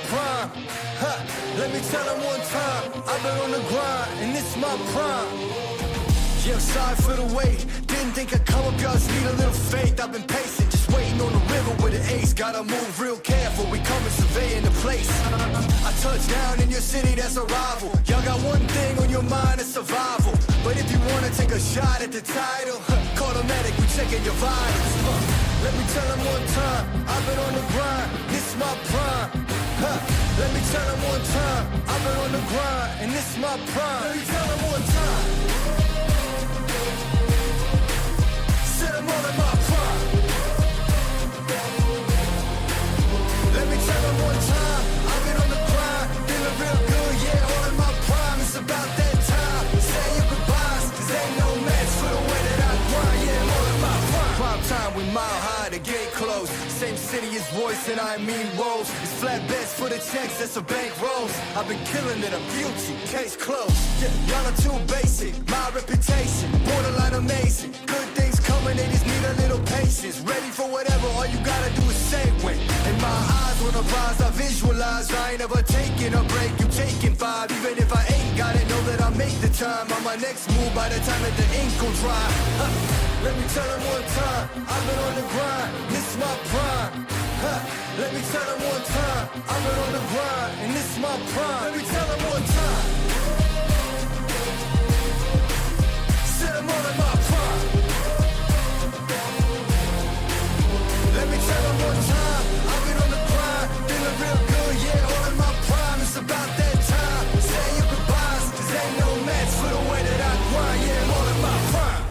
prime. Huh. Let me tell them one time, I've been on the grind, and this my prime. Yeah, I'm sorry for the wait. Didn't think I'd come up, y'all just need a little faith. I've been patient, just waiting on the river with an ace. Gotta move real careful, we coming surveying the place. I touch down in your city, that's a rival. Y'all got one thing on your mind, it's survival. But if you wanna take a shot at the title, call the medic, we checking your vitals. Let me tell them one time, I've been on the grind, this my prime. Let me tell them one time, I've been on the grind, and this my prime. Let me tell them one time. Set them all in my prime. Let me tell them one time, I've been on the grind, feeling real good, yeah, all in my prime. It's about that time, say your goodbyes, cause ain't no match for the way that I grind, yeah, I'm all in my prime. Prime time, we mile high, the gate closed. Same city as Royce and I mean Rose. It's flat bets for the checks, that's a bank rolls. I've been killing it, I'm guilty, case closed. Yeah, y'all are too basic, my reputation, borderline amazing. Good things coming, they just need a little patience. Ready for whatever, all you gotta do is say when. In my eyes, when I rise, I visualize. I ain't ever taking a break, you taking five. Even if I ain't got it, know that I make the time. On my next move, by the time that the ink will dry. Let me tell them one time, I've been on the grind, this my prime. Let me tell them one time, I've been on the grind, and this my prime. Let me tell them one time. Set them all in my prime. Let me tell them one time, I've been on the grind, feeling real good, yeah, all in my prime. It's about that time, say your goodbyes, cause ain't no match for the way that I grind, yeah, I'm all in my prime.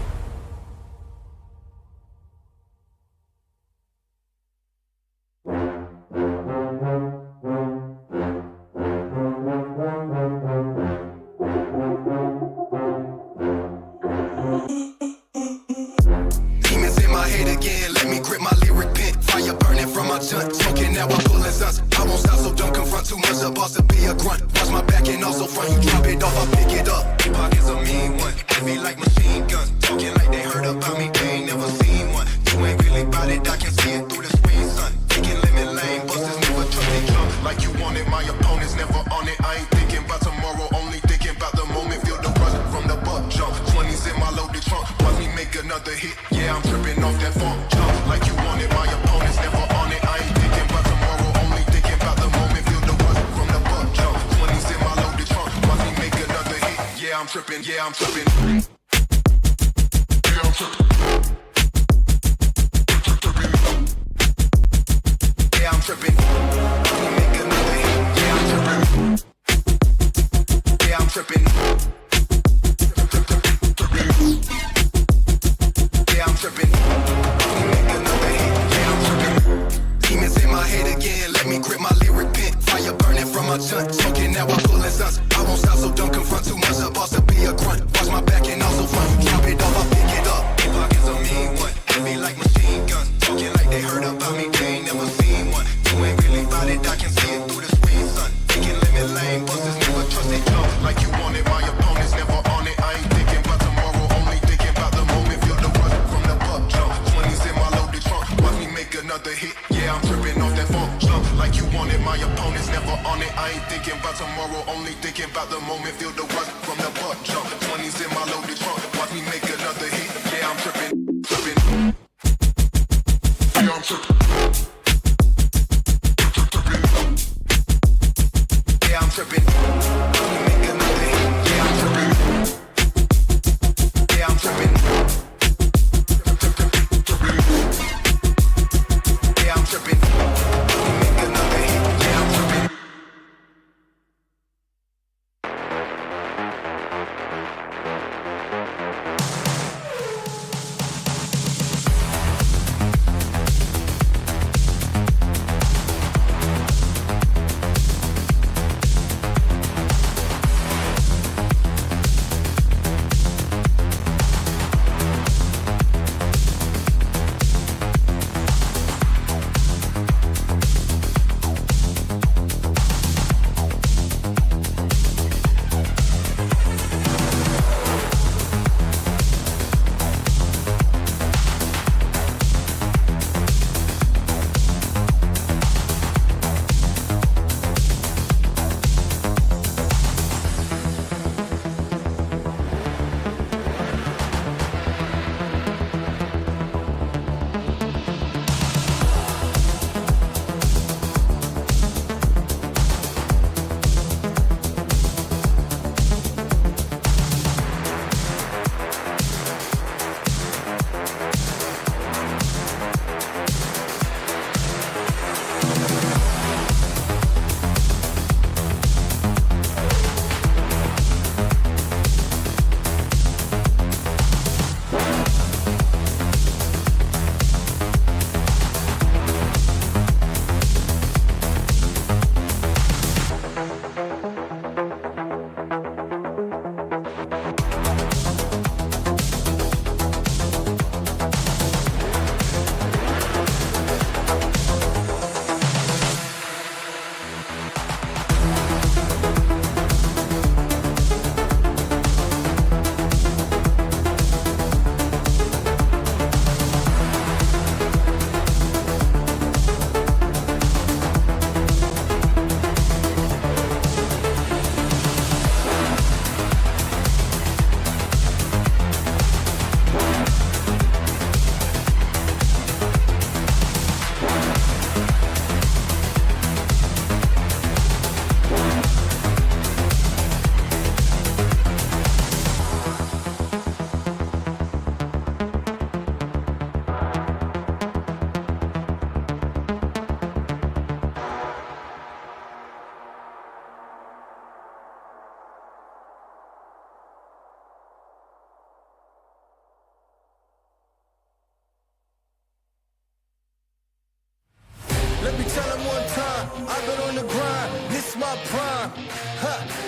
Smoking now I pull his us. I won't stop, so don't confront too much. A boss to be a grunt. Watch my back and also front. You drop it off, I pick it up. Pockets a mean one. Heavy like machine guns. Talking like they heard about me, they ain't never seen one. You ain't really bout it, I can see it through the screen, son. Taking limit lane, busters never trust they jump. Like you want it, my opponent's never on it. I ain't thinking about tomorrow, only thinking about the moment. Feel the rush from the butt jump. 20s in my loaded trunk. Watch me make another hit. Yeah, I'm tripping off that funk jump. Like you want it, my opponent's never on it. I ain't thinking about tomorrow, only thinking about the moment. Feel the rush from the butt jump. 20s in my loaded trunk. Watch me make another hit. Yeah, I'm tripping. Yeah, I'm tripping. Yeah, I'm tripping. Yeah, I'm tripping. Watch me make another hit. Yeah, I'm tripping. Yeah, I'm tripping. Yeah, I'm tripping. Let me make another hit. Yeah, I'm tripping. Demons in my head again. Let me grip my lyric pen. Fire burning from my chunt. Smoking now I pull his us. I won't stop, so don't confront too much. A boss to be a grunt. Watch my back and also front. You drop it off, I pick it up. Pockets a mean one. Heavy like machine guns. Talking like they heard about me, they ain't never seen one. You ain't really bout it, I can see it through the screen, son. Taking limit lane, busters never trust they jump. Like you want it, my opponent's never on it. I ain't thinking about tomorrow, only thinking about the moment. Feel the rush from the butt jump. 20s in my loaded trunk. Watch me make another hit. Yeah, I'm tripping off that funk jump. Like you want it, my opponent's never on it. I ain't thinking about tomorrow, only thinking about the moment. Feel the rush from the butt jump. 20s in my loaded trunk. Watch me make another hit. Yeah, I'm tripping, tripping. Yeah, I'm tripping. Yeah, I'm tripping. Let me make another hit. Yeah, I'm tripping. Yeah, I'm tripping. Yeah, I'm tripping. Let me make another hit. Yeah, I'm tripping.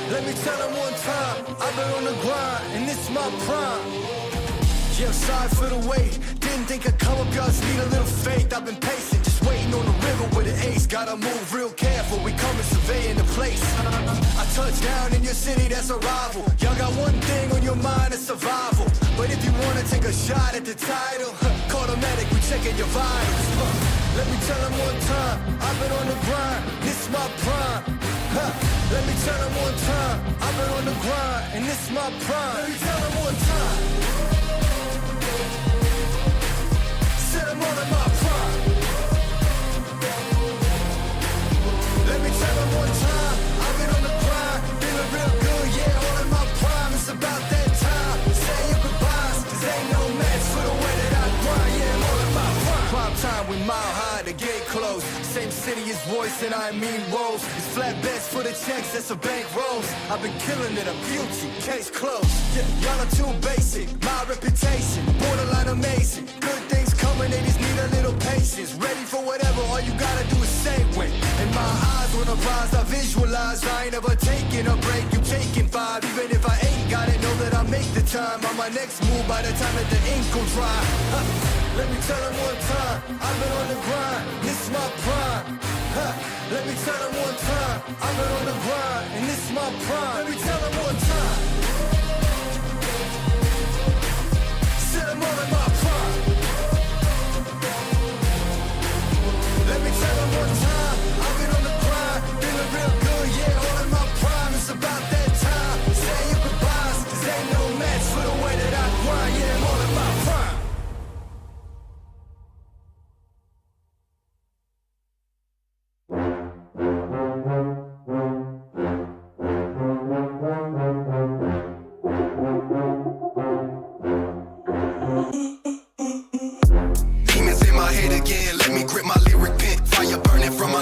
Let me tell them one time, I've been on the grind, and this is my prime. Yeah, sorry for the wait. Didn't think I'd come up, y'all just need a little faith. I've been patient, just waiting on the river with an ace. Gotta move real careful, we coming surveying the place. I touch down in your city, that's a rival. Y'all got one thing on your mind, it's survival. But if you wanna take a shot at the title, call the medic, we checking your vitals. Let me tell them one time, I've been on the grind, this is my prime. Let me tell them one time, I've been on the grind, and this is my prime. Let me tell them one time. I'm all in my prime. Let me tell them one time, I've been on the grind, feeling real good, yeah, all in my prime. It's about that time, say your goodbyes, cause ain't no match for the way that I grind, yeah, I'm all in my prime. Prime time, we mile high, the gate closed, same city as voice and I mean roles. It's flat bets for the checks, that's a bank rolls. I've been killing it, a beauty, case closed. Yeah, y'all are too basic, my reputation, borderline amazing. Good things coming, they just need a little patience. Ready for whatever, all you gotta do is say when. In my eyes, when I rise, I visualize. I ain't ever taking a break, you taking five. Even if I ain't got it, know that I make the time. On my next move, by the time that the ink will dry. Let me tell them one time, I've been on the grind, this is my prime. Let me tell them one time, I've been on the grind, and this is my prime. Let me tell them one time. Said I'm all in my prime. Let me tell them one time, I've been on the grind, feeling real good, yeah, all in my prime. It's about that time, say your goodbyes, cause ain't no match for the way that I grind, yeah, I'm all in my prime.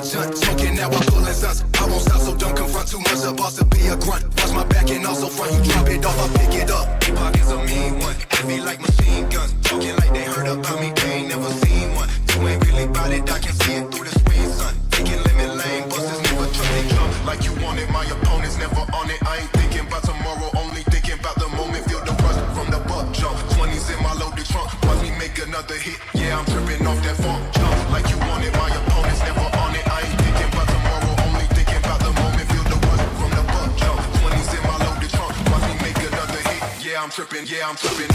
Choking now, I'm pulling sons. I won't stop, so don't confront too much. The boss to be a grunt. Watch my back and also front. You drop it off, I pick it up. Pockets a mean one. Heavy like machine guns. Talking like they heard about me, they ain't never seen one. You ain't really about it, I can see it through the screen, son. Taking lemon lane, busters never trust they jump. Like you want it, my opponent's never on it. I ain't thinking about tomorrow, only thinking about the moment. Feel the rush from the buck jump. 20s in my loaded trunk. Watch me make another hit. Yeah, I'm tripping off that funk jump. Like you want it, my opponent's never on it. I ain't thinking about tomorrow, only thinking about the moment. Feel the rush from the buck jump. 20s in my loaded trunk. Watch me make another hit. Yeah, I'm tripping. Yeah, I'm tripping.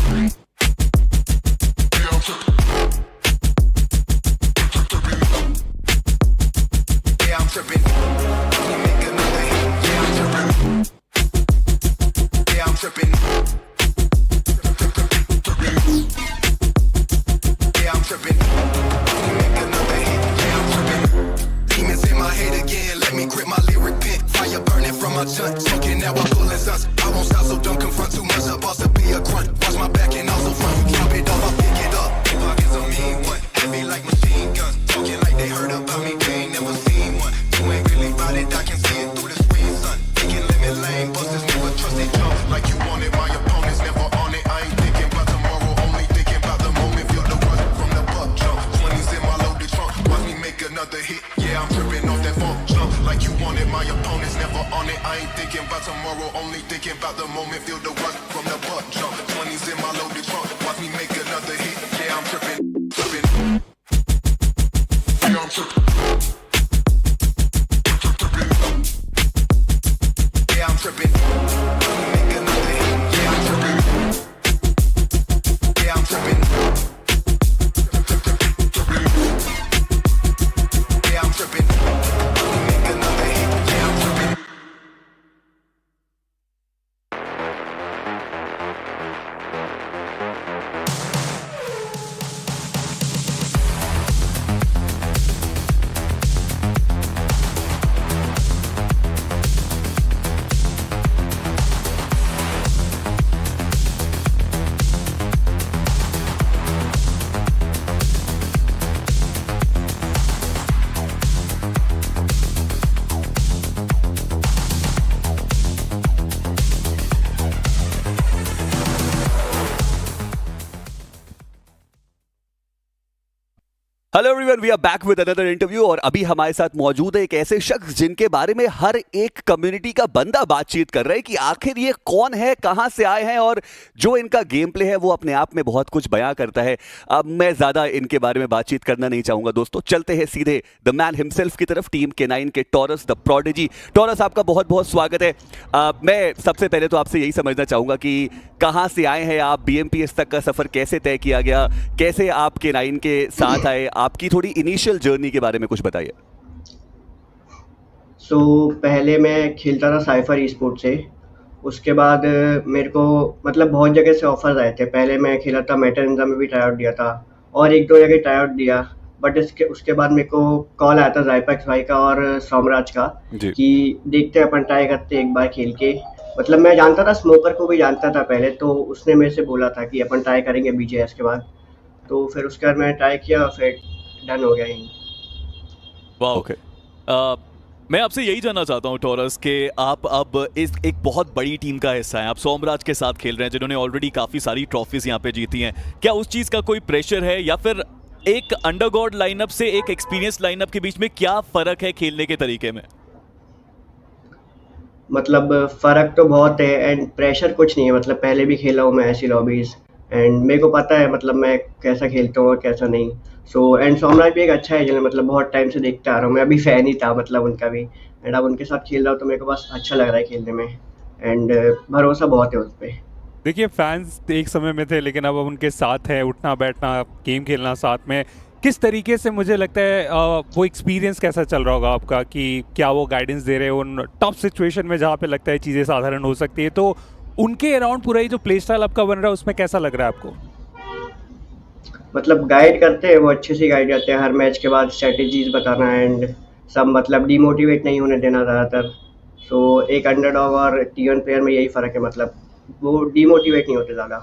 Yeah, I'm tripping. Yeah, I'm tripping. Watch me make another hit. Yeah, I'm tripping. Yeah, I'm tripping. Yeah, I'm tripping. Watch me make another hit. Yeah, I'm tripping. Demons in my head again. Let me grip my lyric pen. Fire burning from my chunt. Choking now, I'm pulling sons. I won't stop, so don't confront too much. The boss to be a grunt. Watch my back and also front. You drop it off, I pick it up. Pockets a mean one. Heavy like machine guns. Talking like they heard about me, they ain't never seen one. You ain't really about it, I can see it through the screen, son. Taking lemon lane, busters never trust they jump. Like you want it, my opponent's never on it. I ain't thinking about tomorrow, only thinking about the moment. Feel the rush from the buck jump. 20s in my loaded trunk. Watch me make another hit. Yeah, I'm tripping off that funk jump. Like you want it, my opponent's never on it. I ain't thinking about tomorrow, only thinking about the moment. Feel the rush from the buck jump. 20s in my loaded trunk. Watch me make another hit. Yeah, I'm tripping. Yeah, I'm tripping. Yeah, I'm tripping. Watch me make another hit. Yeah, I'm tripping. Yeah, I'm tripping. Yeah, I'm tripping. Watch me make another hit. Yeah, I'm tripping. Hello everyone, we are back with another interview. और अभी हमारे साथ मौजूद है एक ऐसे शख्स जिनके बारे में हर एक कम्युनिटी का बंदा बातचीत कर रहा है कि आखिर ये कौन है, कहां से आए हैं, और जो इनका गेम प्ले है वो अपने आप में बहुत कुछ बयां करता है। अब मैं ज्यादा इनके बारे में बातचीत करना नहीं चाहूंगा दोस्तों, चलते हैं सीधे द मैन हिमसेल्फ की तरफ, टीम K9 के टॉरस द प्रोडिजी। टॉरस, आपका बहुत बहुत स्वागत है। मैं सबसे पहले तो आपसे यही समझना चाहूंगा कि कहां से आए हैं आप, BMPS तक का सफर कैसे तय किया गया, कैसे आप K9 के साथ आए, आपकी थोड़ी इनिशियल जर्नी के बारे में कुछ बताइए। पहले मैं खेलता था साइफर ई स्पोर्ट से। उसके बाद मेरे को मतलब बहुत जगह से ऑफर्स आए थे। पहले मैं खेला था निंजा में भी ट्राई आउट दिया था और एक दो जगह ट्राई आउट दिया, बट उसके बाद मेरे को कॉल आया था जाइपैक्स भाई का और सोमराज का कि देखते अपन ट्राई करते एक बार खेल के। मतलब मैं जानता था, स्मोकर को भी जानता था पहले, तो उसने मेरे से बोला था कि अपन ट्राई करेंगे BGS के बाद। तो फिर उसके बाद मैंने ट्राई किया, फिर डन हो गया यहीं। वाह, ओके। मैं आपसे यही जानना चाहता हूँ टॉरस के आप अब एक बहुत बड़ी टीम का हिस्सा हैं, आप सोमराज के साथ खेल रहे हैं जिन्होंने ऑलरेडी काफ़ी सारी ट्रॉफीज यहाँ पे जीती हैं। क्या उस चीज़ का कोई प्रेशर है, या फिर एक अंडरगॉड लाइनअप से एक एक्सपीरियंस लाइनअप के बीच में क्या फ़र्क है खेलने के तरीके में? मतलब फ़र्क तो बहुत है एंड प्रेशर कुछ नहीं है। मतलब पहले भी खेला हूँ मैं ऐसी लॉबीज़ एंड मेरे को पता है मतलब मैं कैसा खेलता हूँ और कैसा नहीं। एंड सोमराज भी एक अच्छा है जिन्हें मतलब बहुत टाइम से देखता आ रहा हूँ। मैं अभी फ़ैन ही था मतलब उनका भी, एंड अब उनके साथ खेल रहा हूँ तो मेरे को बस अच्छा लग रहा है खेलने में, एंड भरोसा बहुत है उस पर। देखिए, फैंस एक समय में थे लेकिन अब उनके साथ है, उठना बैठना, गेम खेलना साथ में। किस तरीके से, मुझे लगता है वो एक्सपीरियंस कैसा चल रहा होगा आपका, कि क्या वो गाइडेंस दे रहे हो उन टफ सिचुएशन में जहाँ पे लगता है चीज़ें साधारण हो सकती है, तो उनके अराउंड पूरा ही जो प्ले स्टाइल आपका बन रहा है उसमें कैसा लग रहा है आपको? मतलब गाइड करते हैं, वो अच्छे से गाइड करते हैं। हर मैच के बाद स्ट्रेटेजीज बताना एंड सब, मतलब डिमोटिवेट नहीं होने देना ज़्यादातर। एक अंडरडॉग और T1 प्लेयर में यही फ़र्क है, मतलब वो डिमोटिवेट नहीं होते ज़्यादा।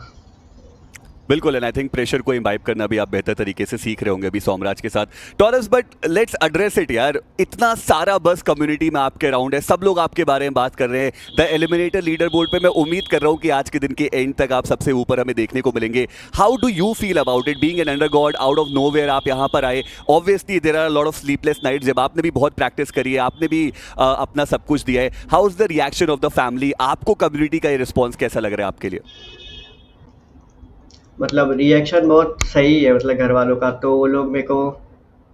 बिल्कुल, एंड आई थिंक प्रेशर को इम्बाइब करना भी आप बेहतर तरीके से सीख रहे होंगे अभी सोमराज के साथ। Taurus, but let's address it यार, इतना सारा बस कम्युनिटी में आपके अराउंड है, सब लोग आपके बारे में बात कर रहे हैं। द एलिमिनेटर लीडर बोर्ड पे मैं उम्मीद कर रहा हूँ कि आज के दिन के एंड तक आप सबसे ऊपर हमें देखने को मिलेंगे। How do you feel about it, being an underdog out of nowhere? आप यहाँ पर आए, obviously there are lot of sleepless nights, जब आपने भी बहुत प्रैक्टिस करी है, आपने भी अपना सब कुछ दिया है। How is the reaction of the family? आपको कम्युनिटी का ये रिस्पॉन्स कैसा लग रहा है आपके लिए? मतलब रिएक्शन बहुत सही है, मतलब घर वालों का। तो वो लोग मेरे को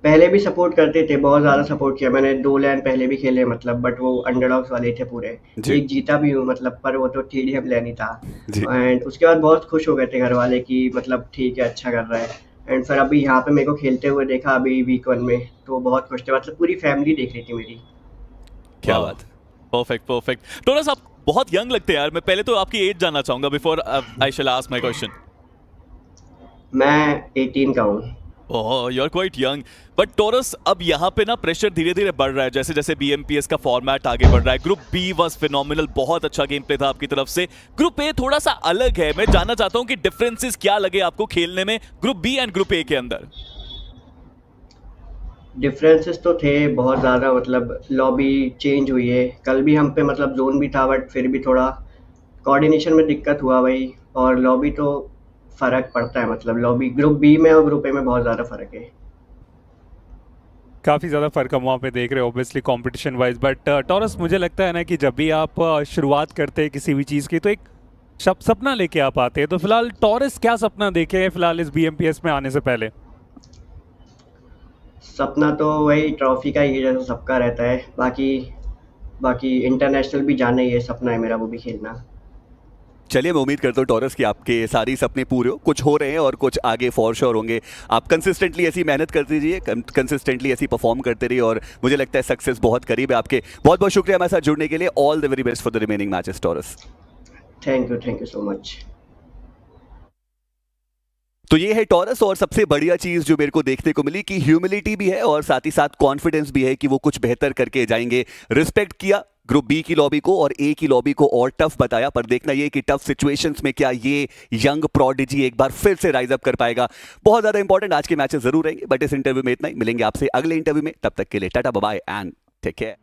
पहले भी सपोर्ट करते थे, बहुत ज़्यादा सपोर्ट किया मैंने। 2 लैन पहले भी खेले मतलब, बट वो अंडरडॉग्स वाले थे पूरे। एक जीता भी हूँ मतलब, पर वो तो TDM लैन ही था। एंड उसके बाद बहुत खुश हो गए थे घर वाले कि मतलब ठीक है, अच्छा कर रहा है। एंड फिर अभी यहाँ पे मेरे को खेलते हुए देखा अभी वीक 1 में, तो बहुत खुश थे। मतलब पूरी फैमिली देख रही थी मेरी। क्या बात, परफेक्ट परफेक्ट। टॉरस, आप बहुत यंग लगते हैं यार। मैं पहले तो आपकी एज जानना चाहूंगा before I shall ask my question. मैं 18 का हूँ। Oh, you are quite young. But Taurus, अब यहाँ पे ना प्रेशर धीरे धीरे बढ़ रहा है, जैसे जैसे BMPS का फॉर्मेट आगे बढ़ रहा है। ग्रुप B वाज फिनोमिनल, बहुत अच्छा गेम प्ले था आपकी तरफ से। ग्रुप A थोड़ा सा अलग है। मैं जानना चाहता हूँ कि डिफरेंसेस क्या लगे आपको खेलने में group B and group A के अंदर? डिफरेंसेस तो थे बहुत ज़्यादा, मतलब लॉबी चेंज हुई है। कल भी हम पे मतलब जोन भी था, बट फिर भी थोड़ा कोऑर्डिनेशन में दिक्कत हुआ भाई। और लॉबी तो फ़र्क पड़ता है, मतलब लॉबी ग्रुप B में और ग्रुप A में बहुत ज़्यादा फ़र्क है। काफ़ी ज़्यादा फ़र्क हम वहाँ पे देख रहे हो obviously competition wise. But taurus, मुझे लगता है ना कि जब भी आप शुरुआत करते हैं किसी भी चीज़ की, तो एक सपना लेके आप आते हैं। तो फिलहाल टॉरस क्या सपना देखे हैं फिलहाल इस BMPS में आने से पहले? सपना तो वही ट्रॉफी का ही है, जैसा सबका रहता है। बाकी इंटरनेशनल भी जाना ही है, सपना है मेरा वो भी खेलना। चलिए, मैं उम्मीद करता हूँ टॉरस कि आपके सारी सपने पूरे हो, कुछ हो रहे हैं और कुछ आगे फॉर श्योर होंगे। आप कंसिस्टेंटली ऐसी मेहनत करते रहिए, कंसिस्टेंटली ऐसी परफॉर्म करते रहिए, और मुझे लगता है सक्सेस बहुत करीब है आपके। बहुत बहुत शुक्रिया हमारे साथ जुड़ने के लिए। All the very best for the remaining matches taurus. Thank you so much. तो ये है टॉरस, और सबसे बढ़िया चीज जो मेरे को देखने को मिली कि ह्यूमिलिटी भी है और साथ ही साथ कॉन्फिडेंस भी है कि वो कुछ बेहतर करके जाएंगे। रिस्पेक्ट किया ग्रुप B की लॉबी को और A की लॉबी को, और टफ बताया। पर देखना ये कि टफ सिचुएशंस में क्या ये यंग प्रोडिजी एक बार फिर से राइज अप कर पाएगा। बहुत ज्यादा इंपॉर्टेंट आज के मैचेस जरूर रहेंगे, बट इस इंटरव्यू में इतना ही। मिलेंगे आपसे अगले इंटरव्यू में, तब तक के लिए tata bye and take care.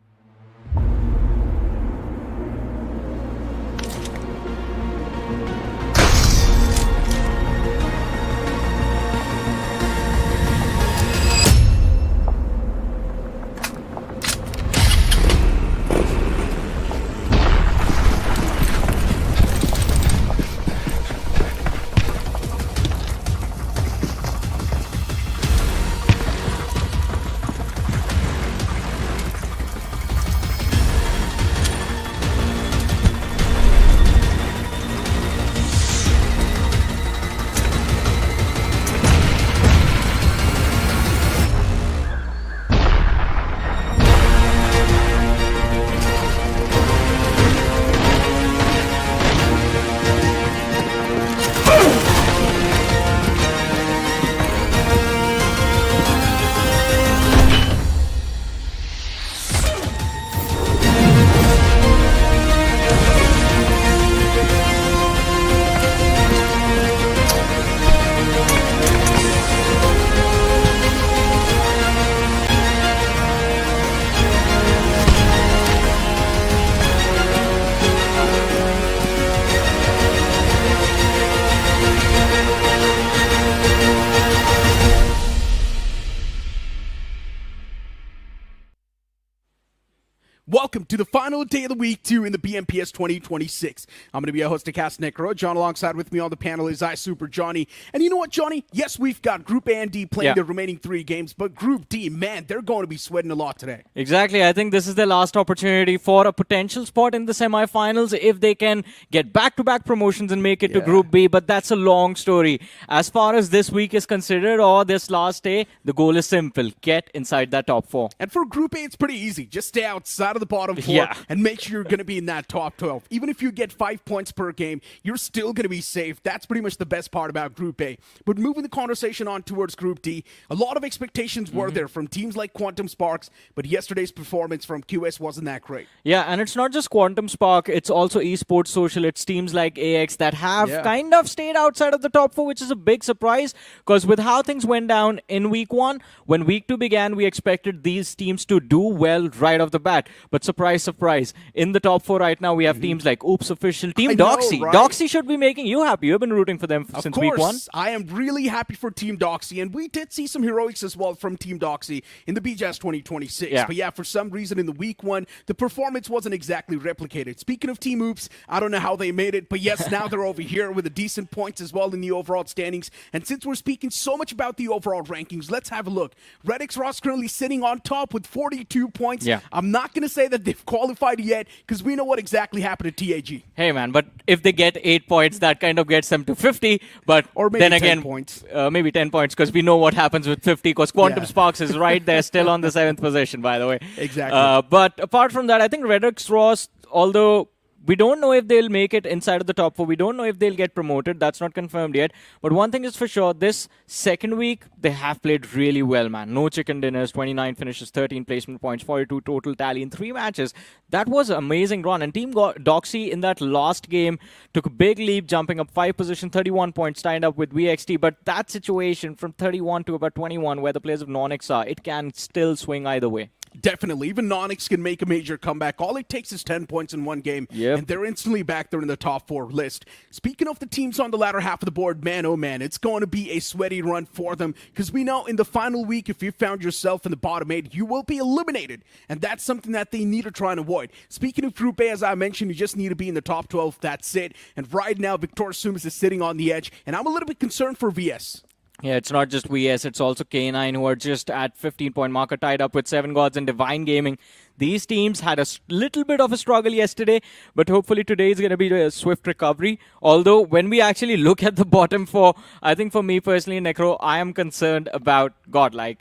welcome to the final day of the week 2 in the BMPS 2026. I'm going to be your host of Cast Necro. John alongside with me on the panel is Super Johnny. And you know what, Johnny? Yes, we've got Group A and D playing the remaining 3 games, but Group D, man, they're going to be sweating a lot today. Exactly. I think this is their last opportunity for a potential spot in the semifinals if they can get back-to-back promotions and make it to Group B, but that's a long story. As far as this week is considered or this last day, the goal is simple. Get inside that top 4. And for Group A, it's pretty easy. Just stay outside of the bottom 4 and make sure you're going to be in that top 12. Even if you get 5 points per game, you're still going to be safe. That's pretty much the best part about Group A. But moving the conversation on towards Group D, a lot of expectations were there from teams like QuantumSparks, but yesterday's performance from QS wasn't that great. Yeah, and it's not just QuantumSpark, it's also Esports Social. It's teams like AX that have kind of stayed outside of the top 4, which is a big surprise because with how things went down in week 1, when week 2 began, we expected these teams to do well right off the bat. But surprise, surprise, in the top 4 right now, we have teams like Oops Official, Team Doxy. Right? Doxy should be making you happy. You've been rooting for them since week 1. I am really happy for Team Doxy, and we did see some heroics as well from Team Doxy in the BGS 2026. Yeah. But yeah, for some reason in the week 1, the performance wasn't exactly replicated. Speaking of Team Oops, I don't know how they made it, but yes, now they're over here with a decent points as well in the overall standings. And since we're speaking so much about the overall rankings, let's have a look. Red Ross currently sitting on top with 42 points. Yeah. I'm not going to say that they've qualified yet because we know what exactly happened to TAG. Hey man, but if they get 8 points, that kind of gets them to 50. But or maybe then 10 again, points. Maybe 10 points because we know what happens with 50 because QuantumSparks is right there still on the 7th position, by the way. Exactly. But apart from that, I think Red Ross, although we don't know if they'll make it inside of the top 4. We don't know if they'll get promoted. That's not confirmed yet. But one thing is for sure, this second week, they have played really well, man. No chicken dinners, 29 finishes, 13 placement points, 42 total tally in 3 matches. That was an amazing run. And Team Doxy in that last game took a big leap, jumping up 5 positions, 31 points, tied up with VXT. But that situation from 31 to about 21, where the players of Nonix are, it can still swing either way. Definitely. Even Nonix can make a major comeback. All it takes is 10 points in one game, and they're instantly back there in the top 4 list. Speaking of the teams on the latter half of the board, man, oh man, it's going to be a sweaty run for them because we know in the final week, if you found yourself in the bottom 8, you will be eliminated, and that's something that they need to try and avoid. Speaking of Group A, as I mentioned, you just need to be in the top 12. That's it. And right now, Victor Sumus is sitting on the edge, and I'm a little bit concerned for VS. Yeah, it's not just VS, it's also K9 who are just at 15-point marker tied up with 7 Gods and Divine Gaming. These teams had a little bit of a struggle yesterday, but hopefully today is going to be a swift recovery. Although when we actually look at the bottom 4, I think for me personally, Necro, I am concerned about Godlike.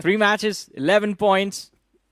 3 matches, 11 points.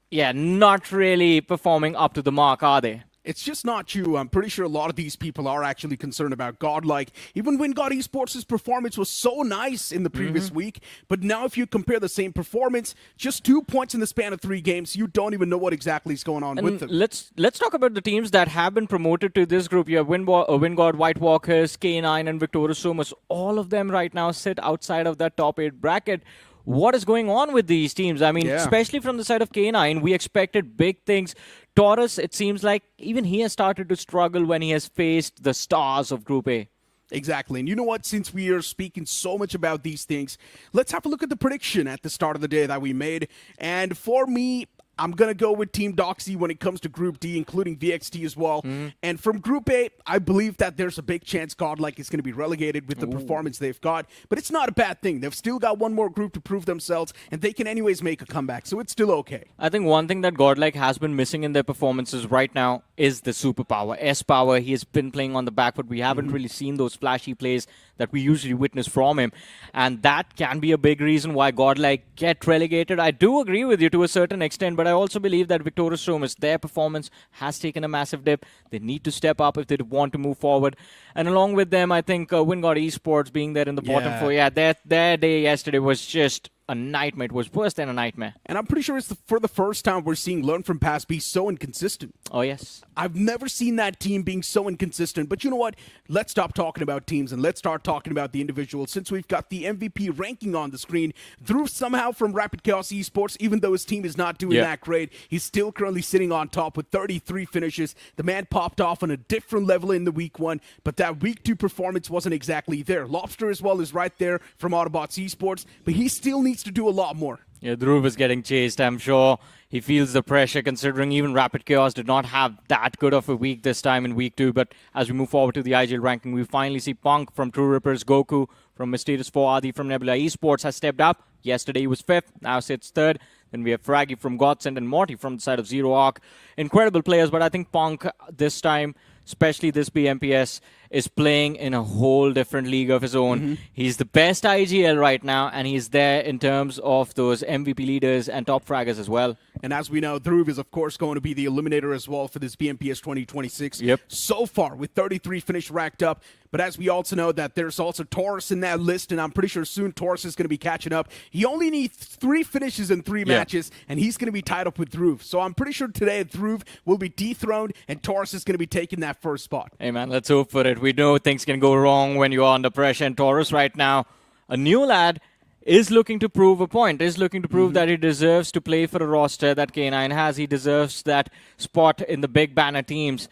Yeah, not really performing up to the mark, are they? It's just not you. I'm pretty sure a lot of these people are actually concerned about Godlike. Even WINDGOD Esports' performance was so nice in the previous week, but now if you compare the same performance, just 2 points in the span of 3 games, you don't even know what exactly is going on with them. Let's talk about the teams that have been promoted to this group. You have WINDGOD, White Walkers, K9, and Victoria Sumus. All of them right now sit outside of that top 8 bracket. What is going on with these teams? I mean, especially from the side of K9, we expected big things. Taurus, it seems like even he has started to struggle when he has faced the stars of Group A. Exactly. And you know what? Since we are speaking so much about these things, let's have a look at the prediction at the start of the day that we made. And for me, I'm going to go with Team Doxy when it comes to Group D, including VXT as well. And from Group A, I believe that there's a big chance Godlike is going to be relegated with the performance they've got. But it's not a bad thing. They've still got one more group to prove themselves, and they can anyways make a comeback. So it's still okay. I think one thing that Godlike has been missing in their performances right now is the superpower. S-Power, he has been playing on the back foot. We haven't really seen those flashy plays that we usually witness from him. And that can be a big reason why Godlike get relegated. I do agree with you to a certain extent, but I also believe that Victoria Sumus, their performance has taken a massive dip. They need to step up if they want to move forward. And along with them, I think WINDGOD Esports being there in the bottom 4. Their day yesterday was just a nightmare. It was worse than a nightmare. And I'm pretty sure it's for the first time we're seeing Learn from Past be so inconsistent. Oh, yes. I've never seen that team being so inconsistent. But you know what? Let's stop talking about teams and let's start talking about the individuals. Since we've got the MVP ranking on the screen, Dhruv somehow from Rapid Chaos Esports, even though his team is not doing that great, he's still currently sitting on top with 33 finishes. The man popped off on a different level in the week 1, but that week 2 performance wasn't exactly there. Lobster as well is right there from Autobots Esports, but he still needs to do a lot more. Yeah, Dhruv is getting chased. I'm sure he feels the pressure considering even Rapid Chaos did not have that good of a week this time in week 2. But as we move forward to the IGL ranking, we finally see Punk from True Rippers, Goku from Mysterious 4, Adi from Nebula Esports has stepped up. Yesterday he was 5th, now sits 3rd. Then we have Fraggy from Godsend and Morty from the side of Zero Arc. Incredible players, but I think Punk this time, especially this BMPS, is playing in a whole different league of his own. He's the best IGL right now, and he's there in terms of those MVP leaders and top fraggers as well. And as we know, Dhruv is, of course, going to be the eliminator as well for this BMPS 2026. Yep. So far, with 33 finished racked up. But as we also know that there's also Taurus in that list, and I'm pretty sure soon Taurus is going to be catching up. He only needs 3 finishes in 3 matches, and he's going to be tied up with Dhruv. So I'm pretty sure today Dhruv will be dethroned, and Taurus is going to be taking that first spot. Hey, man, let's hope for it. We know things can go wrong when you're under pressure, and Taurus right now, a new lad, is looking to prove a point, is looking to prove that he deserves to play for a roster that K9 has. He deserves that spot in the big banner teams.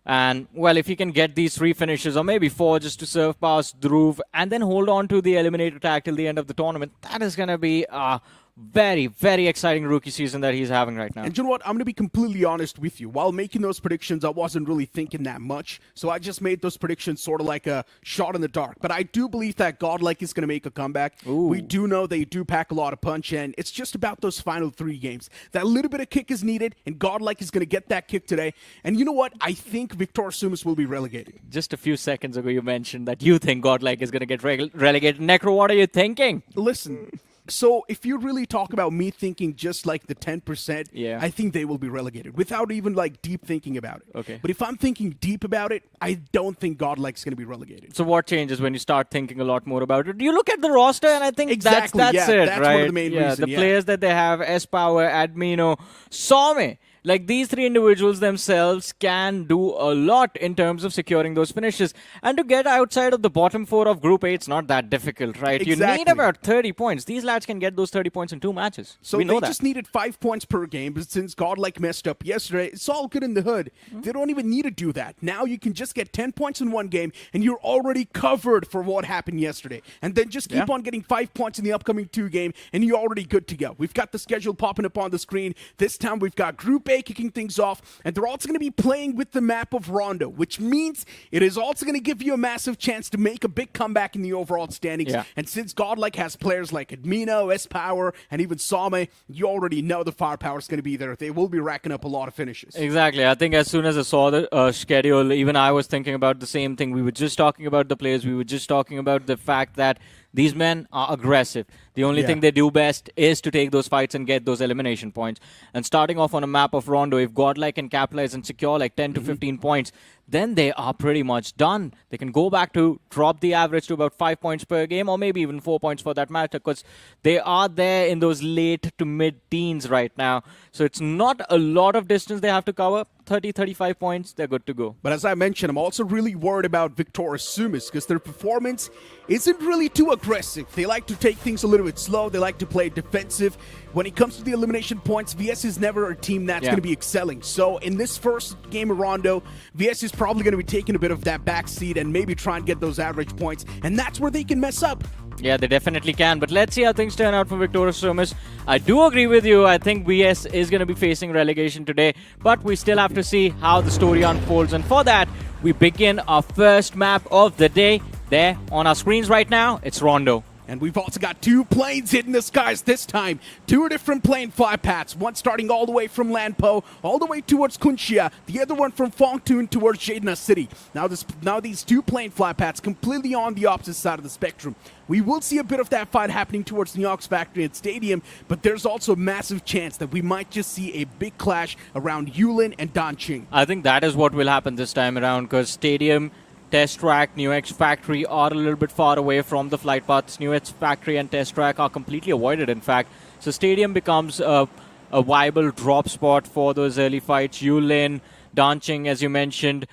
And, well, if he can get these 3 finishes, or maybe 4, just to serve past Dhruv, and then hold on to the eliminator tag till the end of the tournament, that is going to be a very, very exciting rookie season that he's having right now. And you know what? I'm going to be completely honest with you. While making those predictions, I wasn't really thinking that much. So I just made those predictions sort of like a shot in the dark. But I do believe that Godlike is going to make a comeback. Ooh. We do know they do pack a lot of punch, and it's just about those final 3 games. That little bit of kick is needed, and Godlike is going to get that kick today. And you know what? I think Victor Sumus will be relegated. Just a few seconds ago, you mentioned that you think Godlike is going to get relegated. Necro, what are you thinking? Listen, so if you really talk about me thinking just like the 10%, Yeah. I think they will be relegated without even like deep thinking about it. Okay. But if I'm thinking deep about it, I don't think Godlike's going to be relegated. So what changes when you start thinking a lot more about it? You look at the roster, and I think Exactly, that's yeah, it, that's right? one of the main reasons, the yeah. players that they have, S-Power, Admino, Some. Like, these 3 individuals themselves can do a lot in terms of securing those finishes. And to get outside of the bottom 4 of Group A, it's not that difficult, right? You Exactly. need about 30 points. These lads can get those 30 points in 2 matches. So we know they that. just needed 5 points per game, but since Godlike messed up yesterday, it's all good in the hood. They don't even need to do that. Now you can just get 10 points in 1 game, and you're already covered for what happened yesterday. And then just keep on getting 5 points in the upcoming 2 game, and you're already good to go. We've got the schedule popping up on the screen. This time we've got Group A kicking things off, and they're also going to be playing with the map of Rondo, which means it is also going to give you a massive chance to make a big comeback in the overall standings. Yeah. And since Godlike has players like Admino, S-Power, and even Some, you already know the firepower is going to be there. They will be racking up a lot of finishes. Exactly. I think as soon as I saw the schedule, even I was thinking about the same thing. We were just talking about the players. We were just talking about the fact that these men are aggressive. The only thing they do best is to take those fights and get those elimination points. And starting off on a map of Rondo, if Godlike can capitalize and secure like 10 to 15 points, then they are pretty much done. They can go back to drop the average to about 5 points per game, or maybe even 4 points for that matter, because they are there in those late to mid-teens right now. So it's not a lot of distance they have to cover. 30, 35 points, they're good to go. But as I mentioned, I'm also really worried about Victor Sumus because their performance isn't really too aggressive. They like to take things a little bit slow. They like to play defensive. When it comes to the elimination points, VS is never a team that's going to be excelling. So in this first game of Rondo, VS is probably going to be taking a bit of that backseat and maybe try and get those average points. And that's where they can mess up. Yeah, they definitely can. But let's see how things turn out for Victoria Sumus. I do agree with you. I think VS is going to be facing relegation today. But we still have to see how the story unfolds. And for that, we begin our first map of the day. There on our screens right now, it's Rondo. And we've also got 2 planes hitting the skies this time. 2 different plane fly paths. One starting all the way from Lanpo, all the way towards Kunshia. The other one from Fongtun towards Jadena City. Now these 2 plane fly paths completely on the opposite side of the spectrum. We will see a bit of that fight happening towards the Naqsh factory and stadium, but there's also a massive chance that we might just see a big clash around Yulin and Danqing. I think that is what will happen this time around, because stadium, test track, Naqsh factory are a little bit far away from the flight paths. Naqsh factory and test track are completely avoided, in fact. So stadium becomes a viable drop spot for those early fights. Yulin, Danqing, as you mentioned,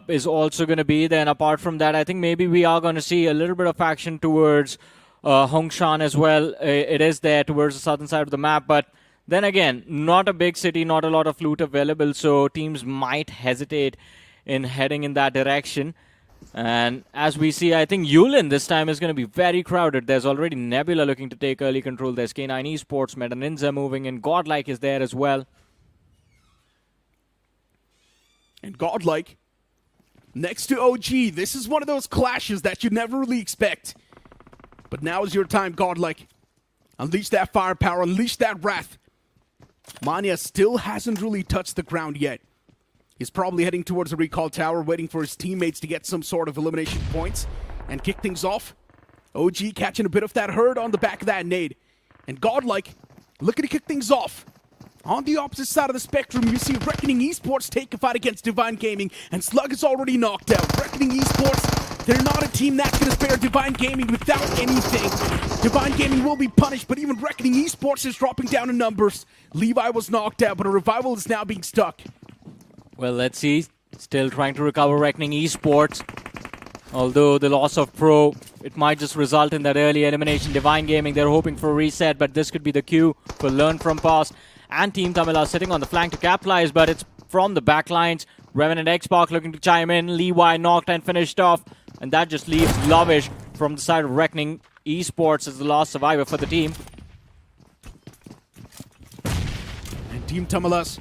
is also going to be there. And apart from that, I think maybe we are going to see a little bit of action towards Hongshan as well. It is there towards the southern side of the map, but then again, not a big city, not a lot of loot available, so teams might hesitate in heading in that direction. And as we see, I think Yulin this time is going to be very crowded. There's already Nebula looking to take early control. There's K9 Esports, ninza moving in. Godlike is there as well. And Godlike next to OG. This is one of those clashes that you never really expect. But now is your time, Godlike. Unleash that firepower, unleash that wrath. Mania still hasn't really touched the ground yet. He's probably heading towards the recall tower, waiting for his teammates to get some sort of elimination points and kick things off. OG catching a bit of that hurt on the back of that nade. And Godlike looking to kick things off. On the opposite side of the spectrum, you see Reckoning Esports take a fight against Divine Gaming, and Slug is already knocked out. Reckoning Esports, they're not a team that's going to spare Divine Gaming without anything. Divine Gaming will be punished, but even Reckoning Esports is dropping down in numbers. Levi was knocked out, but a revival is now being stuck. Well, let's see. Still trying to recover Reckoning Esports. Although the loss of Pro, it might just result in that early elimination. Divine Gaming, they're hoping for a reset, but this could be the cue for learn from past. And Team Tamilas sitting on the flank to capitalize, but it's from the back lines. REVENANT XSPARK looking to chime in. Levi knocked and finished off. And that just leaves Lovish from the side of Reckoning Esports as the last survivor for the team. And Team Tamilas,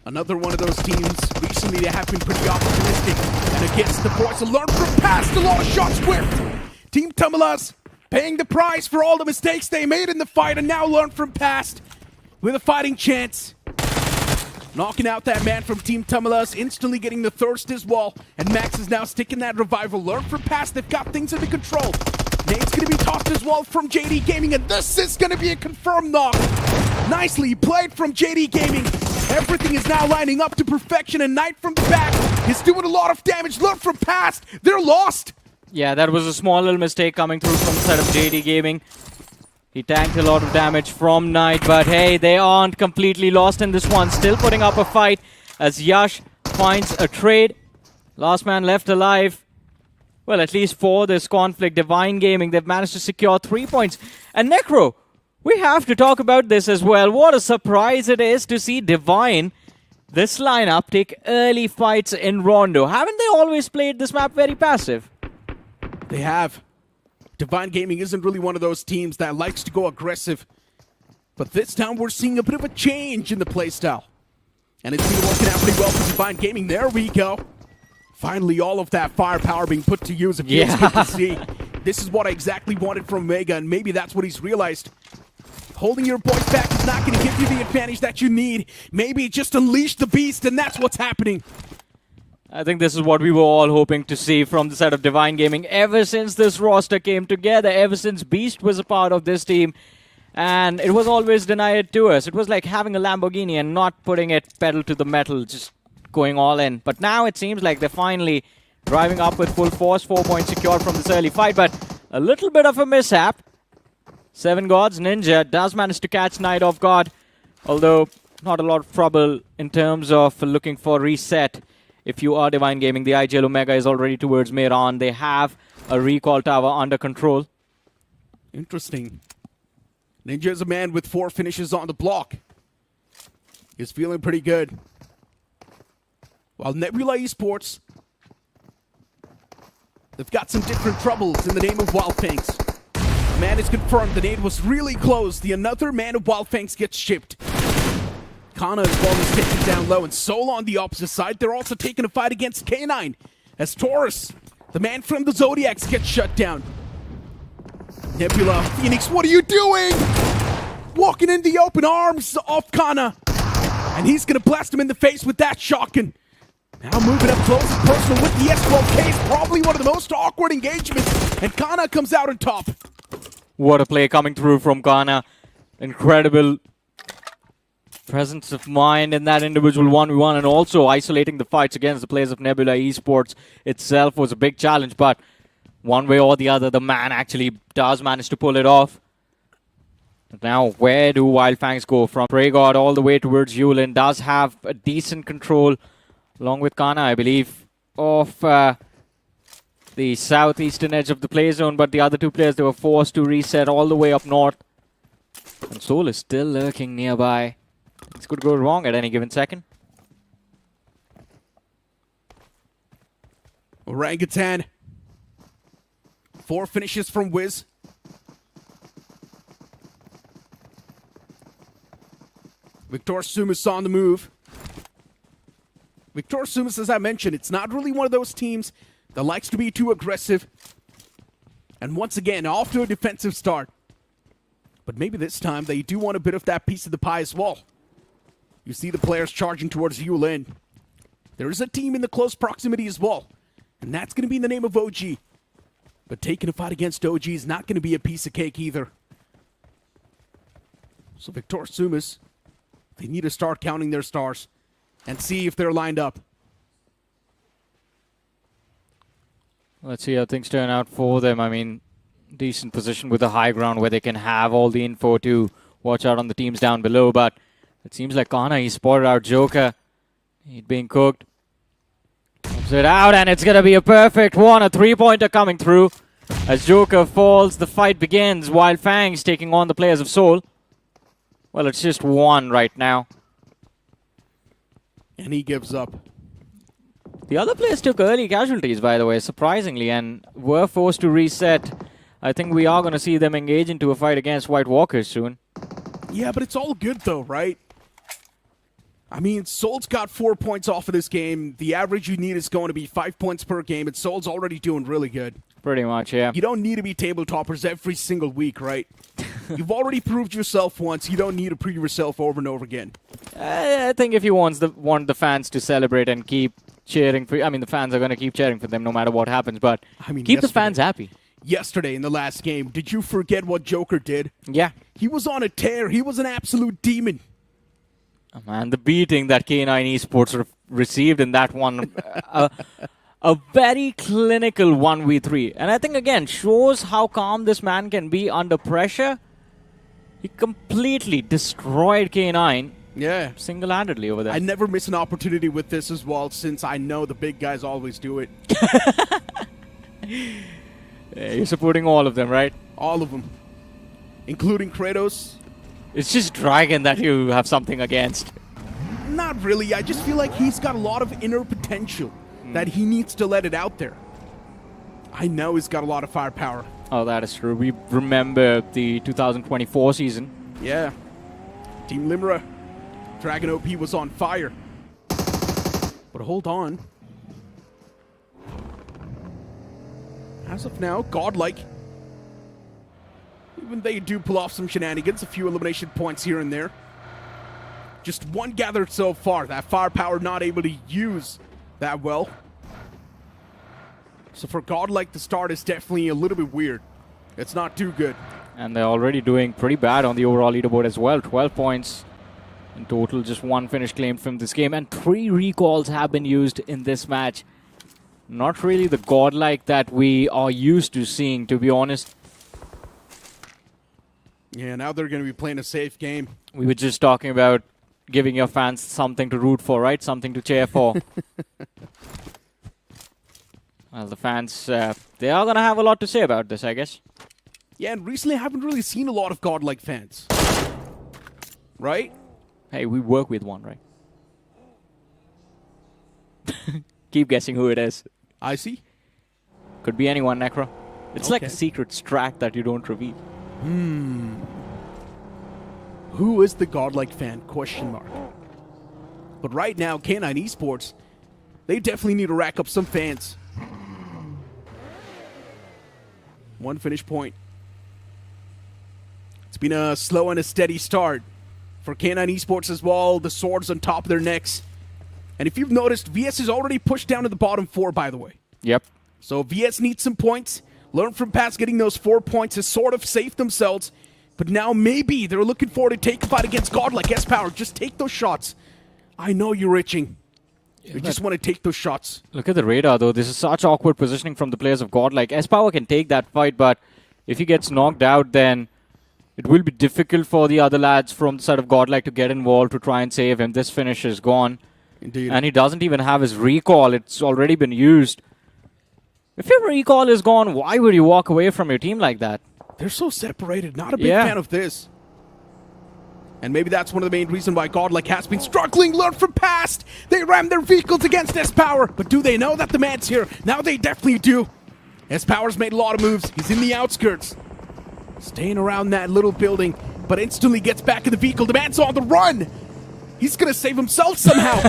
another one of those teams. Recently, they have been pretty opportunistic. And against the boys to learn from past, a lot of shots whipped. Team Tamilas paying the price for all the mistakes they made in the fight and now learn from past with a fighting chance. Knocking out that man from Team Tamilas, instantly getting the thirst as well. And Max is now sticking that revival. Learn from past, they've got things under control. Nate's going to be tossed as well from JD Gaming, and this is going to be a confirmed knock. Nicely played from JD Gaming. Everything is now lining up to perfection, and Knight from the back is doing a lot of damage. Learn from past, they're lost. Yeah, that was a small little mistake coming through from the side of JD Gaming. He tanked a lot of damage from Knight, but hey, they aren't completely lost in this one. Still putting up a fight as Yash finds a trade. Last man left alive. Well, at least for this conflict, Divine Gaming, they've managed to secure 3 points. And Necro, we have to talk about this as well. What a surprise it is to see Divine, this lineup, take early fights in Rondo. Haven't they always played this map very passive? They have. Divine Gaming isn't really one of those teams that likes to go aggressive. But this time we're seeing a bit of a change in the playstyle. And it's been working out pretty well for Divine Gaming. There we go. Finally, all of that firepower being put to use. It feels good to see. This is what I exactly wanted from Omega, and maybe that's what he's realized. Holding your boys back is not going to give you the advantage that you need. Maybe just unleash the beast, and that's what's happening. I think this is what we were all hoping to see from the side of Divine Gaming ever since this roster came together, ever since Beast was a part of this team. And it was always denied to us. It was like having a Lamborghini and not putting it pedal to the metal, just going all in. But now it seems like they're finally driving up with full force. 4 points secured from this early fight, but a little bit of a mishap. Seven Gods Ninja does manage to catch Knight off guard, although not a lot of trouble in terms of looking for reset. If you are Divine Gaming, the IGL Omega is already towards Mehran. They have a recall tower under control. Interesting. Ninja is a man with 4 finishes on the block. He's feeling pretty good. While Nebula Esports, they've got some different troubles in the name of Wyld Fangs. A man is confirmed. The nade was really close. The another man of Wyld Fangs gets shipped. Kana as well is taken down low, and Soul on the opposite side. They're also taking a fight against K9 as Taurus, the man from the Zodiacs, gets shut down. Nebula, Phoenix, what are you doing? Walking in the open arms of Kana, and he's gonna blast him in the face with that shotgun. Now moving up close and personal with the S12K, is probably one of the most awkward engagements, and Kana comes out on top. What a play coming through from Kana. Incredible presence of mind in that individual 1v1, and also isolating the fights against the players of Nebula Esports itself was a big challenge, but one way or the other, the man actually does manage to pull it off. But now, where do Wyld Fangs go from? Prey God all the way towards Yulin does have a decent control, along with Kana, I believe, of the southeastern edge of the play zone, but the other two players, they were forced to reset all the way up north. And Soul is still lurking nearby. This could go wrong at any given second. Orangutan. 4 finishes from Wiz. Victor Sumus on the move. Victor Sumus, as I mentioned, it's not really one of those teams that likes to be too aggressive. And once again, off to a defensive start. But maybe this time they do want a bit of that piece of the pie as well. You see the players charging towards Yulin. There is a team in the close proximity as well. And that's going to be in the name of OG. But taking a fight against OG is not going to be a piece of cake either. So Victor Sumus, they need to start counting their stars and see if they're lined up. Let's see how things turn out for them. I mean, decent position with the high ground where they can have all the info to watch out on the teams down below. But it seems like Kana, he spotted out Joker. He's being cooked. Comes it out, and it's going to be a perfect one. A 3-pointer coming through. As Joker falls, the fight begins. Wyld Fangs taking on the players of Seoul. Well, it's just 1 right now. And he gives up. The other players took early casualties, by the way, surprisingly, and were forced to reset. I think we are going to see them engage into a fight against White Walkers soon. Yeah, but it's all good though, right? I mean, Seoul's got 4 points off of this game. The average you need is going to be 5 points per game, and Seoul's already doing really good. Pretty much, yeah. You don't need to be table toppers every single week, right? You've already proved yourself once. You don't need to prove yourself over and over again. I think if you want the fans to celebrate and keep cheering for, I mean, the fans are going to keep cheering for them no matter what happens, but I mean, keep the fans happy. Yesterday in the last game, did you forget what Joker did? Yeah. He was on a tear. He was an absolute demon. Oh, man, the beating that K9 Esports received in that one, a very clinical 1v3. And I think, again, shows how calm this man can be under pressure. He completely destroyed K9. Yeah. Single-handedly over there. I never miss an opportunity with this as well, since I know the big guys always do it. Yeah, you're supporting all of them, right? All of them. Including Kratos. It's just Dragon that you have something against. Not really. I just feel like he's got a lot of inner potential that he needs to let it out there. I know he's got a lot of firepower. Oh, that is true. We remember the 2024 season. Yeah. Team Limera. Dragon OP was on fire. But hold on. As of now, Godlike. Even they do pull off some shenanigans, a few elimination points here and there. Just 1 gathered so far. That firepower not able to use that well. So for Godlike, the start is definitely a little bit weird. It's not too good. And they're already doing pretty bad on the overall leaderboard as well. 12 points in total, just 1 finish claimed from this game. And 3 recalls have been used in this match. Not really the Godlike that we are used to seeing, to be honest. Yeah, now they're going to be playing a safe game. We were just talking about giving your fans something to root for, right? Something to cheer for. Well, the fans, they are going to have a lot to say about this, I guess. Yeah, and recently I haven't really seen a lot of Godlike fans. Right? Hey, we work with one, right? Keep guessing who it is. I see. Could be anyone, Necro. It's like a Okay. secret strat that you don't reveal. Who is the Godlike fan? Question mark. But right now, K9 Esports, they definitely need to rack up some fans. 1 finish point. It's been a slow and a steady start for K9 Esports as well. The swords on top of their necks. And if you've noticed, VS is already pushed down to the bottom 4, by the way. Yep. So VS needs some points. Learn from past getting those 4 points to sort of save themselves. But now maybe they're looking forward to take a fight against Godlike S-Power. Just take those shots. I know you're itching. You just want to take those shots. Look at the radar, though. This is such awkward positioning from the players of Godlike. S-Power can take that fight, but if he gets knocked out, then it will be difficult for the other lads from the side of Godlike to get involved to try and save him. This finish is gone. Indeed. And he doesn't even have his recall. It's already been used. If your recall is gone, why would you walk away from your team like that? They're so separated. Not a big Yeah. fan of this. And maybe that's one of the main reasons why Godlike has been struggling. Learn from past. They ram their vehicles against S-Power. But do they know that the man's here? Now they definitely do. S-Power's made a lot of moves. He's in the outskirts. Staying around that little building, but instantly gets back in the vehicle. The man's on the run. He's going to save himself somehow.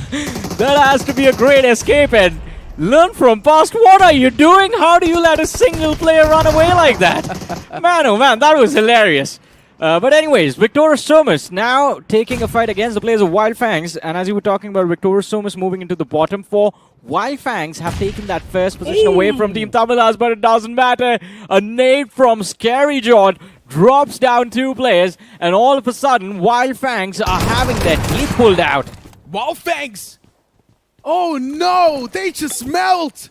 That has to be a great escape, and learn from past. What are you doing? How do you let a single player run away like that? Man, oh man, that was hilarious. But anyways, Victorious Sumus now taking a fight against the players of Wyld Fangs. And as you were talking about Victorious Sumus moving into the bottom four, Wyld Fangs have taken that first position away from Team Tamilas, but it doesn't matter. A nade from Scary John drops down 2 players, and all of a sudden, Wyld Fangs are having their teeth pulled out. Wyld Fangs! Oh no! They just melt!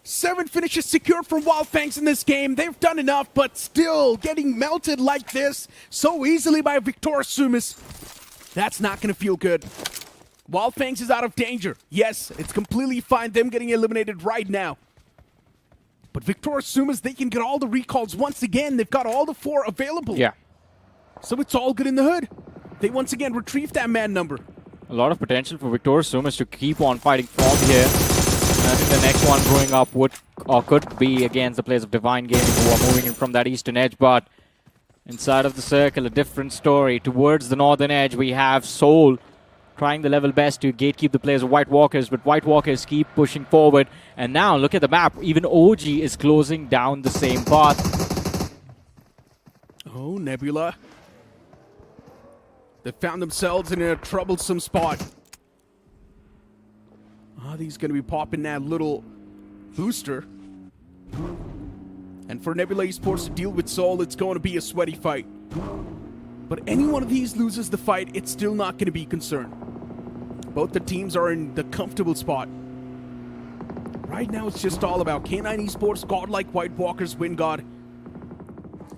7 finishes secured from Wyld Fangs in this game. They've done enough, but still getting melted like this so easily by Victorious Sumus. That's not going to feel good. Wyld Fangs is out of danger. Yes, it's completely fine them getting eliminated right now. But Victorious Sumus, they can get all the recalls once again. They've got all the 4 available. Yeah. So it's all good in the hood. They once again retrieve that man number. A lot of potential for Victorious Sumus to keep on fighting from here. I think the next one growing up could be against the players of Divine Gaming who are moving in from that eastern edge, but inside of the circle, a different story. Towards the northern edge, we have Soul trying the level best to gatekeep the players of White Walkers, but White Walkers keep pushing forward. And now, look at the map. Even OG is closing down the same path. Oh, Nebula. They found themselves in a troublesome spot. He's going to be popping that little booster. And for Nebula Esports to deal with Soul, it's going to be a sweaty fight. But any one of these loses the fight, it's still not going to be concerned. Both the teams are in the comfortable spot. Right now, it's just all about K9 Esports, Godlike, White Walkers, WINDGOD.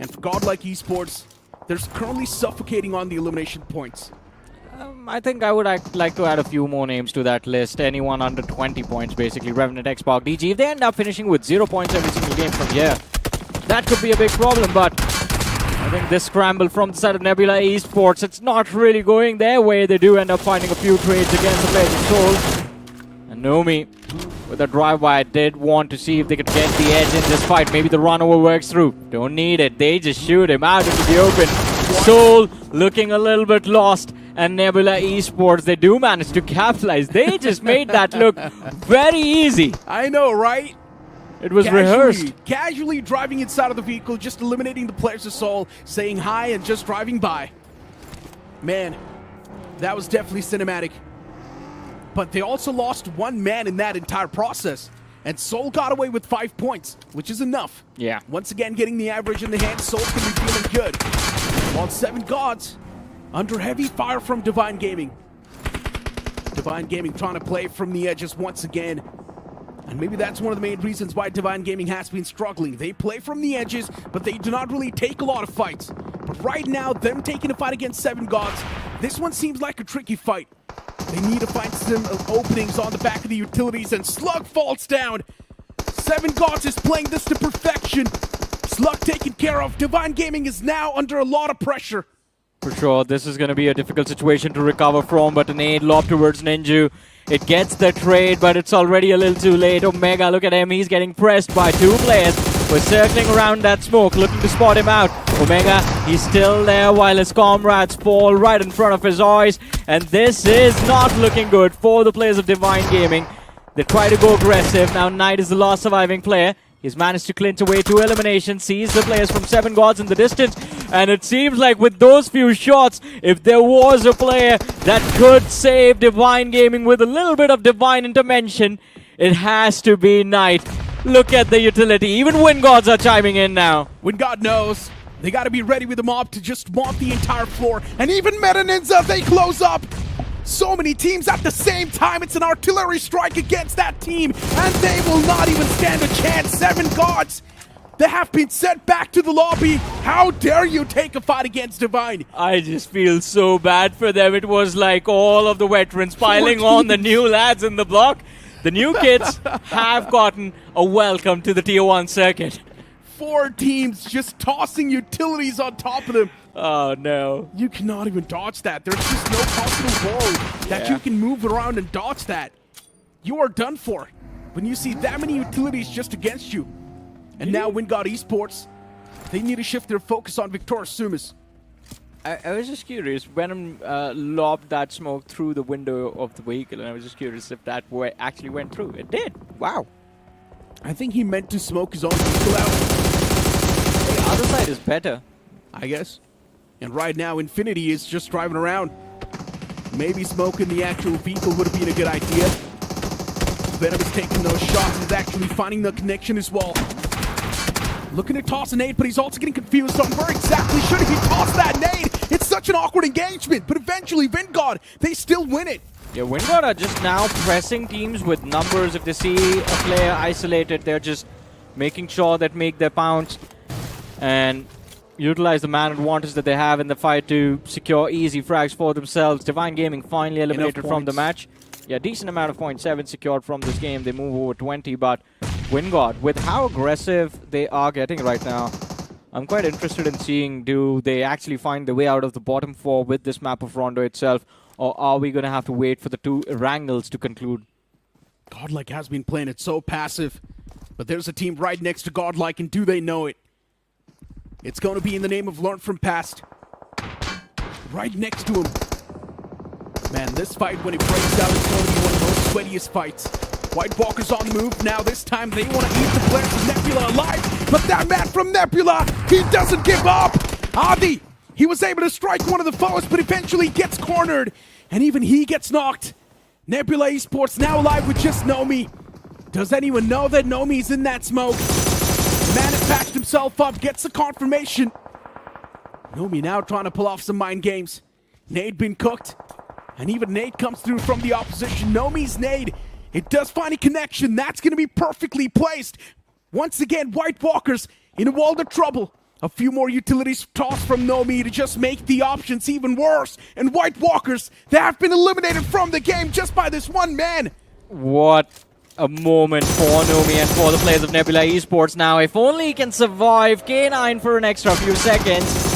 And for Godlike Esports, they're currently suffocating on the elimination points. I think I would like to add a few more names to that list. Anyone under 20 points, basically. REVENANT XSPARK, DG. If they end up finishing with 0 points every single game from here, that could be a big problem. But I think this scramble from the side of Nebula Esports, it's not really going their way. They do end up finding a few trades against the players of Soul. And Nomi, with a drive-by, did want to see if they could get the edge in this fight. Maybe the runover works through. Don't need it. They just shoot him out into the open. Soul looking a little bit lost. And Nebula Esports, they do manage to capitalize. They just made that look very easy. I know, right? It was rehearsed. Casually driving inside of the vehicle, just eliminating the players of Soul, saying hi and just driving by. Man, that was definitely cinematic. But they also lost 1 man in that entire process. And Soul got away with 5 points, which is enough. Yeah. Once again, getting the average in the hand, Soul can be feeling good. While 7 Gods under heavy fire from Divine Gaming. Divine Gaming trying to play from the edges once again. And maybe that's one of the main reasons why Divine Gaming has been struggling. They play from the edges, but they do not really take a lot of fights. But right now, them taking a fight against 7 Gods, this one seems like a tricky fight. They need to find some openings on the back of the utilities, and Slug falls down. 7 Gods is playing this to perfection. Slug taken care of. Divine Gaming is now under a lot of pressure. For sure, this is going to be a difficult situation to recover from, but an aid lob towards Ninju. It gets the trade, but it's already a little too late. Omega, look at him, he's getting pressed by 2 players. We're circling around that smoke, looking to spot him out. Omega, he's still there while his comrades fall right in front of his eyes. And this is not looking good for the players of Divine Gaming. They try to go aggressive. Now Knight is the last surviving player. He's managed to clinch away 2 eliminations, sees the players from 7 Gods in the distance, and it seems like with those few shots, if there was a player that could save Divine Gaming with a little bit of divine intervention, it has to be Knight. Look at the utility. Even WINDGODs are chiming in now. WINDGOD knows. They got to be ready with the mob to just mop the entire floor. And even Meta Ninza, they close up. So many teams at the same time. It's an artillery strike against that team, and they will not even stand a chance. 7 Gods, they have been sent back to the lobby. How dare you take a fight against Divine? I just feel so bad for them. It was like all of the veterans piling on the new lads in the block. The new kids have gotten a welcome to the Tier 1 circuit. 4 teams just tossing utilities on top of them. Oh no. You cannot even dodge that. There's just no possible world that you can move around and dodge that. You are done for when you see that many utilities just against you. And now WINDGOD Esports, they need to shift their focus on Victorious Sumus. I was just curious. Venom lobbed that smoke through the window of the vehicle, and I was just curious if that actually went through. It did. Wow. I think he meant to smoke his own vehicle out, The other side is better. I guess. And right now, Infinity is just driving around. Maybe smoking the actual vehicle would have been a good idea. Venom is taking those shots. He's actually finding the connection as well. Looking to toss a nade, but he's also getting confused on where exactly should he toss that nade. It's such an awkward engagement, but eventually WINDGOD, they still win it. Yeah, WINDGOD are just now pressing teams with numbers. If they see a player isolated, they're just making sure that make their pounce and utilize the man advantage that they have in the fight to secure easy frags for themselves. Divine Gaming finally eliminated from the match. Yeah, decent amount of points, 7 secured from this game. They move over 20, but WINDGOD, with how aggressive they are getting right now, I'm quite interested in seeing, do they actually find the way out of the bottom 4 with this map of Rondo itself, or are we going to have to wait for the 2 Wrangles to conclude? Godlike has been playing it so passive, but there's a team right next to Godlike, and do they know it? It's going to be in the name of Learn from Past. Right next to him. Man, this fight, when it breaks out, it's going to be one of the most sweatiest fights. White Walker's on the move now. This time they want to eat the players of Nebula alive. But that man from Nebula, he doesn't give up. Adi, he was able to strike one of the foes, but eventually gets cornered. And even he gets knocked. Nebula Esports now alive with just Nomi. Does anyone know that Nomi's in that smoke? The man has patched himself up, gets the confirmation. Nomi now trying to pull off some mind games. Nade been cooked. And even nade comes through from the opposition. Nomi's nade, it does find a connection. That's going to be perfectly placed. Once again, White Walkers in a world of trouble. A few more utilities tossed from Nomi to just make the options even worse. And White Walkers, they have been eliminated from the game just by this one man. What a moment for Nomi and for the players of Nebula Esports now. If only he can survive K9 for an extra few seconds.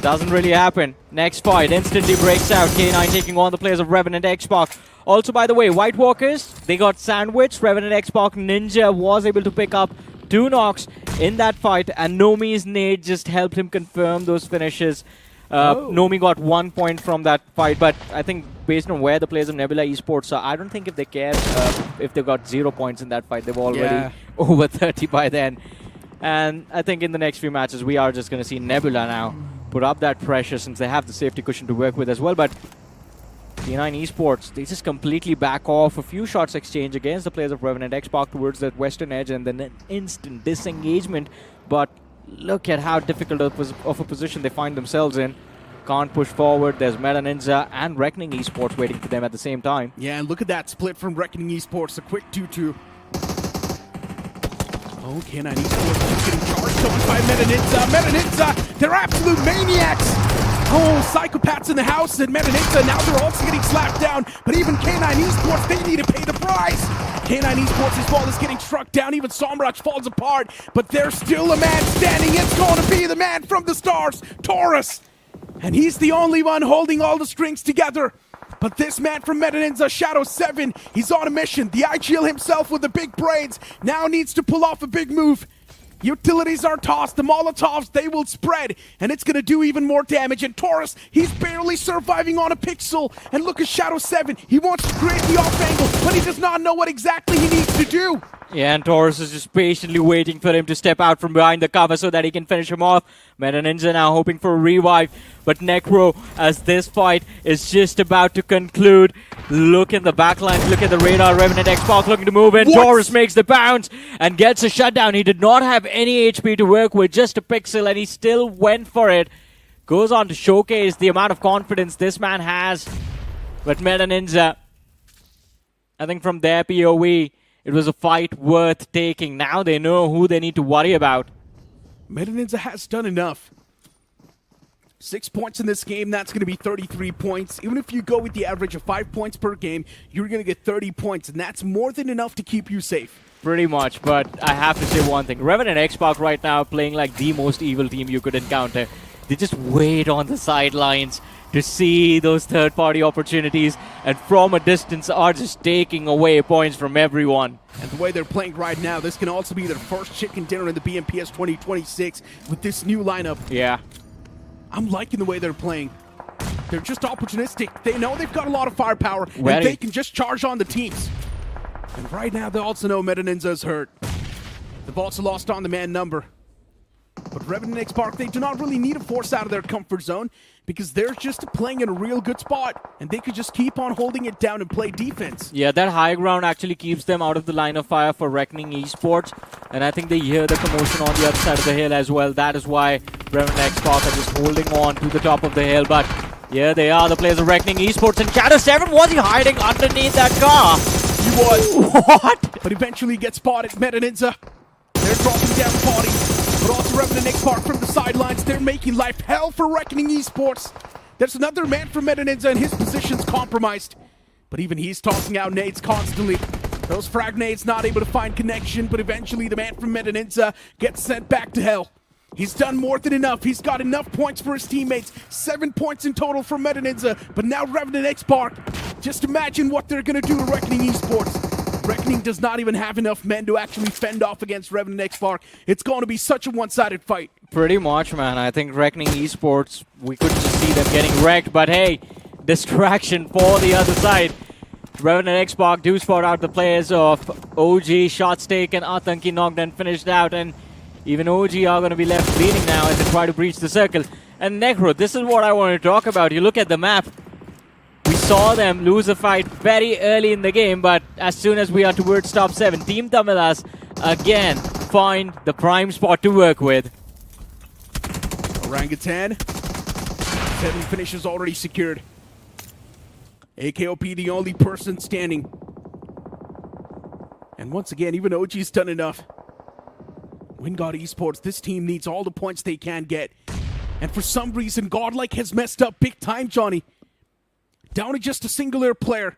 Doesn't really happen. Next fight instantly breaks out. K9 taking on the players of REVENANT XSPARK. Also, by the way, White Walkers, they got sandwiched. REVENANT XSPARK Ninja was able to pick up 2 knocks in that fight, and Nomi's nade just helped him confirm those finishes. Nomi got 1 point from that fight, but I think based on where the players of Nebula Esports are, I don't think if they care if they got 0 points in that fight. They've already over 30 by then. And I think in the next few matches, we are just going to see Nebula now put up that pressure since they have the safety cushion to work with as well. But T9 Esports, they just completely back off. A few shots exchange against the players of REVENANT XSPARK towards that western edge, and then an instant disengagement. But look at how difficult of a position they find themselves in. Can't push forward. There's ninza and Reckoning Esports waiting for them at the same time. Yeah, and look at that split from Reckoning Esports. A quick 2-2. Oh, K9 Esports just getting charged so much by ninza. They're absolute maniacs. Oh, psychopaths in the house, and ninza, now they're also getting slapped down. But even K9 Esports, they need to pay the price. K9 Esports as well is getting struck down. Even Somraj falls apart. But there's still a man standing. It's going to be the man from the stars, Taurus. And he's the only one holding all the strings together. But this man from ninza, Shadow 7, he's on a mission. The IGL himself with the big brains now needs to pull off a big move. Utilities are tossed, the Molotovs, they will spread, and it's going to do even more damage. And Taurus, he's barely surviving on a pixel. And look at Shadow 7, he wants to create the off angle, but he does not know what exactly he needs to do. Yeah, and Taurus is just patiently waiting for him to step out from behind the cover so that he can finish him off. ninza now hoping for a revive, but Necro, as this fight is just about to conclude, look in the backline, look at the radar. REVENANT XSPARK looking to move in. What? Taurus makes the bounce and gets a shutdown. He did not have any HP to work with, just a pixel, and he still went for it. Goes on to showcase the amount of confidence this man has. But ninza, I think from their POV, it was a fight worth taking. Now they know who they need to worry about. ninza has done enough. 6 points in this game, that's going to be 33 points. Even if you go with the average of 5 points per game, you're going to get 30 points, and that's more than enough to keep you safe. Pretty much, but I have to say one thing. REVENANT XSPARK right now playing like the most evil team you could encounter. They just wait on the sidelines to see those third-party opportunities, and from a distance are just taking away points from everyone. And the way they're playing right now, this can also be their first chicken dinner in the BMPS 2026 with this new lineup. Yeah. I'm liking the way they're playing. They're just opportunistic. They know they've got a lot of firepower, Ready. and they can just charge on the teams. And right now, they also know ninza is hurt. They've also lost on the man number. But REVENANT XSPARK, they do not really need to force out of their comfort zone because they're just playing in a real good spot, and they could just keep on holding it down and play defense. Yeah, that high ground actually keeps them out of the line of fire for Reckoning Esports, and I think they hear the commotion on the other side of the hill as well. That is why REVENANT XSPARK are just holding on to the top of the hill, but yeah, they are the players of Reckoning Esports, and Shadow7, was he hiding underneath that car? He was. What? But eventually gets spotted. ninza, they're dropping down bodies. But also REVENANT XSPARK from the sidelines. They're making life hell for Reckoning Esports. There's another man from ninza, and his position's compromised. But even he's tossing out nades constantly. Those frag nades not able to find connection, but eventually the man from ninza gets sent back to hell. He's done more than enough. He's got enough points for his teammates. 7 points in total from ninza. But now REVENANT XSPARK. Just imagine what they're going to do to Reckoning Esports. Reckoning does not even have enough men to actually fend off against REVENANT XSPARK. It's going to be such a one-sided fight. Pretty much, man. I think Reckoning Esports, we could just see them getting wrecked, but hey, distraction for the other side. REVENANT XSPARK do spot out the players of OG, shots taken, Atanki knocked and finished out, and even OG are going to be left bleeding now as they try to breach the circle. And Necro, this is what I want to talk about. You look at the map. We saw them lose a fight very early in the game, but as soon as we are towards top 7, Team Tamilas again find the prime spot to work with. Orangutan. 7 finishes already secured. AKOP the only person standing. And once again, even OG's done enough. WINDGOD Esports, this team needs all the points they can get. And for some reason, Godlike has messed up big time, Johnny. Down to just a singular player.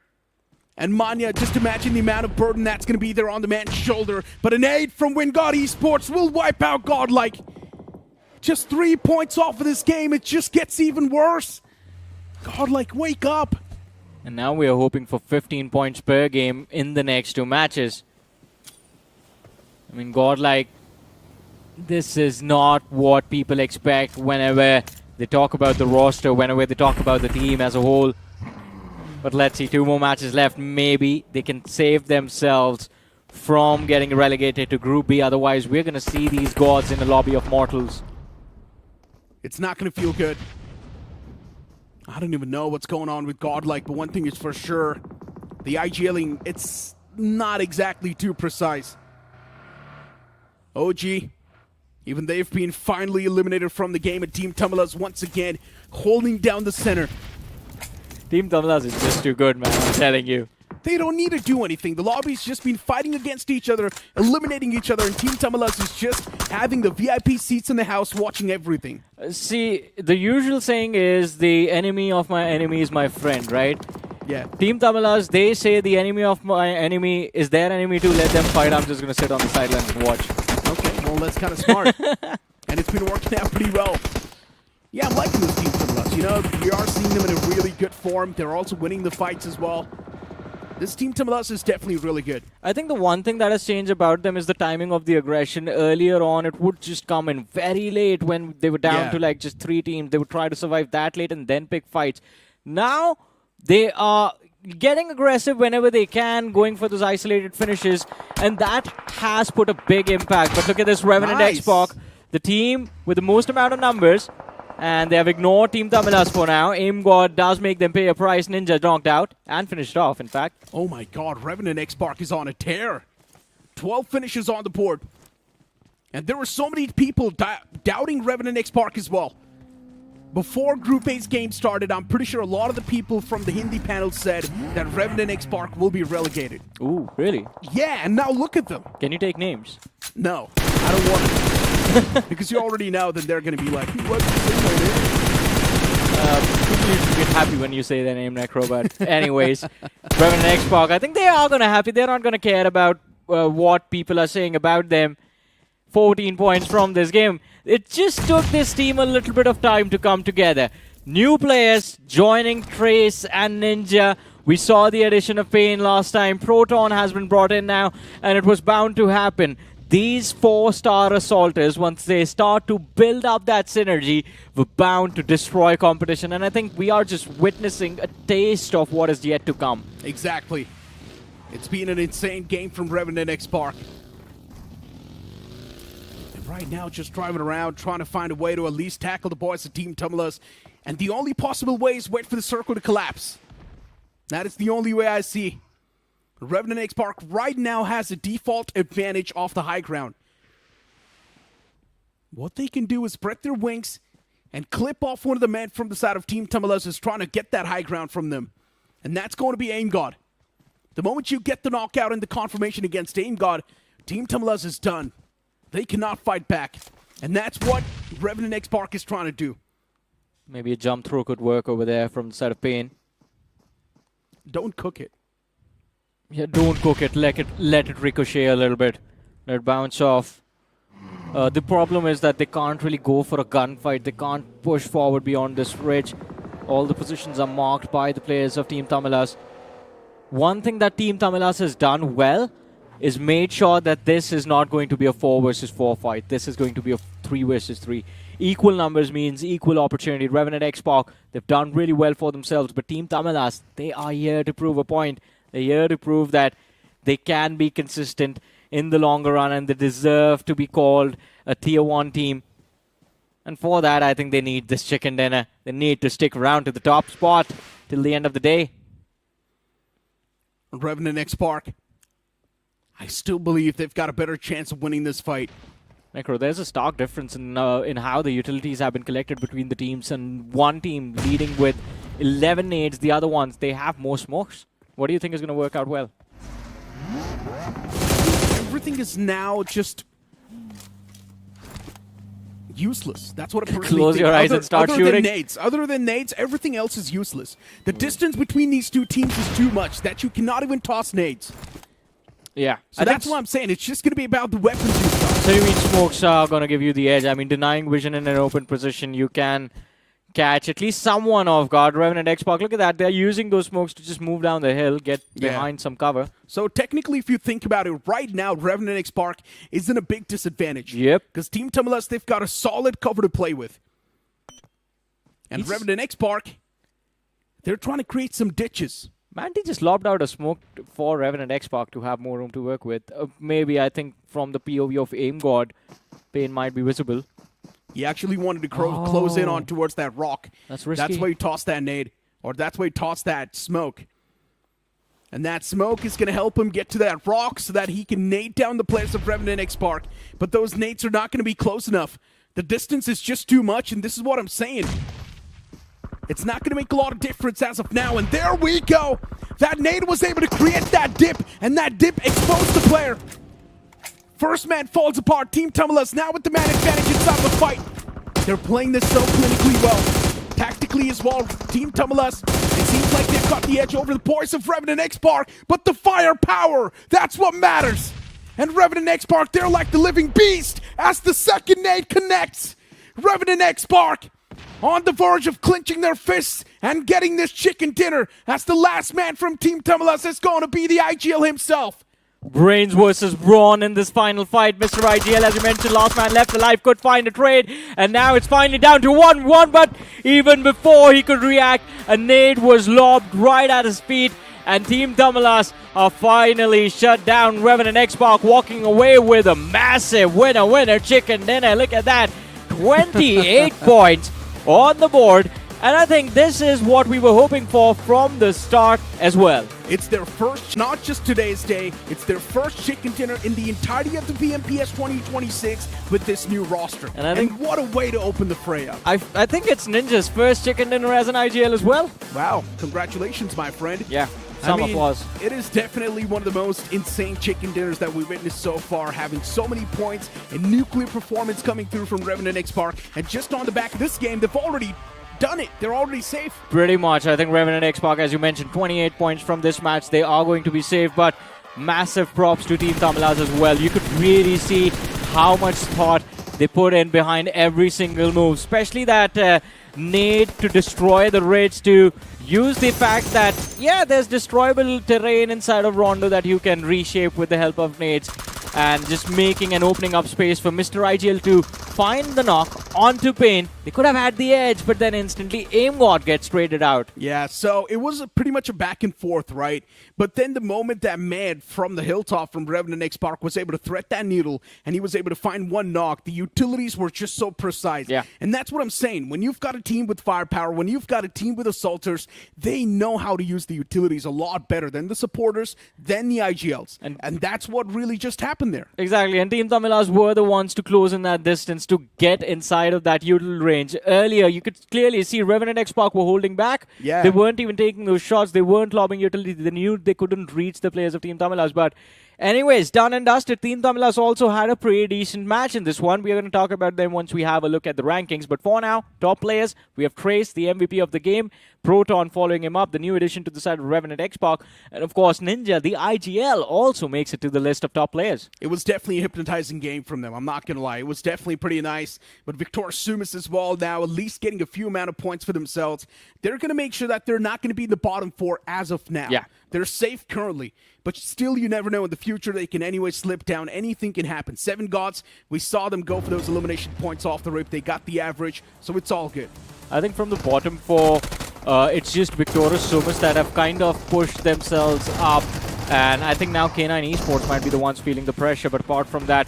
And Manya, just imagine the amount of burden that's going to be there on the man's shoulder. But an aid from WINDGOD Esports will wipe out Godlike. Just 3 points off of this game. It just gets even worse. Godlike, wake up. And now we are hoping for 15 points per game in the next 2 matches. I mean, Godlike, this is not what people expect whenever they talk about the roster, whenever they talk about the team as a whole. But let's see, 2 more matches left. Maybe they can save themselves from getting relegated to Group B. Otherwise, we're going to see these gods in the lobby of mortals. It's not going to feel good. I don't even know what's going on with Godlike, but one thing is for sure. The IGLing, it's not exactly too precise. OG, even they've been finally eliminated from the game, and Team Tamilas once again holding down the center. Team Tamilas is just too good, man, I'm telling you. They don't need to do anything. The lobby's just been fighting against each other, eliminating each other, and Team Tamilas is just having the VIP seats in the house watching everything. See, the usual saying is the enemy of my enemy is my friend, right? Yeah. Team Tamilas, they say the enemy of my enemy is their enemy too. Let them fight. I'm just going to sit on the sidelines and watch. Okay, well, that's kind of smart. And it's been working out pretty well. Yeah, I'm liking this Team Tamilas. You know, we are seeing them in a really good form. They're also winning the fights as well. This Team Tamilas is definitely really good. I think the one thing that has changed about them is the timing of the aggression. Earlier on, it would just come in very late when they were down to like just 3 teams. They would try to survive that late and then pick fights. Now, they are getting aggressive whenever they can, going for those isolated finishes, and that has put a big impact. But look at this REVENANT XSPARK, the team with the most amount of numbers, and they have ignored Team Tamilas for now. AimGod does make them pay a price. Ninja knocked out and finished off, in fact. Oh my god, REVENANT XSPARK is on a tear. 12 finishes on the board. And there were so many people doubting REVENANT XSPARK as well. Before Group A's game started, I'm pretty sure a lot of the people from the Hindi panel said that REVENANT XSPARK will be relegated. Ooh, really? Yeah, and now look at them. Can you take names? No, I don't want to. Because you already know that they're going to be like, what's People usually get happy when you say their name, Necro, but anyways, REVENANT XSPARK, I think they are going to happy. They're not going to care about what people are saying about them. 14 points from this game. It just took this team a little bit of time to come together. New players joining Trace and Ninja. We saw the addition of Pain last time. Proton has been brought in now, and it was bound to happen. These 4-star assaulters, once they start to build up that synergy, were bound to destroy competition. And I think we are just witnessing a taste of what is yet to come. Exactly. It's been an insane game from REVENANT XSPARK. And right now, just driving around, trying to find a way to at least tackle the boys of Team Tamilas. And the only possible way is wait for the circle to collapse. That is the only way I see. REVENANT XSPARK right now has a default advantage off the high ground. What they can do is spread their wings and clip off one of the men from the side of Team Tamilas who's trying to get that high ground from them. And that's going to be AimGod. The moment you get the knockout and the confirmation against AimGod, Team Tamilas is done. They cannot fight back. And that's what REVENANT XSPARK is trying to do. Maybe a jump throw could work over there from the side of Pain. Don't cook it. Yeah, don't cook it. Let it ricochet a little bit. Let it bounce off. The problem is that they can't really go for a gunfight. They can't push forward beyond this ridge. All the positions are marked by the players of Team Tamilas. One thing that Team Tamilas has done well is made sure that this is not going to be a 4 versus 4 fight. This is going to be a 3 versus 3. Equal numbers means equal opportunity. REVENANT XSPARK, they've done really well for themselves, but Team Tamilas, they are here to prove a point. They're here to prove that they can be consistent in the longer run and they deserve to be called a tier 1 team. And for that, I think they need this chicken dinner. They need to stick around to the top spot till the end of the day. REVENANT XSPARK, I still believe they've got a better chance of winning this fight. Necro, there's a stark difference in how the utilities have been collected between the teams, and one team leading with 11 nades, the other ones, they have more smokes. What do you think is going to work out well? Everything is now just useless. That's what I personally Close think. your eyes and start shooting. Other than nades, everything else is useless. The distance between these two teams is too much that you cannot even toss nades. Yeah. So that's what I'm saying. It's just going to be about the weapons you start. So you mean smokes are going to give you the edge? I mean, denying vision in an open position, you can catch at least someone off guard. REVENANT XSPARK, look at that. They're using those smokes to just move down the hill, get behind some cover. So technically, if you think about it, right now, REVENANT XSPARK is in a big disadvantage. Yep. Because Team Tamilas, they've got a solid cover to play with. And REVENANT XSPARK, they're trying to create some ditches. Manti just lobbed out a smoke for REVENANT XSPARK to have more room to work with. Maybe, I think, from the POV of AimGod, Pain might be visible. He actually wanted to close in on towards that rock. That's risky. That's why he tossed that nade. Or that's why he tossed that smoke. And that smoke is going to help him get to that rock so that he can nade down the players of REVENANT XSPARK. But those nades are not going to be close enough. The distance is just too much, and this is what I'm saying. It's not going to make a lot of difference as of now, and there we go! That nade was able to create that dip, and that dip exposed the player. First man falls apart. Team Tamilas now with the man advantage inside the fight. They're playing this so clinically well. Tactically as well, Team Tamilas, it seems like they've got the edge over the boys of REVENANT XSPARK, but the firepower, that's what matters. And REVENANT XSPARK, they're like the living beast as the second nade connects. REVENANT XSPARK on the verge of clinching their fists and getting this chicken dinner as the last man from Team Tamilas is going to be the IGL himself. Brains versus Brawn in this final fight. Mr. IGL, as you mentioned, last man left alive, could find a trade, and now it's finally down to 1-1, but even before he could react, a nade was lobbed right at his feet, and Team Tamilas are finally shut down. REVENANT XSPARK walking away with a massive winner chicken dinner. Look at that, 28 points on the board, and I think this is what we were hoping for from the start as well. It's their first, not just today's day, it's their first chicken dinner in the entirety of the BMPS 2026 with this new roster. And I think what a way to open the fray up. I think it's Ninja's first chicken dinner as an IGL as well. Wow, congratulations, my friend. Yeah, some applause. It is definitely one of the most insane chicken dinners that we've witnessed so far, having so many points and nuclear performance coming through from REVENANT XSPARK. And just on the back of this game, they've already done it. They're already safe. Pretty much. I think REVENANT XSPARK, as you mentioned, 28 points from this match. They are going to be safe, but massive props to Team Tamilas as well. You could really see how much thought they put in behind every single move, especially that nade to destroy the ridge, to use the fact that, yeah, there's destroyable terrain inside of Rondo that you can reshape with the help of nades, and just making and opening up space for Mr. IGL to find the knock onto Pain. They could have had the edge, but then instantly AimGod gets traded out. Yeah, so it was pretty much a back and forth, right? But then the moment that Mad from the hilltop from REVENANT XSPARK was able to threat that needle and he was able to find one knock, the utilities were just so precise. Yeah. And that's what I'm saying. When you've got a team with firepower, when you've got a team with assaulters, they know how to use the utilities a lot better than the supporters, than the IGLs. And that's what really just happened there. Exactly, and Team Tamilas were the ones to close in that distance to get inside of that util range. Earlier, you could clearly see REVENANT XSPARK were holding back. Yeah. They weren't even taking those shots. They weren't lobbing utility. They knew they couldn't reach the players of Team Tamilas. But anyways, done and dusted. Team Tamilas also had a pretty decent match in this one. We are going to talk about them once we have a look at the rankings. But for now, top players, we have Trace, the MVP of the game. Proton following him up, the new addition to the side of REVENANT XSPARK. And of course, Ninja, the IGL, also makes it to the list of top players. It was definitely a hypnotizing game from them, I'm not going to lie. It was definitely pretty nice. But Victor Sumus as well now, at least getting a few amount of points for themselves. They're going to make sure that they're not going to be in the bottom four as of now. Yeah. They're safe currently. But still, you never know. In the future, they can anyway slip down. Anything can happen. 7 Gods, we saw them go for those elimination points off the rip. They got the average, so it's all good. I think from the bottom four, it's just Victorious Sumus that have kind of pushed themselves up. And I think now K9 Esports might be the ones feeling the pressure. But apart from that,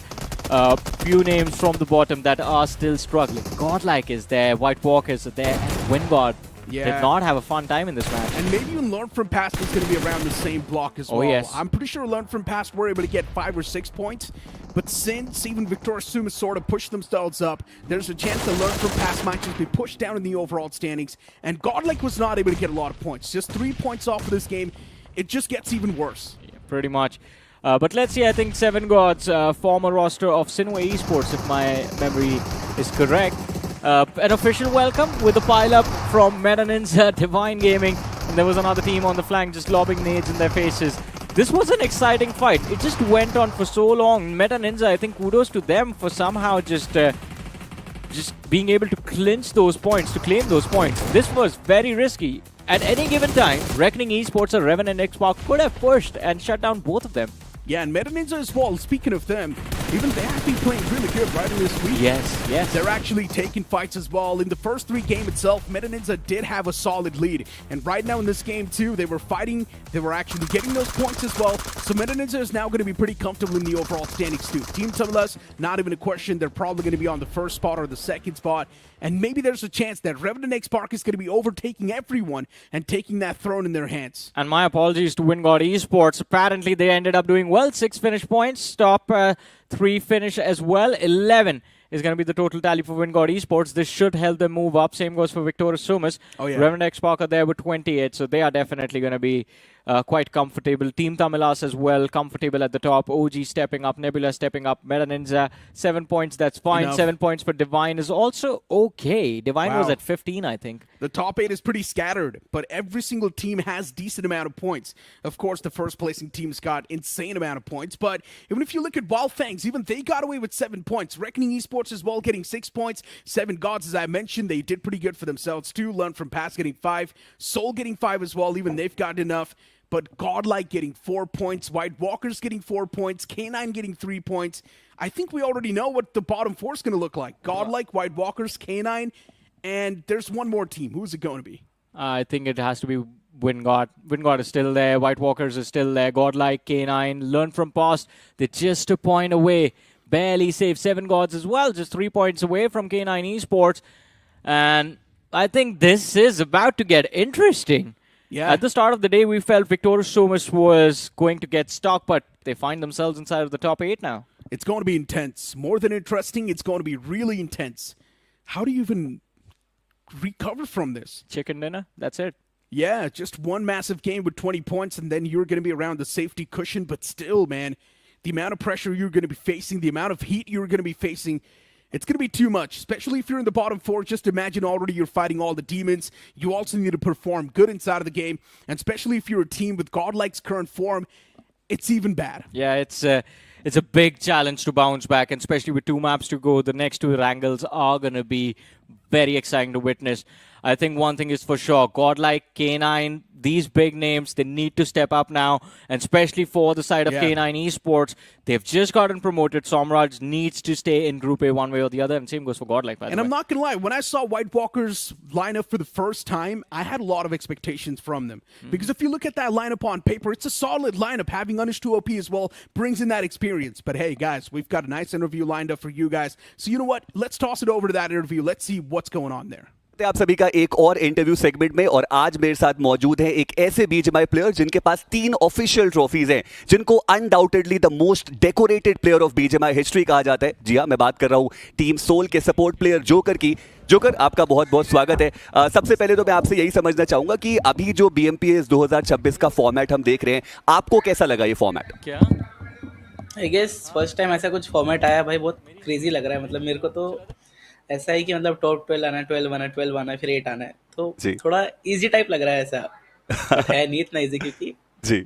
few names from the bottom that are still struggling. Godlike is there, White Walkers are there, and WINDGOD did not have a fun time in this match. And maybe even Learn From Past was going to be around the same block as well. Yes. I'm pretty sure Learn From Past were able to get 5 or 6 points. But since even Victoria Sumus sort of pushed themselves up, there's a chance that Learn From Past might just be pushed down in the overall standings. And Godlike was not able to get a lot of points. Just 3 points off of this game. It just gets even worse. Yeah, pretty much. But let's see, I think 7 Gods, former roster of Sinway Esports, if my memory is correct. An official welcome with a pile-up from ninza, Divine Gaming, and there was another team on the flank just lobbing nades in their faces. This was an exciting fight. It just went on for so long. ninza, I think kudos to them for somehow just being able to clinch those points, to claim those points. This was very risky. At any given time, Reckoning Esports or REVENANT XSPARK could have pushed and shut down both of them. Yeah, and ninza as well, speaking of them, even they have been playing really good right in this week. Yes, yes. They're actually taking fights as well. In the first 3 game itself, ninza did have a solid lead. And right now in this game too, they were fighting, they were actually getting those points as well. So ninza is now going to be pretty comfortable in the overall standings too. Team Tamilas, not even a question, they're probably going to be on the first spot or the second spot. And maybe there's a chance that REVENANT XSPARK is going to be overtaking everyone and taking that throne in their hands. And my apologies to WINDGOD Esports. Apparently, they ended up doing well. 6 finish points, top 3 finish as well. 11 is going to be the total tally for WINDGOD Esports. This should help them move up. Same goes for Victorious Sumus. Oh, yeah. REVENANT XSPARK are there with 28, so they are definitely going to be quite comfortable. Team Tamilas as well, comfortable at the top. OG stepping up, Nebula stepping up, ninza 7 points, that's fine. Enough. 7 points for Divine is also okay. Divine was Wow. at 15, I think. The top 8 is pretty scattered, but every single team has decent amount of points. Of course, the first placing team's got insane amount of points, but even if you look at Wyld Fangs, even they got away with 7 points. Reckoning Esports as well getting 6 points. 7 Gods, as I mentioned, they did pretty good for themselves too. Learn From Past getting 5. Soul getting 5 as well, even they've got enough. But Godlike getting 4 points, White Walkers getting 4 points, K9 getting 3 points. I think we already know what the bottom 4 is going to look like. Godlike, White Walkers, K9, and there's one more team. Who's it going to be? I think it has to be WINDGOD. WINDGOD is still there. White Walkers is still there. Godlike, K9, Learn From Past. They're just a point away. Barely safe. 7 Gods as well. Just 3 points away from K9 Esports. And I think this is about to get interesting. Yeah. At the start of the day, we felt Victorious Sumus was going to get stuck, but they find themselves inside of the top 8 now. It's going to be intense. More than interesting, it's going to be really intense. How do you even recover from this? Chicken dinner, that's it. Yeah, just one massive game with 20 points, and then you're going to be around the safety cushion. But still, man, the amount of pressure you're going to be facing, the amount of heat you're going to be facing, it's going to be too much, especially if you're in the bottom 4. Just imagine already you're fighting all the demons. You also need to perform good inside of the game, and especially if you're a team with Godlike's current form, it's even bad. Yeah, it's it's a big challenge to bounce back, and especially with 2 maps to go, the next 2 wrangles are going to be very exciting to witness. I think one thing is for sure, Godlike, K9, these big names, they need to step up now, and especially for the side of K9 Esports, they've just gotten promoted. Somraj needs to stay in Group A one way or the other, and same goes for Godlike, by the way. And I'm not going to lie, when I saw White Walker's lineup for the first time, I had a lot of expectations from them. Because if you look at that lineup on paper, it's a solid lineup. Having Anish 2OP as well brings in that experience. But hey, guys, we've got a nice interview lined up for you guys. So you know what? Let's toss it over to that interview. Let's see what's going on there. आप सभी का एक और interview segment में, और आज मेरे साथ मौजूद हैं एक ऐसे बीजीएमआई प्लेयर जिनके पास 3 ऑफिशियल ट्रॉफीज हैं, जिनको undoubtedly the most decorated player of BGMI history कहा जाता है। जी हां, मैं बात कर रहा हूं टीम सोल के सपोर्ट प्लेयर जोकर की। जोकर, आपका बहुत बहुत स्वागत है। सबसे पहले तो मैं आपसे यही समझना चाहूंगा कि अभी जो BMPS 2026 का फॉर्मेट हम देख रहे हैं, आपको कैसा लगा ये फॉर्मेट? क्या आई गेस फर्स्ट टाइम ऐसा कुछ फॉर्मेट आया भाई, बहुत क्रेजी लग रहा है। मतलब मेरे को तो ऐसा है कि मतलब टॉप 12 आना है, 12 आना है, 12 आना है, फिर 8 आना है, तो थोड़ा इजी टाइप लग रहा है ऐसा। है नहीं इतना इजी, क्योंकि जी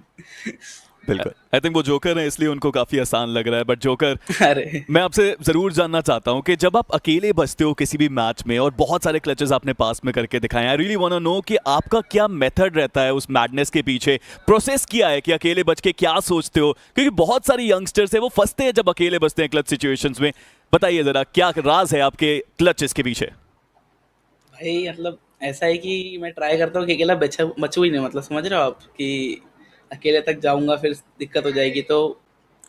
बिल्कुल, आई थिंक वो जोकर है इसलिए उनको काफी आसान लग रहा है। बट जोकर, अरे मैं आपसे जरूर जानना चाहता हूं कि जब आप अकेले बचते हो किसी भी मैच में और बहुत सारे क्लचेस आपने पास में करके दिखाए, I really want to know कि आपका क्या मेथड रहता है उस मैडनेस के पीछे, प्रोसेस क्या है कि अकेले बच के क्या सोचते हो? क्योंकि बहुत सारे यंगस्टर्स है वो फंसते हैं जब अकेले बचते हैं क्लच सिचुएशंस में। बताइए जरा, क्या राज है आपके क्लचेस के पीछे? भाई मतलब ऐसा है कि मैं ट्राई करता हूँ कि अकेला बचूं ही नहीं, मतलब समझ रहे हो आप, कि अकेले तक जाऊंगा फिर दिक्कत हो जाएगी। तो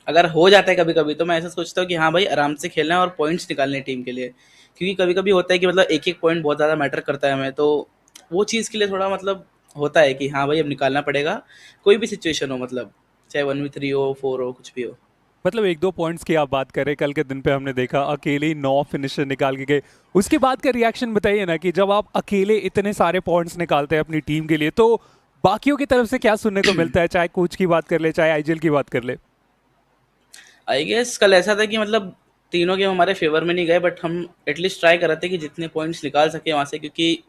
अगर हो जाता है कभी कभी, तो मैं ऐसा सोचता हूँ कि हाँ भाई आराम से खेलना है और पॉइंट्स निकालने हैं टीम के लिए। क्योंकि कभी कभी होता है कि मतलब एक एक पॉइंट बहुत ज़्यादा मैटर करता है हमें, तो वो चीज़ के लिए थोड़ा मतलब होता है कि हाँ भाई अब निकालना पड़ेगा, कोई भी सिचुएशन हो, मतलब चाहे 1v3 हो, 4 हो, कुछ भी हो। मतलब 1-2 पॉइंट्स की आप बात करें, कल के दिन पे हमने देखा अकेले ही 9 फिनिशर निकाल के गए। उसके बाद का रिएक्शन बताइए ना, कि जब आप अकेले इतने सारे पॉइंट्स निकालते हैं अपनी टीम के लिए, तो बाकियों की तरफ से क्या सुनने को मिलता है? चाहे कोच की बात कर ले, चाहे आईजीएल की बात कर ले। आई गेस कल ऐसा था कि मतलब तीनों गेम हमारे फेवर में नहीं गए, बट हम एटलीस्ट ट्राई कर रहे थे कि जितने पॉइंट्स निकाल सके वहाँ से, क्योंकि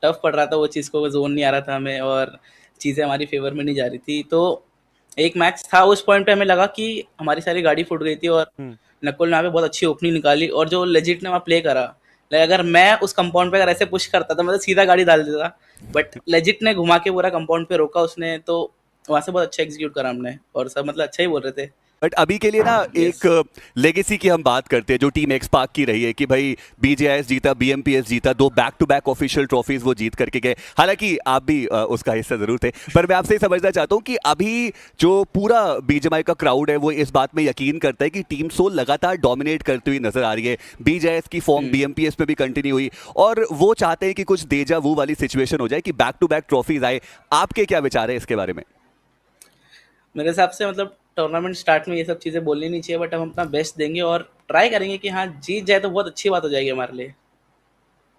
टफ पड़ रहा था वो चीज़ को, जोन नहीं आ रहा था हमें और चीज़ें हमारी फेवर में नहीं जा रही थी। तो एक मैच था, उस पॉइंट पे हमें लगा कि हमारी सारी गाड़ी फूट गई थी और नकुल ने वहाँ पे बहुत अच्छी ओपनिंग निकाली, और जो लेजिट ने वहाँ प्ले करा, अगर मैं उस कंपाउंड पे अगर ऐसे पुश करता था, मतलब सीधा गाड़ी डाल देता, बट लेजिट ने घुमा के पूरा कंपाउंड पे रोका उसने, तो वहाँ से बहुत अच्छा एग्जीक्यूट करा हमने, और सब मतलब अच्छा ही बोल रहे थे। बट अभी के लिए ना एक लेगेसी की हम बात करते हैं जो टीम एक्सपार्क की रही है, कि भाई BGIS जीता, BMPS जीता, 2 back to back official trophies वो जीत करके गए। हालांकि आप भी उसका हिस्सा जरूर थे, पर मैं आपसे समझना चाहता हूं कि अभी जो पूरा BGMI का क्राउड है वो इस बात में यकीन करता है कि टीम सोल लगातार डोमिनेट करती हुई नजर आ रही है। BGIS की फॉर्म BMPS में भी कंटिन्यू हुई, और वो चाहते हैं कि कुछ डेजा वू वाली सिचुएशन हो जाए कि बैक टू बैक ट्रॉफीज आए। आपके क्या विचार है इसके बारे में? मेरे हिसाब से मतलब टूर्नामेंट स्टार्ट में ये सब चीज़ें बोलनी नहीं चाहिए, बट हम अपना बेस्ट देंगे और ट्राई करेंगे कि हाँ जीत जाए तो बहुत अच्छी बात हो जाएगी हमारे लिए।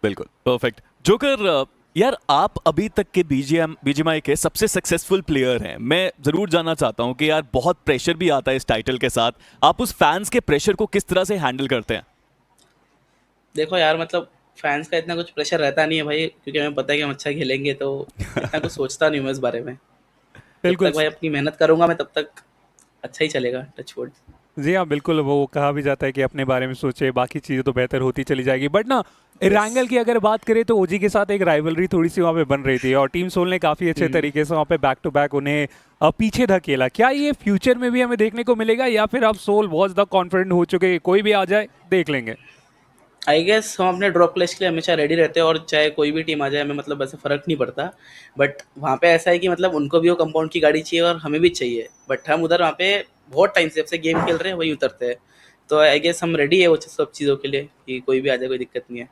बिल्कुल परफेक्ट। जोकर यार, आप अभी तक के BGMI के सबसे सक्सेसफुल प्लेयर हैं। मैं जरूर जानना चाहता हूं कि यार बहुत प्रेशर भी आता है इस टाइटल के साथ, आप उस फैंस के प्रेशर को किस तरह से हैंडल करते हैं? देखो यार, मतलब फैंस का इतना कुछ प्रेशर रहता नहीं है भाई, क्योंकि हमें पता है कि हम अच्छा खेलेंगे, तो इतना कुछ सोचता नहीं मैं इस बारे में। बिल्कुल भाई अपनी मेहनत करूंगा मैं, तब तक अच्छा ही चलेगा, टच वुड। जी हाँ, बिल्कुल। वो कहा भी जाता है कि अपने बारे में सोचे, बाकी चीज़ें तो बेहतर होती चली जाएगी। बट ना रैंगल की अगर बात करें तो ओजी के साथ एक राइवलरी थोड़ी सी वहाँ पे बन रही थी, और टीम सोल ने काफ़ी अच्छे तरीके से वहाँ पे बैक टू बैक उन्हें पीछे धकेला। क्या ये फ्यूचर में भी हमें देखने को मिलेगा, या फिर अब सोल बहुत ज़्यादा कॉन्फिडेंट हो चुके हैं, कोई भी आ जाए देख लेंगे? आई गेस हम अपने ड्रॉप क्लैश के लिए हमेशा रेडी रहते हैं, और चाहे कोई भी टीम आ जाए हमें मतलब ऐसे फ़र्क नहीं पड़ता। बट वहाँ पे ऐसा है कि मतलब उनको भी वो कंपाउंड की गाड़ी चाहिए और हमें भी चाहिए, बट हम उधर वहाँ पे बहुत टाइम से जब से गेम खेल रहे हैं वही उतरते हैं। तो आई गेस हम रेडी है वो सब चीज़ों के लिए, कि कोई भी आ जाए कोई दिक्कत नहीं है।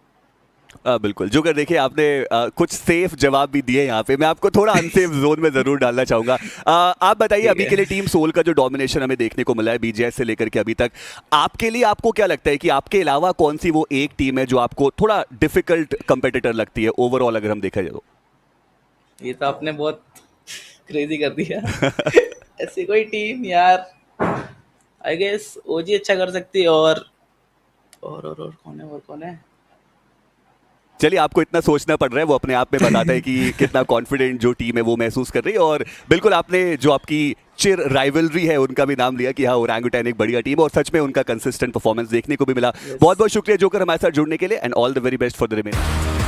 बिल्कुल। जोकर, देखिए आपने कुछ सेफ जवाब भी दिए यहाँ पे, मैं आपको थोड़ा अनसेफ जोन में जरूर डालना चाहूंगा। आप बताइए अभी के लिए टीम सोल का जो डोमिनेशन हमें देखने को मिला है BGS से लेकर के अभी तक, आपके लिए आपको क्या लगता है कि आपके अलावा कौन सी वो एक टीम है जो आपको थोड़ा डिफिकल्ट कंपेटिटर लगती है ओवरऑल, अगर हम देखा जाए तो? ये तो आपने बहुत क्रेजी कर दिया। ऐसी कोई टीम यार, आई गेस ओजी अच्छा कर सकती है, और कौन है, और कौन है? चलिए, आपको इतना सोचना पड़ रहा है, वो अपने आप में बताता है कि कितना कॉन्फिडेंट जो टीम है वो महसूस कर रही है। और बिल्कुल आपने जो आपकी चिर राइवलरी है उनका भी नाम लिया कि हाँ, ओरंगुटैन एक बढ़िया टीम, और सच में उनका कंसिस्टेंट परफॉर्मेंस देखने को भी मिला। बहुत बहुत शुक्रिया जोकर हमारे साथ जुड़ने के लिए, and all the very best for the remaining.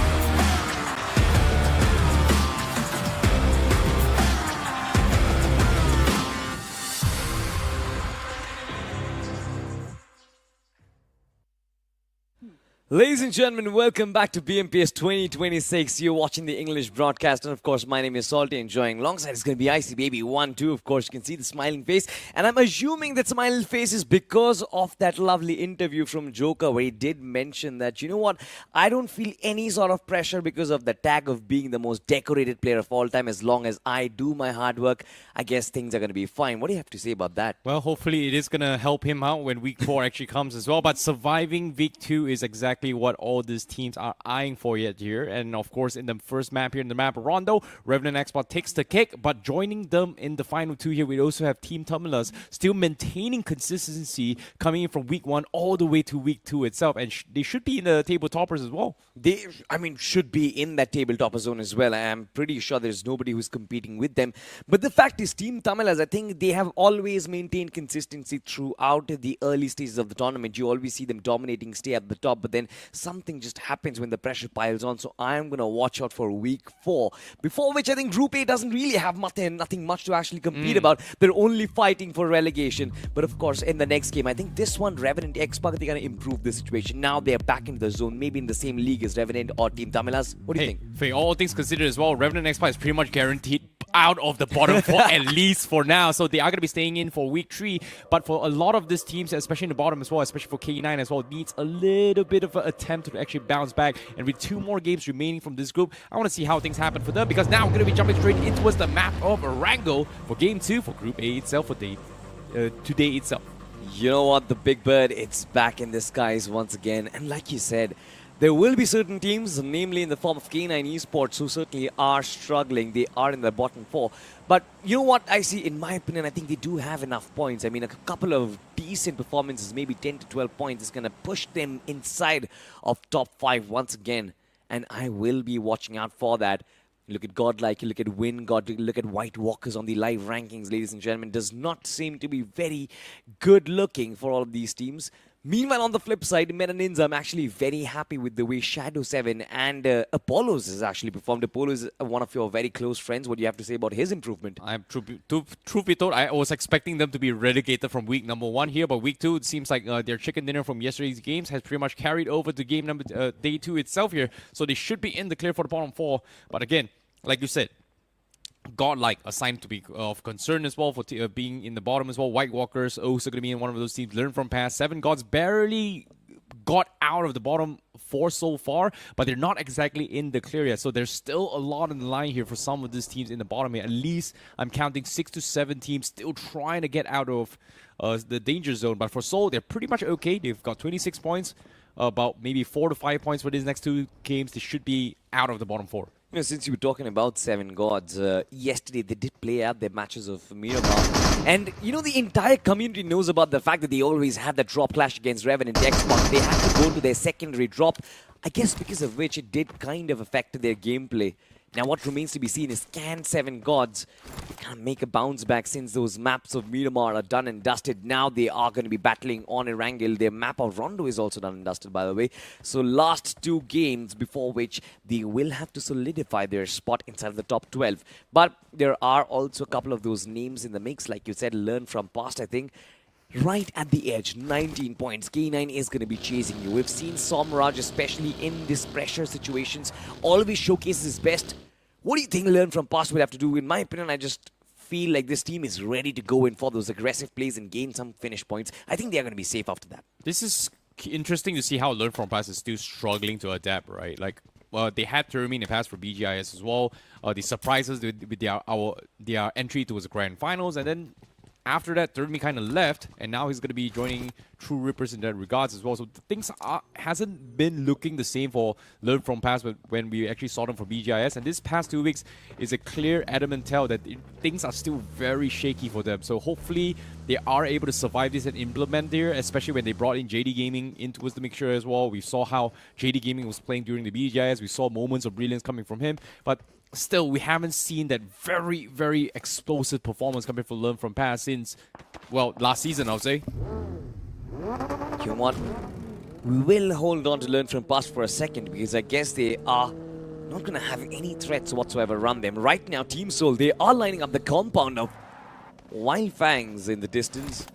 Ladies and gentlemen, welcome back to BMPS 2026. You're watching the English broadcast, and of course, my name is Salty, enjoying. Alongside it's going to be Icy Baby 1-2. Of course, you can see the smiling face, and I'm assuming that smiling face is because of that lovely interview from Joker, where he did mention that, you know what, I don't feel any sort of pressure because of the tag of being the most decorated player of all time. As long as I do my hard work, I guess things are going to be fine. What do you have to say about that? Well, hopefully it is going to help him out when week 4 actually comes as well. But surviving week 2 is exactly what all these teams are eyeing for yet here. And of course, in the first map here, in the map of Rondo, REVENANT XSPARK takes the cake. But joining them in the final 2 here, we also have Team Tamilas still maintaining consistency coming in from week 1 all the way to week 2 itself. And they should be in the table toppers as well. They, should be in that tabletopper zone as well. I am pretty sure there's nobody who's competing with them. But the fact is, Team Tamilas, I think they have always maintained consistency throughout the early stages of the tournament. You always see them dominating, stay at the top, but then something just happens when the pressure piles on. So I'm going to watch out for week 4. Before which I think Group A doesn't really have nothing much to actually compete about. They're only fighting for relegation. But of course, in the next game, I think this one, REVENANT XSPARK, they're going to improve the situation. Now they're back in the zone, maybe in the same league as REVENANT or Team Tamilas. What do you think? For all things considered as well, REVENANT XSPARK is pretty much guaranteed out of the bottom 4 at least for now. So they are going to be staying in for week 3. But for a lot of these teams, especially in the bottom as well, especially for K9 as well, it needs a little bit of an attempt to actually bounce back. And with 2 more games remaining from this group, I want to see how things happen for them, because now we're going to be jumping straight in towards the map of Orango for game 2 for Group A itself for today itself. You know what? The Big Bird, it's back in the skies once again. And like you said, there will be certain teams, namely in the form of K9 Esports, who certainly are struggling. They are in the bottom 4. But you know what I see, in my opinion, I think they do have enough points. I mean, a couple of decent performances, maybe 10 to 12 points, is going to push them inside of top 5 once again. And I will be watching out for that. Look at Godlike, you look at WINDGOD, you look at White Walkers on the live rankings, ladies and gentlemen. Does not seem to be very good looking for all of these teams. Meanwhile, on the flip side, ninza, I'm actually very happy with the way Shadow7 and Apollos has actually performed. Apollo is one of your very close friends. What do you have to say about his improvement? Truth be told, I was expecting them to be relegated from week number 1 here, but week 2, it seems like their chicken dinner from yesterday's games has pretty much carried over to game number day 2 itself here. So they should be in the clear for the bottom 4. But again, like you said, Godlike a sign to be of concern as well for being in the bottom as well. White Walkers also going to be in one of those teams. Learn from past. 7 Gods barely got out of the bottom 4 so far, but they're not exactly in the clear yet. So there's still a lot on the line here for some of these teams in the bottom here. At least I'm counting 6 to 7 teams still trying to get out of the danger zone. But for Seoul, they're pretty much okay. They've got 26 points. About maybe 4 to 5 points for these next 2 games. They should be out of the bottom 4. You know, since you were talking about 7 Gods, yesterday they did play out their matches of Miramar. And, you know, the entire community knows about the fact that they always had that drop clash against REVENANT XSPARK. They had to go to their secondary drop, I guess because of which it did kind of affect their gameplay. Now, what remains to be seen is, can 7 Gods kind of make a bounce back since those maps of Miramar are done and dusted? Now they are going to be battling on Erangel. Their map of Rondo is also done and dusted, by the way. So last 2 games before which they will have to solidify their spot inside the top 12. But there are also a couple of those names in the mix, like you said, learn from past, I think. Right at the edge, 19 points. K9 is going to be chasing you. We've seen Somraj, especially in these pressure situations, always showcases his best. What do you think Learn from Past will have to do? In my opinion, I just feel like this team is ready to go in for those aggressive plays and gain some finish points. I think they are going to be safe after that. This is interesting to see how Learn from Past is still struggling to adapt, right? Like, they had Termi in the past for BGIS as well. They surprised us with their entry towards the grand finals, and then after that, Termi kind of left, and now he's going to be true rippers in that regards as well. So things hasn't been looking the same for Learn From Past when we actually saw them for BGIS. And this past 2 weeks is a clear adamant tell that things are still very shaky for them. So hopefully they are able to survive this and implement there, especially when they brought in JD Gaming in towards the mixture as well. We saw how JD Gaming was playing during the BGIS. We saw moments of brilliance coming from him. But still, we haven't seen that very, very explosive performance coming from Learn From Past since, well, last season, I would say. You know what? We will hold on to Learn From Past for a second because I guess they are not going to have any threats whatsoever around them. Right now, Team Soul, they are lining up the compound of Wyld Fangs in the distance.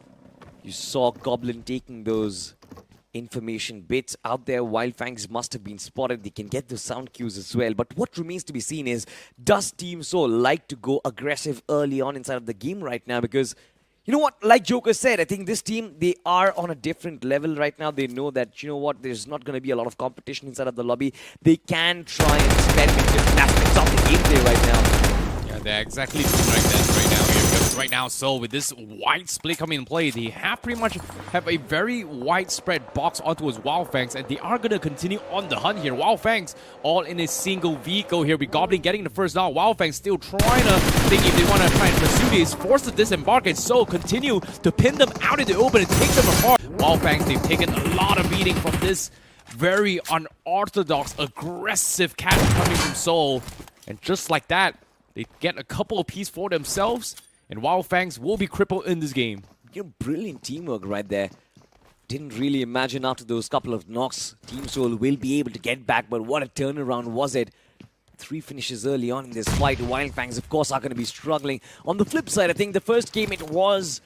You saw Goblin taking those information bits out there. Wyld Fangs must have been spotted. They can get those sound cues as well. But what remains to be seen is, does Team Soul like to go aggressive early on inside of the game right now? Because, you know what, like Joker said, I think this team, they are on a different level right now. They know that, you know what, there's not going to be a lot of competition inside of the lobby. They can try and experiment different aspects of the gameplay right now. Yeah, they're exactly doing that right now here. Because right now, so with this wide split coming in play, they have pretty much have a very widespread box onto his Wyld Fangs, and they are going to continue on the hunt here. Wyld Fangs all in a single vehicle here, with Goblin getting the first down. Wyld Fangs still trying to think if they want to try and pursue this, forced to disembark, and so continue to pin them out in the open and take them apart. Wyld Fangs, they've taken a lot of beating from this very unorthodox, aggressive catch coming from Seoul, and just like that, they get a couple of pieces for themselves, and Wyld Fangs will be crippled in this game. You know, brilliant teamwork right there. Didn't really imagine after those couple of knocks, Team Soul will be able to get back, but what a turnaround was it. 3 finishes early on in this fight. Wyld Fangs, of course, are going to be struggling. On the flip side, I think the first game, it was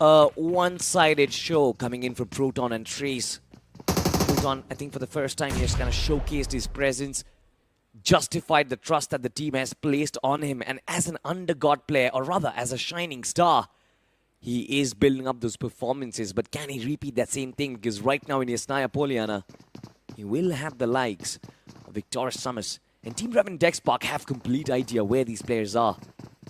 a one-sided show coming in for Proton and Trace. Proton, I think for the first time, he has kind of showcased his presence, justified the trust that the team has placed on him, and as an undergod player, or rather as a shining star, he is building up those performances. But can he repeat that same thing? Because right now in Yasnaya Poliana, he will have the likes of Victorious Sumus and Team REVENANT XSPARK have complete idea where these players are.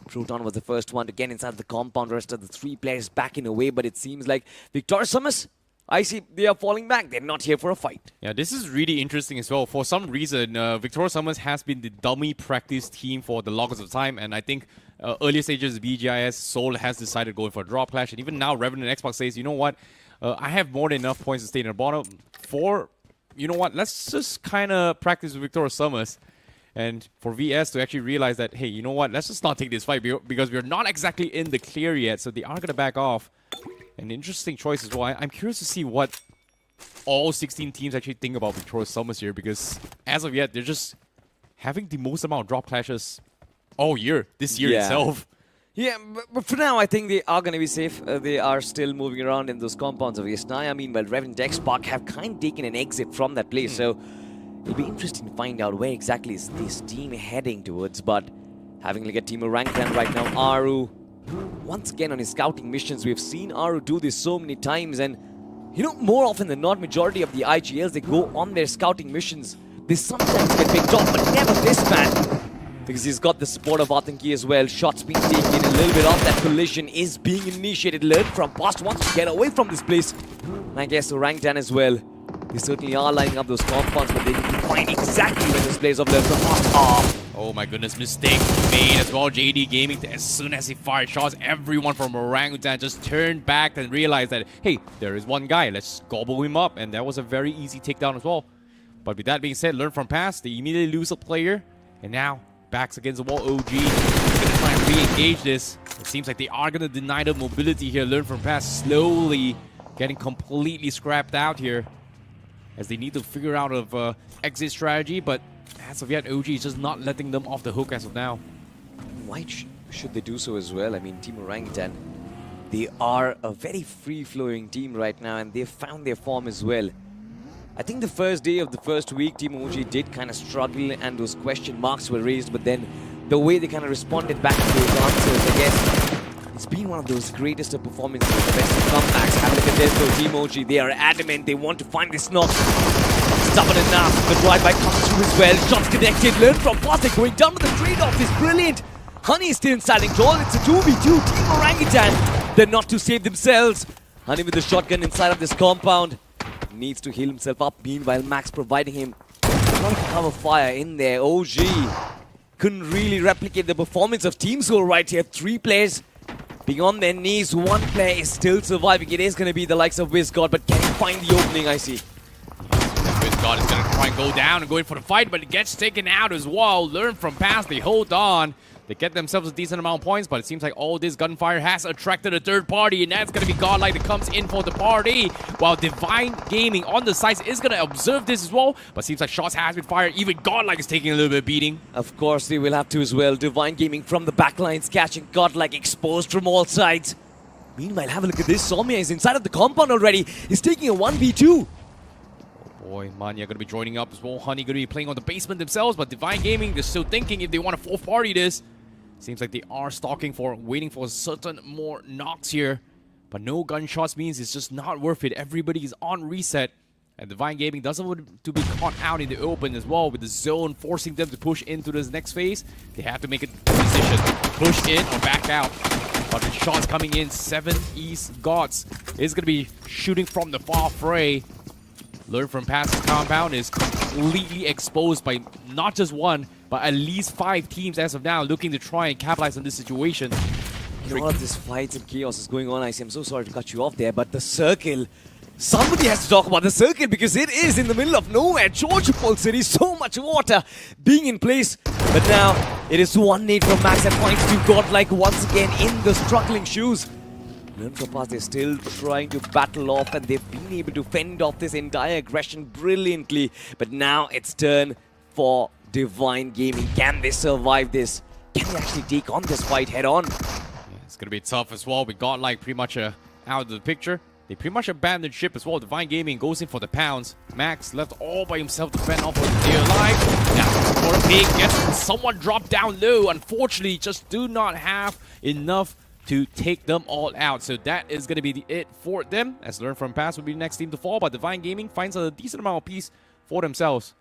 Proton was the first one to get inside the compound, the rest of the 3 players backing away, but it seems like Victorious Sumus, I see they are falling back. They're not here for a fight. Yeah, this is really interesting as well. For some reason, Victorious Summers has been the dummy practice team for the longest of time, and I think earlier stages of BGIS, Seoul has decided going for a drop clash, and even now REVENANT XSPARK says, you know what, I have more than enough points to stay in the bottom. You know what, let's just kind of practice with Victorious Summers. And for VS to actually realize that, hey, you know what, let's just not take this fight because we're not exactly in the clear yet, so they are going to back off. An interesting choice as well. I'm curious to see what all 16 teams actually think about Victorious Summers here, because as of yet, they're just having the most amount of drop clashes all year, this year itself. Yeah, but for now, I think they are going to be safe. They are still moving around in those compounds of Yasnaya. Meanwhile, REVENANT XSPARK have kind of taken an exit from that place, so it'll be interesting to find out where exactly is this team heading towards. But having a look at Team ORANGUTAN right now, Aru, once again on his scouting missions, we've seen Aru do this so many times, and you know, more often than not, majority of the IGLs, they go on their scouting missions. They sometimes get picked off, but never this man, because he's got the support of Atanki as well. Shots being taken, a little bit of that collision is being initiated. Learn From Past wants to get away from this place. And I guess ORANGUTAN as well. They certainly are lining up those compounds, but they need to find exactly where this place of Learn From Past are. Oh my goodness, mistake made as well. JD Gaming, as soon as he fired shots, everyone from ORANGUTAN just turned back and realized that, hey, there is one guy, let's gobble him up. And that was a very easy takedown as well. But with that being said, Learn From Past, they immediately lose a player. And now, backs against the wall, OG. They're going to try and re-engage this. It seems like they are going to deny the mobility here. Learn From Past slowly getting completely scrapped out here, as they need to figure out an exit strategy, but as of yet, OG is just not letting them off the hook as of now. Why should they do so as well? I mean, Team ORANGUTAN, they are a very free-flowing team right now, and they've found their form as well. I think the first day of the first week, Team OG did kind of struggle, and those question marks were raised, but then the way they kind of responded back to those answers, I guess, it's been one of those greatest of performances, the best of comebacks. Have a look at this though, Team OG, they are adamant, they want to find this knock. Stubborn enough, the drive-by comes through as well. Shots connected, Learn From Past going down with the trade-off is brilliant. Honey is still in silent control, it's a 2v2, Team ORANGUTAN. They're not to save themselves. Honey with the shotgun inside of this compound. Needs to heal himself up. Meanwhile, Max providing him a lot of cover fire in there. OG couldn't really replicate the performance of Team Soul right here. 3 players being on their knees. 1 player is still surviving. It is going to be the likes of WIZGOD, but can he find the opening? I see. WIZGOD is going to try and go down and go in for the fight, but it gets taken out as well. Learn from past, they hold on. They get themselves a decent amount of points, but it seems like all this gunfire has attracted a third party, and that's going to be Godlike that comes in for the party, while Divine Gaming on the sides is going to observe this as well, but seems like shots has been fired. Even Godlike is taking a little bit of beating. Of course, they will have to as well. Divine Gaming from the backlines, catching Godlike exposed from all sides. Meanwhile, have a look at this. Somya is inside of the compound already. He's taking a 1v2. Boy, Manya going to be joining up as well. Honey going to be playing on the basement themselves, but Divine Gaming, they're still thinking if they want to fourth party this. Seems like they are stalking for, waiting for certain more knocks here. But no gunshots means it's just not worth it. Everybody is on reset. And Divine Gaming doesn't want to be caught out in the open as well, with the zone forcing them to push into this next phase. They have to make a decision. Push in or back out. But the shots coming in. 7 East Gods is going to be shooting from the far fray. Learn from past compound is completely exposed by not just 1, but at least 5 teams as of now looking to try and capitalize on this situation. A lot of this fights and chaos is going on. I see. I'm so sorry to cut you off there, but the circle. Somebody has to talk about the circle because it is in the middle of nowhere. Georgia Pole City, so much water being in place. But now it is 1 nade from Max that points to Godlike once again in the struggling shoes. Learn from past, they're still trying to battle off, and they've been able to fend off this entire aggression brilliantly. But now it's turn for Divine Gaming. Can they survive this? Can they actually take on this fight head on? Yeah, it's going to be tough as well. We got like pretty much out of the picture. They pretty much abandoned ship as well. Divine Gaming goes in for the pounds. Max left all by himself to fend off with dear life. Now for a big gets someone dropped down low. Unfortunately, just do not have enough to take them all out. So that is going to be it for them. As Learn from Past will be the next team to fall, but Divine Gaming finds a decent amount of peace for themselves.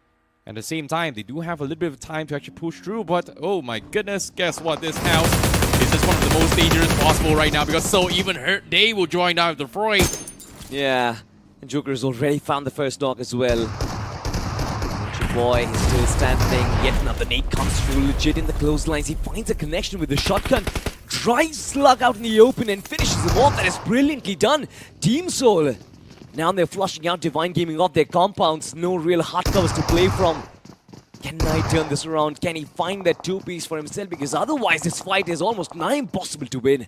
At the same time, they do have a little bit of time to actually push through, but oh my goodness, guess what? This house is just one of the most dangerous possible right now, because so even they will join down with the fray. Yeah, and Joker has already found the first knock as well. Boy is still standing. Yet another nade comes through legit in the clotheslines. He finds a connection with the shotgun. Drives Slug out in the open and finishes him off. That is brilliantly done. Team Soul. Now they're flushing out Divine Gaming off their compounds. No real hard covers to play from. Can Knight turn this around? Can he find that 2-piece for himself? Because otherwise this fight is almost nigh impossible to win.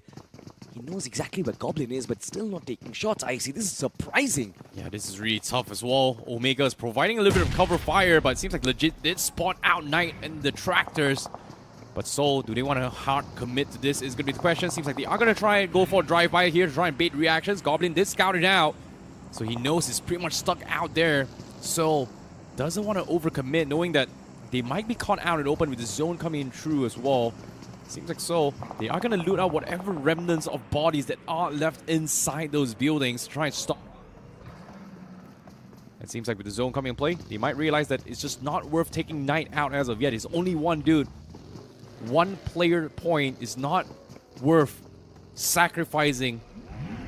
He knows exactly where Goblin is, but still not taking shots. I see. This is surprising. Yeah, this is really tough as well. Omega is providing a little bit of cover fire, but it seems like legit did spot out Knight and the Tractors. But so, do they want to hard commit to this is going to be the question. Seems like they are going to try and go for a drive-by here to try and bait reactions. Goblin did scout it out, so he knows he's pretty much stuck out there. So, doesn't want to overcommit, knowing that they might be caught out and open with the zone coming in through as well. Seems like so. They are going to loot out whatever remnants of bodies that are left inside those buildings to try and stop. It seems like with the zone coming in play, they might realize that it's just not worth taking Knight out as of yet. It's only 1 dude. 1 player point is not worth sacrificing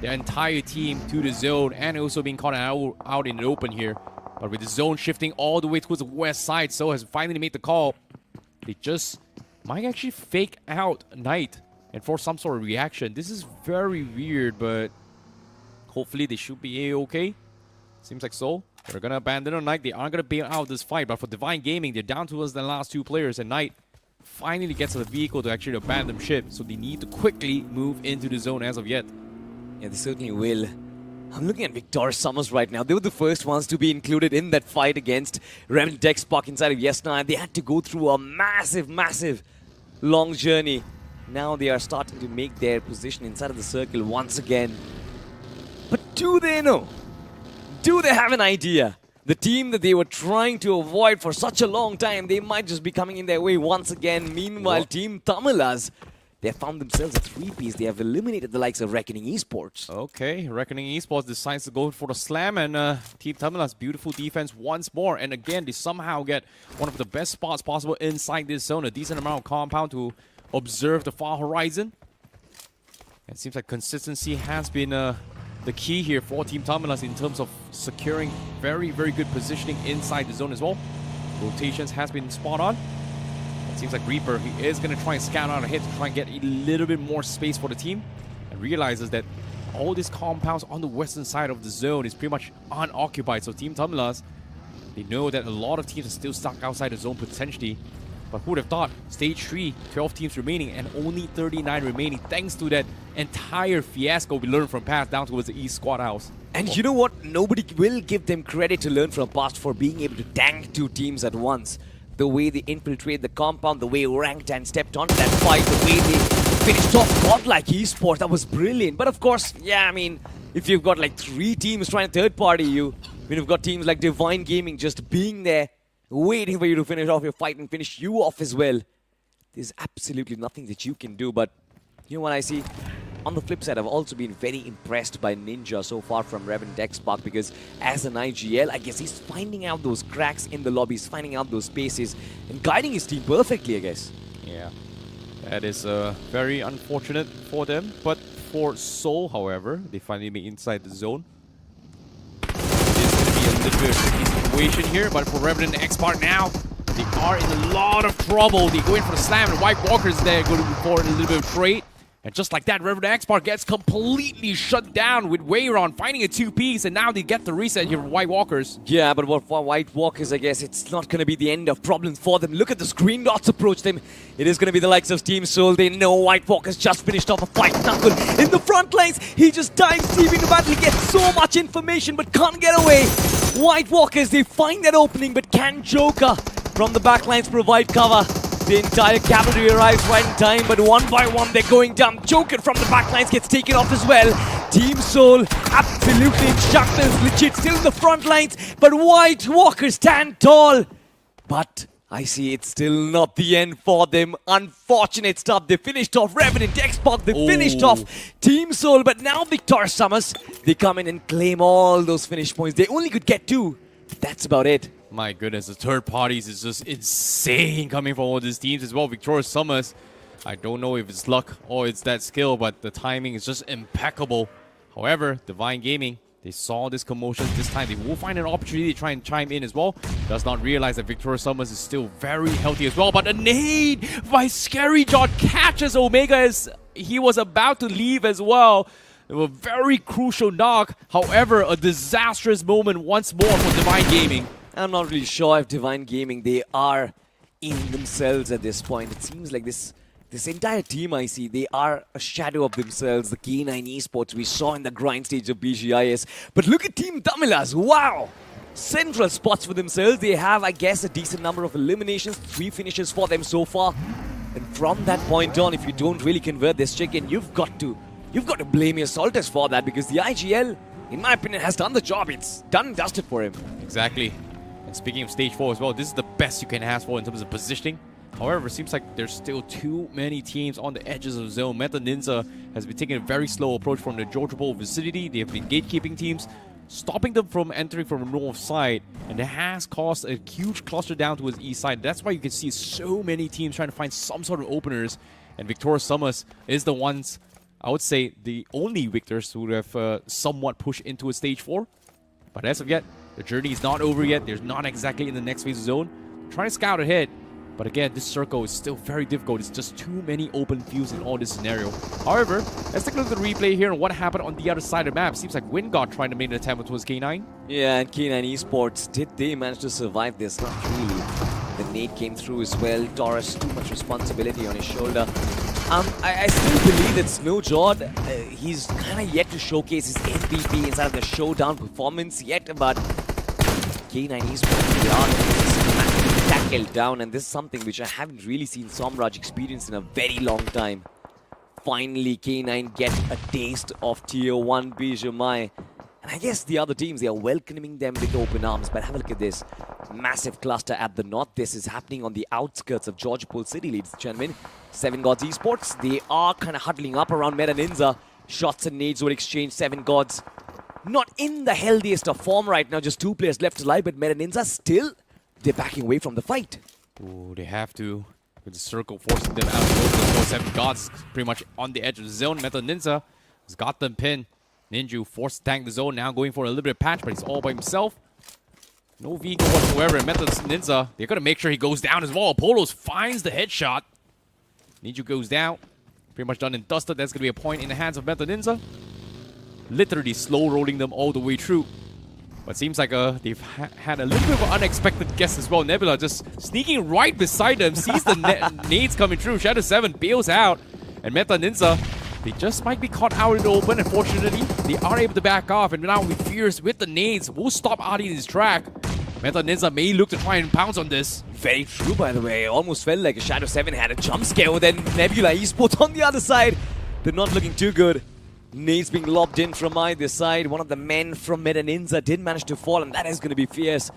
the entire team to the zone and also being caught out in the open here. But with the zone shifting all the way towards the west side, So has finally made the call. They just might actually fake out Knight and force some sort of reaction. This is very weird, but hopefully they should be A-okay. Seems like so. They're going to abandon on Knight. They aren't going to bail out this fight, but for Divine Gaming, they're down towards the last 2 players, and Knight finally gets to the vehicle to actually abandon ship, so they need to quickly move into the zone as of yet. Yeah, they certainly will. I'm looking at Victorious Summers right now. They were the first ones to be included in that fight against REVENANT XSPARK inside of Yesna. They had to go through a massive, long journey. Now they are starting to make their position inside of the circle once again. But do they know? Do they have an idea? The team that they were trying to avoid for such a long time, they might just be coming in their way once again. Meanwhile, Team Tamilas, they have found themselves a 3-piece. They have eliminated the likes of Reckoning Esports. Okay, Reckoning Esports decides to go for the slam, and Team Tamilas, beautiful defense once more. And again, they somehow get one of the best spots possible inside this zone. A decent amount of compound to observe the far horizon. It seems like consistency has been the key here for Team Tamilas in terms of securing very, very good positioning inside the zone as well. Rotations has been spot on. It seems like Reaper, he is going to try and scout out ahead to try and get a little bit more space for the team, and realizes that all these compounds on the western side of the zone is pretty much unoccupied. So Team Tamilas, they know that a lot of teams are still stuck outside the zone potentially. But who would have thought? Stage 3, 12 teams remaining and only 39 remaining, thanks to that entire fiasco we learned from past down towards the East squad house. And you know what? Nobody will give them credit to learn from past for being able to tank two teams at once. The way they infiltrate the compound, the way ORANGUTAN stepped onto that fight, the way they finished off Godlike Esports, that was brilliant. But of course, yeah, I mean, if you've got like 3 teams trying to third party you, when you've got teams like Divine Gaming just being there, waiting for you to finish off your fight and finish you off as well, there's absolutely nothing that you can do. But you know what I see? On the flip side, I've also been very impressed by Ninja so far from REVENANT XSPARK, because as an IGL, I guess he's finding out those cracks in the lobbies, finding out those spaces, and guiding his team perfectly, I guess. Yeah, that is very unfortunate for them. But for Seoul, however, they finally made inside the zone. It's going to be a little bit of a tricky situation here, but for REVENANT XSPARK now, they are in a lot of trouble. They go in for the slam, and White Walker's there going to for a little bit of trade. And just like that, REVENANT XSPARK gets completely shut down with Wayron finding a 2-piece, and now they get the reset here for White Walkers. Yeah, but for White Walkers, I guess it's not going to be the end of problems for them. Look at the screen dots approach them. It is going to be the likes of Team Seoul. They know White Walkers just finished off a fight. Knuckle in the front lines. He just dives deep into battle. He gets so much information, but can't get away. White Walkers, they find that opening, but can Joker from the backlines provide cover? The entire cavalry arrives right in time, but one by one they're going down. Joker from the backlines gets taken off as well. Team Seoul absolutely in shambles, legit still in the front lines, but White Walkers stand tall. But I see it's still not the end for them. Unfortunate stuff. They finished off REVENANT XSPARK, they finished off Team Seoul, but now Victor Summers, they come in and claim all those finish points. They only could get 2. That's about it. My goodness, the third parties is just insane coming from all these teams as well. Victor Summers, I don't know if it's luck or it's that skill, but the timing is just impeccable. However, Divine Gaming, they saw this commotion this time. They will find an opportunity to try and chime in as well. Does not realize that Victor Summers is still very healthy as well. But a nade by Scary Jot catches Omega as he was about to leave as well. A very crucial knock. However, a disastrous moment once more for Divine Gaming. I'm not really sure if Divine Gaming, they are in themselves at this point. It seems like this entire team I see, they are a shadow of themselves. The K9 Esports we saw in the grind stage of BGIS. But look at Team Tamilas, wow! Central spots for themselves. They have, I guess, a decent number of eliminations. 3 finishes for them so far. And from that point on, if you don't really convert this chicken, you've got to blame your Salters for that, because the IGL, in my opinion, has done the job. It's done and dusted for him. Exactly. And speaking of stage 4 as well, this is the best you can ask for in terms of positioning. However, it seems like there's still too many teams on the edges of the zone. Meta Ninza has been taking a very slow approach from the Georgia Bowl vicinity. They have been gatekeeping teams, stopping them from entering from the north side, and it has caused a huge cluster down towards the east side. That's why you can see so many teams trying to find some sort of openers, and Victor Summers is the ones, I would say, the only victors who have somewhat pushed into a stage 4. But as of yet, the journey is not over yet. They're not exactly in the next phase of zone. Trying to scout ahead. But again, this circle is still very difficult. It's just too many open fields in all this scenario. However, let's take a look at the replay here and what happened on the other side of the map. Seems like WINDGOD trying to make an attempt towards K9. Yeah, and K9 Esports, did they manage to survive this? Not really. The nade came through as well. Taurus, too much responsibility on his shoulder. I still believe that Snowjord, he's kind of yet to showcase his MVP inside of the showdown performance yet, but K9 Esports, they are systematically tackled down, and this is something which I haven't really seen Somraj experience in a very long time. Finally, K9 get a taste of Tier 1 BGMI. And I guess the other teams, they are welcoming them with open arms. But have a look at this. Massive cluster at the north. This is happening on the outskirts of Georgopol City, ladies and gentlemen. 7Gods Esports, they are kind of huddling up around Meta Ninza. Shots and nades were exchanged. 7Gods not in the healthiest of form right now. Just 2 players left alive, but Meta Ninza still, they're backing away from the fight. Ooh, they have to. With the circle forcing them out. 7Gods pretty much on the edge of the zone. Meta Ninja has got them pinned. Ninja forced to tank the zone, now going for a little bit of patch, but he's all by himself. No vehicle whatsoever, and Methods Ninja, they're gonna make sure he goes down as well. Apollos finds the headshot. Ninja goes down. Pretty much done and dusted. That's gonna be a point in the hands of Meta Ninja. Literally slow rolling them all the way through. But seems like they've had a little bit of an unexpected guess as well. Nebula just sneaking right beside them, sees the nades coming through. Shadow 7 bails out, and Meta Ninja, they just might be caught out in the open. Unfortunately, they are able to back off, and now with Fierce with the nades, will stop Adi in his track. Meta Ninja may look to try and pounce on this. Very true, by the way. Almost felt like a Shadow 7 had a jump scare. Then Nebula Esports on the other side. They're not looking too good. Nades being lobbed in from either side. One of the men from Meta Ninja did manage to fall, and that is going to be Fierce.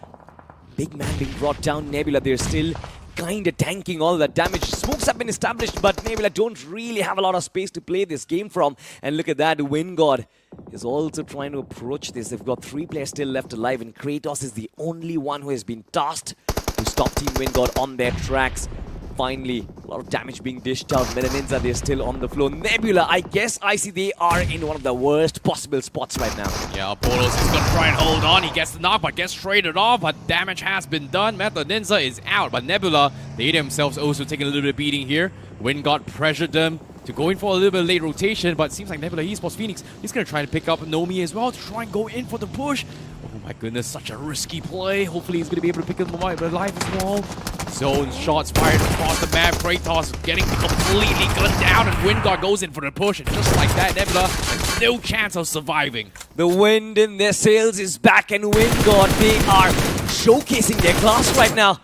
Big man being brought down. Nebula, they're still kind of tanking all that damage. Smokes have been established, but Nebula don't really have a lot of space to play this game from. And look at that, WINDGOD is also trying to approach this. They've got 3 players still left alive, and Kratos is the only one who has been tasked to stop Team WINDGOD on their tracks. Finally, a lot of damage being dished out. Meta Ninja, they're still on the floor. Nebula, I guess I see they are in one of the worst possible spots right now. Yeah, Apollos is going to try and hold on. He gets the knock, but gets traded off. But damage has been done. Meta Ninja is out. But Nebula, they themselves also taking a little bit of beating here. WINDGOD pressured them to go in for a little bit of late rotation. But it seems like Nebula Esports Phoenix is going to try to pick up Nomi as well to try and go in for the push. Oh my goodness, such a risky play. Hopefully he's going to be able to pick him alive as well. Zone shots fired across the map. Kratos getting completely gunned down, and WINDGOD goes in for the push. And just like that, Nebula has no chance of surviving. The wind in their sails is back, and WINDGOD, they are showcasing their class right now.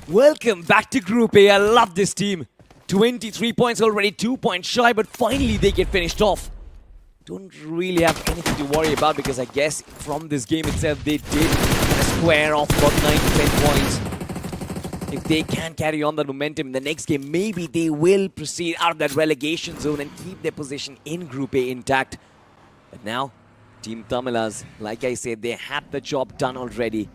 Welcome back to Group A. I love this team. 23 points already, 2 points shy, but finally they get finished off. Don't really have anything to worry about, because I guess from this game itself, they did square off about 9 to 10 points. If they can carry on the momentum in the next game, maybe they will proceed out of that relegation zone and keep their position in Group A intact. But now, Team Tamilas, like I said, they had the job done already.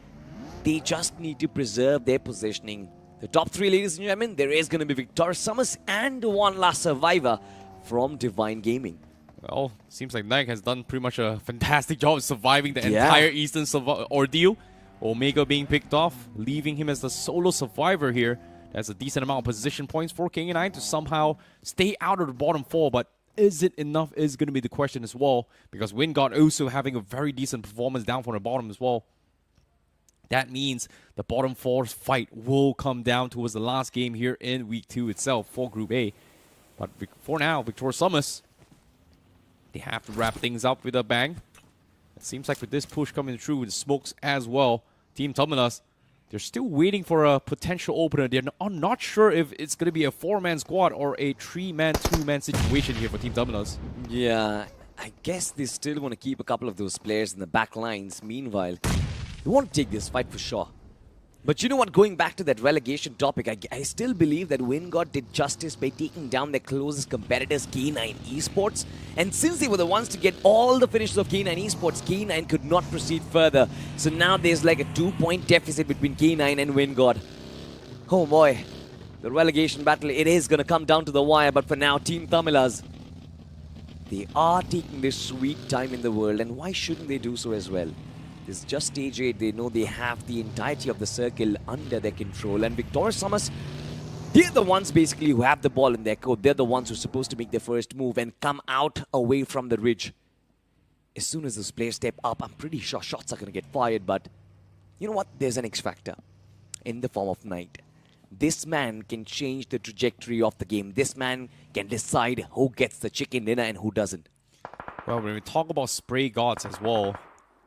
They just need to preserve their positioning. The top 3, ladies and gentlemen, there is going to be Victor Sumus and one last survivor from Divine Gaming. Well, seems like Nike has done pretty much a fantastic job of surviving the entire Eastern ordeal. Omega being picked off, leaving him as the solo survivor here. That's a decent amount of position points for K9 to somehow stay out of the bottom 4, but is it enough is going to be the question as well, because WINDGOD also having a very decent performance down from the bottom as well. That means the bottom 4's fight will come down towards the last game here in Week 2 itself for Group A. But for now, Victor Sumus, they have to wrap things up with a bang. It seems like with this push coming through with the smokes as well, Team Tamilas, they're still waiting for a potential opener. They're not sure if it's going to be a 4-man squad or a 3-man, 2-man situation here for Team Tamilas. Yeah, I guess they still want to keep a couple of those players in the back lines. Meanwhile, they want to take this fight for sure. But you know what, going back to that relegation topic, I still believe that WINDGOD did justice by taking down their closest competitors, K9 Esports. And since they were the ones to get all the finishes of K9 Esports, K9 could not proceed further. So now there's like a 2-point deficit between K9 and WINDGOD. Oh boy, the relegation battle, it is going to come down to the wire. But for now, Team Tamilas, they are taking this sweet time in the world. And why shouldn't they do so as well? This is just stage 8. They know they have the entirety of the circle under their control. And Victor Sumus, they're the ones basically who have the ball in their court. They're the ones who are supposed to make their first move and come out away from the ridge. As soon as those players step up, I'm pretty sure shots are going to get fired. But you know what? There's an X factor in the form of Knight. This man can change the trajectory of the game. This man can decide who gets the chicken dinner and who doesn't. Well, when we talk about spray gods as well,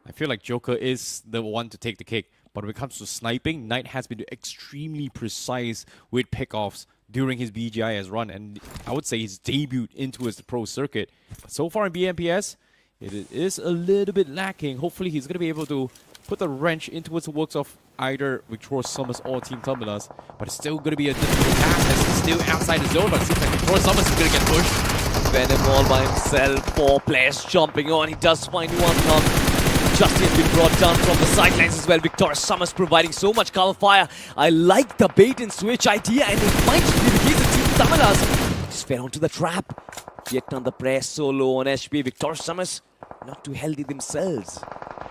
I feel like Joker is the one to take the cake. But when it comes to sniping, Knight has been extremely precise with pickoffs during his BGIS run. And I would say his debut into his pro circuit. But so far in BMPS, it is a little bit lacking. Hopefully he's going to be able to put the wrench into the works of either Victor Sumus or Team Tamilas. But it's still going to be a difficult task as he's still outside the zone. But it seems like Victor Sumus is going to get pushed. Venom all by himself. 4 players jumping on. He does find one come. Justin has been brought down from the sidelines as well. Victor Sumus providing so much cover fire. I like the bait and switch idea, and it might be the case of Team Tamilas. Just fell onto the trap. Yet on the press, so low on HP. Victor Sumus not too healthy themselves.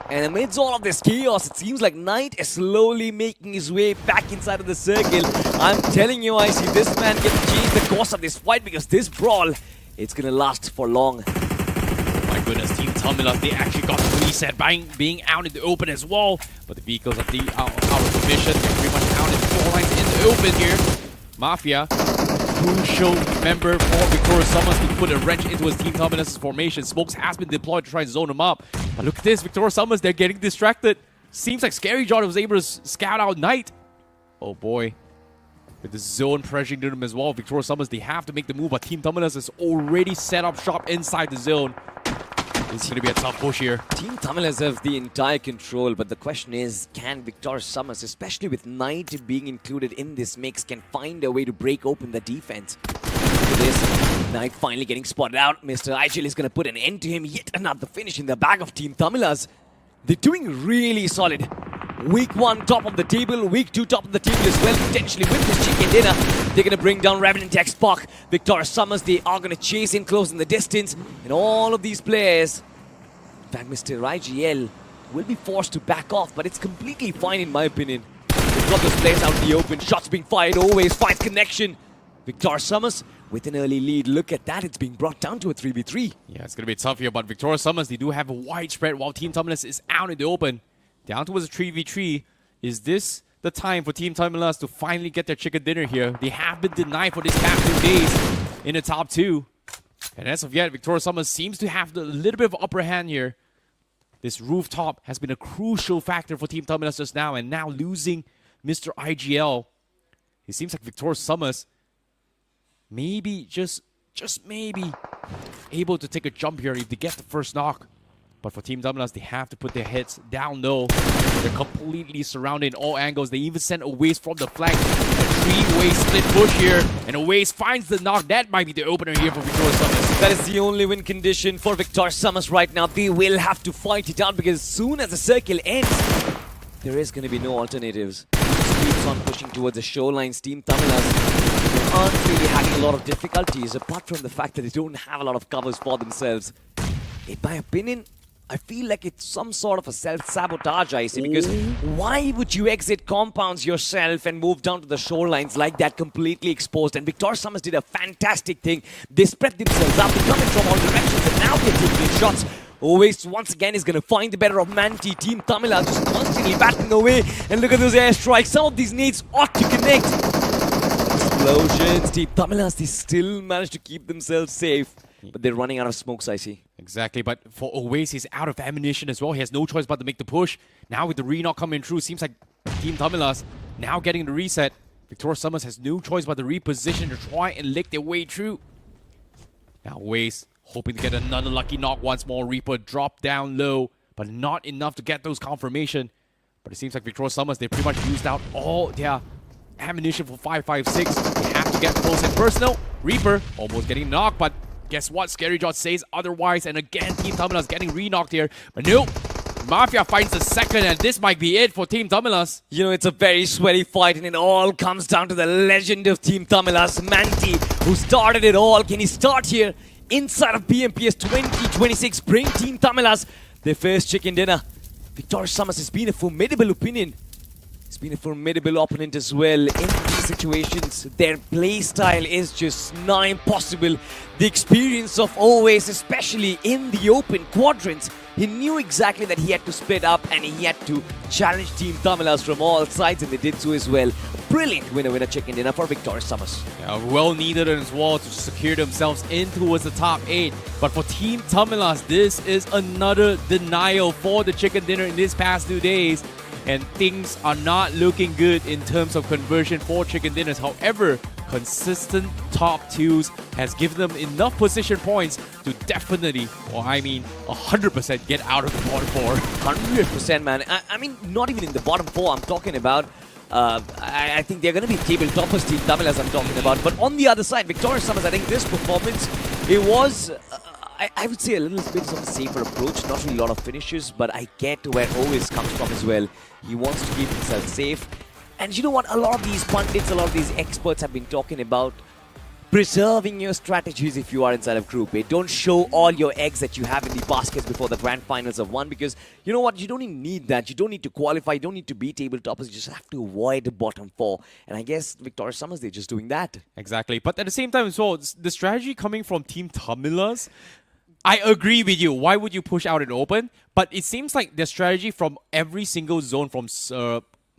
And amidst all of this chaos, it seems like Knight is slowly making his way back inside of the circle. I'm telling you, I see this man can change the course of this fight, because this brawl, it's gonna last for long. My goodness, Team Tamilas, they actually got the reset by being out in the open as well. But the vehicles are out of position. They're pretty much out in 4 lines in the open here. Mafia, crucial member for Victoria Summers to put a wrench into his Team Tamilas' formation. Smokes has been deployed to try and zone him up. But look at this, Victoria Summers, they're getting distracted. Seems like Scary John was able to scout out Knight. Oh boy. With the zone pressuring them as well. Victoria Summers, they have to make the move, but Team Tamilas is already set up shop inside the zone. It's going to be a tough push here. Team Tamilas have the entire control, but the question is, can Victoria Summers, especially with Knight being included in this mix, can find a way to break open the defense? Look at this. Knight finally getting spotted out. Mr. IGL is going to put an end to him. Yet another finish in the bag of Team Tamilas. They're doing really solid. Week 1, top of the table. Week 2, top of the table as well. Potentially with this chicken dinner, they're going to bring down REVENANT XSPARK. Victoria Summers, they are going to chase in close in the distance. And all of these players, in fact, Mr. IGL will be forced to back off, but it's completely fine in my opinion. They've got those players out in the open. Shots being fired, always fight connection. Victoria Summers with an early lead. Look at that, it's being brought down to a 3v3. Yeah, it's going to be tough here, but Victoria Summers, they do have a wide spread while Team Tamilas is out in the open. Down towards a 3v3. Is this the time for Team Tamilas to finally get their chicken dinner here? They have been denied for this past 2 days in the top 2. And as of yet, Victoria Summers seems to have a little bit of upper hand here. This rooftop has been a crucial factor for Team Tamilas just now, and now losing Mr. IGL. It seems like Victoria Summers maybe, just maybe, able to take a jump here if they get the first knock. But for Team Tamilas, they have to put their heads down low. They're completely surrounded in all angles. They even sent Owace from the flank. A 3-way split push here. And Owace finds the knock. That might be the opener here for Victoria Summers. That is the only win condition for Victoria Summers right now. They will have to fight it out, because as soon as the circle ends, there is going to be no alternatives. Just keeps on pushing towards the shorelines. Team Tamilas aren't really having a lot of difficulties, apart from the fact that they don't have a lot of covers for themselves. In my opinion, I feel like it's some sort of a self-sabotage, I see, because why would you exit compounds yourself and move down to the shorelines like that, completely exposed? And Victoria Summers did a fantastic thing. They spread themselves out, they're coming from all directions, and now they're taking shots. Owace once again is going to find the better of Manti. Team Tamilas just constantly batting away, and look at those airstrikes. Some of these nades ought to connect. Explosions. Team Tamilas, they still manage to keep themselves safe, but they're running out of smokes, I see. Exactly, but for Owace, he's out of ammunition as well. He has no choice but to make the push. Now with the re-knock coming through, seems like Team Tamilas now getting the reset. Victoria Summers has no choice but to reposition to try and lick their way through. Now Owace hoping to get another lucky knock once more. Reaper drop down low, but not enough to get those confirmation. But it seems like Victoria Summers, they pretty much used out all their ammunition for 5.56. They have to get close and personal. Reaper almost getting knocked, but guess what? Scary John says otherwise, and again, Team Tamilas getting re-knocked here. But nope, Mafia finds the second, and this might be it for Team Tamilas. You know, it's a very sweaty fight, and it all comes down to the legend of Team Tamilas, Manti, who started it all. Can he start here inside of BMPS 2026? Bring Team Tamilas their first chicken dinner. Victoria Summers has been a formidable opinion. He's been a formidable opponent as well in these situations. Their play style is just nigh impossible. The experience of Owace, especially in the open quadrants, he knew exactly that he had to split up and he had to challenge Team Tamilas from all sides, and they did so as well. Brilliant winner chicken dinner for Victoria Summers. Yeah, well needed as well to secure themselves in towards the top 8. But for Team Tamilas, this is another denial for the chicken dinner in these past 2 days. And things are not looking good in terms of conversion for chicken dinners. However, consistent top 2s has given them enough position points to definitely, or I mean 100% get out of the bottom 4. 100%, man. I mean, not even in the bottom 4 I'm talking about. I think they're going to be table toppers, Team Tamilas I'm talking about. But on the other side, Victoria Summers, I think this performance, it was... I would say a little bit of a safer approach, not really a lot of finishes, but I get where Owace comes from as well. He wants to keep himself safe. And you know what? A lot of these pundits, a lot of these experts have been talking about preserving your strategies if you are inside of Group A. Don't show all your eggs that you have in the baskets before the grand finals of one, because you know what? You don't even need that. You don't need to qualify. You don't need to be tabletoppers. You just have to avoid the bottom four. And I guess Victoria Summers, they're just doing that. Exactly. But at the same time as well, the strategy coming from Team Tamilas, I agree with you. Why would you push out and open? But it seems like the strategy from every single zone from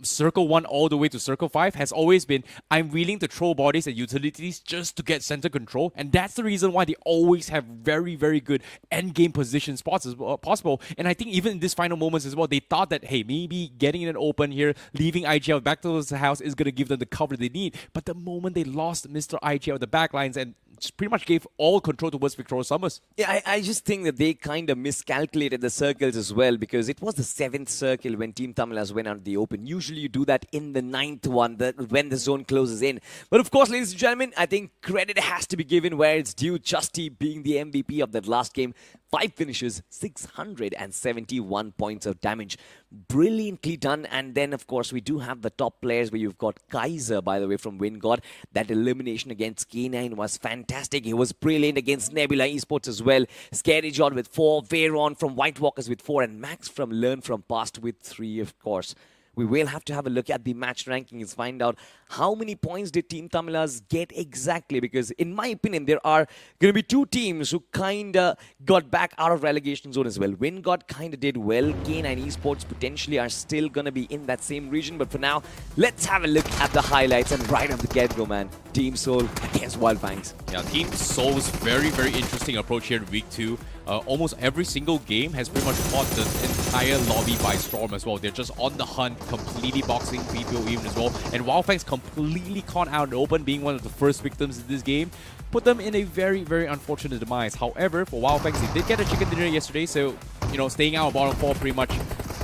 Circle 1 all the way to Circle 5 has always been, I'm willing to throw bodies at utilities just to get center control. And that's the reason why they always have very, very good endgame position spots as possible. And I think even in this final moments as well, they thought that, hey, maybe getting it open here, leaving IGL back to the house is going to give them the cover they need. But the moment they lost Mr. IGL, the backlines, and pretty much gave all control towards Victoria Summers. Yeah, I just think that they kind of miscalculated the circles as well, because it was the 7th circle when Team Tamilas went out the open. Usually you do that in the 9th one, when the zone closes in. But of course, ladies and gentlemen, I think credit has to be given where it's due. Justy being the MVP of that last game. 5 finishes, 671 points of damage. Brilliantly done. And then, of course, we do have the top players where you've got Kaiser, by the way, from WINDGOD. That elimination against K9 was fantastic. He was brilliant against Nebula Esports as well. Scary John with 4, Veyron from White Walkers with 4, and Max from Learn From Past with 3, of course. We will have to have a look at the match rankings, find out how many points did Team Tamilas get exactly, because in my opinion, there are going to be 2 teams who kind of got back out of relegation zone as well. WINDGOD kind of did well. K9 Esports potentially are still going to be in that same region, but for now, let's have a look at the highlights. And right off the get-go, man, Team Seoul against Wyld Fangs. Yeah, Team Seoul's very, very interesting approach here in Week 2. Almost every single game has pretty much caught the entire lobby by storm as well. They're just on the hunt, completely boxing people even as well. And Wyld Fangs completely caught out and open, being one of the first victims in this game. Put them in a very, very unfortunate demise. However, for Wyld Fangs, they did get a chicken dinner yesterday, so, you know, staying out of bottom 4 pretty much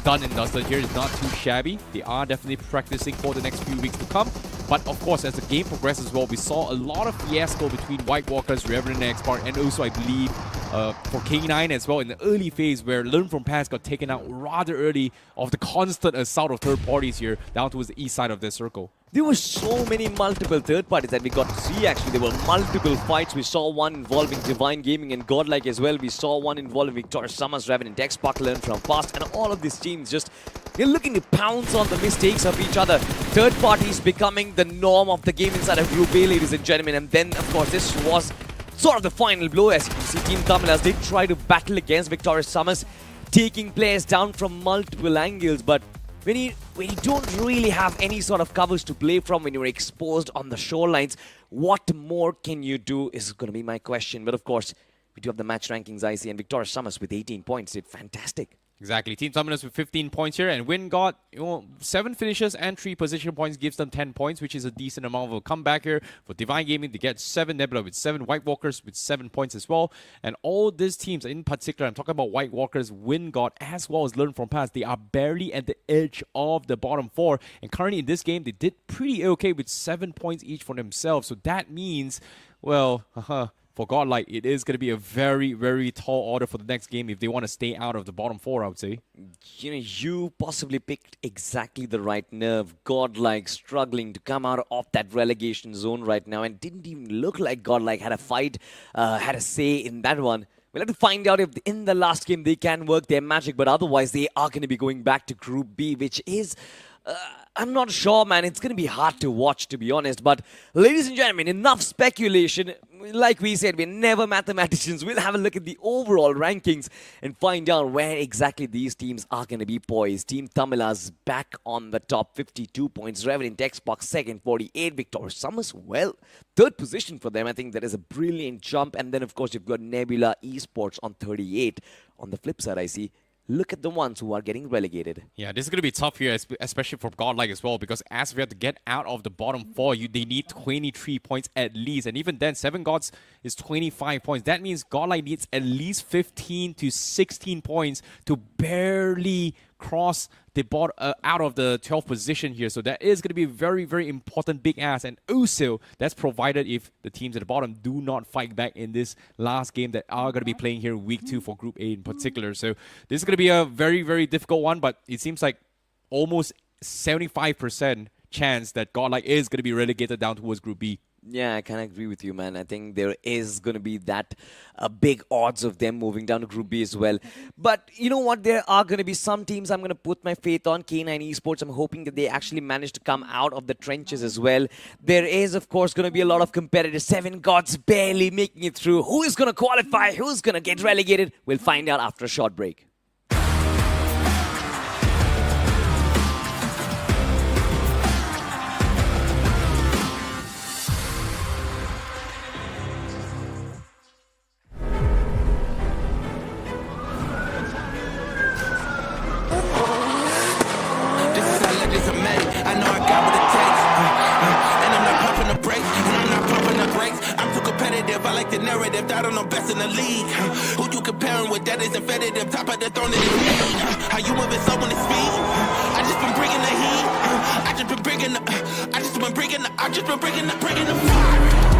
done and dusted here is not too shabby. They are definitely practicing for the next few weeks to come. But of course, as the game progresses well, we saw a lot of fiasco between White Walkers, Revenant XSPARK, and also, I believe, for K9 as well in the early phase, where Learn From Past got taken out rather early of the constant assault of third parties here down towards the east side of their circle. There were so many multiple third parties that we got to see. Actually, there were multiple fights. We saw one involving Divine Gaming and Godlike as well. We saw one involving Victoria Summers, Revenant XSPARK, Learn From Past, and all of these teams just, they're looking to pounce on the mistakes of each other. Third parties becoming the norm of the game inside of Group A, ladies and gentlemen. And then, of course, this was sort of the final blow. As you can see, Team Tamilas did try to battle against Victoria Summers, taking players down from multiple angles, but when you don't really have any sort of covers to play from, when you're exposed on the shorelines, what more can you do is going to be my question. But of course, we do have the match rankings, I see, and Victoria Summers with 18 points did fantastic. Exactly. Team Tamilas with 15 points here, and WINDGOD, 7 finishes and 3 position points gives them 10 points, which is a decent amount of a comeback here. For Divine Gaming, they get 7, Nebula with 7, White Walkers with 7 points as well. And all these teams, in particular, I'm talking about White Walkers, WINDGOD, as well as Learn From Past, they are barely at the edge of the bottom 4. And currently in this game, they did pretty okay with 7 points each for themselves. So that means, well, for Godlike, it is going to be a very, very tall order for the next game if they want to stay out of the bottom 4, I would say. You know, you possibly picked exactly the right nerve. Godlike struggling to come out of that relegation zone right now, and didn't even look like Godlike had a fight, had a say in that one. We'll have to find out if in the last game they can work their magic, but otherwise they are going to be going back to Group B, which is... I'm not sure, man. It's going to be hard to watch, to be honest. But, ladies and gentlemen, enough speculation. Like we said, we're never mathematicians. We'll have a look at the overall rankings and find out where exactly these teams are going to be poised. Team Tamilas back on the top, 52 points. Revenant XSPARK second, 48. Victoria Summers, well, third position for them. I think that is a brilliant jump. And then, of course, you've got Nebula Esports on 38. On the flip side, I see, look at the ones who are getting relegated. Yeah, this is going to be tough here, especially for Godlike as well, because as we have to get out of the bottom 4, they need 23 points at least. And even then, 7 Gods is 25 points. That means Godlike needs at least 15 to 16 points to barely cross the out of the 12th position here. So that is going to be a very, very important big ask. And also, that's provided if the teams at the bottom do not fight back in this last game that are going to be playing here in Week 2 for Group A in particular. So this is going to be a very, very difficult one, but it seems like almost 75% chance that Godlike is going to be relegated down towards Group B. Yeah, I kind of agree with you, man. I think there is going to be that big odds of them moving down to Group B as well. But you know what? There are going to be some teams I'm going to put my faith on. K9 Esports, I'm hoping that they actually manage to come out of the trenches as well. There is, of course, going to be a lot of competitors. 7gods barely making it through. Who is going to qualify? Who's going to get relegated? We'll find out after a short break. I like the narrative that I'm the best in the league. Who you comparing with? That is infinitive. Top of the throne it is me. How you moving so on his feet? I just been bringing the heat. I just been bringing the fire.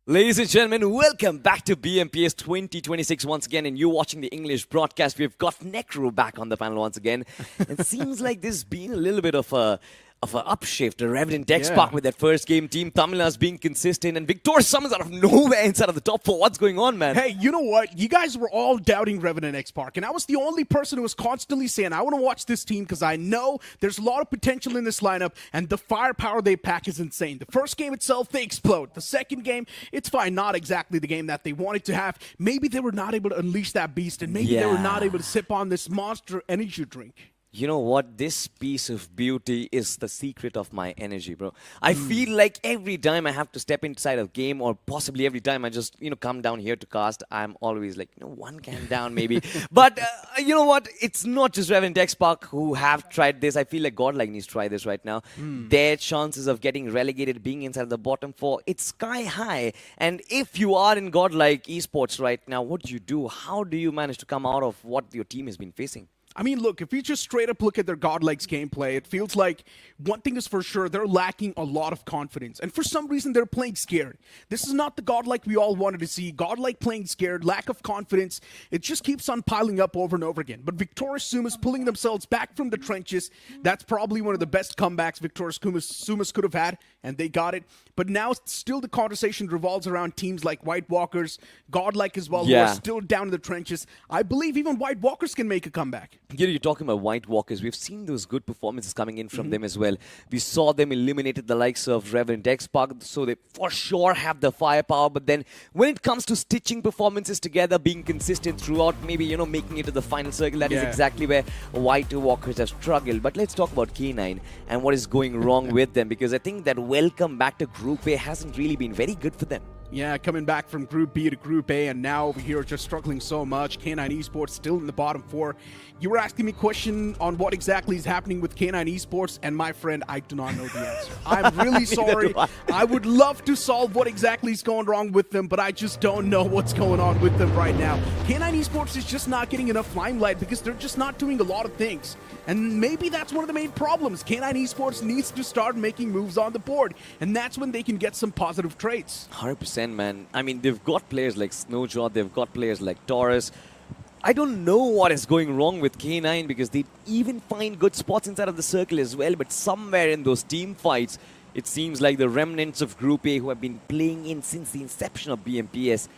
Ladies and gentlemen, welcome back to BMPS 2026 once again, and you're watching the English broadcast. We've got Necro back on the panel once again. It seems like there's been a little bit of an upshift, a REVENANT XSPARK with that first game. Team Tamilas being consistent, and Victor summons out of nowhere inside of the top 4. What's going on, man? Hey, you know what? You guys were all doubting REVENANT XSPARK, and I was the only person who was constantly saying, I want to watch this team because I know there's a lot of potential in this lineup, and the firepower they pack is insane. The first game itself, they explode. The second game, it's fine. Not exactly the game that they wanted to have. Maybe they were not able to unleash that beast, and maybe they were not able to sip on this monster energy drink. You know what? This piece of beauty is the secret of my energy, bro. I feel like every time I have to step inside a game, or possibly every time I just, come down here to cast, I'm always like, one can down maybe. But you know what? It's not just REVENANT XSPARK who have tried this. I feel like Godlike needs to try this right now. Their chances of getting relegated, being inside the bottom 4, it's sky high. And if you are in Godlike Esports right now, what do you do? How do you manage to come out of what your team has been facing? I mean, look, if you just straight up look at their Godlike's gameplay, it feels like one thing is for sure, they're lacking a lot of confidence. And for some reason, they're playing scared. This is not the Godlike we all wanted to see. Godlike playing scared, lack of confidence. It just keeps on piling up over and over again. But Victorious Sumus pulling themselves back from the trenches, that's probably one of the best comebacks Victorious Sumus could have had, and they got it. But now still the conversation revolves around teams like White Walkers, Godlike as well, who are still down in the trenches. I believe even White Walkers can make a comeback. You're talking about White Walkers. We've seen those good performances coming in from them as well. We saw them eliminated the likes of REVENANT XSPARK, so they for sure have the firepower. But then when it comes to stitching performances together, being consistent throughout, maybe, making it to the final circle, that is exactly where White Walkers have struggled. But let's talk about K9 and what is going wrong with them, because I think that welcome back to Group A hasn't really been very good for them. Yeah, coming back from Group B to Group A, and now over here just struggling so much. K9 Esports still in the bottom 4. You were asking me a question on what exactly is happening with K9 Esports, and my friend, I do not know the answer. I'm really sorry. I would love to solve what exactly is going wrong with them, but I just don't know what's going on with them right now. K9 Esports is just not getting enough limelight because they're just not doing a lot of things. And maybe that's one of the main problems. K9 Esports needs to start making moves on the board, and that's when they can get some positive traits. 100%, man. I mean, they've got players like Snowjaw, they've got players like Taurus. I don't know what is going wrong with K9, because they even find good spots inside of the circle as well, but somewhere in those team fights, it seems like the remnants of Group A who have been playing in since the inception of BMPS,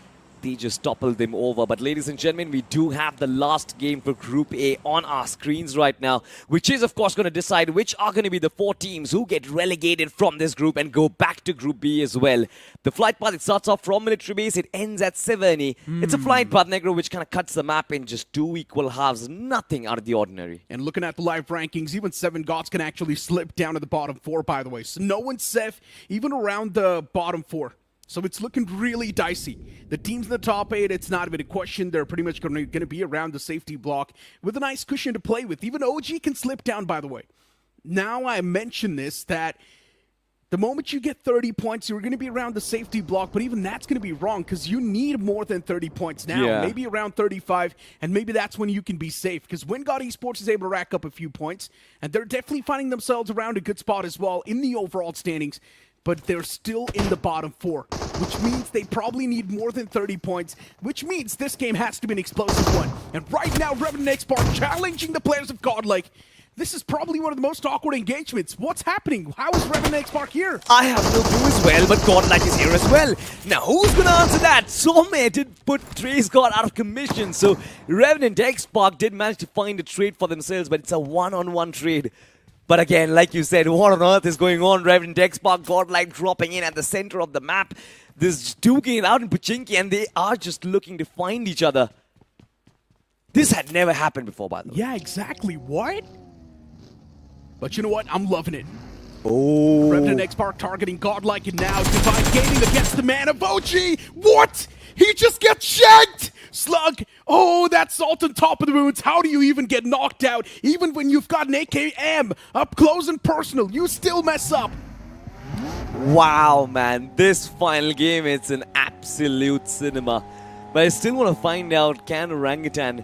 they just toppled them over. But ladies and gentlemen, we do have the last game for Group A on our screens right now, which is of course going to decide which are going to be the 4 teams who get relegated from this group and go back to Group B as well. The flight path, it starts off from military base, it ends at Severny. It's a flight path, Negro, which kind of cuts the map in just 2 equal halves, nothing out of the ordinary. And looking at the live rankings, even 7gods can actually slip down to the bottom 4, by the way. So no one's safe, even around the bottom 4. So it's looking really dicey. The teams in the top 8, it's not even a question. They're pretty much going to be around the safety block with a nice cushion to play with. Even OG can slip down, by the way. Now I mention this, that the moment you get 30 points, you're going to be around the safety block, but even that's going to be wrong because you need more than 30 points now, maybe around 35, and maybe that's when you can be safe because WINDGOD Esports is able to rack up a few points, and they're definitely finding themselves around a good spot as well in the overall standings. but they're still in the bottom 4, which means they probably need more than 30 points, which means this game has to be an explosive one. And right now, REVENANT XSPARK challenging the players of Godlike. This is probably one of the most awkward engagements. What's happening? How is REVENANT XSPARK here? I have no clue as well, but Godlike is here as well. Now, who's gonna answer that? Somme did put Trace God out of commission, so REVENANT XSPARK did manage to find a trade for themselves, but it's a one-on-one trade. But again, like you said, what on earth is going on? REVENANT XSPARK, Godlike dropping in at the center of the map. There's duking out in Pochinki, and they are just looking to find each other. This had never happened before, by the way. Yeah, exactly. What? But you know what? I'm loving it. Oh. REVENANT XSPARK targeting Godlike, and now Divine Gaming against the man of OG. What? He just gets shagged! Slug! Oh, that's salt on top of the wounds. How do you even get knocked out? Even when you've got an AKM up close and personal, you still mess up. Wow, man. This final game, it's an absolute cinema. But I still want to find out, can ORANGUTAN,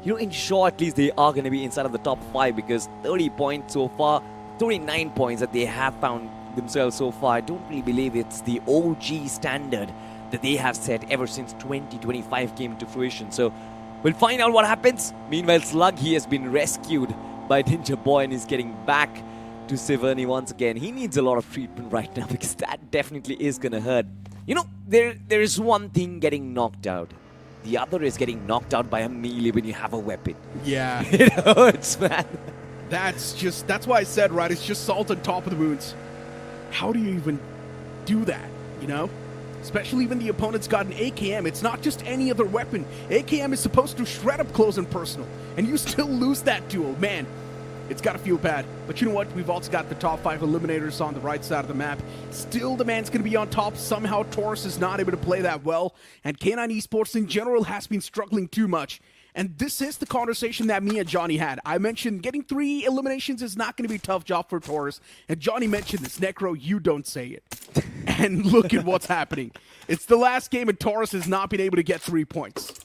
you know, ensure at least they are going to be inside of the top 5, because 30 points so far, 39 points that they have found themselves so far. I don't really believe it's the OG standard that they have set ever since 2025 came into fruition. So we'll find out what happens. Meanwhile, Slug, he has been rescued by Ninja Boy and is getting back to Severny once again. He needs a lot of treatment right now, because that definitely is going to hurt. You know, there is one thing getting knocked out. The other is getting knocked out by a melee when you have a weapon. Yeah. It hurts, man. That's why I said, right, it's just salt on top of the wounds. How do you even do that, you know? Especially when the opponent's got an AKM. It's not just any other weapon. AKM is supposed to shred up close and personal, and you still lose that duel. Man, it's got to feel bad. But you know what? We've also got the top 5 eliminators on the right side of the map. Still, the man's going to be on top. Somehow, Taurus is not able to play that well. And K9 Esports in general has been struggling too much. And this is the conversation that me and Johnny had. I mentioned getting 3 eliminations is not going to be a tough job for Taurus. And Johnny mentioned this. Necro, you don't say it. And look at what's happening. It's the last game and Taurus has not been able to get 3 points.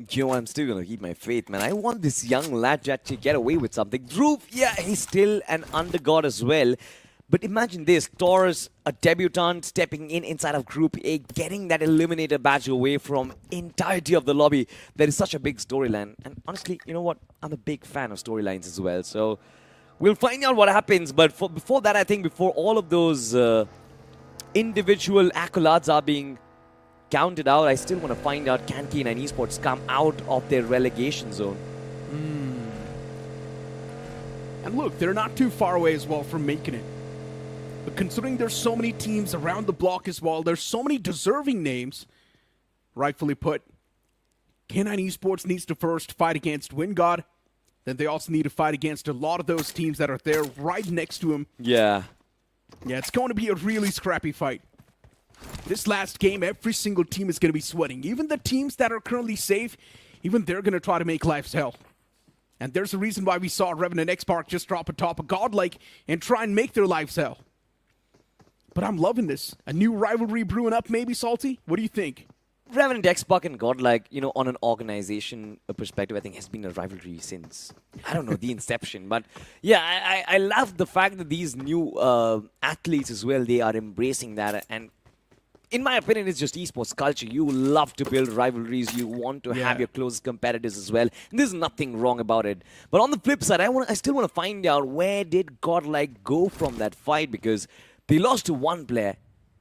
You know what? I'm still going to keep my faith, man. I want this young lad to actually get away with something. Dhruv, yeah, he's still an undergod as well. But imagine this, Taurus, a debutant, stepping in inside of Group A, getting that Eliminator badge away from entirety of the lobby. That is such a big storyline. And honestly, you know what? I'm a big fan of storylines as well. So we'll find out what happens. But before that, I think before all of those individual accolades are being counted out, I still want to find out, can K9 Esports come out of their relegation zone? And look, they're not too far away as well from making it. But considering there's so many teams around the block as well, there's so many deserving names, rightfully put, K9 Esports needs to first fight against WINDGOD. Then they also need to fight against a lot of those teams that are there right next to him. Yeah. Yeah, it's going to be a really scrappy fight. This last game, every single team is going to be sweating. Even the teams that are currently safe, even they're going to try to make lives hell. And there's a reason why we saw REVENANT XSPARK just drop atop a Godlike and try and make their lives hell. But I'm loving this. A new rivalry brewing up, maybe, Salty? What do you think? REVENANT XSPARK and Godlike, you know, on an organization perspective, I think has been a rivalry since, I don't know, the inception. But yeah, I love the fact that these new athletes as well, they are embracing that. And in my opinion, it's just esports culture. You love to build rivalries. You want to have your closest competitors as well. And there's nothing wrong about it. But on the flip side, I still want to find out, where did Godlike go from that fight? Because they lost to one player.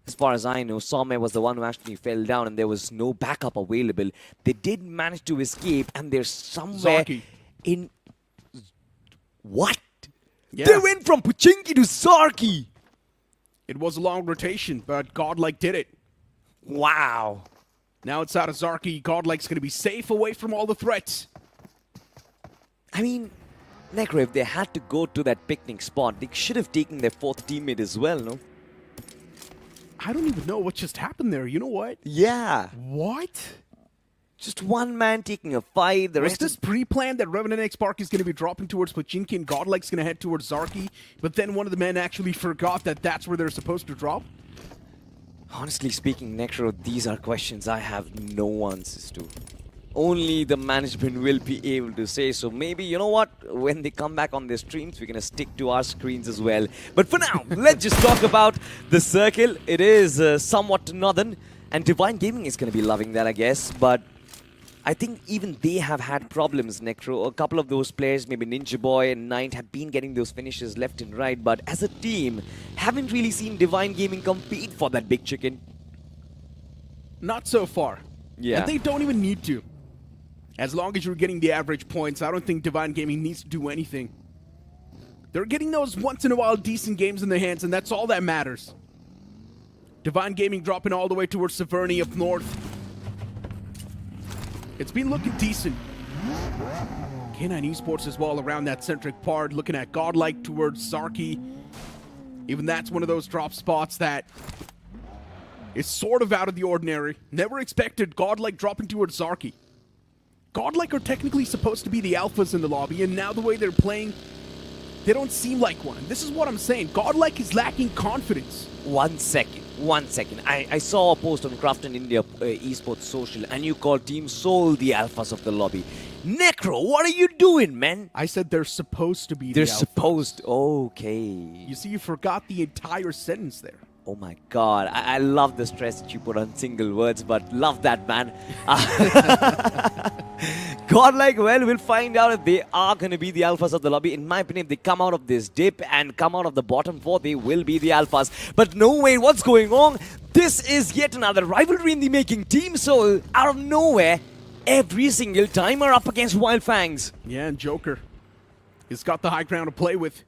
As far as I know, Somme was the one who actually fell down and there was no backup available. They did manage to escape, and they're somewhere in... What? Yeah. They went from Pochinki to Zarki! It was a long rotation, but Godlike did it. Wow. Now it's out of Zarki. Godlike's going to be safe away from all the threats. I mean, Necro, if they had to go to that picnic spot, they should have taken their 4th teammate as well, no? I don't even know what just happened there. You know what? Yeah. What? Just one man taking a fight. The rest this pre-planned that REVENANT XSPARK is going to be dropping towards Pochinki and Godlike's going to head towards Zarki, but then one of the men actually forgot that that's where they're supposed to drop? Honestly speaking, Necro, these are questions I have no answers to. only the management will be able to say. So maybe, you know what, when they come back on their streams, we're going to stick to our screens as well. But for now, let's just talk about the circle. It is somewhat northern, and Divine Gaming is going to be loving that, I guess. But I think even they have had problems, Necro. A couple of those players, maybe Ninja Boy and Knight, have been getting those finishes left and right. But as a team, haven't really seen Divine Gaming compete for that big chicken. Not so far. Yeah. And they don't even need to. As long as you're getting the average points, I don't think Divine Gaming needs to do anything. They're getting those once-in-a-while decent games in their hands, and that's all that matters. Divine Gaming dropping all the way towards Severny up north. It's been looking decent. K9 Esports as well around that centric part, looking at Godlike towards Zarky. Even that's one of those drop spots that is sort of out of the ordinary. Never expected Godlike dropping towards Zarky. Godlike are technically supposed to be the alphas in the lobby, and now the way they're playing, they don't seem like one. This is what I'm saying. Godlike is lacking confidence. 1 second. I saw a post on Krafton India Esports social, and you called Team Soul the alphas of the lobby. Necro, what are you doing, man? I said they're supposed to be They're the alphas. supposed... Okay. You see, you forgot the entire sentence there. Oh my god, I love the stress that you put on single words, but love that, man. Godlike, well, we'll find out if they are going to be the alphas of the lobby. In my opinion, if they come out of this dip and come out of the bottom four, they will be the alphas. But no, wait, what's going on? This is yet another rivalry in the making. Team Soul, out of nowhere, every single time are up against Wyld Fangs. Yeah, and Joker has got the high ground to play with.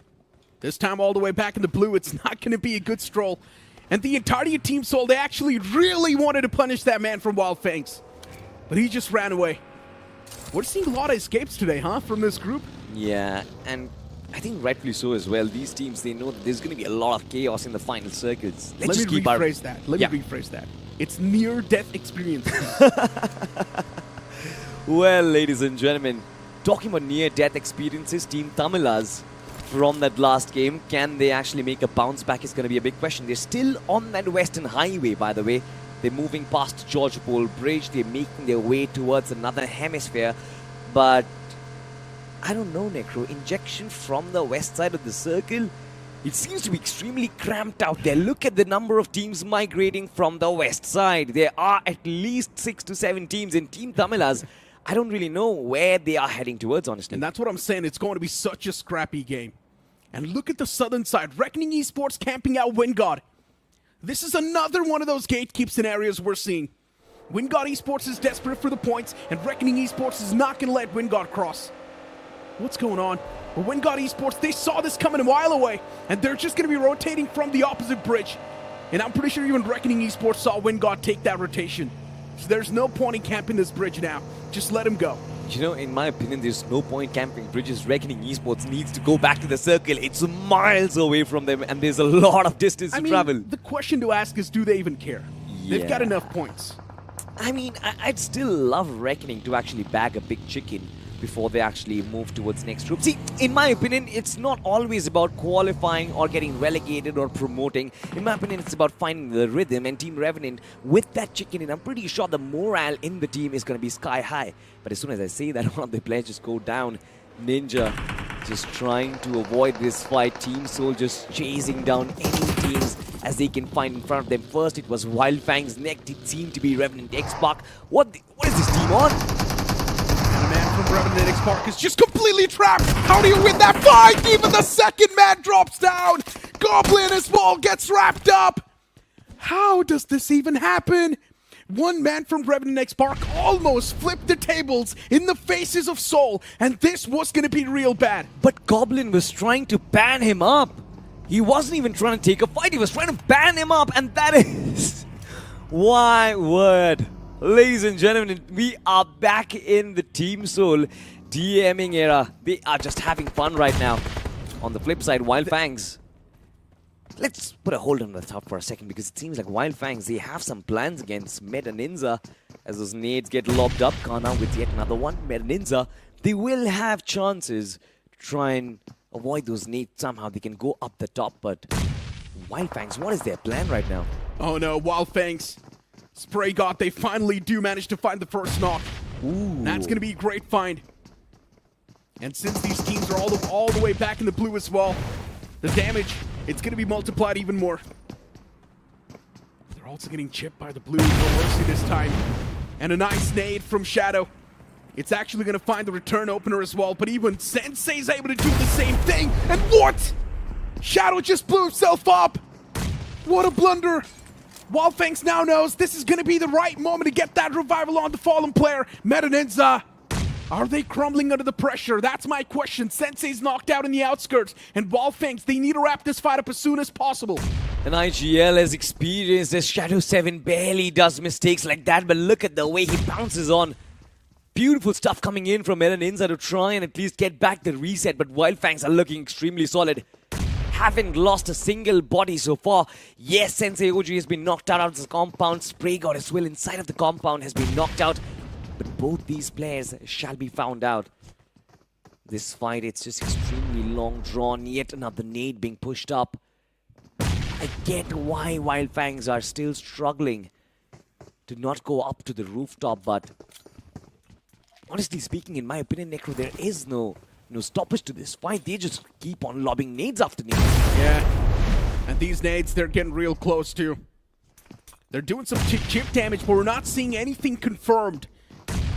This time all the way back in the blue, it's not going to be a good stroll. And the entirety of Team Soul, they actually really wanted to punish that man from Wyld Fangs. But he just ran away. We're seeing a lot of escapes today, huh, from this group? Yeah, and I think rightfully so as well. These teams, they know that there's going to be a lot of chaos in the final circles. Let me rephrase that. Let me rephrase that. It's near-death experience. Well, ladies and gentlemen, talking about near-death experiences, Team Tamilas from that last game, can they actually make a bounce back is going to be a big question. They're still on that Western Highway, by the way. They're moving past George Pole Bridge. They're making their way towards another hemisphere. But I don't know, Necro. Injection from the west side of the circle, it seems to be extremely cramped out there. Look at the number of teams migrating from the west side. There are at least 6 to 7 teams in Team Tamilas. I don't really know where they are heading towards, honestly. And that's what I'm saying. It's going to be such a scrappy game. And look at the southern side. Reckoning Esports camping out WINDGOD. This is another one of those gatekeep scenarios we're seeing. WINDGOD Esports is desperate for the points, and Reckoning Esports is not going to let WINDGOD cross. What's going on? Well, WINDGOD Esports, they saw this coming a while away, and they're just going to be rotating from the opposite bridge. And I'm pretty sure even Reckoning Esports saw WINDGOD take that rotation. So there's no point in camping this bridge now. Just let him go. You know, in my opinion, there's no point camping bridges. Reckoning Esports needs to go back to the circle. It's miles away from them, and there's a lot of distance to travel. The question to ask is, do they even care? Yeah. They've got enough points. I mean, I'd still love Reckoning to actually bag a big chicken before they actually move towards next group. See, in my opinion, it's not always about qualifying or getting relegated or promoting. In my opinion, it's about finding the rhythm, and Team Revenant, with that chicken in, I'm pretty sure the morale in the team is going to be sky high. But as soon as I say that, one of the players just go down. Ninja just trying to avoid this fight. Team Soul just chasing down any teams as they can find in front of them. First, it was Wyld Fangs. Next, it seemed to be REVENANT XSPARK. What is this team on? The man from REVENANT XSPARK is just completely trapped. How do you win that fight? Even the second man drops down. Goblin as well gets wrapped up. How does this even happen? One man from REVENANT XSPARK almost flipped the tables in the faces of Soul, and this was going to be real bad. But Goblin was trying to ban him up. He wasn't even trying to take a fight. He was trying to ban him up, and that is... Why word? Ladies and gentlemen, we are back in the Team Soul DMing era. They are just having fun right now. On the flip side, Wyld Fangs. Let's put a hold on the top for a second, because it seems like Wyld Fangs, they have some plans against Meta Ninza. As those nades get lobbed up, Kana with yet another one. Meta Ninza, they will have chances to try and avoid those nades somehow. They can go up the top, but Wyld Fangs, what is their plan right now? Oh no, Wyld Fangs. Spray God, they finally do manage to find the first knock. That's going to be a great find. And since these teams are all the way back in the blue as well, the damage, it's going to be multiplied even more. They're also getting chipped by the blue Mercy this time. And a nice nade from Shadow. It's actually going to find the return opener as well, but even Sensei's able to do the same thing. And what? Shadow just blew himself up. What a blunder. Wyld Fangs now knows this is going to be the right moment to get that revival on the fallen player, ninza. Are they crumbling under the pressure? That's my question. Sensei's knocked out in the outskirts, and Wyld Fangs, they need to wrap this fight up as soon as possible. And IGL has experienced as Shadow 7 barely does mistakes like that, but look at the way he bounces on. Beautiful stuff coming in from ninza to try and at least get back the reset, but Wyld Fangs are looking extremely solid. Haven't lost a single body so far. Yes, Sensei OG has been knocked out of the compound. Spray God as well inside of the compound has been knocked out. But both these players shall be found out. This fight, it's just extremely long drawn. Yet another nade being pushed up. I get why Wyld Fangs are still struggling to not go up to the rooftop, but honestly speaking, in my opinion, Necro, there is no stoppage to this fight. They just keep on lobbing nades after nades. Yeah, and these nades, they're getting real close too. They're doing some chip damage, but we're not seeing anything confirmed.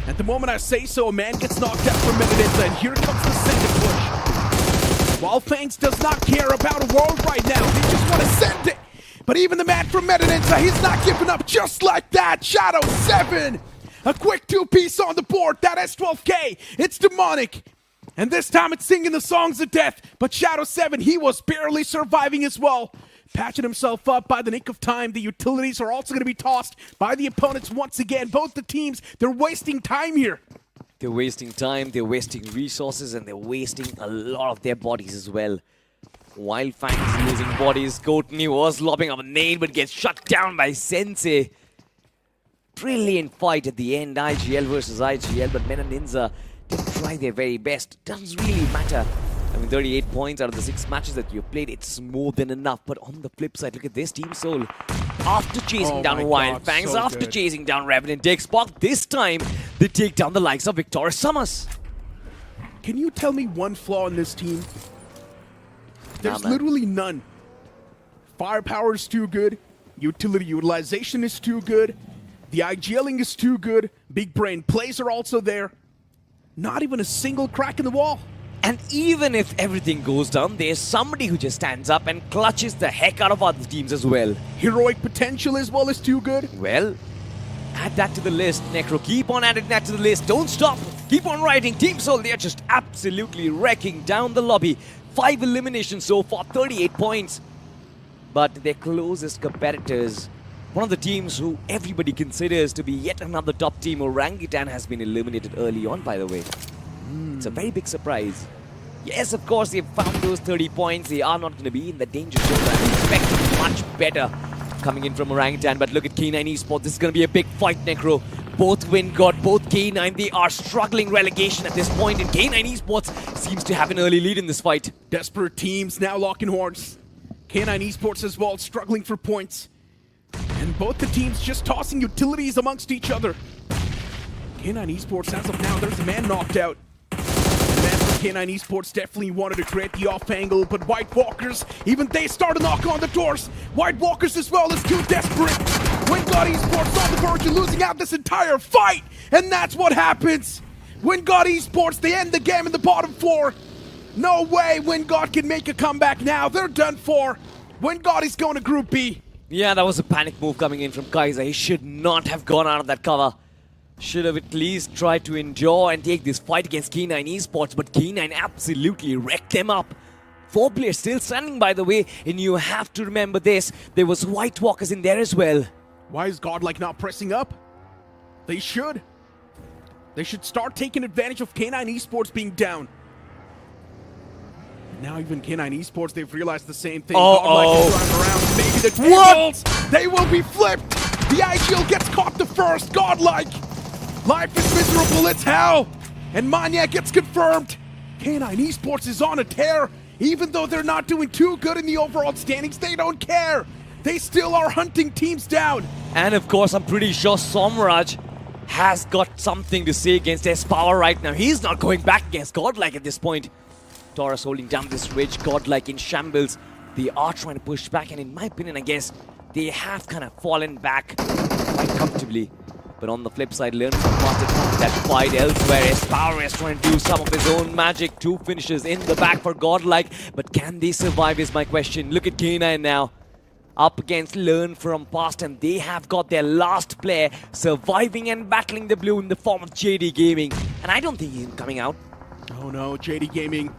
At the moment I say so, a man gets knocked out for ninza, and here comes the second push. Wyld Fangs does not care about a world right now. They just want to send it. But even the man from ninza, he's not giving up just like that. Shadow 7, a quick 2-piece on the board. That S12K, it's demonic. And this time it's singing the songs of death. But Shadow 7, he was barely surviving as well. Patching himself up by the nick of time. The utilities are also going to be tossed by the opponents once again. Both the teams, they're wasting time here. They're wasting time, they're wasting resources, and they're wasting a lot of their bodies as well. Wyld Fangs losing bodies. Courtney was lobbing up a nade but gets shut down by Sensei. Brilliant fight at the end. IGL versus IGL, but ninza did try their very best. Doesn't really matter. I mean, 38 points out of the 6 matches that you've played, it's more than enough. But on the flip side, look at this Team Soul. After chasing down Wyld Fangs, so after good. chasing down REVENANT XSPARK, this time they take down the likes of Victor Sumus. Can you tell me one flaw in this team? There's man. literally none. Firepower is too good. Utility utilization is too good. The IGLing is too good. Big brain plays are also there. Not even a single crack in the wall. And even if everything goes down, there's somebody who just stands up and clutches the heck out of other teams as well. Heroic potential as well is too good. Well, add that to the list, Necro. Keep on adding that to the list. Don't stop. Keep on writing. Team Soul, they're just absolutely wrecking down the lobby. 5 eliminations so far, 38 points. But their closest competitors, one of the teams who everybody considers to be yet another top team, Orangutan, has been eliminated early on, by the way. It's a very big surprise. Yes, of course, they've found those 30 points. They are not going to be in the danger zone. I expect much better coming in from Orangutan. But look at K9 Esports. This is going to be a big fight, Necro. Both WINDGOD, both K9, they are struggling relegation at this point. And K9 Esports seems to have an early lead in this fight. Desperate teams now locking horns. K9 Esports as well, struggling for points. And both the teams just tossing utilities amongst each other. K9 Esports, as of now, there's a man knocked out. The man from K9 Esports definitely wanted to create the off angle, but White Walkers, even they start to knock on the doors. White Walkers as well is too desperate. WINDGOD Esports on the verge of losing out this entire fight, and that's what happens. WINDGOD Esports, they end the game in the bottom 4. No way WINDGOD can make a comeback now. They're done for. WINDGOD is going to Group B. Yeah, that was a panic move coming in from Kaiser. He should not have gone out of that cover. Should have at least tried to endure and take this fight against K9 Esports, but K9 absolutely wrecked them up. 4 players still standing, by the way, and you have to remember this. There was White Walkers in there as well. Why is Godlike not pressing up? They should. They should start taking advantage of K9 Esports being down. Now even K9 Esports, they've realized the same thing. Godlike is driving around. Maybe the tables, they will be flipped. The IGL gets caught the first. Godlike. Life is miserable, it's hell. And Manya gets confirmed. K9 Esports is on a tear. Even though they're not doing too good in the overall standings, they don't care. They still are hunting teams down. And of course, I'm pretty sure Somraj has got something to say against S-Power right now. He's not going back against Godlike at this point. Taurus holding down this ridge, Godlike in shambles. They are trying to push back, and in my opinion, I guess, they have kind of fallen back quite comfortably. But on the flip side, Learn from Past that fight elsewhere. S-Power is trying to do some of his own magic. 2 finishes in the back for Godlike, but can they survive is my question. Look at K9 now. Up against Learn from Past, and they have got their last player surviving and battling the blue in the form of JD Gaming. And I don't think he's coming out. Oh no, JD Gaming.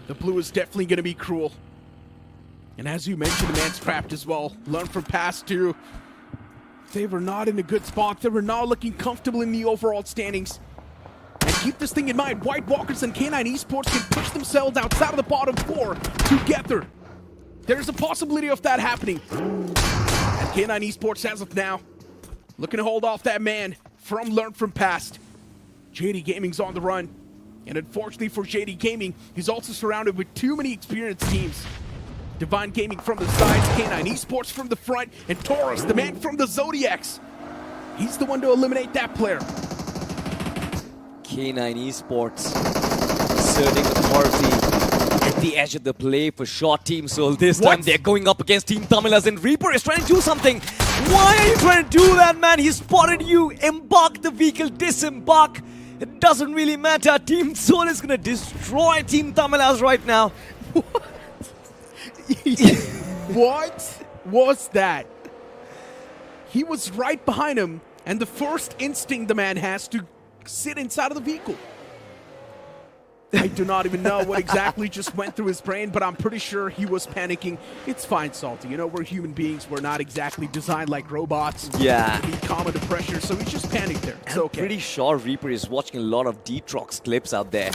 The blue is definitely going to be cruel. And as you mentioned, the man's trapped as well. Learn from Past too. They were not in a good spot. They were not looking comfortable in the overall standings. And keep this thing in mind, White Walkers and K9 Esports can push themselves outside of the bottom 4 together. There's a possibility of that happening. And K9 Esports, as of now, looking to hold off that man from Learn from Past. JD Gaming's on the run. And unfortunately for JD Gaming, he's also surrounded with too many experienced teams. Divine Gaming from the sides, K9 Esports from the front, and Taurus, the man from the Zodiacs. He's the one to eliminate that player. K9 Esports asserting authority at the edge of the play for sure. Team Soul this time they're going up against Team Tamilas, and Reaper is trying to do something. Why are you trying to do that, man? He spotted you. Embark the vehicle, disembark. It doesn't really matter. Team Soul is gonna destroy Team Tamilas right now. What was that? He was right behind him, and the first instinct the man has to sit inside of the vehicle. I do not even know what exactly just went through his brain, but I'm pretty sure he was panicking. It's fine, Salty. You know, we're human beings. We're not exactly designed like robots. Yeah. To be calm under pressure, so he just panicked there. It's okay. I'm pretty sure Reaper is watching a lot of Detrox clips out there.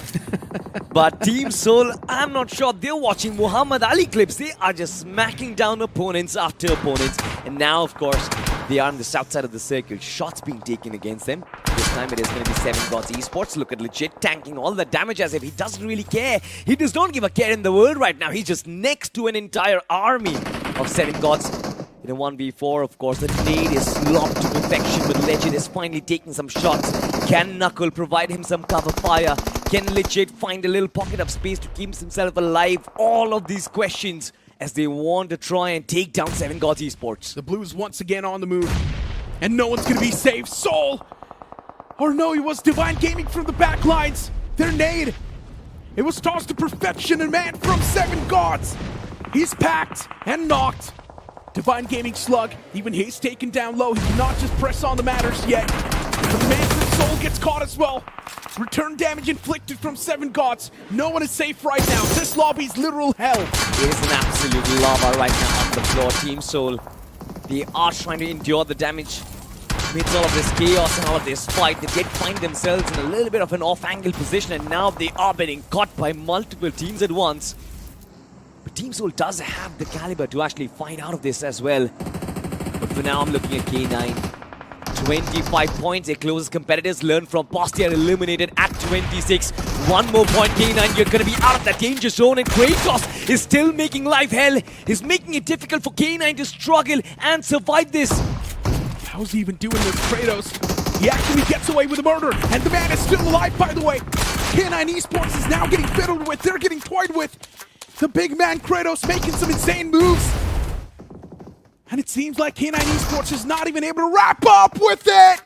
But Team Soul, I'm not sure they're watching Muhammad Ali clips. They are just smacking down opponents after opponents. And now, of course, they are on the south side of the circle. Shots being taken against them. This time it is going to be 7GODS Esports. Look at Legit tanking all the damage as if he doesn't really care. He does not give a care in the world right now. He's just next to an entire army of 7GODS. In a 1v4, of course, the nade is locked to perfection, but Legit is finally taking some shots. Can Knuckle provide him some cover fire? Can Legit find a little pocket of space to keep himself alive? All of these questions as they want to try and take down 7GODS Esports. The Blues once again on the move, and no one's going to be safe. Soul! Or no, it was Divine Gaming from the back lines. Their nade. It was tossed to perfection, and man from 7GODS. He's packed and knocked. Divine Gaming slug, even he's taken down low. He cannot just press on the matters yet. But the man from Soul gets caught as well. Return damage inflicted from 7GODS. No one is safe right now. This lobby's literal hell. It is an absolute lava right now on the floor. Team Soul, they are trying to endure the damage amidst all of this chaos and all of this fight. They did find themselves in a little bit of an off-angle position, and now they are being caught by multiple teams at once. But Team Soul does have the caliber to actually fight out of this as well. But for now, I'm looking at K9. 25 points, their closest competitors Learn from Past. They are eliminated at 26. One more point, K9, you're going to be out of that danger zone, and Kratos is still making life hell. He's making it difficult for K9 to struggle and survive this. How's he even doing this, Kratos? He actually gets away with a murder, and the man is still alive, by the way. K9 Esports is now getting fiddled with. They're getting toyed with. The big man Kratos making some insane moves. And it seems like K9 Esports is not even able to wrap up with it.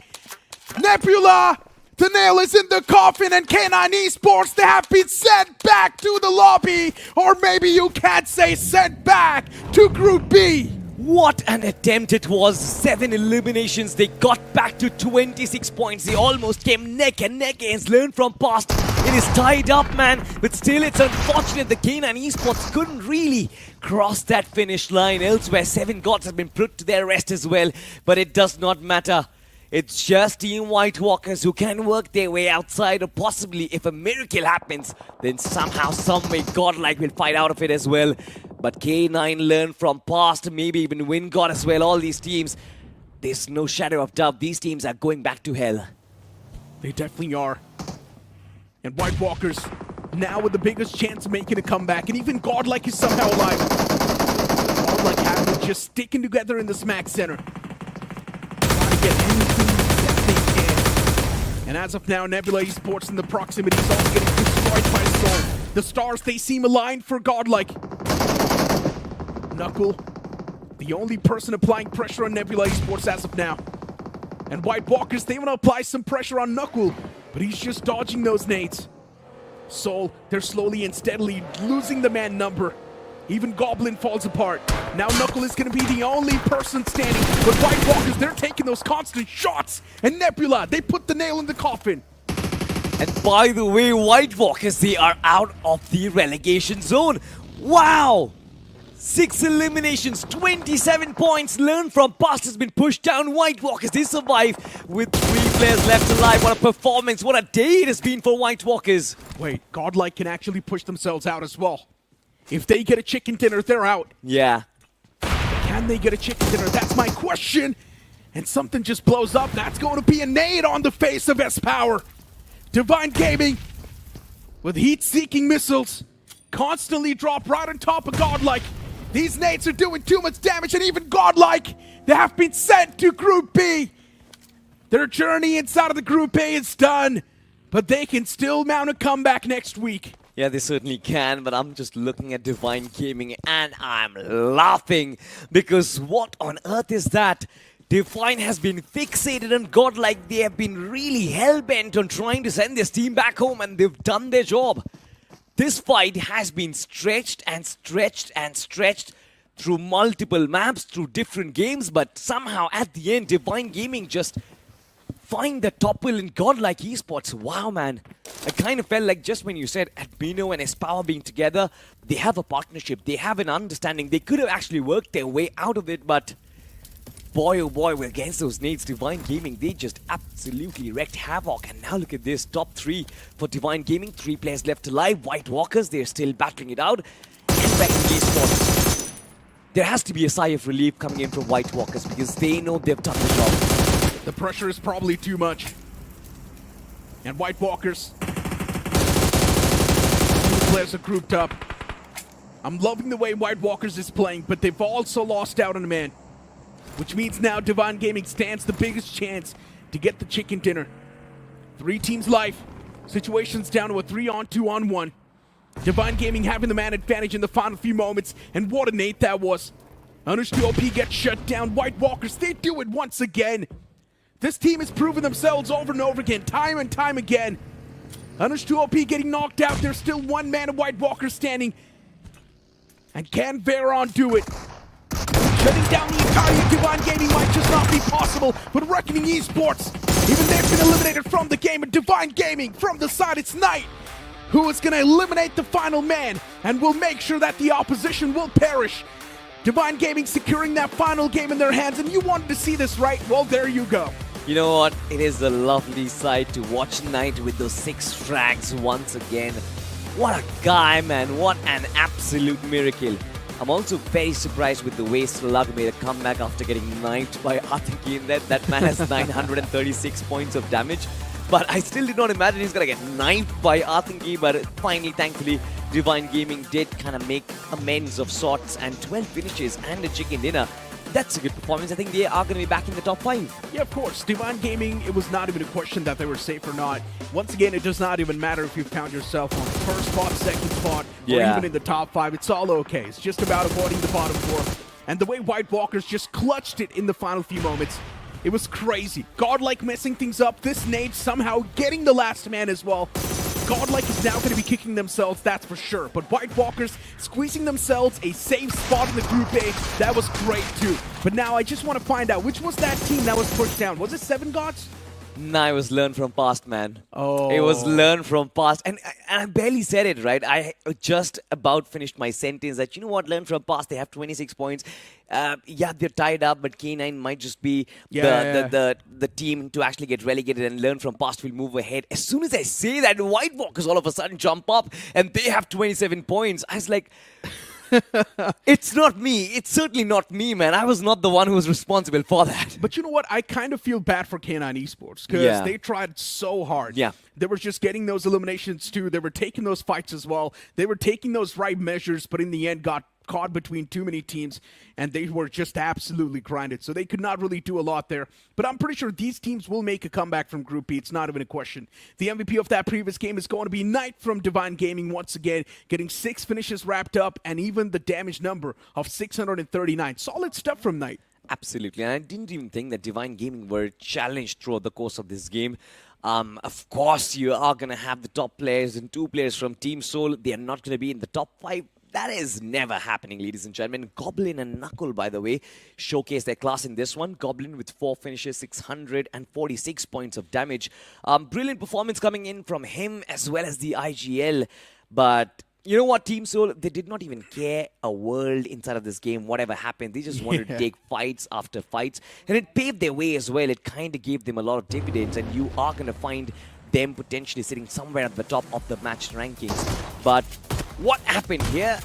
Nebula, the nail is in the coffin, and K9 Esports, they have been sent back to the lobby. Or maybe you can't say sent back to Group B. What an attempt it was. 7 eliminations. They got back to 26 points. They almost came neck and neck against Learn from Past. It is tied up, man. But still, it's unfortunate the K9 Esports couldn't really cross that finish line. Elsewhere, 7GODS have been put to their rest as well. But it does not matter. It's just Team White Walkers who can work their way outside, or possibly if a miracle happens, then somehow, someway, Godlike will fight out of it as well. But K9 Learn from Past, maybe even WINDGOD as well. All these teams, there's no shadow of doubt, these teams are going back to hell. They definitely are. And White Walkers now with the biggest chance of making a comeback, and even Godlike is somehow alive. Godlike having just sticking together in the smack center. Trying to get anything And as of now, Nebula Esports in the proximity is also getting destroyed by Soul. The stars, they seem aligned for Godlike. Knuckle, the only person applying pressure on Nebula Esports as of now. And White Walkers, they want to apply some pressure on Knuckle, but he's just dodging those nades. Soul, they're slowly and steadily losing the man number. Even Goblin falls apart. Now Knuckle is going to be the only person standing, but White Walkers, they're taking those constant shots. And Nebula, they put the nail in the coffin. And by the way, White Walkers, they are out of the relegation zone. Wow! 6 eliminations, 27 points. Learn from past has been pushed down. White Walkers, they survive with 3 players left alive. What a performance, what a day it has been for White Walkers. Wait, Godlike can actually push themselves out as well. If they get a chicken dinner, they're out. Yeah. Can they get a chicken dinner? That's my question. And something just blows up. That's going to be a nade on the face of S-Power. Divine Gaming with heat-seeking missiles constantly drop right on top of Godlike. These nades are doing too much damage, and even Godlike, they have been sent to Group B. Their journey inside of the Group A is done, but they can still mount a comeback next week. Yeah, they certainly can, but I'm just looking at Divine Gaming and I'm laughing because what on earth is that? Divine has been fixated on Godlike. They have been really hell-bent on trying to send this team back home, and they've done their job. This fight has been stretched and stretched and stretched through multiple maps, through different games, but somehow at the end, Divine Gaming just find the topple in Godlike Esports. Wow, man. I kind of felt like just when you said Admino and S-Power being together, they have a partnership, they have an understanding. They could have actually worked their way out of it, but boy, oh boy, against those nades, Divine Gaming, they just absolutely wreaked havoc. And now look at this, top 3 for Divine Gaming. 3 players left alive. White Walkers, they're still battling it out. And RECKONING ESPORTS. There has to be a sigh of relief coming in from White Walkers because they know they've done the job. The pressure is probably too much. And White Walkers, 2 players are grouped up. I'm loving the way White Walkers is playing, but they've also lost out on a man. Which means now Divine Gaming stands the biggest chance to get the chicken dinner. 3 teams life. Situation's down to a 3-on-2-on-1. Divine Gaming having the man advantage in the final few moments, and what a nade that was. Naqsh gets shut down. White Walkers, they do it once again. This team has proven themselves over and over again, time and time again. Naqsh getting knocked out. There's still 1 man of White Walkers standing. And can Veron do it? Shutting down the entire Divine Gaming might just not be possible, but Reckoning Esports, even they've been eliminated from the game, and Divine Gaming, from the side, it's Knight, who is going to eliminate the final man, and will make sure that the opposition will perish. Divine Gaming securing that final game in their hands, and you wanted to see this, right? Well, there you go. You know what? It is a lovely sight to watch Knight with those 6 frags once again. What a guy, man. What an absolute miracle. I'm also very surprised with the way Slug made a comeback after getting knifed by Athenki in that man has 936 points of damage. But I still did not imagine he's going to get knifed by Athenki. But finally, thankfully, Divine Gaming did kind of make amends of sorts, and 12 finishes and a chicken dinner. That's a good performance. I think they are going to be back in the top 5. Yeah, of course. Divine Gaming, it was not even a question that they were safe or not. Once again, it does not even matter if you found yourself on the first spot, second spot, or even in the top 5. It's all okay. It's just about avoiding the bottom 4. And the way White Walkers just clutched it in the final few moments, it was crazy. Godlike messing things up. This nade somehow getting the last man as well. Godlike is now going to be kicking themselves, that's for sure. But White Walkers squeezing themselves a safe spot in the Group A, that was great too. But now I just want to find out, which was that team that was pushed down? Was it 7 Gods? Nah, it was learned from past, man. Oh. It was learned from past. And I barely said it, right? I just about finished my sentence that, you know what, learn from past. They have 26 points. Yeah, they're tied up, but K9 might just be the team to actually get relegated, and learn from past will move ahead. As soon as I say that, White Walkers all of a sudden jump up and they have 27 points. I was like... It's not me. It's certainly not me, man. I was not the one who was responsible for that. But you know what? I kind of feel bad for K9 Esports because they tried so hard. Yeah. They were just getting those eliminations too. They were taking those fights as well. They were taking those right measures, but in the end got caught between too many teams, and they were just absolutely grinded. So they could not really do a lot there. But I'm pretty sure these teams will make a comeback from Group B. It's not even a question. The MVP of that previous game is going to be Knight from Divine Gaming once again, getting 6 finishes wrapped up and even the damage number of 639. Solid stuff from Knight. Absolutely, and I didn't even think that Divine Gaming were challenged throughout the course of this game. Of course, you are going to have the top players and 2 players from Team Soul. They are not going to be in the top 5. That is never happening, ladies and gentlemen. Goblin and Knuckle, by the way, showcase their class in this one. Goblin with 4 finishes, 646 points of damage. Brilliant performance coming in from him as well as the IGL. But you know what, Team Soul, they did not even care a world inside of this game, whatever happened. They just wanted to take fights after fights. And it paved their way as well. It kind of gave them a lot of dividends. And you are going to find them potentially sitting somewhere at the top of the match rankings. But what happened here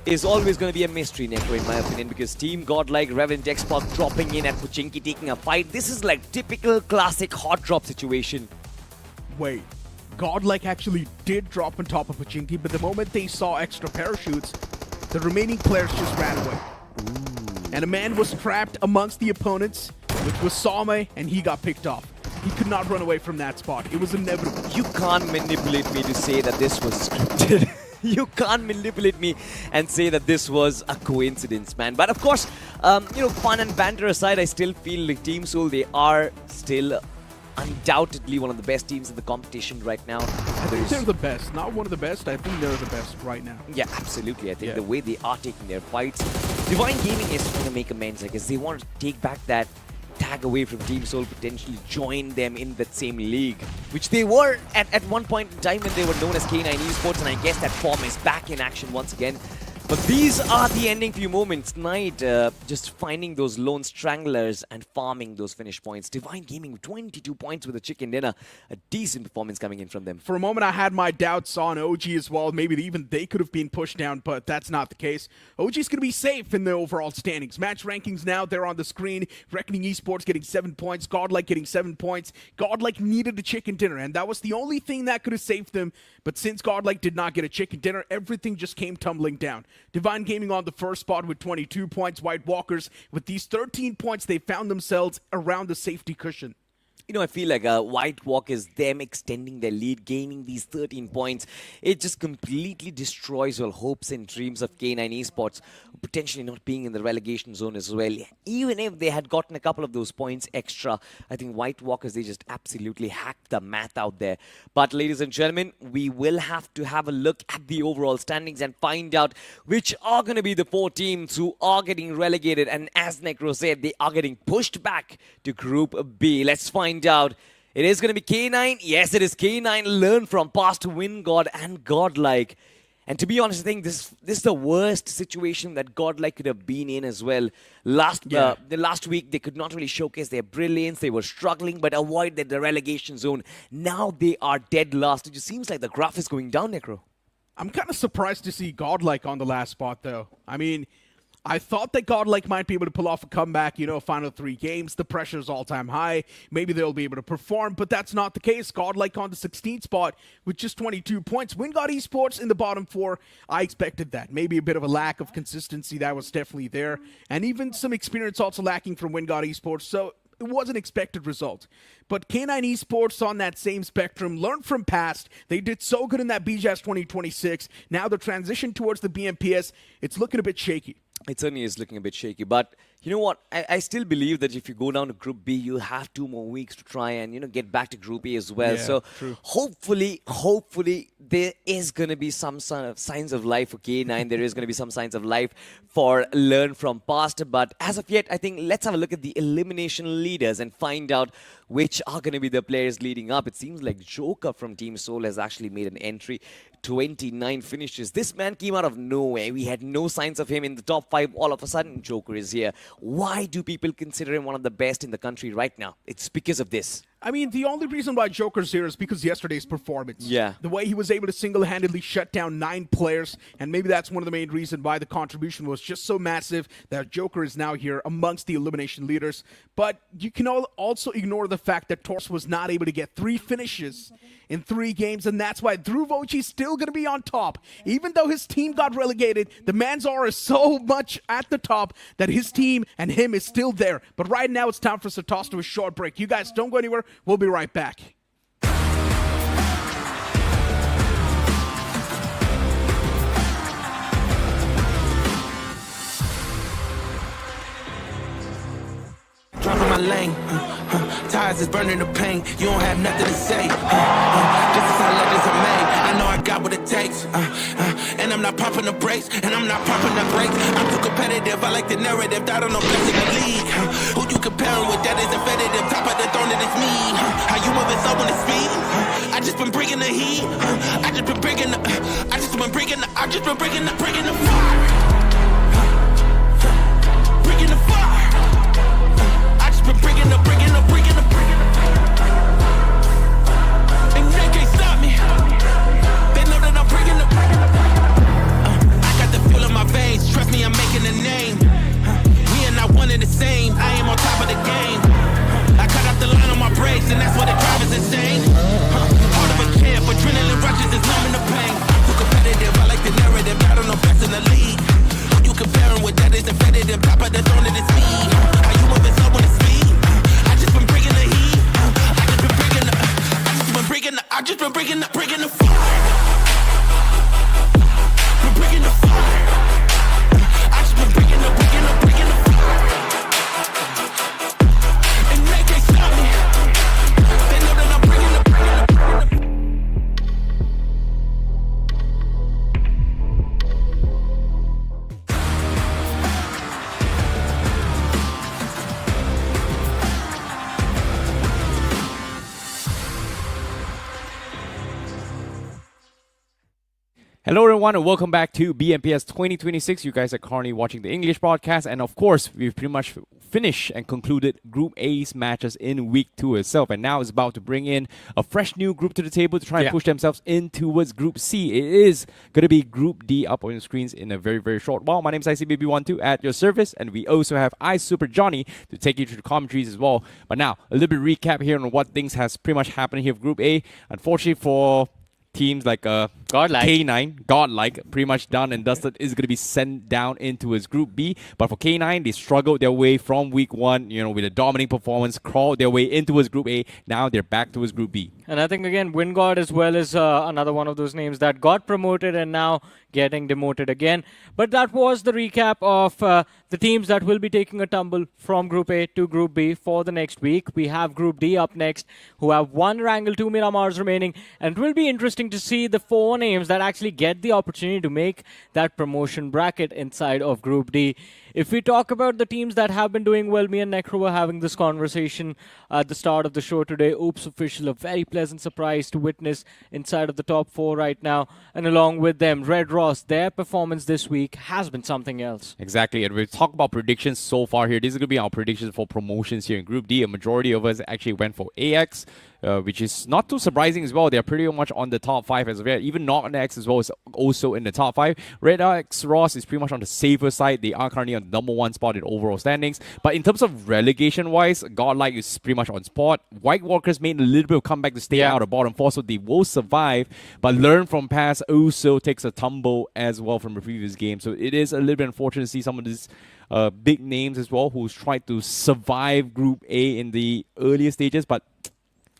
is always going to be a mystery, Neko, in my opinion, because Team Godlike, REVENANT XSPARK dropping in at Pochinki, taking a fight. This is like typical classic hot drop situation. Wait. Godlike actually did drop on top of Pochinki, but the moment they saw extra parachutes, the remaining players just ran away. Ooh. And a man was trapped amongst the opponents, which was Salme, and he got picked off. He could not run away from that spot. It was inevitable. You can't manipulate me to say that this was scripted. You can't manipulate me and say that this was a coincidence, man. But of course, you know, fun and banter aside, I still feel like Team Soul, they are still undoubtedly one of the best teams in the competition right now. I think they're the best. Not one of the best. I think they're the best right now. Yeah, absolutely. I think the way they are taking their fights, Divine Gaming is going to make amends. I guess they want to take back that tag away from Team Soul, potentially join them in that same league, which they were at one point in time when they were known as K9 Esports, and I guess that form is back in action once again. But these are the ending few moments. Knight just finding those lone stranglers and farming those finish points. Divine Gaming with 22 points with a chicken dinner. A decent performance coming in from them. For a moment, I had my doubts on OG as well. Maybe even they could have been pushed down, but that's not the case. OG's going to be safe in the overall standings. Match rankings now, they're on the screen. Reckoning Esports getting 7 points. Godlike getting 7 points. Godlike needed a chicken dinner, and that was the only thing that could have saved them. But since Godlike did not get a chicken dinner, everything just came tumbling down. Divine Gaming on the first spot with 22 points. White Walkers with these 13 points, they found themselves around the safety cushion. You know, I feel like White Walk is them extending their lead, gaining these 13 points. It just completely destroys all hopes and dreams of K9 Esports, potentially not being in the relegation zone as well. Even if they had gotten a couple of those points extra, I think White Walkers, they just absolutely hacked the math out there. But ladies and gentlemen, we will have to have a look at the overall standings and find out which are going to be the 4 teams who are getting relegated. And as Necro said, they are getting pushed back to Group B. Let's find out. It is going to be K9. Yes, it is K9. Learn from past WINDGOD and Godlike. And to be honest, I think this is the worst situation that Godlike could have been in as well. The last week, they could not really showcase their brilliance. They were struggling, but avoided the relegation zone. Now they are dead last. It just seems like the graph is going down, Necro. I'm kind of surprised to see Godlike on the last spot, though. I mean, I thought that Godlike might be able to pull off a comeback, you know, final 3 games. The pressure's all-time high. Maybe they'll be able to perform, but that's not the case. Godlike on the 16th spot with just 22 points. WINDGOD Esports in the bottom 4. I expected that. Maybe a bit of a lack of consistency. That was definitely there. And even some experience also lacking from WINDGOD Esports. So it was an expected result. But K9 Esports on that same spectrum learned from past. They did so good in that BGS 2026. Now the transition towards the BMPS, it's looking a bit shaky. It certainly is looking a bit shaky, but you know what? I still believe that if you go down to Group B, you have 2 more weeks to try and, you know, get back to Group A as well. Yeah, so true. hopefully, there is going to be some sort of signs of life for K9. There is going to be some signs of life for Learn from Past. But as of yet, I think let's have a look at the elimination leaders and find out which are going to be the players leading up. It seems like Joker from Team Soul has actually made an entry. 29 finishes. This man came out of nowhere. We had no signs of him in the top 5. All of a sudden, Joker is here. Why do people consider him one of the best in the country right now? It's because of this. I mean, the only reason why Joker's here is because yesterday's performance. Yeah. The way he was able to single-handedly shut down 9 players, and maybe that's one of the main reasons why the contribution was just so massive that Joker is now here amongst the elimination leaders. But you can also ignore the fact that Taurus was not able to get 3 finishes in 3 games, and that's why Dhruv is still going to be on top. Even though his team got relegated, the man's aura is so much at the top that his team and him is still there. But right now it's time for us to toss to a short break. You guys don't go anywhere. We'll be right back. Dropping my lane, tires is burning the pain. You don't have nothing to say. This is how legends are made. I know I got what it takes, and I'm not popping the brakes, and I'm not popping the brakes. I'm too competitive. I like the narrative. I don't know best in the league. Who you comparing with? That is definitive. Top of the throne, it is me. How you moving so on the speed? I just been bringing the heat. I just been bringing the fire. Bringing the fire. Bringing the and they can't stop me. They know that I'm bringing the I got the feel in my veins. Trust me, I'm making a name. We are not one and the same. I am on top of the game. I cut off the line on my brakes, and that's what the driver's insane. Heart of a champ, adrenaline rushes is numbing the pain. I'm too competitive. I like the narrative. I don't know best in the league. Who you comparing with? That is definitive. Top of the throne, it is me. How you moving so on the speed? I've just been bringing the fire. Been bringing the fire. I've just been bringing the fire. And they can't stop me. They know that I'm bringing the Hello everyone and welcome back to BMPS 2026. You guys are currently watching the English broadcast, and of course we've pretty much finished and concluded Group A's matches in Week 2 itself, and now it's about to bring in a fresh new group to the table to try and push themselves in towards Group C. It is going to be Group D up on your screens in a very, very short while. My name is ICBB12 at your service, and we also have Super Johnny to take you through the commentaries as well. But now, a little bit of recap here on what things has pretty much happened here for Group A. Unfortunately for teams like Godlike. K9, Godlike, pretty much done and dusted, is going to be sent down into his Group B. But for K9, they struggled their way from Week 1, with a dominating performance, crawled their way into his Group A. Now they're back to his Group B. And I think, again, WINDGOD as well is another one of those names that got promoted and now getting demoted again. But that was the recap of the teams that will be taking a tumble from Group A to Group B for the next week. We have Group D up next, who have 1 Wrangle, 2 Miramars remaining. And it will be interesting to see the 4 names that actually get the opportunity to make that promotion bracket inside of Group D. If we talk about the teams that have been doing well, me and Necro were having this conversation at the start of the show today. Oops Official, a very pleasant surprise to witness inside of the top 4 right now. And along with them, Red Ross, their performance this week has been something else. Exactly, and we'll talk about predictions so far here. This is going to be our predictions for promotions here in Group D. A majority of us actually went for AX, which is not too surprising as well. They're pretty much on the top 5 as well. Even Not-X as well is also in the top 5. Red X Ross is pretty much on the safer side. They are currently on the number 1 spot in overall standings. But in terms of relegation-wise, Godlike is pretty much on spot. White Walkers made a little bit of comeback to stay out of bottom 4, so they will survive. But learn from past, also takes a tumble as well from the previous game. So it is a little bit unfortunate to see some of these big names as well who's tried to survive Group A in the earlier stages, but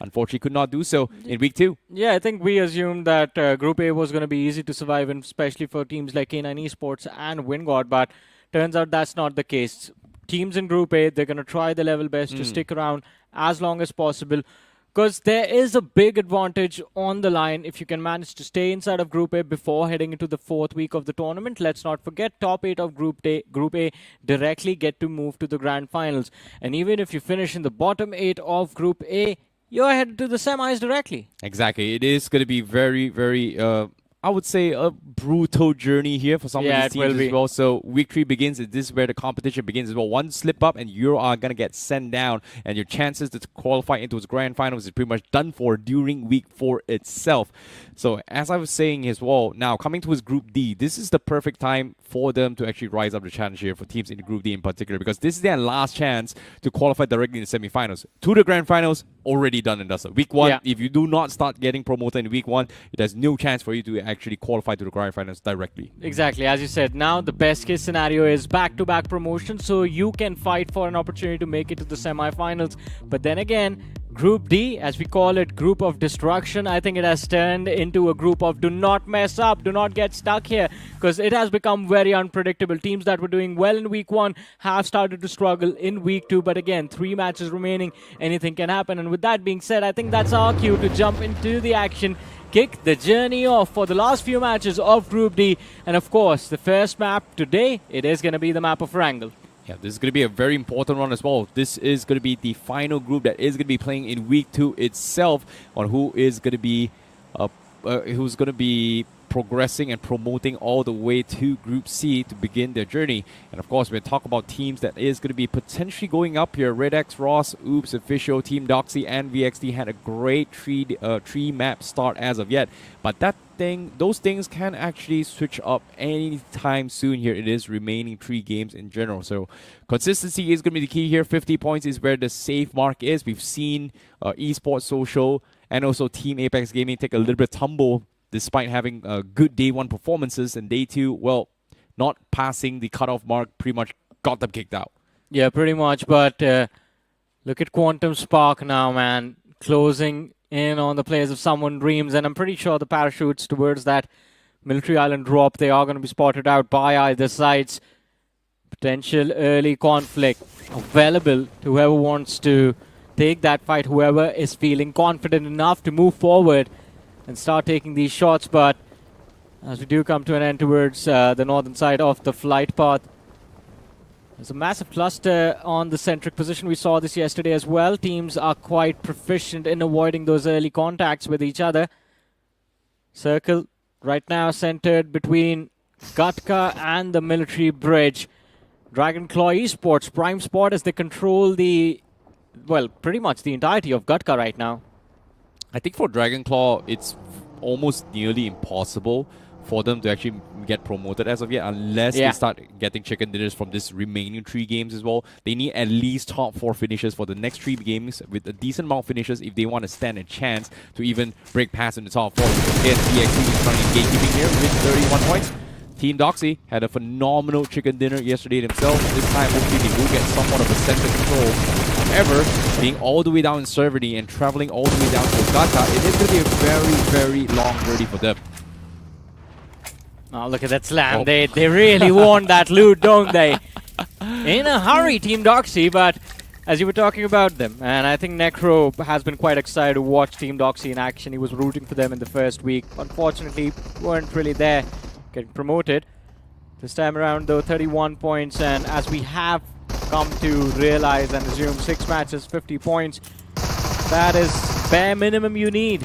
unfortunately could not do so in Week 2. Yeah, I think we assumed that Group A was going to be easy to survive, and especially for teams like K9 Esports and WINDGOD, but turns out that's not the case. Teams in Group A, they're going to try their level best to stick around as long as possible, because there is a big advantage on the line if you can manage to stay inside of Group A before heading into the 4th week of the tournament. Let's not forget, top 8 of Group A directly get to move to the Grand Finals. And even if you finish in the bottom 8 of Group A, you're headed to the semis directly. Exactly. It is going to be very, very I would say, a brutal journey here for some of these teams as well. So week 3 begins. This is where the competition begins as well. One slip up and you are going to get sent down. And your chances to qualify into its grand finals is pretty much done for during week 4 itself. So as I was saying as well, now coming to his Group D, this is the perfect time for them to actually rise up the challenge here for teams in Group D in particular. Because this is their last chance to qualify directly in the semifinals. To the grand finals, already done and dusted. Week 1, if you do not start getting promoted in week 1, there's no chance for you to actually qualify to the grand finals directly. Exactly, as you said, now the best case scenario is back-to-back promotion, so you can fight for an opportunity to make it to the semi-finals. But then again, Group D, as we call it, Group of Destruction, I think it has turned into a group of do not mess up, do not get stuck here, because it has become very unpredictable. Teams that were doing well in week 1 have started to struggle in week 2, but again, 3 matches remaining, anything can happen. And with that being said, I think that's our cue to jump into the action, kick the journey off for the last few matches of Group D. And of course, the first map today, it is going to be the map of Wrangle. Yeah, this is going to be a very important one as well. This is going to be the final group that is going to be playing in week 2 itself on who is going to be progressing and promoting all the way to Group C to begin their journey. And of course, we're talking about teams that is going to be potentially going up here. RedX, Ross, Oops, Official, Team Doxy, and VXD had a great three map start as of yet. But those things can actually switch up anytime soon here. It is remaining 3 games in general. So consistency is going to be the key here. 50 points is where the safe mark is. We've seen Esports Social and also Team Apex Gaming take a little bit of tumble despite having good day 1 performances, and day 2, well, not passing the cutoff mark pretty much got them kicked out. Yeah, pretty much. But look at Quantum Spark now, man, closing in on the players of Someone Dreams, and I'm pretty sure the parachutes towards that Military Island drop, they are going to be spotted out by either sides. Potential early conflict available to whoever wants to take that fight, whoever is feeling confident enough to move forward and start taking these shots. But as we do come to an end towards the northern side of the flight path, there's a massive cluster on the centric position. We saw this yesterday as well. Teams are quite proficient in avoiding those early contacts with each other. Circle right now centered between Gatka and the military bridge. Dragonclaw Esports, prime spot as they control pretty much the entirety of Gatka right now. I think for Dragonclaw, it's almost nearly impossible for them to actually get promoted as of yet, unless they start getting chicken dinners from this remaining 3 games as well. They need at least top 4 finishes for the next 3 games with a decent amount of finishes if they want to stand a chance to even break past in the top 4. Again, DXC is currently gatekeeping here with 31 points. Team Doxy had a phenomenal chicken dinner yesterday themselves. This time, hopefully, they will get somewhat of a center control. However, being all the way down in Servany and traveling all the way down to Gatka, it is going to be a very, very long journey for them. Oh, look at that slam. They really want that loot, don't they? In a hurry, Team Doxy, but as you were talking about them, and I think Necro has been quite excited to watch Team Doxy in action. He was rooting for them in the first week. Unfortunately, weren't really there getting promoted. This time around, though, 31 points, and as we have come to realize and assume, 6 matches, 50 points, that is bare minimum you need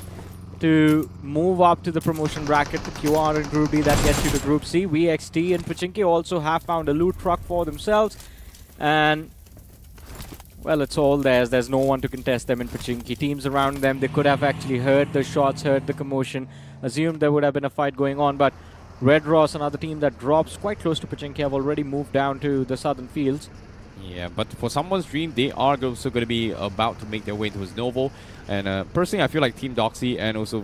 to move up to the promotion bracket. The QR in Group D that gets you to Group C. VXT and Pachinki also have found a loot truck for themselves, and well, it's all theirs. There's no one to contest them in Pachinki. Teams around them, they could have actually heard the shots, heard the commotion, assumed there would have been a fight going on, but Red Ross, another team that drops quite close to Pachinki, have already moved down to the southern fields. Yeah, but for Someone's Dream, they are also going to be about to make their way towards Novo. And personally, I feel like Team Doxy and also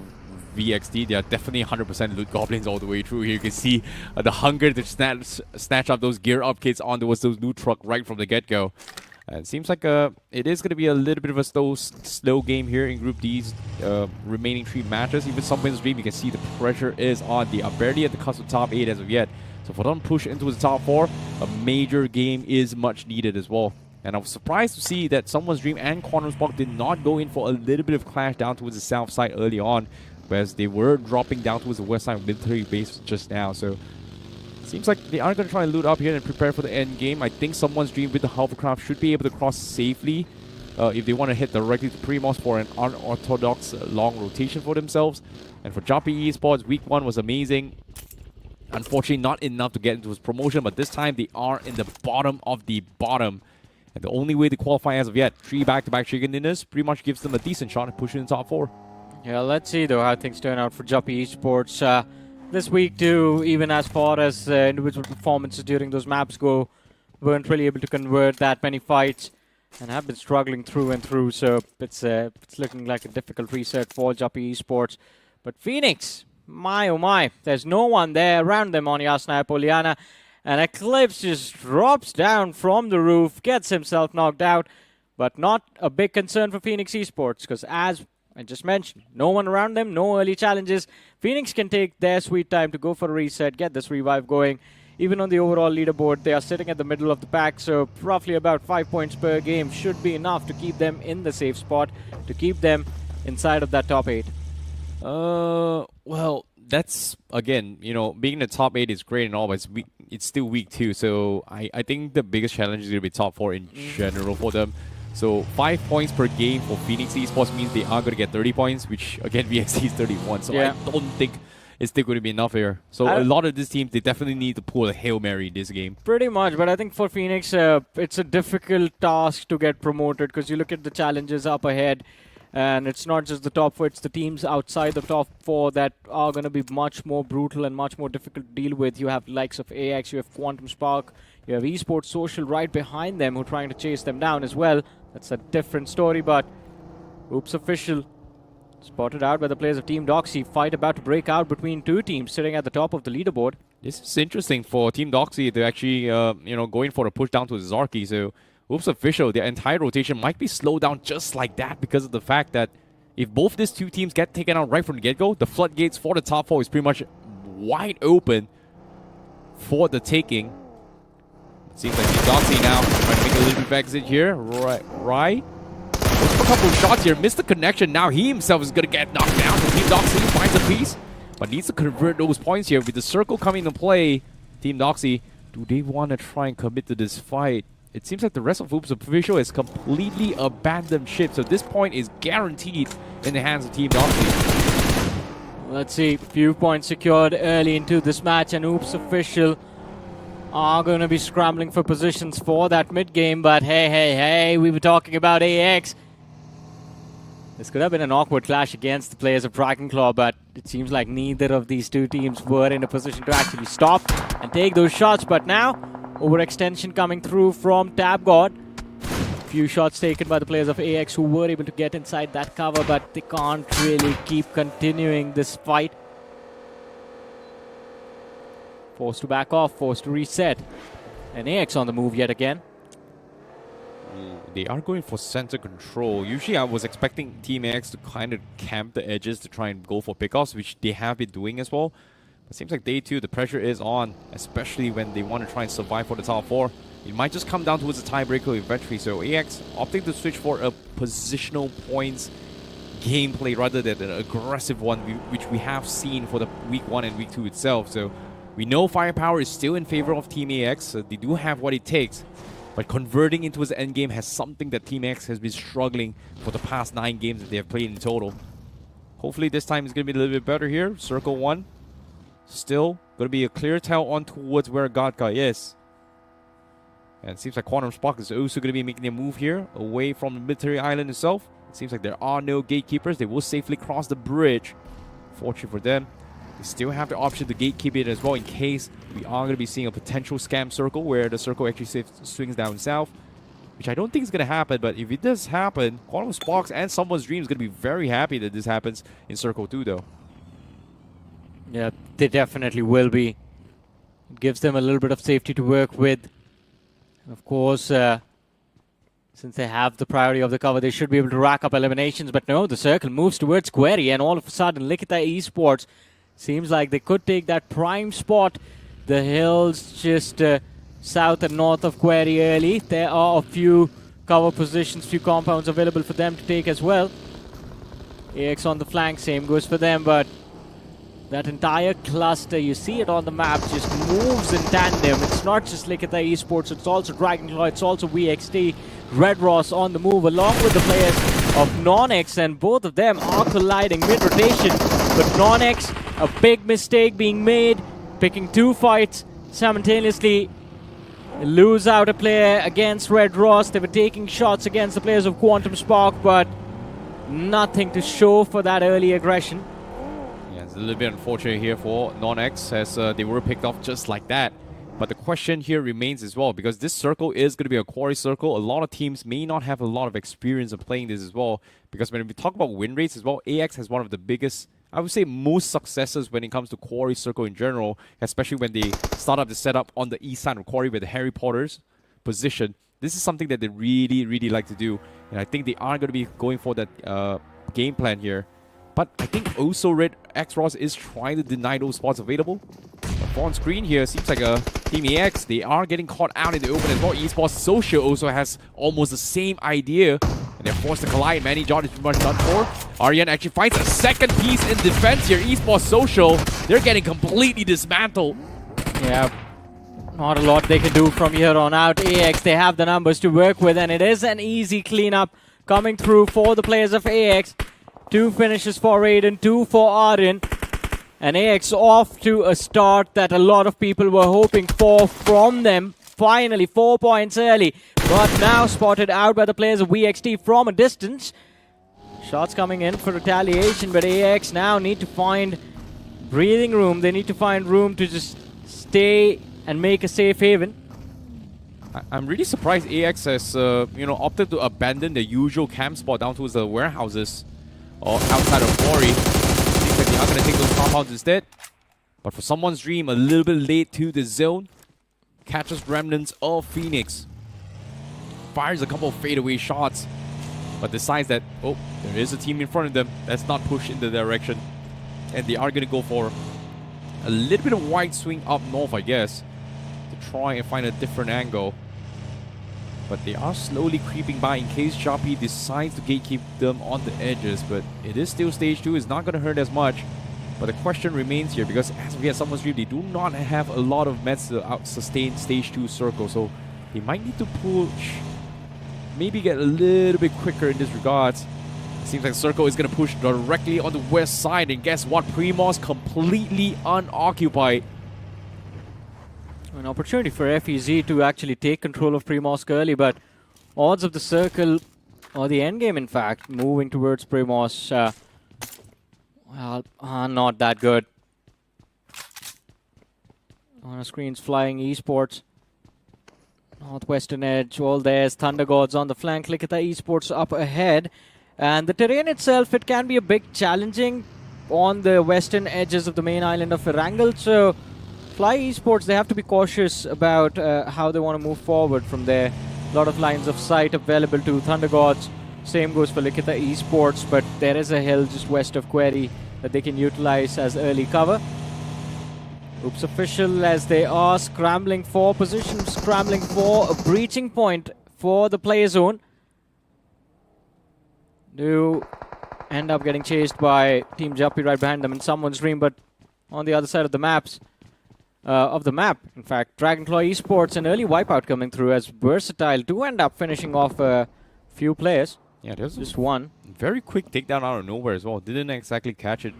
VXD, they are definitely 100% loot goblins all the way through here. You can see the hunger to snatch up those gear up kits onto those loot truck right from the get-go. And it seems like it is going to be a little bit of a slow game here in Group D's remaining 3 matches. Even Someone's Dream, you can see the pressure is on. They are barely at the cusp of top 8 as of yet. So for them to push into the top 4, a major game is much needed as well. And I was surprised to see that Someone's Dream and Quantum Spark did not go in for a little bit of clash down towards the south side early on, whereas they were dropping down towards the west side military base just now. So seems like they are going to try and loot up here and prepare for the end game. I think Someone's Dream with the hovercraft should be able to cross safely if they want to hit directly to Primos for an unorthodox long rotation for themselves. And for Joppy Esports, week 1 was amazing. Unfortunately, not enough to get into his promotion, but this time they are in the bottom of the bottom. And the only way to qualify as of yet, 3 back-to-back chicken dinners, pretty much gives them a decent shot at pushing the top 4. Yeah, let's see though how things turn out for Joppy Esports this week too. Even as far as individual performances during those maps go, weren't really able to convert that many fights and have been struggling through and through. So it's looking like a difficult reset for Joppy Esports. But Phoenix, my oh my, there's no one there around them on Yasna Poliana. And Eclipse just drops down from the roof, gets himself knocked out. But not a big concern for Phoenix Esports, because as I just mentioned, no one around them, no early challenges. Phoenix can take their sweet time to go for a reset, get this revive going. Even on the overall leaderboard, they are sitting at the middle of the pack, so roughly about 5 points per game should be enough to keep them in the safe spot, to keep them inside of that top 8. Well, that's, again, you know, being in the top 8 is great and all, but it's still week 2, so I think the biggest challenge is going to be top 4 in general for them. So 5 points per game for Phoenix Esports means they are going to get 30 points, which, again, VXC is 31, so yeah. I don't think it's still going to be enough here. So a lot of these teams, they definitely need to pull a Hail Mary in this game. Pretty much, but I think for Phoenix, it's a difficult task to get promoted, because you look at the challenges up ahead, and it's not just the top 4, it's the teams outside the top 4 that are going to be much more brutal and much more difficult to deal with. You have likes of AX, you have Quantum Spark, you have Esports Social right behind them who are trying to chase them down as well. That's a different story, but Oops Official spotted out by the players of Team Doxy. Fight about to break out between two teams sitting at the top of the leaderboard. This is interesting for Team Doxy. They're actually, going for a push down to Zarky. So, Oops Official, their entire rotation might be slowed down just like that because of the fact that if both these two teams get taken out right from the get-go, the floodgates for the top 4 is pretty much wide open for the taking. It seems like Team Doxy now trying to make a little bit of exit here. Right. Looks for a couple of shots here. Missed the connection. Now he himself is going to get knocked down. Team Doxy finds a piece, but needs to convert those points here. With the circle coming into play, Team Doxy, do they want to try and commit to this fight? It seems like the rest of Oops Official has completely abandoned ship, so this point is guaranteed in the hands of Team Doxy. Let's see, few points secured early into this match, and Oops Official are going to be scrambling for positions for that mid-game, but hey, we were talking about AX. This could have been an awkward clash against the players of Dragonclaw, but it seems like neither of these two teams were in a position to actually stop and take those shots, but now overextension coming through from TabGod. Few shots taken by the players of AX who were able to get inside that cover, but they can't really keep continuing this fight. Forced to back off, forced to reset. And AX on the move yet again. They are going for center control. Usually I was expecting Team AX to kind of camp the edges to try and go for pickoffs, which they have been doing as well. It seems like day 2, the pressure is on, especially when they want to try and survive for the top 4. It might just come down towards the tiebreaker eventually. So AX opting to switch for a positional points gameplay rather than an aggressive one, which we have seen for the week 1 and week 2 itself. So we know firepower is still in favor of Team AX. So they do have what it takes. But converting into his endgame has something that Team X has been struggling for the past 9 games that they have played in total. Hopefully this time it's going to be a little bit better here. Circle 1. Still going to be a clear tell on towards where Godlike is. And it seems like Quantum Spark is also going to be making a move here away from the military island itself. It seems like there are no gatekeepers. They will safely cross the bridge. Fortunate for them. They still have the option to gatekeep it as well in case we are going to be seeing a potential scam circle where the circle actually swings down south, which I don't think is going to happen. But if it does happen, Quantum Sparks and someone's dream is going to be very happy that this happens in Circle 2 though. Yeah, they definitely will be. It gives them a little bit of safety to work with. And of course, since they have the priority of the cover, they should be able to rack up eliminations. But no, the circle moves towards Query, and all of a sudden, Lastade Esports seems like they could take that prime spot. The hills just south and north of Query early. There are a few cover positions, few compounds available for them to take as well. AX on the flank, same goes for them, but That entire cluster, you see it on the map, just moves in tandem. It's not just Lyrical Esports, it's also Dragonclaw, it's also VXT, Red Ross on the move, along with the players of NONX, and both of them are colliding mid-rotation. But NONX, a big mistake being made, picking two fights simultaneously. Lose out a player against Red Ross. They were taking shots against the players of Quantum Spark, but nothing to show for that early aggression. Yeah, it's a little bit unfortunate here for NONX, as they were picked off just like that. But the question here remains as well, because this circle is going to be a quarry circle. A lot of teams may not have a lot of experience of playing this as well, because when we talk about win rates as well, AX has one of the biggest, I would say, most successes when it comes to quarry circle in general, especially when they start up the setup on the east side of quarry with the Harry Potter's position. This is something that they really, really like to do, and I think they are going to be going for that game plan here. But I think also Red X Ross is trying to deny those spots available. But on screen here, seems like a Team EX, they are getting caught out in the open as well. Esports Social also has almost the same idea, and they're forced to collide. Manny John is pretty much done for. Aryan actually finds a second piece in defense here. Esports Social, they're getting completely dismantled. Yeah, not a lot they can do from here on out. AX, they have the numbers to work with, and it is an easy cleanup coming through for the players of AX. 2 finishes for Raiden, 2 for Aryan. And AX off to a start that a lot of people were hoping for from them. Finally, 4 points early, but now spotted out by the players of VXT from a distance. Shots coming in for retaliation, but AX now need to find breathing room. They need to find room to just stay and make a safe haven. I'm really surprised AX has opted to abandon the usual camp spot down towards the warehouses or outside of Quarry. Seems like they are going to take those compounds instead. But for someone's dream, a little bit late to the zone. Catches remnants of Phoenix. Fires a couple of fadeaway shots. But decides that, oh, there is a team in front of them. Let's not push in the direction. And they are going to go for a little bit of wide swing up north, I guess, to try and find a different angle. But they are slowly creeping by in case Chapi decides to gatekeep them on the edges. But it is still stage 2. It's not going to hurt as much. But the question remains here, because as we at someone's dream, they do not have a lot of meds to sustain stage 2 circle. So they might need to push, maybe get a little bit quicker in this regards. It seems like Circle is going to push directly on the west side. And guess what? Primos completely unoccupied. An opportunity for FEZ to actually take control of Primos early, but odds of the circle, or the endgame in fact, moving towards Primos, well, are not that good. On our screens, Flying Esports. Northwestern edge, all there's Thunder Gods on the flank. Lyrical Esports up ahead. And the terrain itself, it can be a bit challenging on the western edges of the main island of Erangel. So Fly Esports, they have to be cautious about how they want to move forward from there. A lot of lines of sight available to Thunder Gods. Same goes for Lyrical Esports, but there is a hill just west of Query that they can utilize as early cover. Oops official, as they are scrambling for position, scrambling for a breaching point for the player zone. Do end up getting chased by Team Jappy right behind them in someone's dream, but on the other side of the maps, in fact, Dragonclaw Esports, an early wipeout coming through as Versatile do end up finishing off a few players. Yeah, there's just one. Very quick takedown out of nowhere as well. Didn't exactly catch it.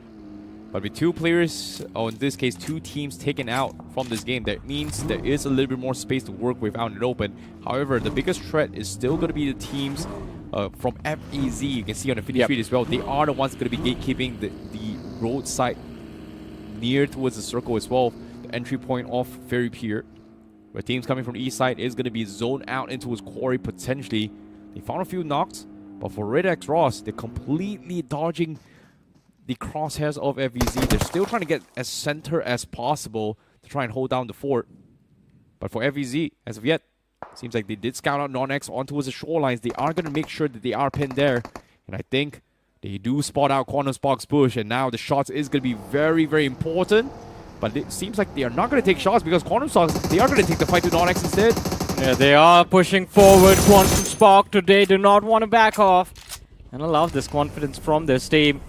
But with 2 players, or in this case 2 teams taken out from this game, that means there is a little bit more space to work with out in the open. However, the biggest threat is still going to be the teams from FEZ. You can see on the finish feed as well. They are the ones going to be gatekeeping the roadside near towards the circle as well. The entry point off Ferry Pier. Where teams coming from east side is going to be zoned out into his quarry potentially. They found a few knocks, but for Red X Ross, they're completely dodging the crosshairs of FEZ. They're still trying to get as center as possible to try and hold down the fort. But for FEZ, as of yet, seems like they did scout out NONX on towards the shorelines. They are going to make sure that they are pinned there. And I think they do spot out Quantum Spark's push. And now the shots is going to be very, very important. But it seems like they are not going to take shots because Quantum Spark, they are going to take the fight to NONX instead. Yeah, they are pushing forward. Quantum Spark today do not want to back off. And I love this confidence from this team.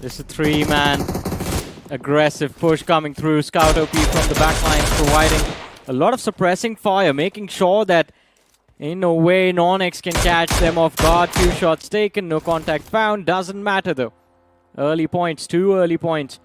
This is a 3-man Aggressive push coming through. Scout OP from the back lines, providing a lot of suppressing fire, making sure that in no way Naqsh can catch them off guard. Few shots taken, no contact found. Doesn't matter though. Early points, 2 early points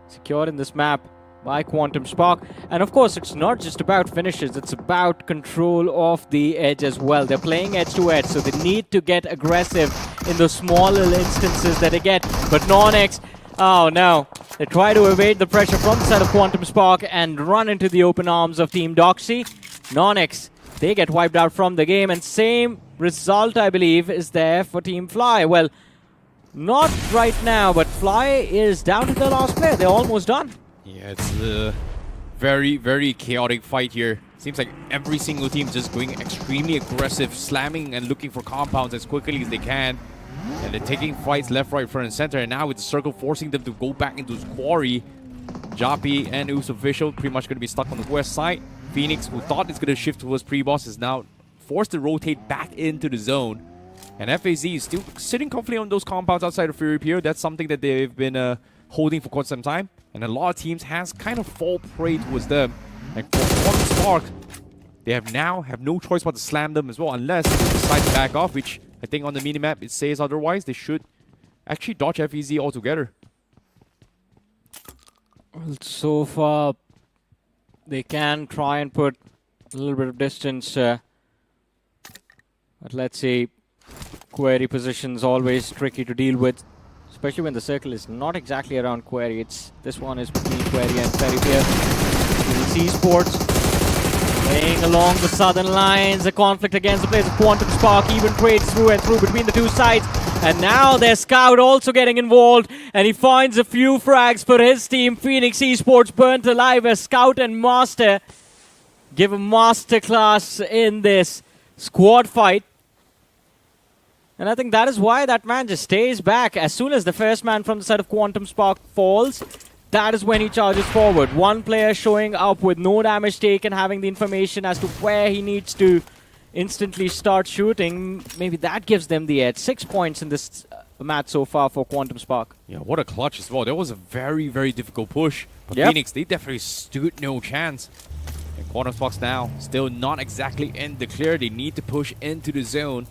secured in this map by QuantumSpark. And of course, it's not just about finishes, it's about control of the edge as well. They're playing edge to edge, so they need to get aggressive in those small little instances that they get. But Naqsh, oh no, they try to evade the pressure from the side of QuantumSpark and run into the open arms of Team Doxy. Naqsh, they get wiped out from the game, and same result, I believe, is there for Team Fly. Well, not right now, but Fly is down to the last player. They're almost done. Yeah, it's a very, very chaotic fight here. Seems like every single team is just going extremely aggressive, slamming and looking for compounds as quickly as they can. And they're taking fights left, right, front, and center. And now with the circle forcing them to go back into his quarry, Japi and Us Official pretty much going to be stuck on the west side. Phoenix, who thought it's going to shift towards pre-boss, is now forced to rotate back into the zone. And FAZ is still sitting comfortably on those compounds outside of Fury Pier. That's something that they've been holding for quite some time. And a lot of teams has kind of fall prey towards them. And for QuantumSpark, they have no choice but to slam them as well, unless they decide to back off, which I think on the minimap it says otherwise. They should actually dodge FEZ altogether. Well, so far, they can try and put a little bit of distance. But let's see. Query positions always tricky to deal with, especially when the circle is not exactly around Query. This one is between Query and Periphere. Esports playing along the southern lines. A conflict against the players of QuantumSpark. Even trades through and through between the two sides. And now their scout also getting involved, and he finds a few frags for his team. Phoenix Esports burnt alive as Scout and Master give a masterclass in this squad fight. And I think that is why that man just stays back. As soon as the first man from the side of QuantumSpark falls, that is when he charges forward. One player showing up with no damage taken, having the information as to where he needs to instantly start shooting. Maybe that gives them the edge. 6 points in this match so far for QuantumSpark. Yeah, what a clutch as well. That was a very, very difficult push. But Phoenix, they definitely stood no chance. And QuantumSpark's now still not exactly in the clear. They need to push into the zone.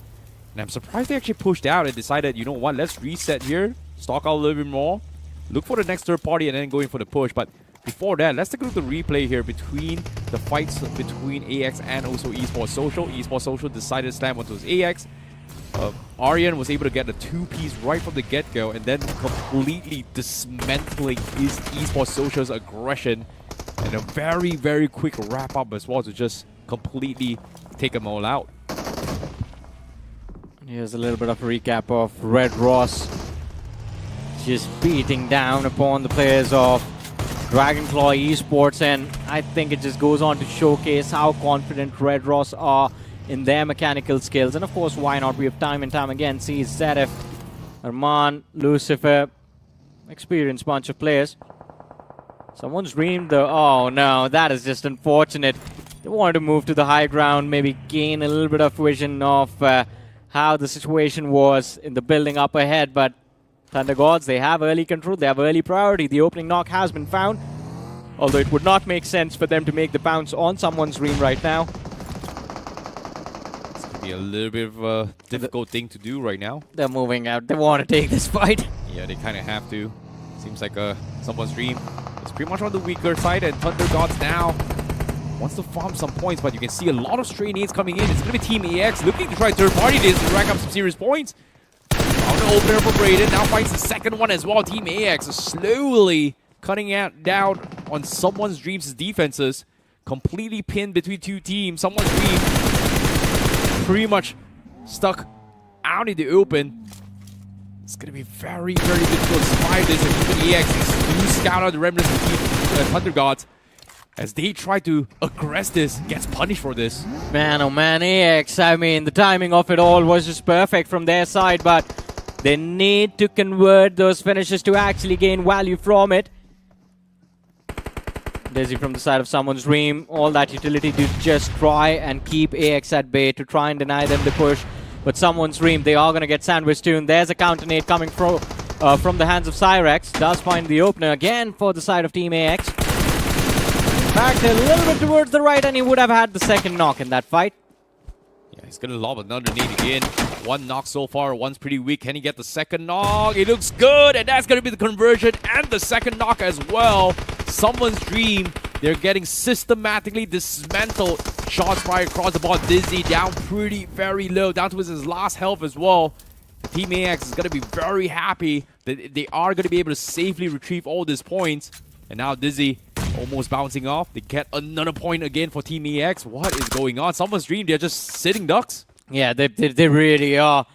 And I'm surprised they actually pushed out and decided, you know what, let's reset here, stock out a little bit more, look for the next third party and then going for the push. But before that, let's take a look at the replay here between the fights between AX and also Esports Social. Esports Social decided to slam onto his AX. Arian was able to get a 2-piece right from the get-go and then completely dismantling his Esports Social's aggression. And a very, very quick wrap-up as well to just completely take them all out. Here's a little bit of a recap of Red Ross just beating down upon the players of Dragonclaw Esports, and I think it just goes on to showcase how confident Red Ross are in their mechanical skills. And of course, why not? We have time and time again see Zedef, Arman, Lucifer, experienced bunch of players. Someone's dreamed the... Oh no, that is just unfortunate. They wanted to move to the high ground, maybe gain a little bit of vision of how the situation was in the building up ahead, but Thunder Gods, they have early control, they have early priority. The opening knock has been found, although it would not make sense for them to make the bounce on someone's dream right now. It's going to be a little bit of a difficult thing to do right now. They're moving out. They want to take this fight. Yeah, they kind of have to. Seems like someone's dream is pretty much on the weaker side, and Thunder Gods now wants to farm some points, but you can see a lot of stray nades coming in. It's going to be Team AX looking to try third party this to rack up some serious points. On the opener for Braden, now finds the second one as well. Team AX is slowly cutting down on someone's dreams' defenses. Completely pinned between two teams. Someone's dream pretty much stuck out in the open. It's going to be very, very difficult to survive this. And even AX is to scout out the remnants of Team Thunder Gods. As they try to aggress this, gets punished for this. Man, oh man, AX, I mean, the timing of it all was just perfect from their side, but they need to convert those finishes to actually gain value from it. Dizzy from the side of someone's dream, all that utility to just try and keep AX at bay, to try and deny them the push. But someone's dream, they are going to get sandwiched too. And there's a counter nade coming through from the hands of Cyrex. Does find the opener again for the side of Team AX. Back a little bit towards the right, and he would have had the second knock in that fight. Yeah, he's gonna lob another nade again. One knock so far, one's pretty weak. Can he get the second knock? It looks good, and that's gonna be the conversion and the second knock as well. Someone's dream. They're getting systematically dismantled. Shots fired across the board. Dizzy down very low, down to his last health as well. Team AX is gonna be very happy that they are gonna be able to safely retrieve all these points. And now Dizzy almost bouncing off. They get another point again for Team AX. What is going on? Someone's dream. They're just sitting ducks. Yeah, they really are.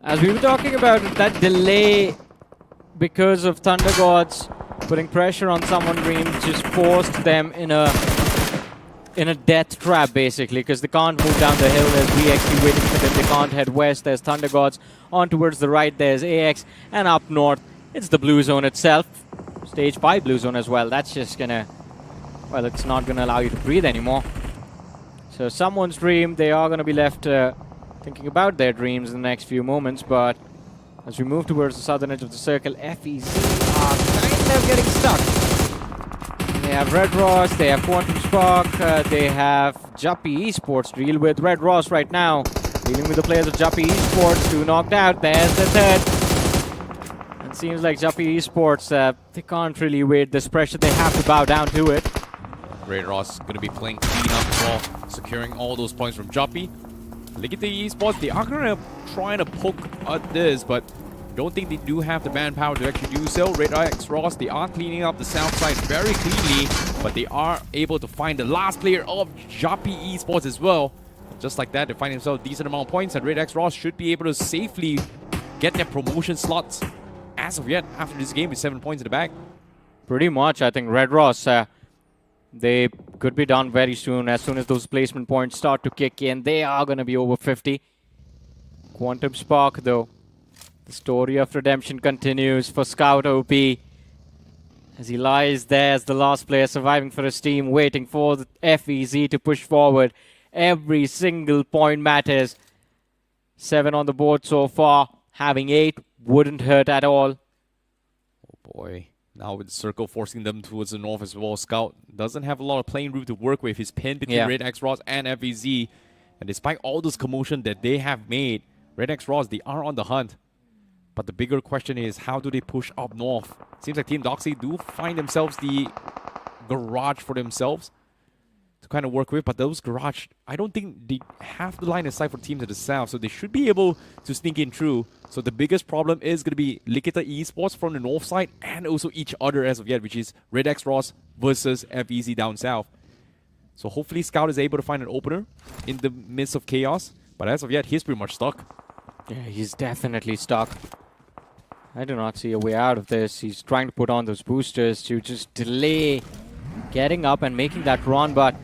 As we were talking about, that delay because of Thunder Gods putting pressure on someone dream just forced them in a death trap basically, because they can't move down the hill. There's BXT waiting for them. They can't head west. There's Thunder Gods. On towards the right, there's AX. And up north, it's the blue zone itself. Stage 5 blue zone as well. That's just gonna, well, it's not gonna allow you to breathe anymore. So someone's dream, they are gonna be left thinking about their dreams in the next few moments. But as we move towards the southern edge of the circle, FEZ are kind of getting stuck. They have Red Ross, they have Quantum Spark, they have Juppy Esports to deal with. Red Ross right now dealing with the players of Juppy Esports, 2 knocked out. There's the third. It seems like Juppy Esports, they can't really wait this pressure. They have to bow down to it. Red Ross going to be playing clean up as well, securing all those points from Juppy. Look at the Esports. They are going to try to poke at this, but don't think they do have the manpower to actually do so. Red X Ross, they are cleaning up the south side very cleanly, but they are able to find the last player of Juppy Esports as well. Just like that, they find themselves a decent amount of points, and Red X Ross should be able to safely get their promotion slots as of yet after this game with 7 points in the bag. Pretty much, I think Red Ross, they could be done very soon. As soon as those placement points start to kick in, they are going to be over 50. Quantum Spark, though, the story of redemption continues for Scout OP as he lies there as the last player surviving for his team, waiting for the FEZ to push forward. Every single point matters. 7 on the board so far. Having 8 wouldn't hurt at all. Oh boy. Now with the circle forcing them towards the north as well. Scout doesn't have a lot of playing room to work with. He's pinned between Red X Ross and FEZ. And despite all this commotion that they have made, Red X Ross, they are on the hunt. But the bigger question is, how do they push up north? Seems like Team Doxy do find themselves the garage for themselves to kind of work with, but those garage, I don't think they have the line of sight for teams to the south, so they should be able to sneak in through. So the biggest problem is going to be Lyrical Esports from the north side and also each other as of yet, which is Red X Ross versus FEZ down south. So hopefully Scout is able to find an opener in the midst of chaos, but as of yet, he's pretty much stuck. Yeah, he's definitely stuck. I do not see a way out of this. He's trying to put on those boosters to just delay getting up and making that run, but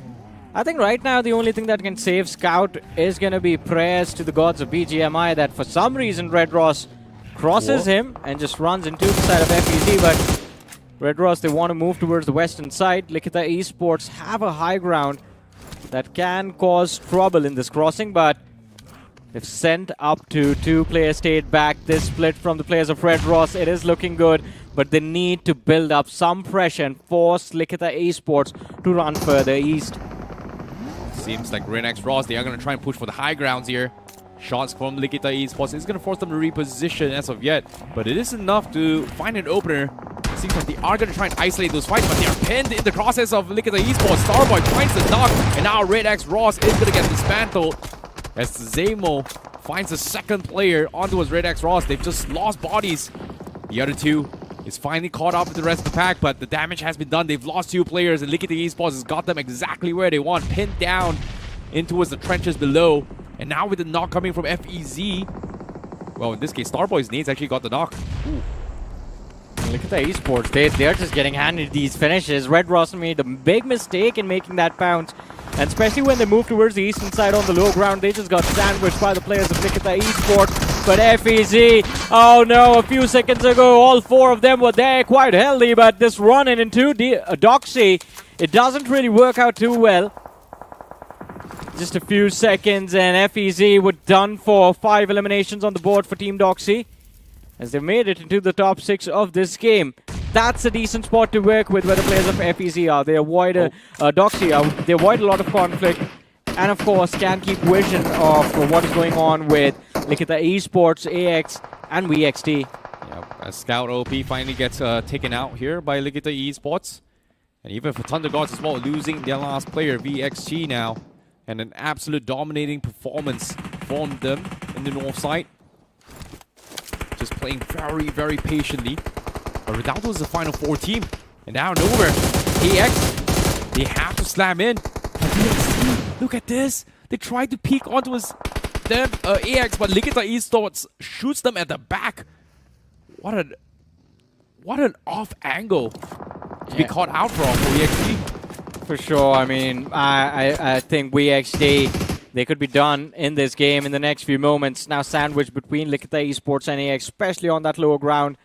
I think right now the only thing that can save Scout is going to be prayers to the gods of BGMI that for some reason Red Ross crosses him and just runs into the side of FEZ, but Red Ross, they want to move towards the western side. Lastade Esports have a high ground that can cause trouble in this crossing, but they've sent up to 2 players stayed back. This split from the players of Red Ross, it is looking good, but they need to build up some pressure and force Lastade Esports to run further east. Seems like Red X Ross, they are going to try and push for the high grounds here. Shots from Lastade Esports is going to force them to reposition as of yet, but it is enough to find an opener. It seems like they are going to try and isolate those fights, but they are pinned in the process of Lastade Esports. Starboy finds the knock, and now Red X Ross is going to get dismantled as Zemo finds the second player onto his Red X Ross. They've just lost bodies. The other 2 is finally caught up with the rest of the pack, but the damage has been done. They've lost 2 players, and Lastade Esports has got them exactly where they want, pinned down in towards the trenches below. And now with the knock coming from FEZ, well, in this case, Starboy's nades actually got the knock. Ooh. Lastade Esports, they're just getting handed these finishes. Red Ross made a big mistake in making that bounce, and especially when they moved towards the eastern side on the low ground, they just got sandwiched by the players of Lastade Esports. But FEZ, oh no, a few seconds ago, all 4 of them were there, quite healthy, but this run in into Doxy, it doesn't really work out too well. Just a few seconds and FEZ were done for. 5 eliminations on the board for Team Doxy. as they made it into the top 6 of this game. That's a decent spot to work with where the players of FEZ are. They avoid Doxy, they avoid a lot of conflict, and of course can keep vision of what is going on with Nikita Esports, AX, and VXT. Yeah, as Scout OP finally gets taken out here by Nikita Esports. And even for Thunder Gods as well, losing their last player, VXT now. And an absolute dominating performance from them in the north side. Just playing very, very patiently. But Ronaldo is the final 4 team. And now nowhere, AX, they have to slam in. But VXT, look at this. They tried to peek onto them, AX, but Nikita Esports shoots them at the back. What an off angle to be caught out from for VXT. For sure. I mean, I think VXT, they could be done in this game in the next few moments. Now sandwiched between Nikita Esports and AX, especially on that lower ground.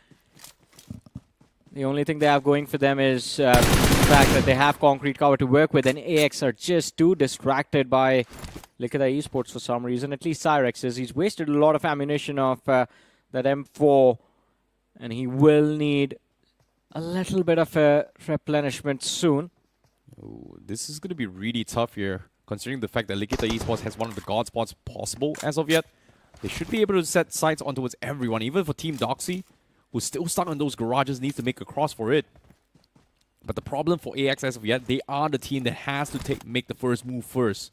The only thing they have going for them is the fact that they have concrete cover to work with, and AX are just too distracted by Nikita Esports for some reason. At least Cyrex is. He's wasted a lot of ammunition of that M4, and he will need a little bit of a replenishment soon. Ooh, this is going to be really tough here, considering the fact that Nikita Esports has one of the god spots possible as of yet. They should be able to set sights on towards everyone, even for Team Doxy, who's still stuck on those garages, needs to make a cross for it. But the problem for AX as of yet, they are the team that has to make the first move first.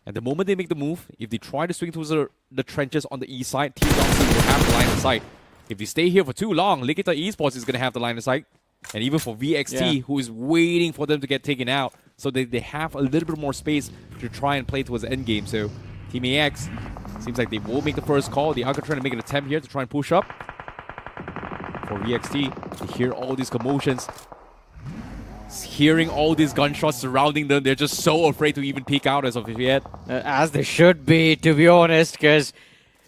And the moment they make the move, if they try to swing towards the trenches on the east side, Team Doxy will have the line of sight. If they stay here for too long, Nikita Esports is going to have the line of sight. And even for VXT, who is waiting for them to get taken out, so they have a little bit more space to try and play towards the end game. So Team AX seems like they will make the first call. They are trying to make an attempt here to try and push up. For VXT, they hear all these commotions. Hearing all these gunshots surrounding them, they're just so afraid to even peek out as of yet. As they should be, to be honest, because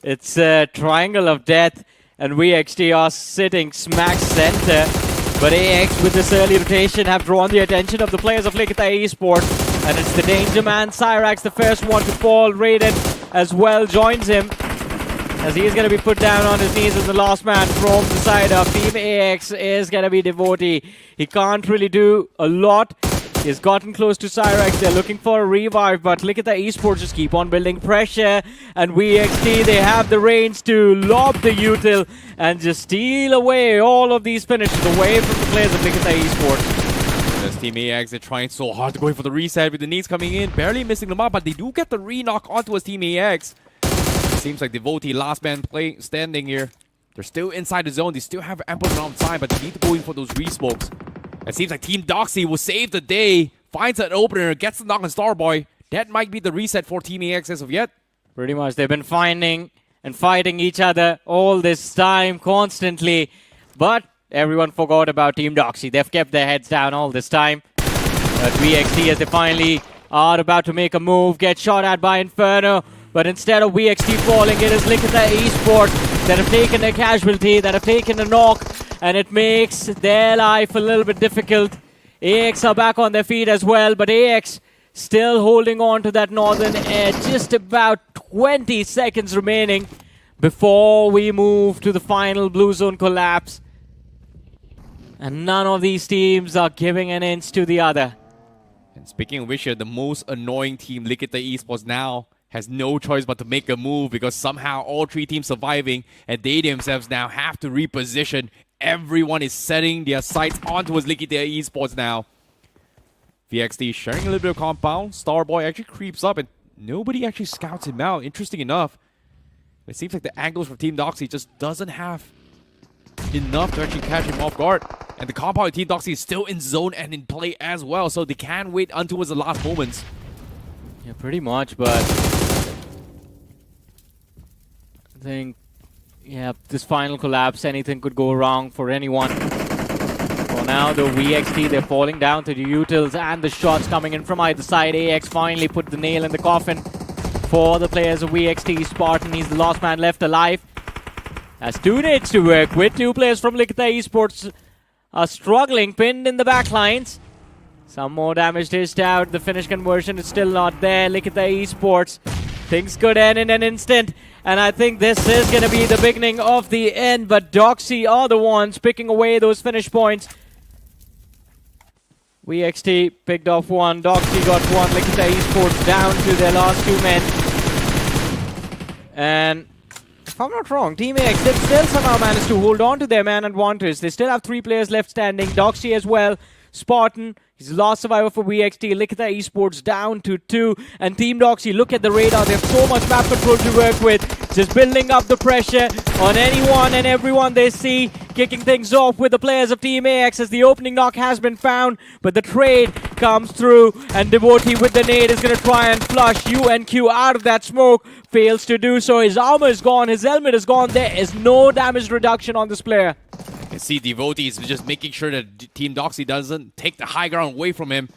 it's a triangle of death, and VXT are sitting smack center. But AX, with this early rotation, have drawn the attention of the players of Nikita Esports, and it's the danger man, Cyrax, the first one to fall. Raiden as well joins him, as he's going to be put down on his knees as the last man from the side of Team AX is going to be Devotee. He can't really do a lot. He's gotten close to Cyrax. They're looking for a revive, but Nikita Esports just keep on building pressure. And VXT, they have the range to lob the util and just steal away all of these finishes away from the players of Nikita Esports. This Team AX, they're trying so hard to go in for the reset with the needs coming in, barely missing them up, but they do get the re-knock onto his Team AX. Seems like Devotee, last man standing here. They're still inside the zone. They still have ample amount of time, but they need to go in for those re-smokes. It seems like Team Doxy will save the day, finds an opener, gets the knock on Starboy. That might be the reset for Team AX as of yet. Pretty much. They've been finding and fighting each other all this time, constantly. But everyone forgot about Team Doxy. They've kept their heads down all this time. But VXT, as they finally are about to make a move, get shot at by Inferno. But instead of VXT falling, it is Nikita Esports that have taken a casualty, that have taken a knock, and it makes their life a little bit difficult. AX are back on their feet as well, but AX still holding on to that northern edge. Just about 20 seconds remaining before we move to the final blue zone collapse. And none of these teams are giving an inch to the other. And speaking of which, here, the most annoying team, Nikita Esports, now has no choice but to make a move because somehow all 3 teams surviving and they themselves now have to reposition. Everyone is setting their sights onto Nikita Esports now. VXT sharing a little bit of compound. Starboy actually creeps up and nobody actually scouts him out. Interesting enough. It seems like the angles for Team Doxy just doesn't have enough to actually catch him off guard. And the compound of Team Doxy is still in zone and in play as well, so they can wait until the last moments. Yeah, pretty much, but I think, yeah, this final collapse, anything could go wrong for anyone. For now, the VXT, they're falling down to the utils and the shots coming in from either side. AX finally put the nail in the coffin for the players of VXT. Spartan, he's the last man left alive. Has 2 nades to work with. 2 players from Nikita Esports are struggling, pinned in the back lines. Some more damage dished out. The finish conversion is still not there. Nikita Esports, things could end in an instant. And I think this is going to be the beginning of the end, but Doxy are the ones picking away those finish points. VXT picked off one, Doxy got one, Lastade Esports down to their last 2 men. And if I'm not wrong, Team AX, they've still somehow managed to hold on to their man advantage. They still have 3 players left standing, Doxy as well, Spartan, he's the last survivor for VXT, Lastade Esports down to 2, and Team Doxy, look at the radar, they have so much map control to work with, just building up the pressure on anyone and everyone they see, kicking things off with the players of Team AX as the opening knock has been found, but the trade comes through, and Devotee with the nade is going to try and flush UNQ out of that smoke, fails to do so, his armor is gone, his helmet is gone, there is no damage reduction on this player. You see Devotee is just making sure that Team Doxy doesn't take the high ground away from him.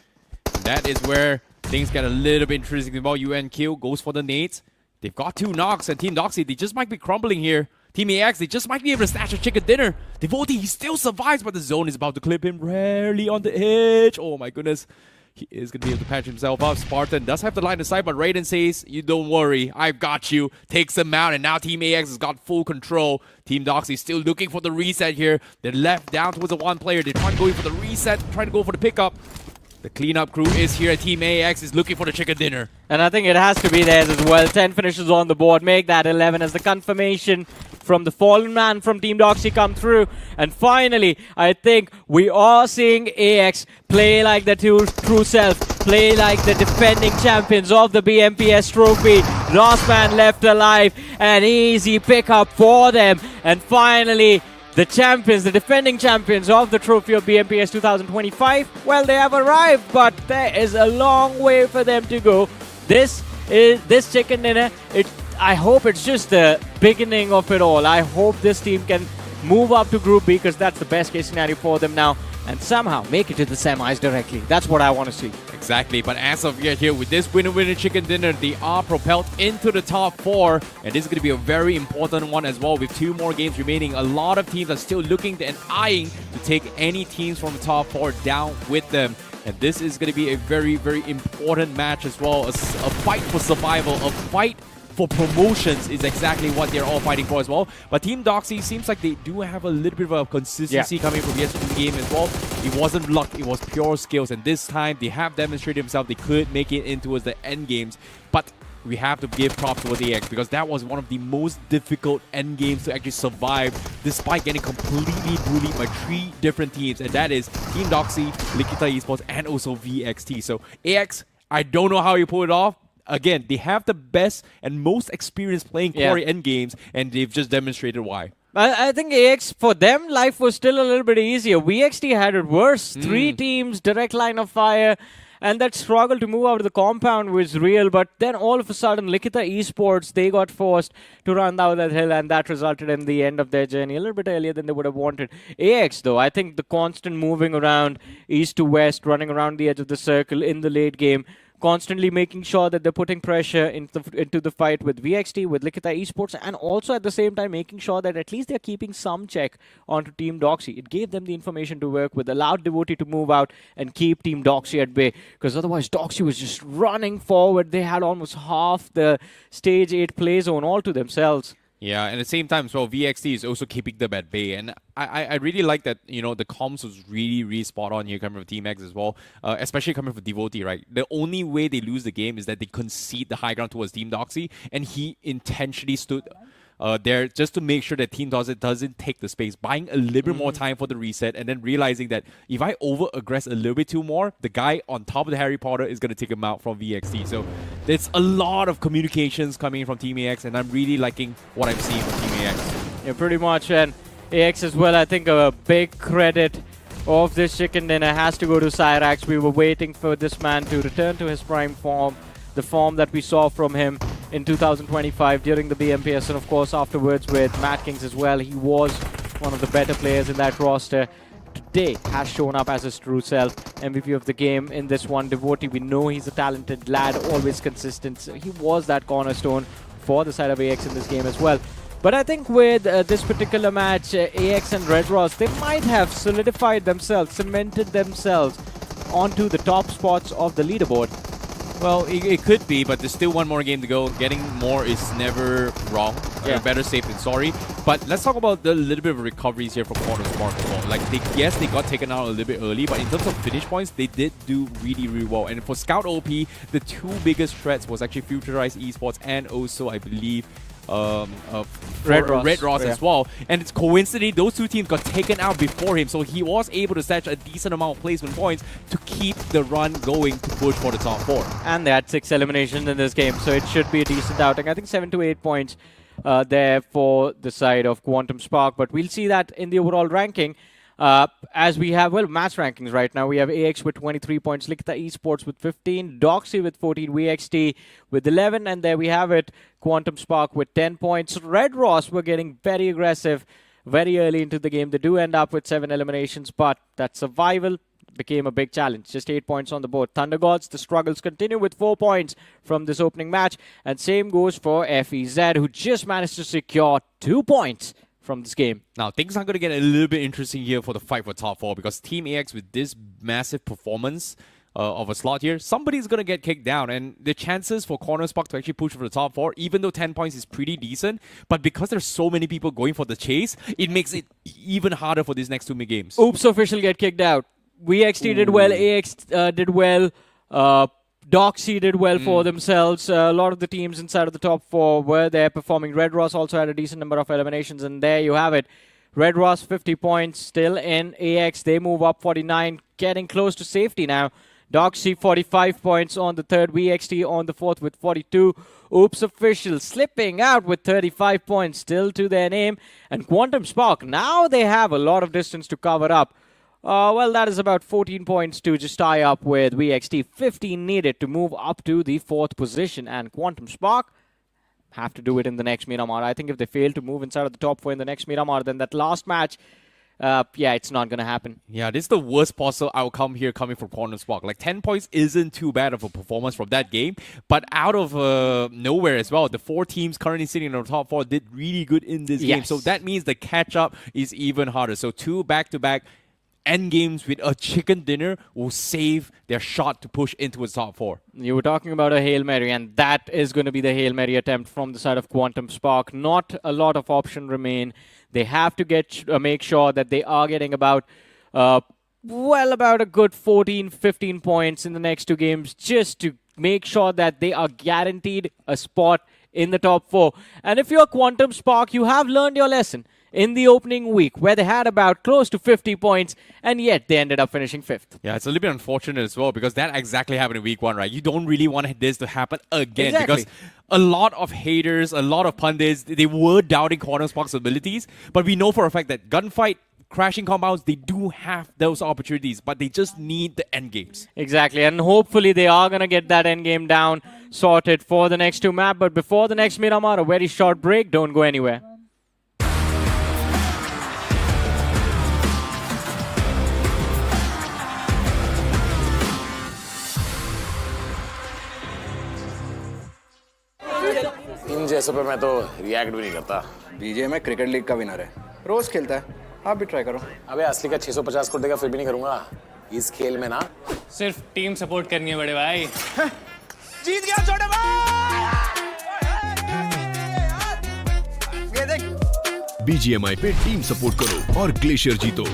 And that is where things get a little bit interesting about UNQ. Goes for the nades. They've got 2 knocks, and Team Doxy, they just might be crumbling here. Team AX, they just might be able to snatch a chicken dinner. Devotee, he still survives, but the zone is about to clip him rarely on the edge. Oh my goodness. He is going to be able to patch himself up. Spartan does have the line of sight, but Raiden says, you don't worry, I've got you. Takes him out, and now Team AX has got full control. Team Doxy still looking for the reset here. They're left down towards the 1 player. They're trying to go for the reset, trying to go for the pickup. The cleanup crew is here, and Team AX is looking for the chicken dinner. And I think it has to be theirs as well. 10 finishes on the board, make that 11 as the confirmation from the fallen man from Team Doxy come through. And finally, I think we are seeing AX play like the true self, play like the defending champions of the BMPS trophy. Last man left alive, an easy pickup for them. And finally, the champions, the defending champions of the trophy of BMPS 2025, well, they have arrived, but there is a long way for them to go. This chicken dinner, I hope it's just the beginning of it all. I hope this team can move up to Group B, because that's the best case scenario for them now, and somehow make it to the semis directly. That's what I want to see. Exactly, but as of yet here, with this winner chicken dinner, they are propelled into the top 4, and this is going to be a very important one as well. With 2 more games remaining, a lot of teams are still looking and eyeing to take any teams from the top 4 down with them. And this is going to be a very, very important match as well. A fight for survival, a fight for promotions is exactly what they're all fighting for as well. But Team Doxy seems like they do have a little bit of a consistency coming from yesterday's game as well. It wasn't luck, it was pure skills. And this time, they have demonstrated themselves they could make it in towards the end games. But we have to give props to AX, because that was one of the most difficult end games to actually survive, despite getting completely bullied by 3 different teams. And that is Team Doxy, Lastade Esports, and also VXT. So AX, I don't know how you pull it off. Again, they have the best and most experience playing core end games, and they've just demonstrated why. I think AX, for them, life was still a little bit easier. VXT had it worse. 3 teams, direct line of fire, and that struggle to move out of the compound was real. But then all of a sudden, Lastade Esports, they got forced to run down that hill, and that resulted in the end of their journey a little bit earlier than they would have wanted. AX, though, I think the constant moving around east to west, running around the edge of the circle in the late game, constantly making sure that they're putting pressure into the fight with VXT, with Lastade Esports, and also at the same time making sure that at least they're keeping some check onto Team Doxy. It gave them the information to work with, allowed Devotee to move out and keep Team Doxy at bay, because otherwise Doxy was just running forward. They had almost half the Stage 8 play zone all to themselves. Yeah, and at the same time as well, VXT is also keeping them at bay. And I really like that, you know, the comms was really, really spot on here coming from Team X as well. Especially coming from Devotee, right? The only way they lose the game is that they concede the high ground towards Team Doxy, and he intentionally stood there just to make sure that Team Doxy doesn't take the space, buying a little bit more time for the reset, and then realizing that if I over-aggress a little bit too more, the guy on top of the Harry Potter is going to take him out from VXT. So there's a lot of communications coming from Team AX, and I'm really liking what I'm seeing from Team AX. Yeah, pretty much. And AX as well, I think a big credit of this chicken dinner has to go to Cyrax. We were waiting for this man to return to his prime form, the form that we saw from him in 2025 during the BMPS, and of course afterwards with MADKINGS as well. He was one of the better players in that roster. Today has shown up as his true self. MVP of the game in this one. Devotee, we know he's a talented lad, always consistent. So he was that cornerstone for the side of AX in this game as well. But I think with this particular match, AX and Red Ross, they might have solidified themselves, cemented themselves onto the top spots of the leaderboard. Well, it could be, but there's still one more game to go. Getting more is never wrong. Better safe than sorry. But let's talk about the little bit of recoveries here for QuantumSpark as well. Like, yes, they got taken out a little bit early, but in terms of finish points, they did do really, really well. And for Scout OP, the two biggest threats was actually Futurized Esports and also, I believe, Red Ross as well. And it's coincidentally those two teams got taken out before him, so he was able to snatch a decent amount of placement points to keep the run going to push for the top 4. And they had 6 eliminations in this game, so it should be a decent outing. I think 7 to 8 points there for the side of QuantumSpark, but we'll see that in the overall ranking. As we have, well, match rankings right now. We have AX with 23 points, Lastade Esports with 15, Doxy with 14, VXT with 11, and there we have it, QuantumSpark with 10 points. Red Ross were getting very aggressive very early into the game. They do end up with 7 eliminations, but that survival became a big challenge. Just 8 points on the board. Thunder Gods, the struggles continue with 4 points from this opening match, and same goes for FEZ, who just managed to secure 2 points from this game. Now, things are going to get a little bit interesting here for the fight for top 4 because Team AX, with this massive performance of a slot here, somebody's going to get kicked down. And the chances for QuantumSpark to actually push for the top 4, even though 10 points is pretty decent, but because there's so many people going for the chase, it makes it even harder for these next 2 mid-games. Oops, official get kicked out. VXT did well, AX did well, Doxy did well for themselves. A lot of the teams inside of the top 4 were there performing. Red Ross also had a decent number of eliminations, and there you have it. Red Ross 50 points still in AX. They move up 49, getting close to safety now. Doxy 45 points on the third, VXT on the fourth with 42. Oops Official slipping out with 35 points still to their name. And QuantumSpark, now they have a lot of distance to cover up. Well, that is about 14 points to just tie up with VXT. 15 needed to move up to the 4th position. And QuantumSpark have to do it in the next Miramar. I think if they fail to move inside of the top 4 in the next Miramar, then that last match, yeah, it's not going to happen. Yeah, this is the worst possible outcome here coming from QuantumSpark. Like, 10 points isn't too bad of a performance from that game, but out of nowhere as well, the 4 teams currently sitting in the top 4 did really good in this game. So that means the catch-up is even harder. So 2 back-to-back end games with a chicken dinner will save their shot to push into its top 4. You were talking about a Hail Mary, and that is going to be the Hail Mary attempt from the side of QuantumSpark. Not a lot of options remain. They have to make sure that they are getting about about a good 14-15 points in the next 2 games, just to make sure that they are guaranteed a spot in the top 4. And if you're QuantumSpark, you have learned your lesson in the opening week, where they had about close to 50 points, and yet they ended up finishing 5th. Yeah, it's a little bit unfortunate as well, because that exactly happened in week 1, right? You don't really want this to happen again, because a lot of haters, a lot of pundits, they were doubting QuantumSpark's abilities, but we know for a fact that gunfight, crashing compounds, they do have those opportunities, but they just need the end games. Exactly, and hopefully they are going to get that end game down, sorted for the next 2 maps. But before the next Miramar, a very short break. Don't go anywhere. इन जैसों पे मैं तो react भी नहीं करता। BGMI cricket league का winner है, रोज खेलता है, आप भी ट्राई करो। अबे असली का 650 कोट देगा फिर भी नहीं करूंगा। इस खेल में ना सिर्फ टीम सपोर्ट करनी है बड़े भाई। जीत गया छोटे भाई। ये देख बीजीएमआई पे टीम सपोर्ट करो और ग्लेशियर जीतो।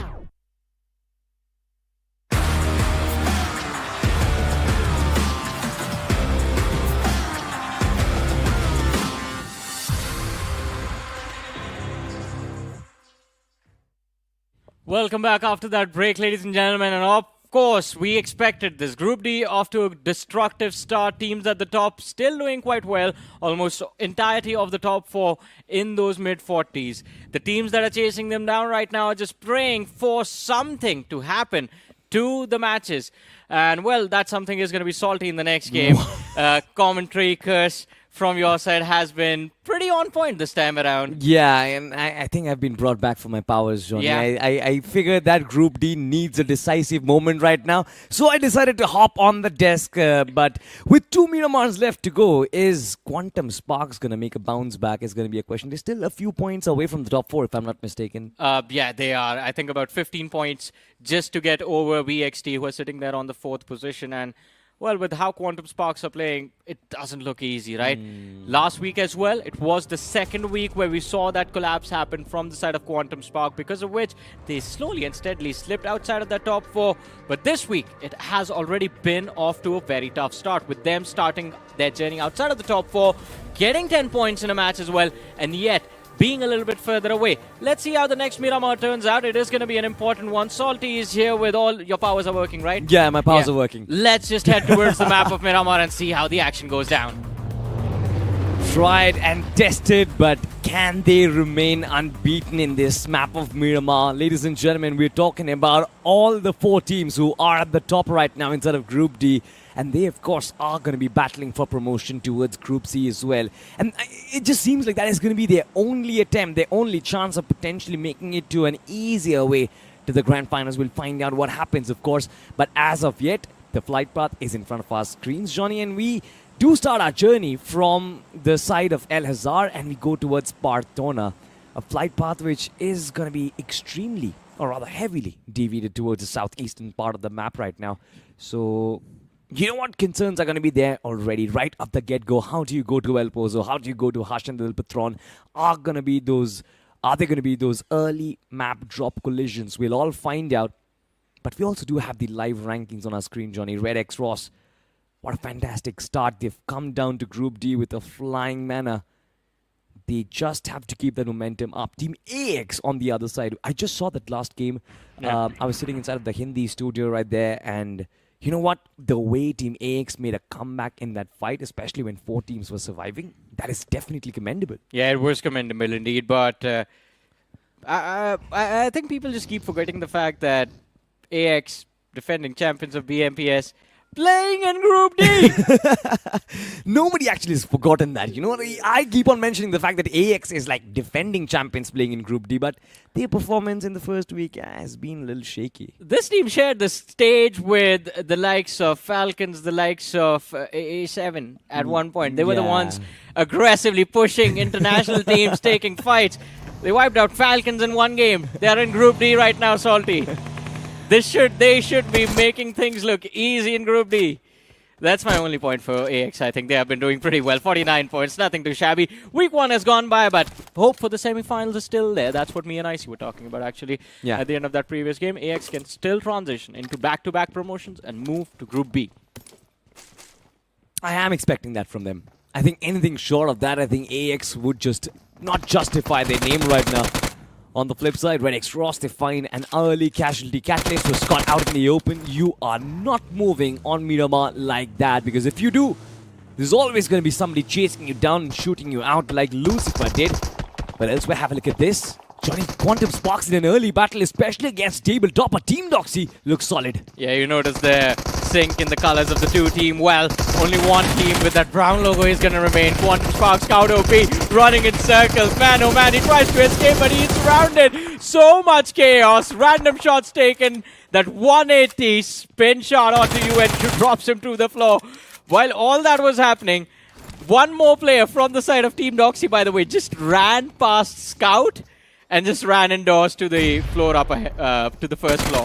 Welcome back after that break, ladies and gentlemen. And of course, we expected this. Group D off to a destructive start. Teams at the top still doing quite well. Almost entirety of the top 4 in those mid-40s. The teams that are chasing them down right now are just praying for something to happen to the matches. And, well, that something is going to be salty in the next game. Commentary curse from your side has been pretty on point this time around. Yeah, and I think I've been brought back for my powers, Johnny. Yeah. I figured that Group D needs a decisive moment right now, so I decided to hop on the desk. But with 2 Miramars left to go, is QuantumSpark's going to make a bounce back? Is going to be a question. They're still a few points away from the top 4, if I'm not mistaken. Yeah, they are. I think about 15 points just to get over VXT, who are sitting there on the 4th position. And Well, with how Quantum Sparks are playing, it doesn't look easy, right? Last week as well, it was the second week where we saw that collapse happen from the side of Quantum Spark, because of which they slowly and steadily slipped outside of the top 4. But this week, it has already been off to a very tough start, with them starting their journey outside of the top 4, getting 10 points in a match as well, and yet being a little bit further away. Let's see how the next Miramar turns out. It is going to be an important one. Salty is here with all your powers are working, right? Yeah, my powers are working. Let's just head towards the map of Miramar and see how the action goes down. Tried and tested, but can they remain unbeaten in this map of Miramar? Ladies and gentlemen, we're talking about all the 4 teams who are at the top right now inside of Group D. And they, of course, are going to be battling for promotion towards Group C as well. And it just seems like that is going to be their only attempt, their only chance of potentially making it to an easier way to the grand finals. We'll find out what happens, of course. But as of yet, the flight path is in front of our screens, Johnny. And we do start our journey from the side of El Hazar and we go towards Partona. A flight path which is going to be extremely, or rather heavily, deviated towards the southeastern part of the map right now. So you know what concerns are going to be there already right off the get-go. How do you go to El Pozo? How do you go to Hashan del Patron? Are there going to be those early map drop collisions? We'll all find out. But we also do have the live rankings on our screen, Johnny. Red X Ross, what a fantastic start. They've come down to Group D with a flying manner. They just have to keep the momentum up. Team AX on the other side. I just saw that last game. Yeah. I was sitting inside of the Hindi studio right there, and you know what? The way Team AX made a comeback in that fight, especially when 4 teams were surviving, that is definitely commendable. Yeah, it was commendable indeed. But I think people just keep forgetting the fact that AX, defending champions of BMPS, playing in Group D. Nobody actually has forgotten that. You know what? I keep on mentioning the fact that AX is like defending champions playing in Group D, but their performance in the first week has been a little shaky. This team shared the stage with the likes of Falcons, the likes of A7 at one point. They were the ones aggressively pushing international teams, taking fights. They wiped out Falcons in one game. They're in Group D right now, Salty. They should be making things look easy in Group D. That's my only point for AX. I think they have been doing pretty well. 49 points, nothing too shabby. Week 1 has gone by, but hope for the semifinals is still there. That's what me and Icy were talking about, actually. Yeah. At the end of that previous game, AX can still transition into back-to-back promotions and move to Group B. I am expecting that from them. I think anything short of that, I think AX would just not justify their name right now. On the flip side, Red X Ross, they find an early casualty. Catalyst was caught out in the open. You are not moving on Miramar like that, because if you do, there's always going to be somebody chasing you down and shooting you out like Lucifer did. But elsewhere, have a look at this. Johnny, Quantum Sparks in an early battle, especially against tabletopper Team Doxy, looks solid. Yeah, you notice the sync in the colors of the two team. Well, only one team with that brown logo is going to remain. Quantum Sparks, Scout OP, running in circles. Man, oh man, he tries to escape, but he's surrounded. So much chaos. Random shots taken. That 180 spin shot onto you and drops him to the floor. While all that was happening, one more player from the side of Team Doxy, by the way, just ran past Scout and just ran indoors to the floor up to the first floor.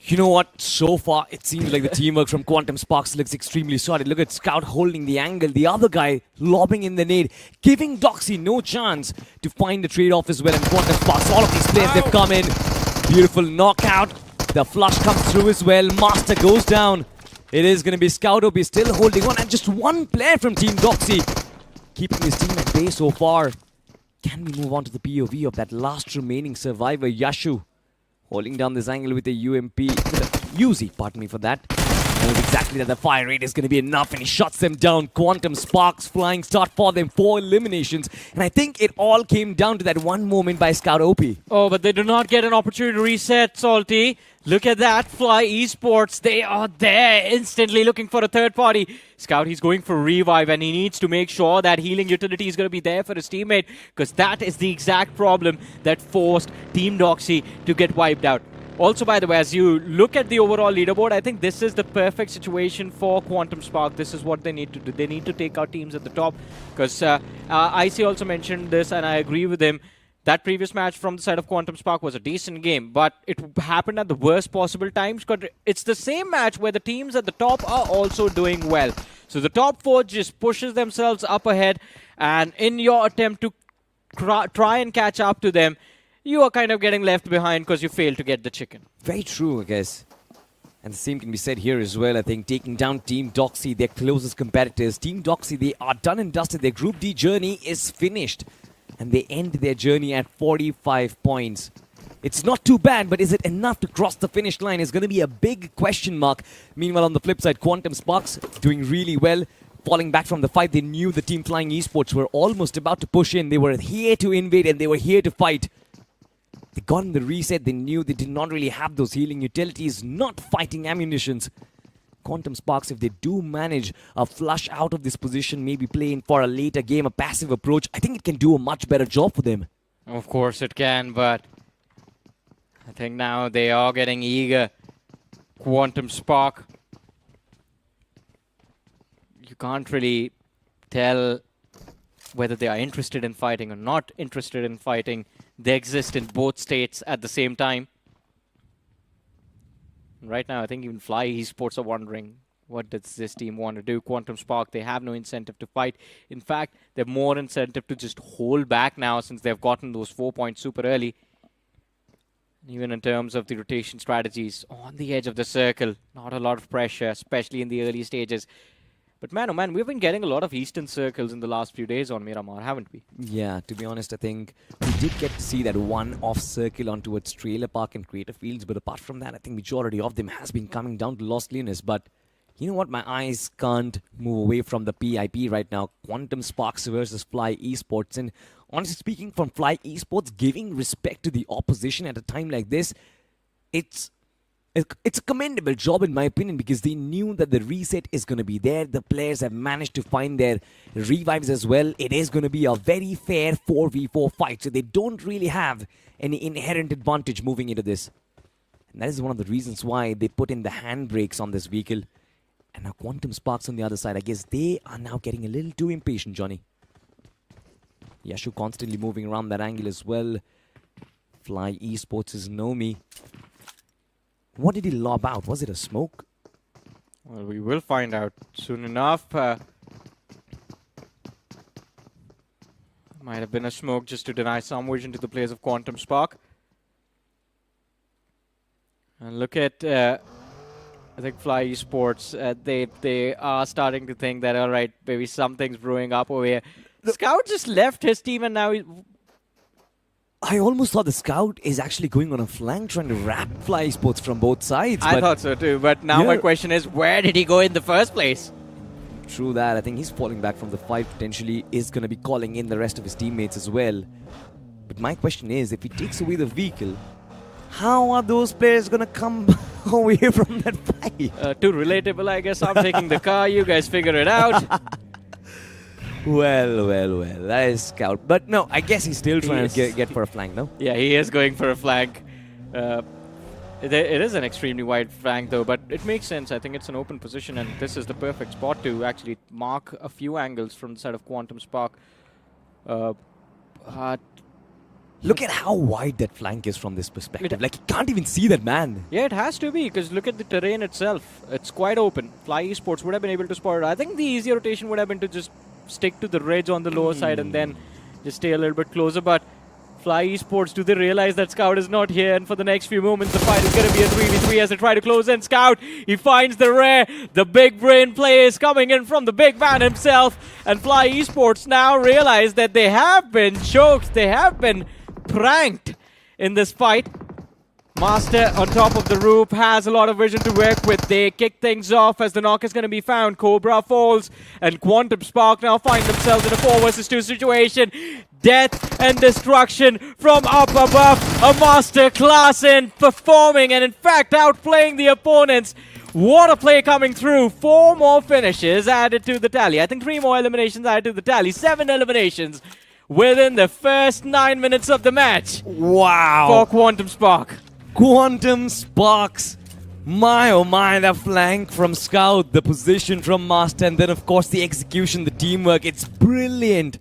You know what? So far, it seems like the teamwork from Quantum Sparks looks extremely solid. Look at Scout holding the angle. The other guy lobbing in the nade, giving Doxy no chance to find the trade-off as well. And Quantum Sparks, all of these players, they've come in. Beautiful knockout. The flush comes through as well. Master goes down. It is going to be Scout OP still holding on. And just one player from Team Doxy keeping his team at bay so far. Can we move on to the POV of that last remaining survivor, Yashu? Holding down this angle with a Uzi, pardon me for that. Knows exactly that the fire rate is going to be enough, and he shuts them down. Quantum Sparks flying start for them, 4 eliminations. And I think it all came down to that one moment by Scout OP. Oh, but they do not get an opportunity to reset, Salty. Look at that, Fly Esports. They are there instantly looking for a third party. Scout, he's going for revive, and he needs to make sure that healing utility is going to be there for his teammate, because that is the exact problem that forced Team Doxy to get wiped out. Also, by the way, as you look at the overall leaderboard, I think this is the perfect situation for Quantum Spark. This is what they need to do. They need to take out teams at the top, because IC also mentioned this, and I agree with him. that previous match from the side of Quantum Spark was a decent game, but it happened at the worst possible times. It's the same match where the teams at the top are also doing well. So the top 4 just pushes themselves up ahead, and in your attempt to try and catch up to them, you are kind of getting left behind because you failed to get the chicken. Very true, I guess. And the same can be said here as well. I think taking down Team Doxy, their closest competitors. Team Doxy, they are done and dusted. Their Group D journey is finished. And they end their journey at 45 points. It's not too bad, but is it enough to cross the finish line? Is going to be a big question mark. Meanwhile, on the flip side, Quantum Sparks doing really well. Falling back from the fight, they knew the Team Flying Esports were almost about to push in. They were here to invade and they were here to fight. They got in the reset. They knew they did not really have those healing utilities, not fighting ammunitions. Quantum Sparks, if they do manage a flush out of this position, maybe play in for a later game, a passive approach, I think it can do a much better job for them. Of course it can, but I think now they are getting eager. Quantum Spark. You can't really tell whether they are interested in fighting or not interested in fighting. They exist in both states at the same time. Right now, I think even Fly Esports are wondering, what does this team want to do? Quantum Spark, they have no incentive to fight. In fact, they have more incentive to just hold back now since they've gotten those 4 points super early. Even in terms of the rotation strategies, on the edge of the circle, not a lot of pressure, especially in the early stages. But man, oh man, we've been getting a lot of Eastern circles in the last few days on Miramar, haven't we? Yeah, to be honest, I think we did get to see that one off circle on towards Trailer Park and Creative Fields. But apart from that, I think majority of them has been coming down to Los Leones. But you know what? My eyes can't move away from the PIP right now. Quantum Sparks versus Fly Esports. And honestly speaking, from Fly Esports, giving respect to the opposition at a time like this, it's a commendable job in my opinion, because they knew that the reset is going to be there. The players have managed to find their revives as well. It is going to be a very fair 4v4 fight, so they don't really have any inherent advantage moving into this. And that is one of the reasons why they put in the handbrakes on this vehicle. And now Quantum Sparks on the other side, I guess they are now getting a little too impatient, Johnny. Yashu constantly moving around that angle as well. Fly Esports is Nomi. What did he lob out? Was it a smoke? Well, we will find out soon enough. Might have been a smoke just to deny some vision to the players of Quantum Spark. And look at, I think Fly Esports, they are starting to think that, all right, maybe something's brewing up over here. Scout just left his team and now I almost thought the Scout is actually going on a flank, trying to wrap Fly Esports from both sides. I thought so too, but now my question is, where did he go in the first place? True that. I think he's falling back from the fight, potentially is going to be calling in the rest of his teammates as well. But my question is, if he takes away the vehicle, how are those players going to come away from that fight? Too relatable, I guess. I'm taking the car, you guys figure it out. Well, that is Scout. But no, I guess he's still trying to get for a flank, no? Yeah, he is going for a flank. It is an extremely wide flank, though, but it makes sense. I think it's an open position, and this is the perfect spot to actually mark a few angles from the side of Quantum Spark. Look at how wide that flank is from this perspective. Like, you can't even see that man. Yeah, it has to be, because look at the terrain itself. It's quite open. Fly Esports would have been able to spot it. I think the easier rotation would have been to just stick to the ridge on the lower side and then just stay a little bit closer. But Fly Esports, do they realize that Scout is not here? And for the next few moments, the fight is going to be a 3v3 as they try to close in. Scout, he finds the rare. The big brain play is coming in from the big man himself. And Fly Esports now realize that they have been choked. They have been pranked in this fight. Master on top of the roof has a lot of vision to work with. They kick things off as the knock is going to be found. Cobra falls and Quantum Spark now find themselves in a 4 versus 2 situation. Death and destruction from up above. A master class in performing and in fact outplaying the opponents. What a play coming through. 4 more finishes added to the tally. I think 3 more eliminations added to the tally. 7 eliminations within the first 9 minutes of the match. Wow. For Quantum Spark. Quantum Sparks. My oh my, the flank from Scout, the position from Master, and then of course the execution, the teamwork. It's brilliant.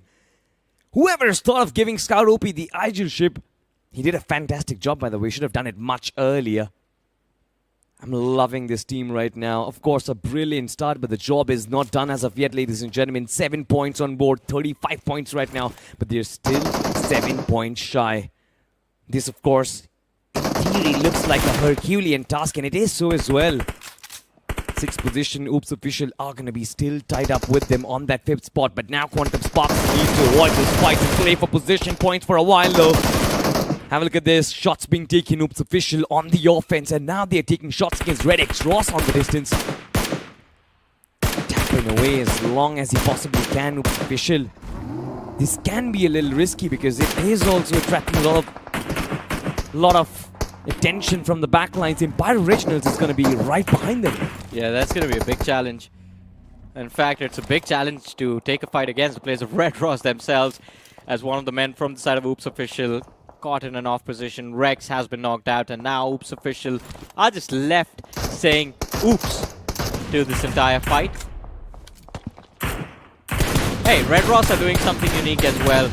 Whoever thought of giving Scout OP the aegilship, he did a fantastic job, by the way. Should have done it much earlier. I'm loving this team right now. Of course, a brilliant start, but the job is not done as of yet, ladies and gentlemen. 7 points on board, 35 points right now, but they're still 7 points shy. This, of course, in theory looks like a Herculean task, and it is so as well. 6th position, Oops Official are going to be still tied up with them on that 5th spot, but now Quantum Sparks need to avoid this fight and play for position points for a while, though. Have a look at this. Shots being taken. Oops Official on the offense. And now they're taking shots against REDX. on the distance. Tackling away as long as he possibly can. Oops Official. This can be a little risky because it is also attracting a lot of attention from the backlines. Empire Originals is going to be right behind them. Yeah, that's going to be a big challenge. In fact, it's a big challenge to take a fight against the players of Red Ross themselves, as one of the men from the side of Oops Official caught in an off position. Rex has been knocked out, and now Oops Official are just left saying oops to this entire fight. Hey, Red Ross are doing something unique as well.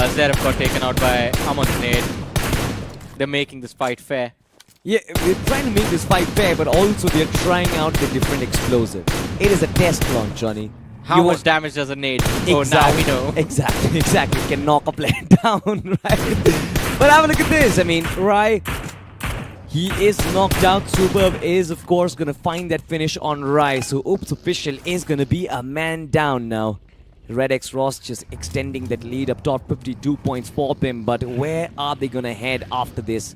Zeref got taken out by Amon's nade. They're making this fight fair. Yeah, we're trying to make this fight fair, but also they're trying out the different explosive. It is a test launch, Johnny. How much damage does a nade do? Oh, now we know. Exactly. It can knock a player down, right? But have a look at this. I mean, Rai, he is knocked out. Superb is, of course, going to find that finish on Rai. So Oops Official is going to be a man down now. Red X Ross just extending that lead up top, 52 points for them. But where are they going to head after this?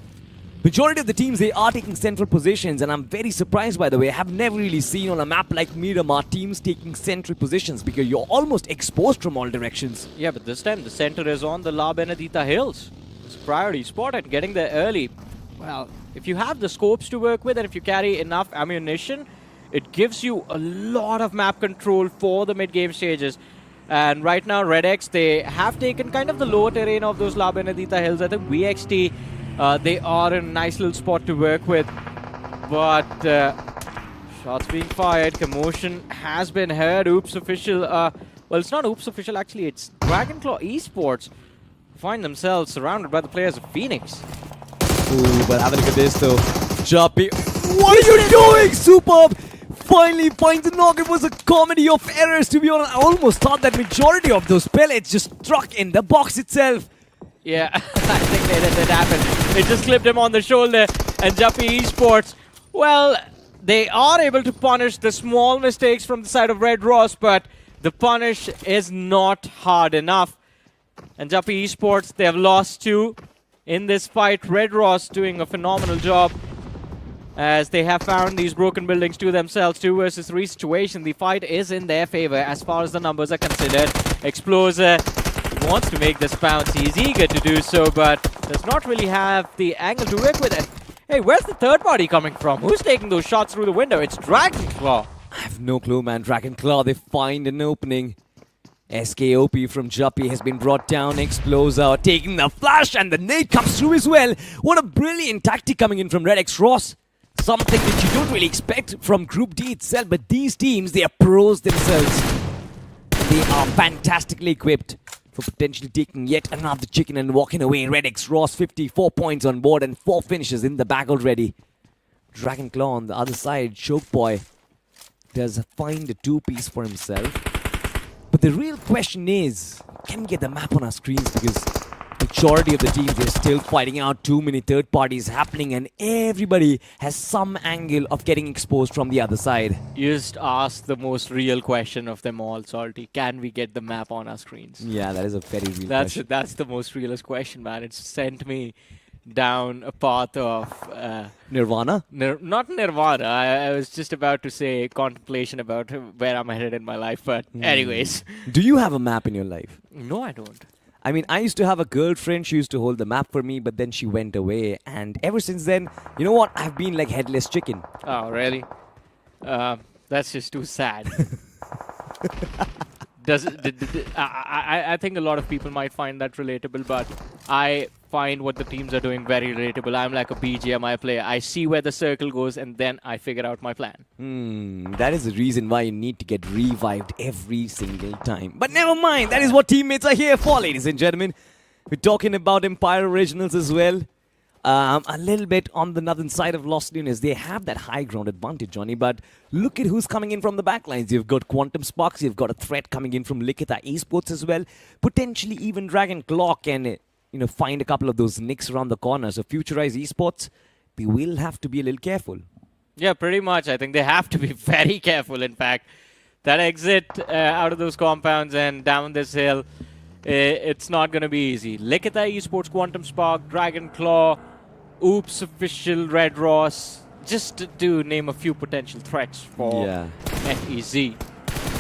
Majority of the teams, they are taking central positions, and I'm very surprised, by the way. I have never really seen on a map like Miramar teams taking central positions because you're almost exposed from all directions. Yeah, but this time the center is on the La Benedita Hills. It's a priority spot, and getting there early, well, if you have the scopes to work with and if you carry enough ammunition, it gives you a lot of map control for the mid-game stages. And right now, Red X, they have taken kind of the lower terrain of those La Benedita Hills. I think VXT, they are in a nice little spot to work with. But shots being fired, commotion has been heard. Oops Official, well, it's not Oops Official actually, it's Dragonclaw Esports find themselves surrounded by the players of Phoenix. Ooh, but have a look at this though. Juppy, what are you doing? Superb! Finally finds the knock. It was a comedy of errors, to be honest. I almost thought that majority of those pellets just struck in the box itself. Yeah, I think that happened. It just clipped him on the shoulder. And Juppy Esports, well, they are able to punish the small mistakes from the side of Red Ross, but the punish is not hard enough. And Juppy Esports, they have lost 2 in this fight. Red Ross doing a phenomenal job as they have found these broken buildings to themselves. 2 versus 3 situation. The fight is in their favor as far as the numbers are considered. Exploser wants to make this bounce. He's eager to do so, but does not really have the angle to work with it. Hey, where's the third party coming from? Who's taking those shots through the window? It's Dragonclaw. I have no clue, man. Dragonclaw, they find an opening. SKOP from Juppy has been brought down. Exploser taking the flash, and the nade comes through as well. What a brilliant tactic coming in from Red X Ross. Something that you don't really expect from Group D itself, but these teams, they are pros themselves. They are fantastically equipped for potentially taking yet another chicken and walking away. Red X Ross, 54 points on board and 4 finishes in the bag already. Dragonclaw on the other side, Chokeboy does find a 2-piece for himself. But the real question is, can we get the map on our screens? Because majority of the teams, they're still fighting out. Too many third parties happening, and everybody has some angle of getting exposed from the other side. You just asked the most real question of them all, Salty. Can we get the map on our screens? Yeah, that is a very real question. That's the most realist question, man. It's sent me down a path of... Nirvana? Not Nirvana. I was just about to say contemplation about where I'm headed in my life, but anyways. Do you have a map in your life? No, I don't. I mean, I used to have a girlfriend. She used to hold the map for me, but then she went away. And ever since then, you know what? I've been like headless chicken. Oh, really? That's just too sad. I think a lot of people might find that relatable, but I find what the teams are doing very relatable. I'm like a BGMI player. I see where the circle goes and then I figure out my plan. That is the reason why you need to get revived every single time. But never mind, that is what teammates are here for, ladies and gentlemen. We're talking about Empire Originals as well. A little bit on the northern side of Lost Lunas. They have that high ground advantage, Johnny, but look at who's coming in from the backlines. You've got Quantum Sparks, you've got a threat coming in from Lastade Esports as well. Potentially even Dragon Claw can, find a couple of those nicks around the corner. So Futurize Esports, they will have to be a little careful. Yeah, pretty much. I think they have to be very careful, in fact. That exit out of those compounds and down this hill, it's not going to be easy. Lastade Esports, Quantum Spark, Dragon Claw, Oops Official, Red Ross, just to name a few potential threats for FEZ.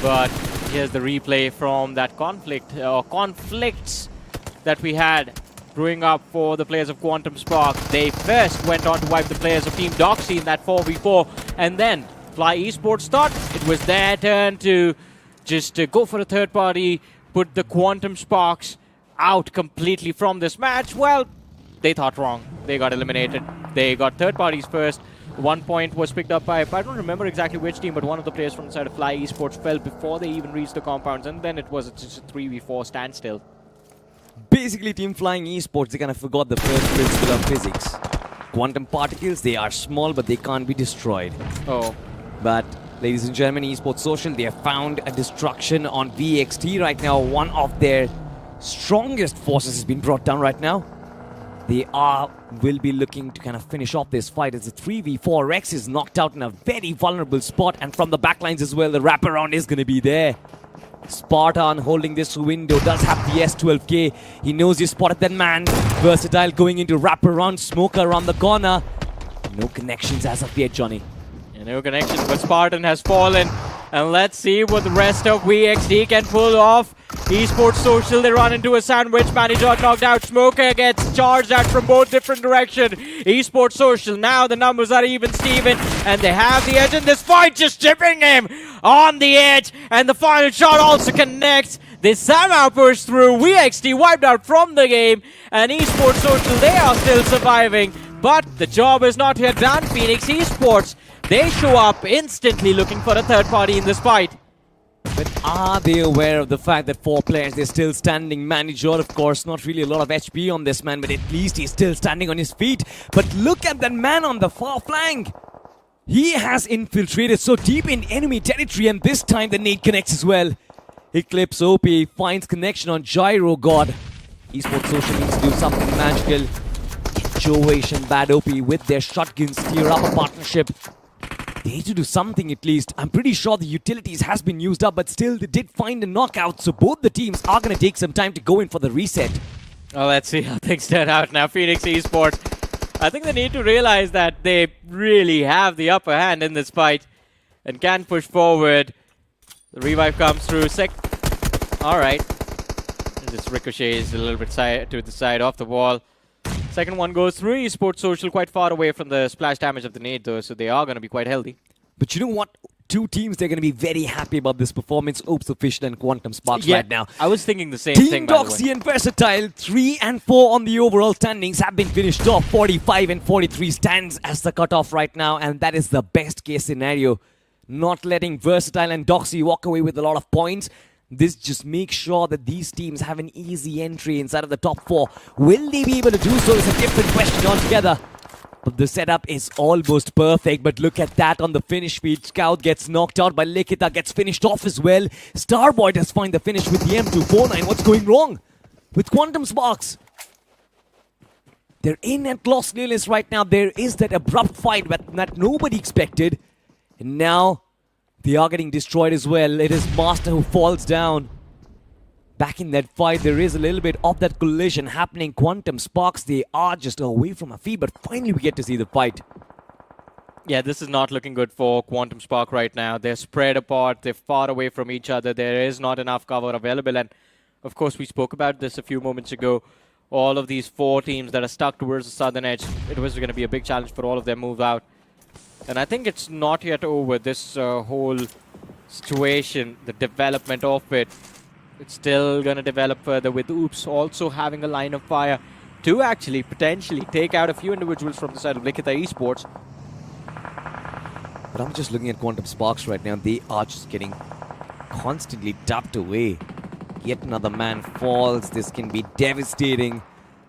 But here's the replay from that conflicts that we had brewing up for the players of Quantum Spark. They first went on to wipe the players of Team Doxy in that 4v4, and then Fly Esports thought it was their turn to just go for a third party, put the Quantum Sparks out completely from this match. Well, they thought wrong. They got eliminated. They got third parties first. 1 point was picked up by, I don't remember exactly which team, but one of the players from the side of Fly Esports fell before they even reached the compounds, and then it was just a 3v4 standstill. Basically, Team Flying Esports, they kind of forgot the first principle of physics. Quantum particles, they are small, but they can't be destroyed. Oh. But, ladies and gentlemen, Esports Social, they have found a destruction on VXT right now. One of their strongest forces has been brought down right now. They will be looking to kind of finish off this fight. It's a 3v4. Rex is knocked out in a very vulnerable spot, and from the backlines as well, the wraparound is going to be there. Spartan holding this window, does have the S12K. He knows he spotted that man. Versatile going into wraparound, Smoker around the corner. No connections as of yet, Johnny. Yeah, no connections, but Spartan has fallen. And let's see what the rest of VXT can pull off. Esports Social, they run into a sandwich. Manager knocked out. Smoker gets charged at from both different directions. Esports Social, now the numbers are even Steven, and they have the edge in this fight, just chipping him on the edge. And the final shot also connects. They somehow push through. VXT wiped out from the game, and Esports Social, they are still surviving. But the job is not yet done. Phoenix Esports, they show up instantly looking for a third party in this fight. But are they aware of the fact that 4 players, they're still standing? Manager, of course, not really a lot of HP on this man, but at least he's still standing on his feet. But look at that man on the far flank. He has infiltrated so deep in enemy territory, and this time the nade connects as well. Eclipse OP finds connection on Gyro God. Esports Social needs to do something magical. Jovish and Bad OP with their shotguns steer up a partnership. They need to do something at least. I'm pretty sure the utilities has been used up, but still they did find a knockout. So both the teams are going to take some time to go in for the reset. Well, let's see how things turn out now. Phoenix Esports, I think they need to realize that they really have the upper hand in this fight and can push forward. The revive comes through. Alright. This ricochets a little bit to the side off the wall. Second one goes through. Esports Social quite far away from the splash damage of the nade though, so they are going to be quite healthy. But you know what? 2 teams, they're going to be very happy about this performance. Oops Official and Quantum Sparks right now. I was thinking the same thing, Team by the way. Doxy and Versatile, 3 and 4 on the overall standings, have been finished off. 45 and 43 stands as the cutoff right now, and that is the best case scenario. Not letting Versatile and Doxy walk away with a lot of points. This just makes sure that these teams have an easy entry inside of the top 4. Will they be able to do so is a different question altogether. But the setup is almost perfect. But look at that on the finish feed. Scout gets knocked out by Lekita, gets finished off as well. Starboy does find the finish with the M249. What's going wrong with Quantum Sparks? They're in at Los Angeles right now. There is that abrupt fight that nobody expected. And now they are getting destroyed as well. It is Master who falls down. Back in that fight, there is a little bit of that collision happening. Quantum Sparks, they are just away from a feed, but finally we get to see the fight. Yeah, this is not looking good for Quantum Spark right now. They're spread apart. They're far away from each other. There is not enough cover available. And, of course, we spoke about this a few moments ago. All of these 4 teams that are stuck towards the southern edge, it was going to be a big challenge for all of them to move out. And I think it's not yet over, this whole situation, the development of it. it's still going to develop further with Oops also having a line of fire to actually potentially take out a few individuals from the side of Likita Esports. But I'm just looking at Quantum Sparks right now. They are just getting constantly dubbed away. Yet another man falls. This can be devastating.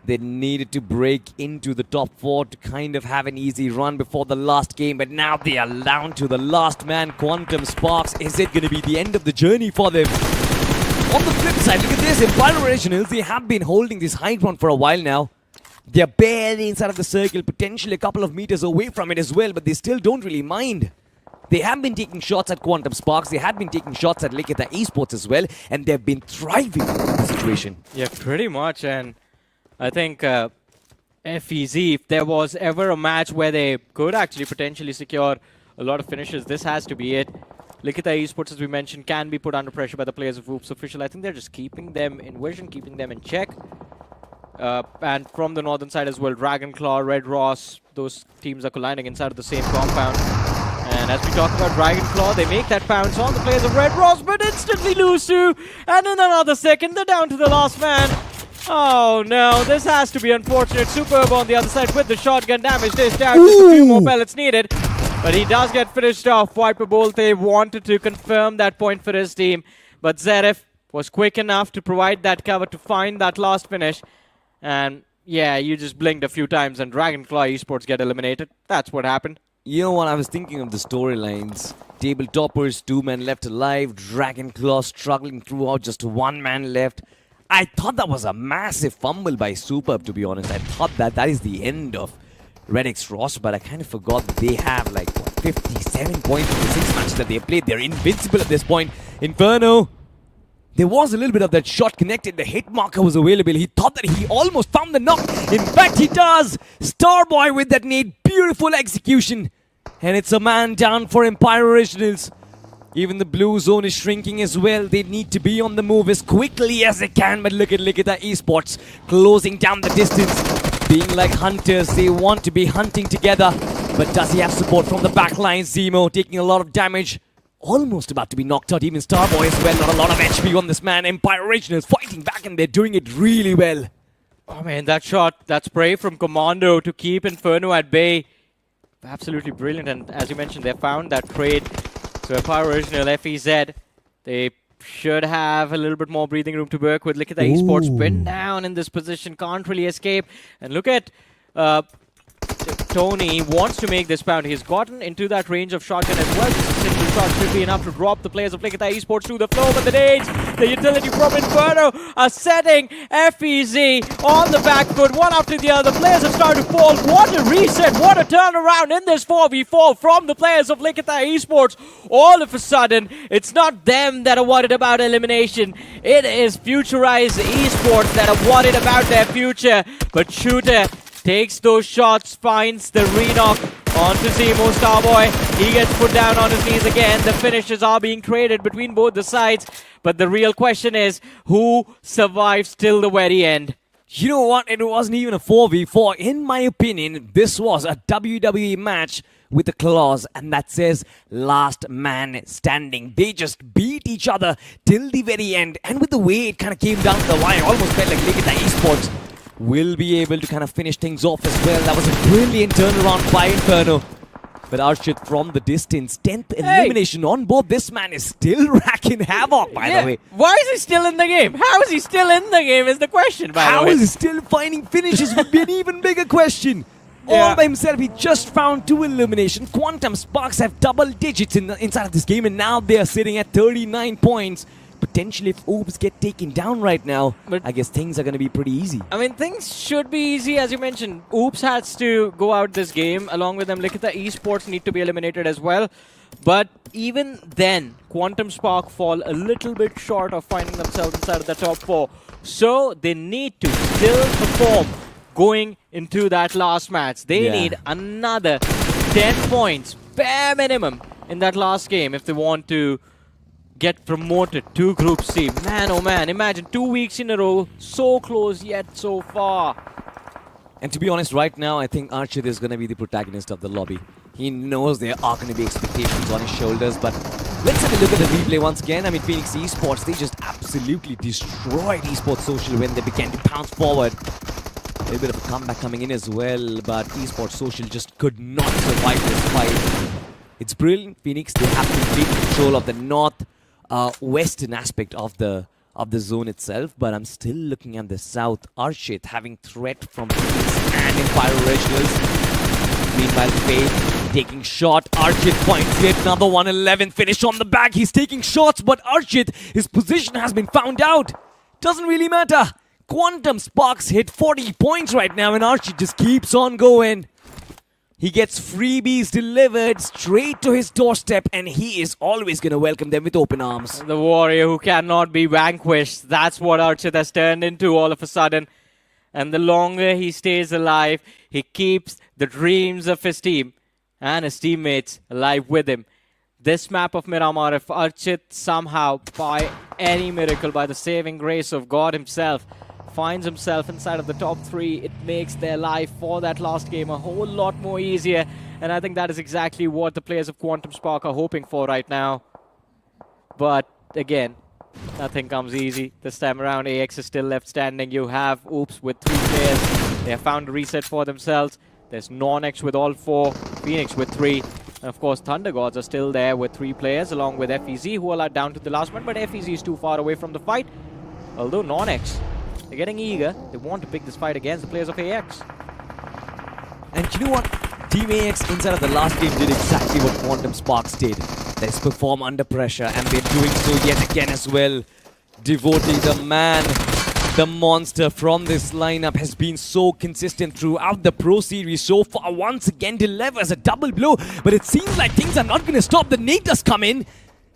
They needed to break into the top 4 to kind of have an easy run before the last game. But now they are down to the last man, Quantum Sparks. Is it going to be the end of the journey for them? On the flip side, look at this. Empire Originals, they have been holding this high ground for a while now. They're barely inside of the circle, potentially a couple of meters away from it as well, but they still don't really mind. They have been taking shots at Quantum Sparks, they have been taking shots at Likita Esports as well, and they've been thriving in the situation. Yeah, pretty much, and I think FEZ, if there was ever a match where they could actually potentially secure a lot of finishes, this has to be it. Likita Esports, as we mentioned, can be put under pressure by the players of Oops Official. I think they're just keeping them in vision, keeping them in check. And from the northern side as well, Dragonclaw, Red Ross, those teams are colliding inside of the same compound. And as we talk about Dragonclaw, they make that pounce on the players of Red Ross, but instantly lose to. And in another second, they're down to the last man. Oh no, this has to be unfortunate. Superb on the other side with the shotgun damage dished out. Just a few more pellets needed. But he does get finished off. Viper Bolt, they wanted to confirm that point for his team. But Zeref was quick enough to provide that cover to find that last finish. And yeah, you just blinked a few times and Dragonclaw Esports get eliminated. That's what happened. You know what, I was thinking of the storylines. Table toppers, 2 men left alive. Dragonclaw struggling throughout, just 1 man left. I thought that was a massive fumble by Superb, to be honest. I thought that is the end of Red X Ross, but I kind of forgot that they have like 57 points in the 6 matches that they have played. They're invincible at this point. Inferno, there was a little bit of that shot connected. The hit marker was available. He thought that he almost found the knock. In fact, he does. Starboy with that nade. Beautiful execution. And it's a man down for Empire Originals. Even the blue zone is shrinking as well. They need to be on the move as quickly as they can. But look at that Esports closing down the distance. Being like hunters, they want to be hunting together. But does he have support from the backline? Zemo taking a lot of damage. Almost about to be knocked out. Even Starboy as well. Not a lot of HP on this man. Empire Originals fighting back and they're doing it really well. Oh man, that shot, that spray from Commando to keep Inferno at bay. Absolutely brilliant. And as you mentioned, they found that trade. So Empire Original, FEZ, they should have a little bit more breathing room to work with. Look at the Esports pinned down in this position, can't really escape. And look at Tony wants to make this pound. He's gotten into that range of shotgun as well. Just a single shot should be enough to drop the players of Likita Esports to the floor. But the nades, the utility from Inferno are setting FEZ on the back foot. One after the other. Players have started to fall. What a reset. What a turnaround in this 4v4 from the players of Likita Esports. All of a sudden, it's not them that are worried about elimination. It is Futurized Esports that are worried about their future. But Shooter takes those shots, finds the re-knock onto Zemo. Starboy, he gets put down on his knees again. The finishes are being traded between both the sides. But the real question is, who survives till the very end? You know what? It wasn't even a 4v4. In my opinion, this was a WWE match with a clause, and that says last man standing. They just beat each other till the very end. And with the way it kind of came down to the wire, almost felt like Likita Esports will be able to kind of finish things off as well. That was a brilliant turnaround by Inferno. But Arshit from the distance, 10th elimination on board. This man is still racking havoc, by the way. Why is he still in the game? How is he still in the game is the question, by the way. How is he still finding finishes would be an even bigger question. All by himself, he just found 2 eliminations. Quantum Sparks have double digits inside of this game, and now they are sitting at 39 points. Potentially, if Oops get taken down right now, but I guess things are going to be pretty easy. I mean, things should be easy, as you mentioned. Oops has to go out this game. Along with them, Likita Esports need to be eliminated as well. But even then, Quantum Spark fall a little bit short of finding themselves inside of the top 4. So they need to still perform going into that last match. They need another 10 points, bare minimum, in that last game if they want to get promoted to Group C. Man, oh man, imagine 2 weeks in a row, so close yet so far. And to be honest, right now, I think Archit is going to be the protagonist of the lobby. He knows there are going to be expectations on his shoulders, but let's have a look at the replay once again. I mean, Phoenix Esports, they just absolutely absolutely destroyed Esports Social when they began to pounce forward. A little bit of a comeback coming in as well, but Esports Social just could not survive this fight. It's brilliant, Phoenix. They have complete control of the north-western aspect of the zone itself, but I'm still looking at the south. Archit having threat from Phoenix and Empire Originals. Meanwhile, Fade taking shot. Archit finds it. Another 111 finish on the back. He's taking shots, but Archit, his position has been found out. Doesn't really matter. Quantum Sparks hit 40 points right now, and Archit just keeps on going. He gets freebies delivered straight to his doorstep, and he is always going to welcome them with open arms. The warrior who cannot be vanquished. That's what Archit has turned into all of a sudden. And the longer he stays alive, he keeps the dreams of his team and his teammates alive with him. This map of Miramar, if Archit somehow, by any miracle, by the saving grace of God himself, finds himself inside of the top 3, it makes their life for that last game a whole lot more easier. And I think that is exactly what the players of Quantum Spark are hoping for right now. But again, nothing comes easy. This time around, AX is still left standing. You have Oops with 3 players. They have found a reset for themselves. There's Naqsh with all 4, Phoenix with 3. And of course, Thunder Gods are still there with 3 players, along with FEZ, who are down to the last one. But FEZ is too far away from the fight. Although Naqsh, they're getting eager. They want to pick this fight against the players of AX. And you know what? Team AX inside of the last game did exactly what Quantum Sparks did. They perform under pressure, and they're doing so yet again as well. Devotee, the man, the monster from this lineup, has been so consistent throughout the Pro Series so far. Once again delivers a double blow, but it seems like things are not going to stop. The nade does come in.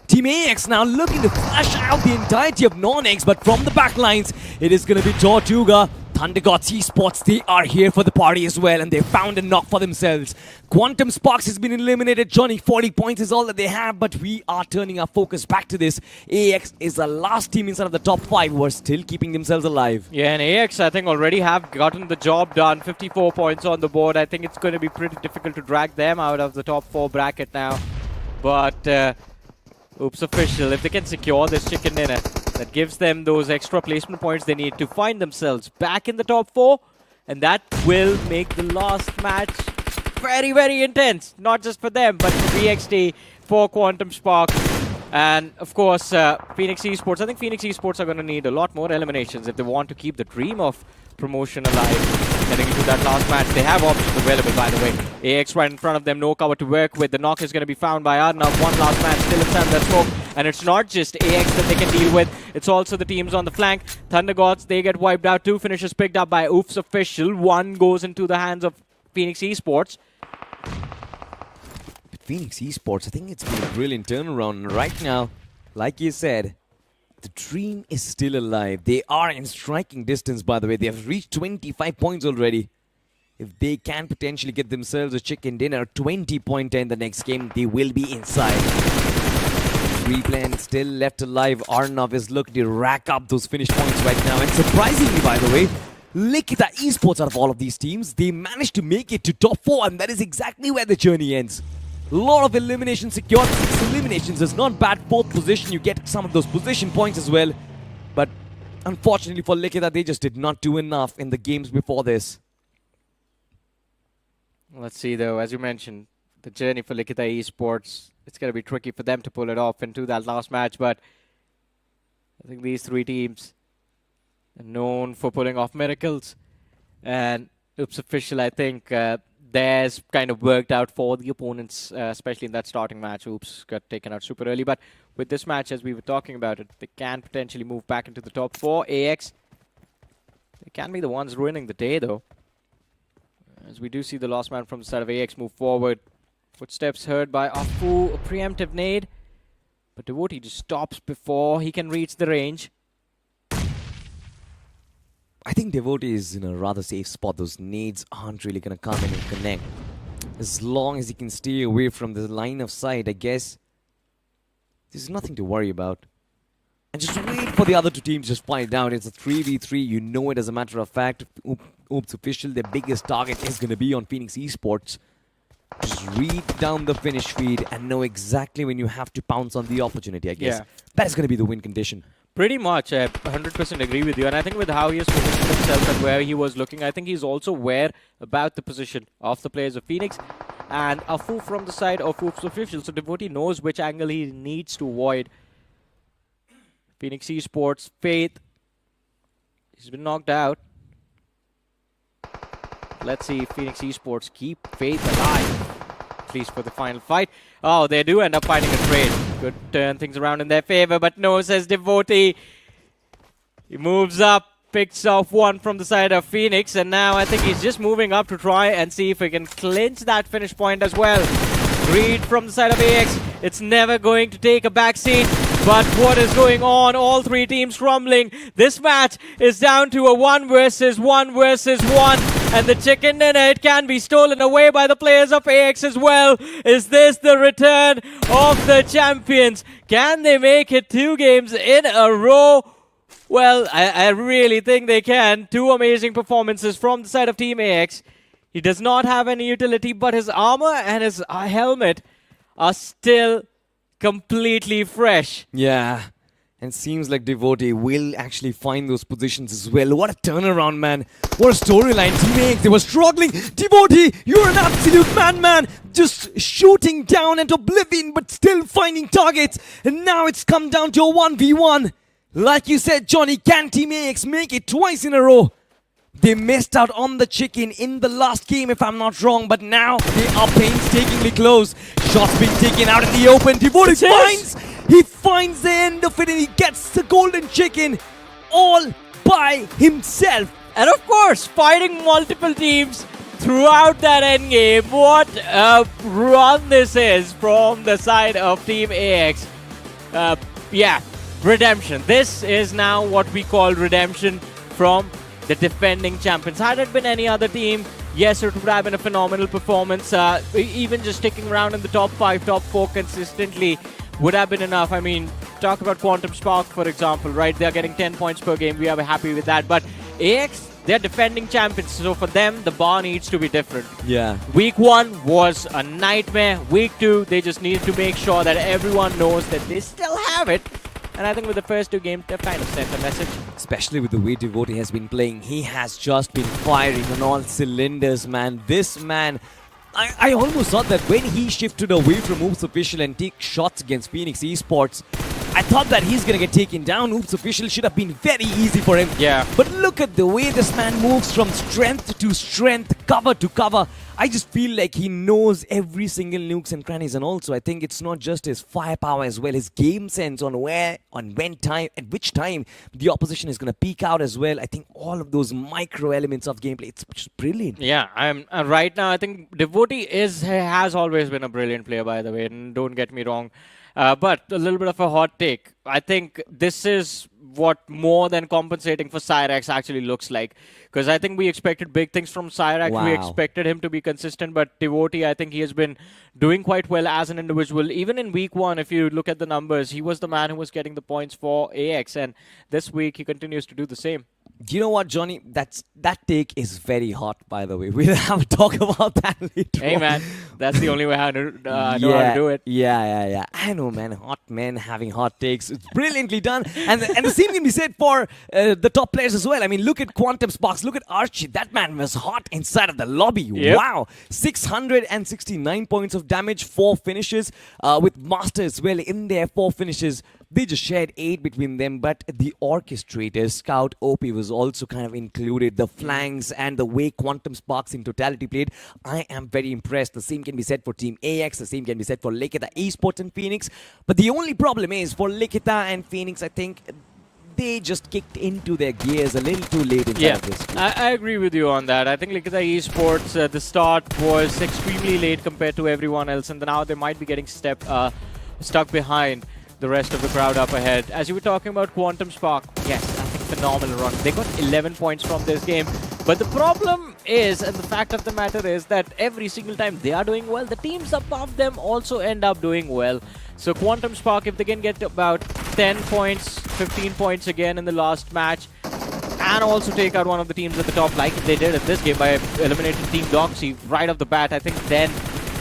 Team AX now looking to flash out the entirety of Naqsh, but from the backlines, it is going to be Tortuga. Thunder Gods Esports, they are here for the party as well, and they found a knock for themselves. Quantum Sparks has been eliminated. Johnny, 40 points is all that they have, but we are turning our focus back to this. AX is the last team inside of the top 5 who are still keeping themselves alive. Yeah, and AX, I think, already have gotten the job done. 54 points on the board. I think it's going to be pretty difficult to drag them out of the top 4 bracket now. But Oops Official, if they can secure this chicken dinner, that gives them those extra placement points they need to find themselves back in the top 4. And that will make the last match very, very intense. Not just for them, but for BXT, for Quantum Spark, and of course Phoenix Esports. I think Phoenix Esports are going to need a lot more eliminations if they want to keep the dream of promotion alive. Heading into that last match, they have options available, by the way. AX right in front of them, no cover to work with. The knock is going to be found by Arnav. One last match, still inside that smoke. And it's not just AX that they can deal with, it's also the teams on the flank. Thunder Gods, they get wiped out. 2 finishes picked up by Oops Official. 1 goes into the hands of Phoenix Esports. But Phoenix Esports, I think it's been a brilliant turnaround right now. Like you said, the dream is still alive. They are in striking distance, by the way. They have reached 25 points already. If they can potentially get themselves a chicken dinner, 20-point in the next game, they will be inside. 3 players still left alive. Arnav is looking to rack up those finish points right now. And surprisingly, by the way, Likita Esports, out of all of these teams, they managed to make it to top 4, and that is exactly where the journey ends. A lot of eliminations secured. 6 eliminations is not bad. 4th position, you get some of those position points as well. But unfortunately for Likita, they just did not do enough in the games before this. Let's see though, as you mentioned, the journey for Likita Esports, it's going to be tricky for them to pull it off into that last match, but I think these 3 teams are known for pulling off miracles. And Oops Official, I think, theirs kind of worked out for the opponents, especially in that starting match. Oops got taken out super early, but with this match, as we were talking about it, they can potentially move back into the top 4. AX, they can be the ones ruining the day though, as we do see the last man from the side of AX move forward. Footsteps heard by Afu, a preemptive nade, but Devotee just stops before he can reach the range. I think Devotee is in a rather safe spot. Those nades aren't really going to come in and connect. As long as he can stay away from the line of sight, I guess there's nothing to worry about. And just wait for the other 2 teams to just find out. It's a 3v3. You know it as a matter of fact. Oops Official, their biggest target is going to be on Phoenix Esports. Just read down the finish feed and know exactly when you have to pounce on the opportunity, I guess. Yeah. That is going to be the win condition. Pretty much, I 100% agree with you. And I think with how he has positioned himself and where he was looking, I think he's also aware about the position of the players of Phoenix. And a foo from the side of Oops Official. So Devotee knows which angle he needs to avoid. Phoenix Esports, Faith. He's been knocked out. Let's see if Phoenix Esports keep Faith alive. At least for the final fight. Oh, they do end up finding a trade. Could turn things around in their favor, but no, says Devotee. He moves up, picks off one from the side of Phoenix, and now I think he's just moving up to try and see if he can clinch that finish point as well. Read from the side of AX. It's never going to take a backseat. But what is going on? All three teams crumbling. This match is down to a 1 versus 1 versus 1. And the chicken dinner, it can be stolen away by the players of AX as well. Is this the return of the champions? Can they make it 2 games in a row? Well, I really think they can. 2 amazing performances from the side of Team AX. He does not have any utility, but his armor and his helmet are still completely fresh. Yeah, and seems like Devotee will actually find those positions as well. What a turnaround, man. What a storyline. Team AX, they were struggling. Devotee, you're an absolute madman. Just shooting down into oblivion, but still finding targets. And now it's come down to a 1v1. Like you said, Johnny, can Team AX make it twice in a row? They missed out on the chicken in the last game, if I'm not wrong, but now they are painstakingly close. Shots being taken out in the open. Devotee finds the end of it, and he gets the golden chicken all by himself. And of course, fighting multiple teams throughout that endgame. What a run this is from the side of Team AX. Yeah, redemption. This is now what we call redemption from the defending champions. Had it been any other team, yes, it would have been a phenomenal performance. Even just sticking around in the top 5, top 4 consistently would have been enough. I mean, talk about QuantumSpark, for example, right? They're getting 10 points per game. We are happy with that. But AX, they're defending champions. So for them, the bar needs to be different. Yeah. Week 1 was a nightmare. Week 2, they just need to make sure that everyone knows that they still have it. And I think with the first 2 games, they've kind of sent a message. Especially with the way Devotee has been playing. He has just been firing on all cylinders, man. This man, I almost thought that when he shifted away from Oops Official and take shots against Phoenix Esports, I thought that he's going to get taken down. Oops Official should have been very easy for him. Yeah. But look at the way this man moves from strength to strength, cover to cover. I just feel like he knows every single nooks and crannies, and also I think it's not just his firepower as well, his game sense on where, on when time, at which time the opposition is going to peak out as well. I think all of those micro elements of gameplay, it's just brilliant. Yeah, I'm right now. I think Devotee has always been a brilliant player, by the way, and don't get me wrong. But a little bit of a hot take. I think this is what more than compensating for Cyrax actually looks like. Because I think we expected big things from Cyrax. Wow. We expected him to be consistent. But Devotee, I think he has been doing quite well as an individual. Even in week 1, if you look at the numbers, he was the man who was getting the points for AX. And this week, he continues to do the same. Do you know what, Johnny? That take is very hot, by the way. We'll have a talk about that later. Hey, man. That's the only way I know how to do it. Yeah. I know, man. Hot men having hot takes. It's brilliantly done. And the same can be said for the top players as well. I mean, look at QuantumSpark. Look at Archie. That man was hot inside of the lobby. Yep. Wow. 669 points of damage, 4 finishes. With Master as well in there, 4 finishes. They just shared 8 between them, but the orchestrators, Scout, OP was also kind of included. The flanks and the way QuantumSparks in totality played, I am very impressed. The same can be said for Team AX, the same can be said for Lastade Esports and Phoenix. But the only problem is for Lastade and Phoenix, I think they just kicked into their gears a little too late inside of this. I agree with you on that. I think Lastade Esports, the start was extremely late compared to everyone else, and now they might be getting stuck behind the rest of the crowd up ahead. As you were talking about QuantumSpark, yes, I think phenomenal run. They got 11 points from this game. But the problem is, and the fact of the matter is, that every single time they are doing well, the teams above them also end up doing well. So QuantumSpark, if they can get about 10 points, 15 points again in the last match, and also take out one of the teams at the top like they did in this game by eliminating Team Doxy right off the bat, I think then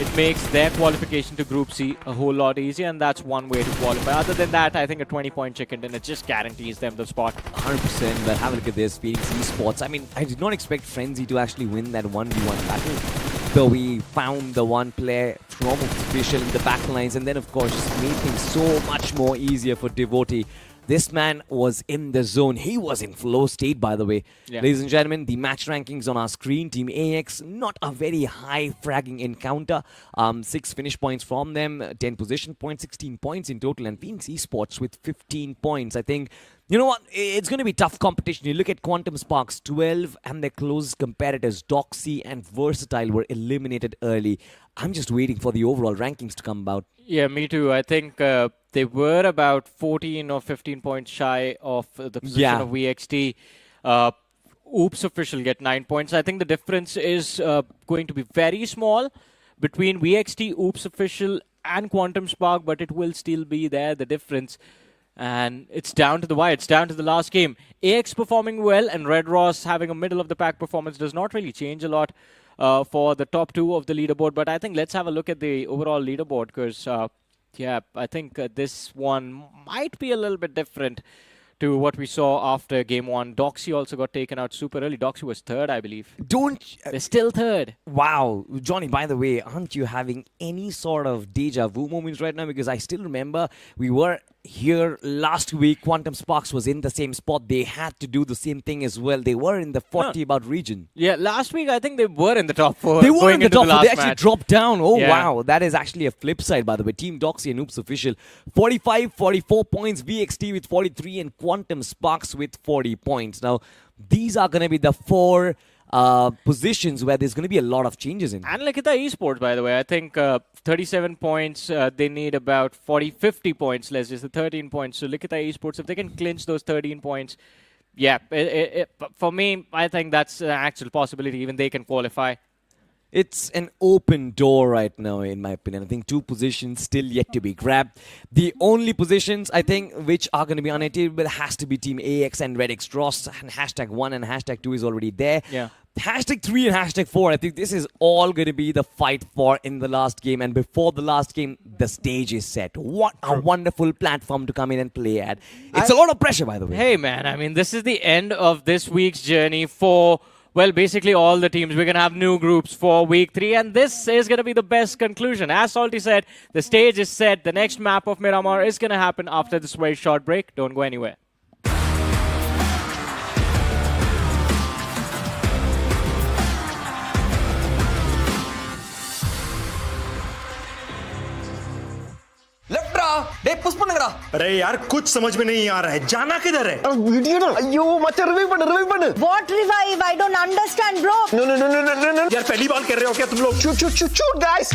it makes their qualification to Group C a whole lot easier, and that's one way to qualify. Other than that, I think a 20-point chicken dinner just guarantees them the spot. 100%, but have a look at this, Phoenix Esports. I mean, I did not expect Frenzy to actually win that 1v1 battle. Though we found the one player from official in the backlines, and then of course just made things so much more easier for Devotee. This man was in the zone. He was in flow state, by the way. Yeah. Ladies and gentlemen, the match rankings on our screen. Team AX, not a very high fragging encounter. 6 finish points from them, 10 position points, 16 points in total. And Phoenix Esports with 15 points. I think, you know what, it's going to be tough competition. You look at QuantumSpark's 12 and their closest competitors, Doxy and Versatile, were eliminated early. I'm just waiting for the overall rankings to come about. Yeah, me too. I think they were about 14 or 15 points shy of the position of VXT. Oops official get 9 points. I think the difference is going to be very small between VXT, Oops official, and QuantumSpark, but it will still be there, the difference. And it's down to the wire. It's down to the last game. AX performing well, and Red Ross having a middle-of-the-pack performance does not really change a lot for the top 2 of the leaderboard. But I think let's have a look at the overall leaderboard, because, yeah, I think this one might be a little bit different to what we saw after game 1. Doxy also got taken out super early. Doxy was 3rd, I believe. They're still 3rd. Wow. Johnny, by the way, aren't you having any sort of deja vu moments right now? Because I still remember we were here last week. QuantumSparks was in the same spot. They had to do the same thing as well. They were in the 40 about region. Yeah, last week I think they were in the top 4. They were in the top 4. They actually match. dropped down. Oh, Yeah. wow. That is actually a flip side, by the way. Team Doxy and Oops Official, 45, 44 points. VXT with 43 and QuantumSparks with 40 points. Now, these are going to be the 4 positions where there's going to be a lot of changes in. And Likita Esports, by the way, I think 37 points, they need about 50 points less, just the 13 points. So Likita Esports, if they can clinch those 13 points, yeah, for me, I think that's an actual possibility. Even they can qualify. It's an open door right now, in my opinion. I think 2 positions still yet to be grabbed. The only positions, I think, which are going to be unattainable has to be Team AX and Red X Dross. And #1 and #2 is already there. Yeah. #3 and #4, I think this is all going to be the fight for in the last game. And before the last game, the stage is set. What a wonderful platform to come in and play at. It's a lot of pressure, by the way. Hey, man, I mean, this is the end of this week's journey for, well, basically all the teams. We're going to have new groups for week 3, and this is going to be the best conclusion. As Salty said, the stage is set. The next map of Miramar is going to happen after this very short break. Don't go anywhere. Left रहा day push பண்ணுங்கடா अरे यार कुछ समझ में नहीं आ रहा है जाना किधर है अयो मचा रिवाइव बन What revive? I don't understand, bro. No no no no no no यार पहली बार कर रहे हो क्या तुम लोग शूट गाइस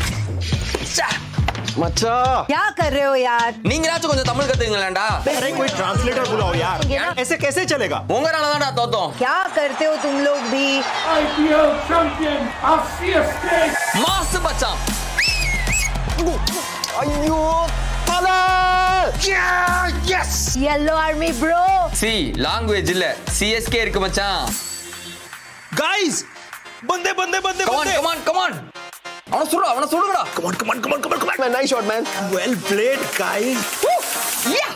मचा क्या कर रहे हो यार? நீங்களாச்சும் கொஞ்சம் தமிழ் கத்துங்களேன்டா अरे कोई ट्रांसलेटर बुलाओ यार ऐसे कैसे चलेगा உங்கறால தான்டா தோத்தோம் क्या करते हो तुम लोग भी? IPL champion of CSK. Mass மச்சான் ஐயோ Thala yes Yellow army, bro. C language இல்ல CSK இருக்கு மச்சான் गाइस बंदे बंदे बंदे come on அவன சுடுங்கடா come on man nice shot man well played guys yeah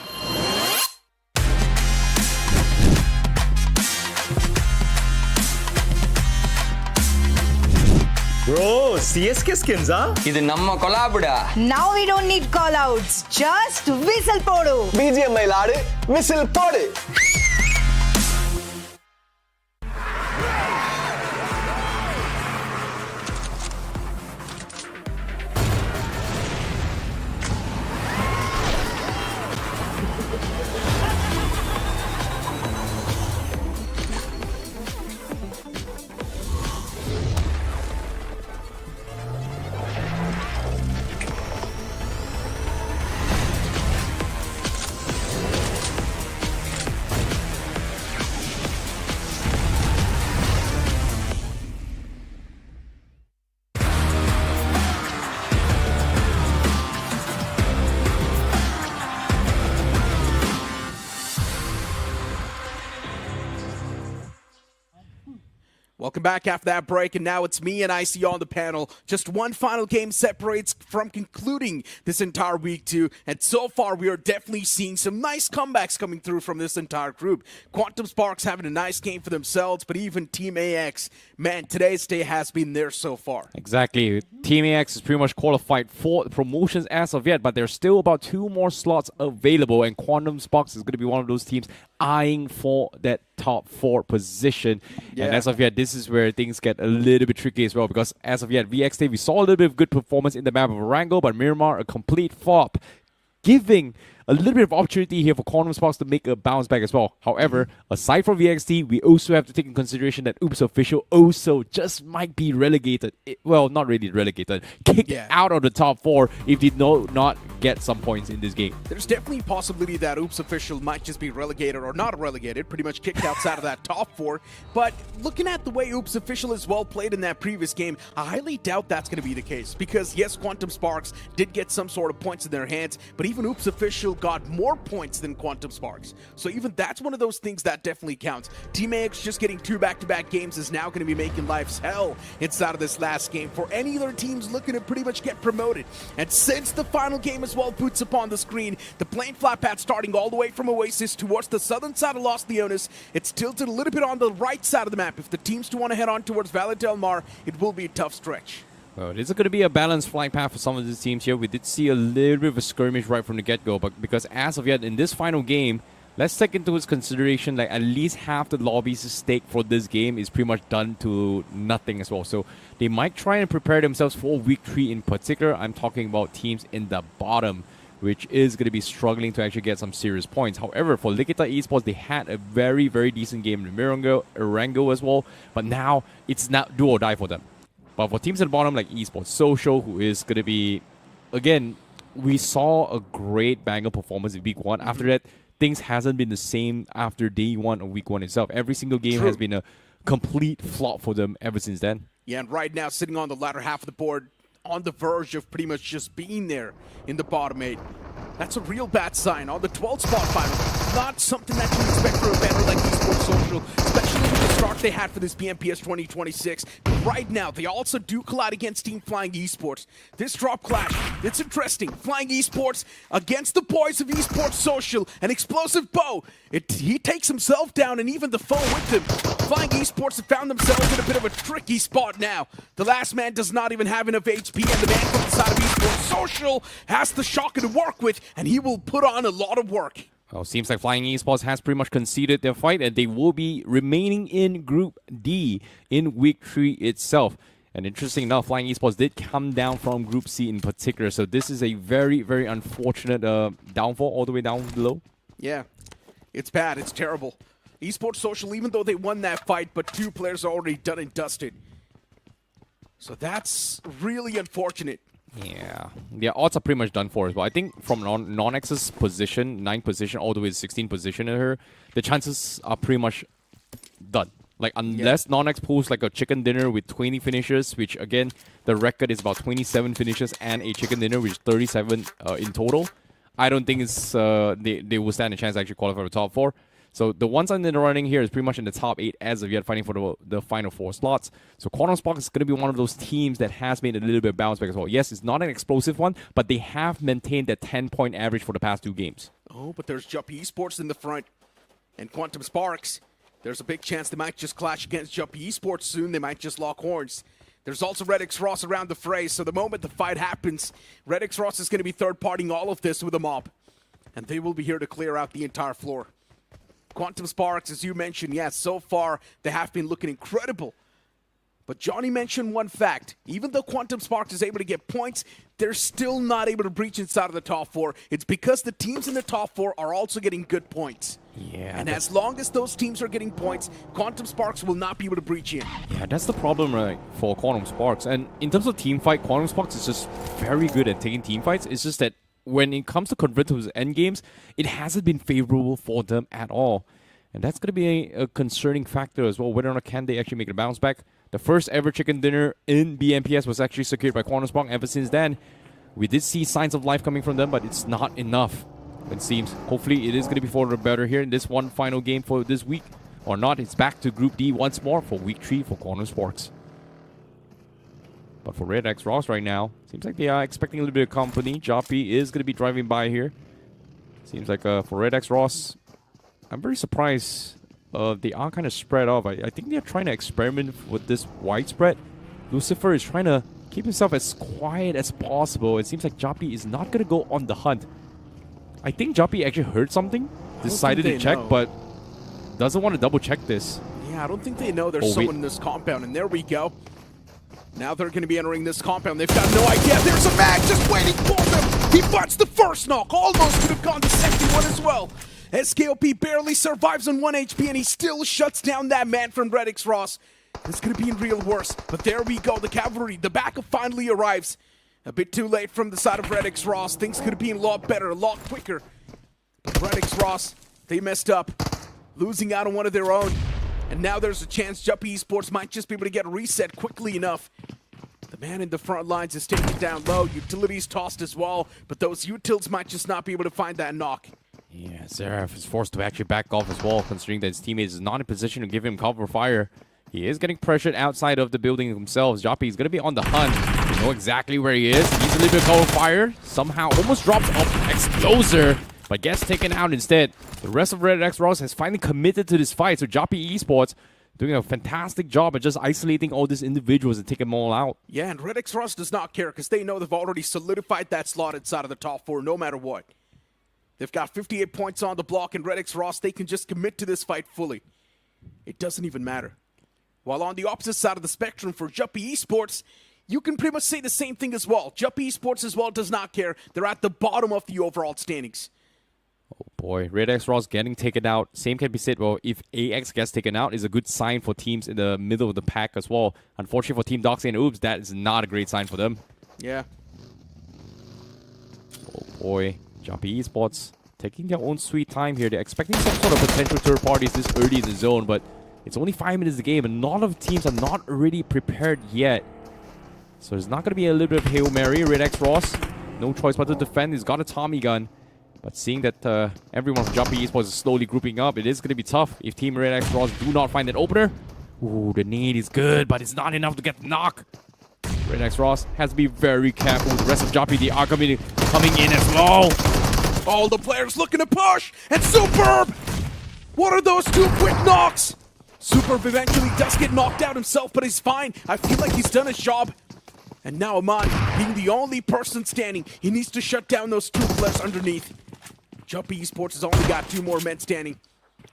bro CSK skins இது நம்ம கொலாபுடா Now we don't need call outs. Just whistle podu. BGMI ஆடு whistle போடு Welcome back after that break, and now it's me and IC on the panel. Just one final game separates from concluding this entire week 2, and so far we are definitely seeing some nice comebacks coming through from this entire group. Quantum Sparks having a nice game for themselves, but even Team AX, man, today's day has been there so far. Exactly. Team AX is pretty much qualified for promotions as of yet, but there's still about 2 more slots available, and Quantum Sparks is going to be one of those teams eyeing for that top 4 position. Yeah. And as of yet, this is where things get a little bit tricky as well, because as of yet, VXT, we saw a little bit of good performance in the map of Orango, but Miramar, a complete flop, giving a little bit of opportunity here for Quantum Sparks to make a bounce back as well. However, aside from VXT, we also have to take in consideration that Oops Official also just might be relegated. Well, not really relegated. Kicked out of the top 4 if they not get some points in this game. There's definitely a possibility that Oops Official might just be relegated, or not relegated, pretty much kicked outside of that top 4. But looking at the way Oops Official is well played in that previous game, I highly doubt that's going to be the case. Because yes, Quantum Sparks did get some sort of points in their hands, but even Oops Official got more points than Quantum Sparks. So even that's one of those things that definitely counts. Team AX just getting 2 back-to-back games is now going to be making life's hell inside of this last game for any other teams looking to pretty much get promoted. And since the final game as well puts upon the screen, the plane flat pad starting all the way from Oasis towards the southern side of Los Leones, it's tilted a little bit on the right side of the map. If the teams do want to head on towards Valle del Mar, it will be a tough stretch. Well, this is going to be a balanced flight path for some of these teams here. We did see a little bit of a skirmish right from the get-go, but because as of yet in this final game, let's take into consideration like at least half the lobby's stake for this game is pretty much done to nothing as well. So they might try and prepare themselves for week 3 in particular. I'm talking about teams in the bottom, which is going to be struggling to actually get some serious points. However, for Lyrical Esports, they had a very, very decent game in Orango as well, but now it's not do or die for them. But for teams at the bottom like Esports Social, who is going to be, again, we saw a great banger performance in week 1. After that, things hasn't been the same after day 1 of week 1 itself. Every single game has been a complete flop for them ever since then. Yeah, and right now sitting on the latter half of the board, on the verge of pretty much just being there in the bottom 8. That's a real bad sign. On the 12th spot final, not something that you expect for a banner like Esports Social, especially with the start they had for this BMPS 2026. But right now, they also do collide against Team Flying Esports. This drop clash, it's interesting. Flying Esports against the boys of Esports Social, an explosive bow. He takes himself down and even the foe with him. Flying Esports have found themselves in a bit of a tricky spot now. The last man does not even have enough HP, and the man from the side of Esports Social has the shocker to work with, and he will put on a lot of work. Well, seems like Flying Esports has pretty much conceded their fight, and they will be remaining in Group D in Week 3 itself. And interesting enough, Flying Esports did come down from Group C in particular, so this is a very, very unfortunate downfall all the way down below. Yeah, it's bad. It's terrible. Esports Social, even though they won that fight, but 2 players are already done and dusted. So that's really unfortunate. Yeah, the odds are pretty much done for as well. I think from Non-X's position, 9th position, all the way to 16th position in her, the chances are pretty much done. Like, unless Non-X pulls like a chicken dinner with 20 finishes, which again, the record is about 27 finishes and a chicken dinner, which is 37 in total. I don't think it's they will stand a chance to actually qualify for the top 4. So the ones in the running here is pretty much in the top 8 as of yet, fighting for the final 4 slots. So Quantum Spark is going to be one of those teams that has made a little bit of bounce back as well. Yes, it's not an explosive one, but they have maintained that 10-point average for the past 2 games. Oh, but there's Jumpy Esports in the front. And Quantum Sparks, there's a big chance they might just clash against Jumpy Esports soon. They might just lock horns. There's also REDX Ross around the fray, so the moment the fight happens, REDX Ross is going to be third-partying all of this with a mob. And they will be here to clear out the entire floor. Quantum Sparks, as you mentioned, yes, so far they have been looking incredible. But Johnny mentioned one fact. Even though Quantum Sparks is able to get points, they're still not able to breach inside of the top 4. It's because the teams in the top 4 are also getting good points. Yeah. And as long as those teams are getting points, Quantum Sparks will not be able to breach in. Yeah, that's the problem, right, for Quantum Sparks. And in terms of team fight, Quantum Sparks is just very good at taking team fights. It's just that when it comes to converting to end games, it hasn't been favorable for them at all. And that's going to be a concerning factor as well, whether or not can they actually make a bounce back. The first ever chicken dinner in BMPS was actually secured by Quantum Spark. Ever since then, we did see signs of life coming from them, but it's not enough, it seems. Hopefully, it is going to be for the better here in this one final game for this week. or not. It's back to Group D once more for Week 3 for Corner Sports. But for Red X Ross right now, seems like they are expecting a little bit of company. Joppy is going to be driving by here. Seems like for Red X Ross, I'm very surprised they are kind of spread off. I think they're trying to experiment with this widespread. Lucifer is trying to keep himself as quiet as possible. It seems like Joppy is not going to go on the hunt. I think Joppy actually heard something, decided to check, but doesn't want to double check this. Yeah, I don't think they know there's someone in this compound, and there we go. Now they're going to be entering this compound. They've got no idea. There's a mag just waiting for them. He butts the first knock. Almost could have gone the second one as well. SKOP barely survives on 1 HP, and he still shuts down that man from Red X Ross. It's going to be in real worse. But there we go. The cavalry, the backup finally arrives. A bit too late from the side of Red X Ross. Things could have been a lot better, a lot quicker. But Red X Ross, they messed up, losing out on one of their own. And now there's a chance Juppy Esports might just be able to get a reset quickly enough. The man in the front lines is taken down low. Utilities tossed as well, but those utils might just not be able to find that knock. Yeah, Seraph is forced to actually back off as well, considering that his teammate is not in position to give him cover fire. He is getting pressured outside of the building themselves. Joppy is going to be on the hunt. You know exactly where he is. He's a little bit of cover fire. Somehow almost drops off Exploser, but gets taken out instead. The rest of Red X Ross has finally committed to this fight, so Joppy Esports doing a fantastic job at just isolating all these individuals and taking them all out. Yeah, and Red X Ross does not care because they know they've already solidified that slot inside of the top 4 no matter what. They've got 58 points on the block, and Red X Ross, they can just commit to this fight fully. It doesn't even matter. While on the opposite side of the spectrum for Juppy Esports, you can pretty much say the same thing as well. Juppy Esports as well does not care. They're at the bottom of the overall standings. Oh boy, Red X Ross getting taken out. Same can be said, well, if AX gets taken out, is a good sign for teams in the middle of the pack as well. Unfortunately for Team Doxy and Oops, that is not a great sign for them. Yeah. Oh boy, Juppy Esports taking their own sweet time here. They're expecting some sort of potential third parties this early in the zone, but it's only 5 minutes of the game, and a lot of teams are not really prepared yet. So there's not going to be a little bit of Hail Mary. Red X Ross, no choice but to defend. He's got a Tommy gun. But seeing that everyone from Juppy Esports is slowly grouping up, it is going to be tough if Team Red X Ross do not find that opener. Ooh, the nade is good, but it's not enough to get the knock. Red X Ross has to be very careful with the rest of Juppy. They are coming in as well. All the players looking to push, and Superb! What are those 2 quick knocks? Superb eventually does get knocked out himself, but he's fine. I feel like he's done his job. And now Aman, being the only person standing, he needs to shut down those 2 players underneath. Juppy Esports has only got 2 more men standing.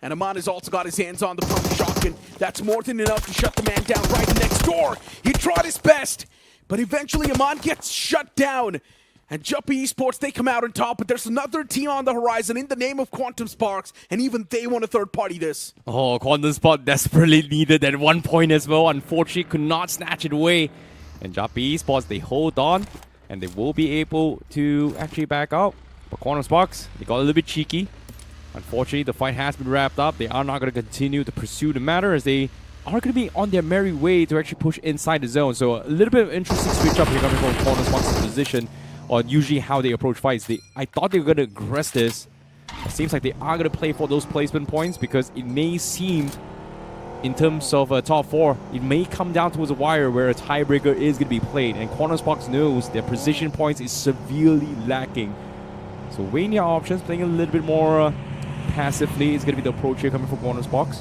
And Aman has also got his hands on the purple shotgun. That's more than enough to shut the man down right next door. He tried his best, but eventually Aman gets shut down. And Juppy Esports, they come out on top, but there's another team on the horizon in the name of Quantum Sparks, and even they want to third-party this. Oh, Quantum Spark desperately needed at one point as well. Unfortunately, could not snatch it away. And Juppy Esports, they hold on, and they will be able to actually back up. But Quantum Sparks, they got a little bit cheeky. Unfortunately, the fight has been wrapped up. They are not going to continue to pursue the matter, as they are going to be on their merry way to actually push inside the zone. So a little bit of interesting switch up here coming from Quantum Sparks' position on usually how they approach fights. I thought they were going to aggress this. It seems like they are going to play for those placement points, because it may seem, in terms of top 4, it may come down towards a wire where a tiebreaker is going to be played. And Quantum Sparks knows their position points is severely lacking. So weighing their options, playing a little bit more passively is going to be the approach here coming from Quantum Sparks.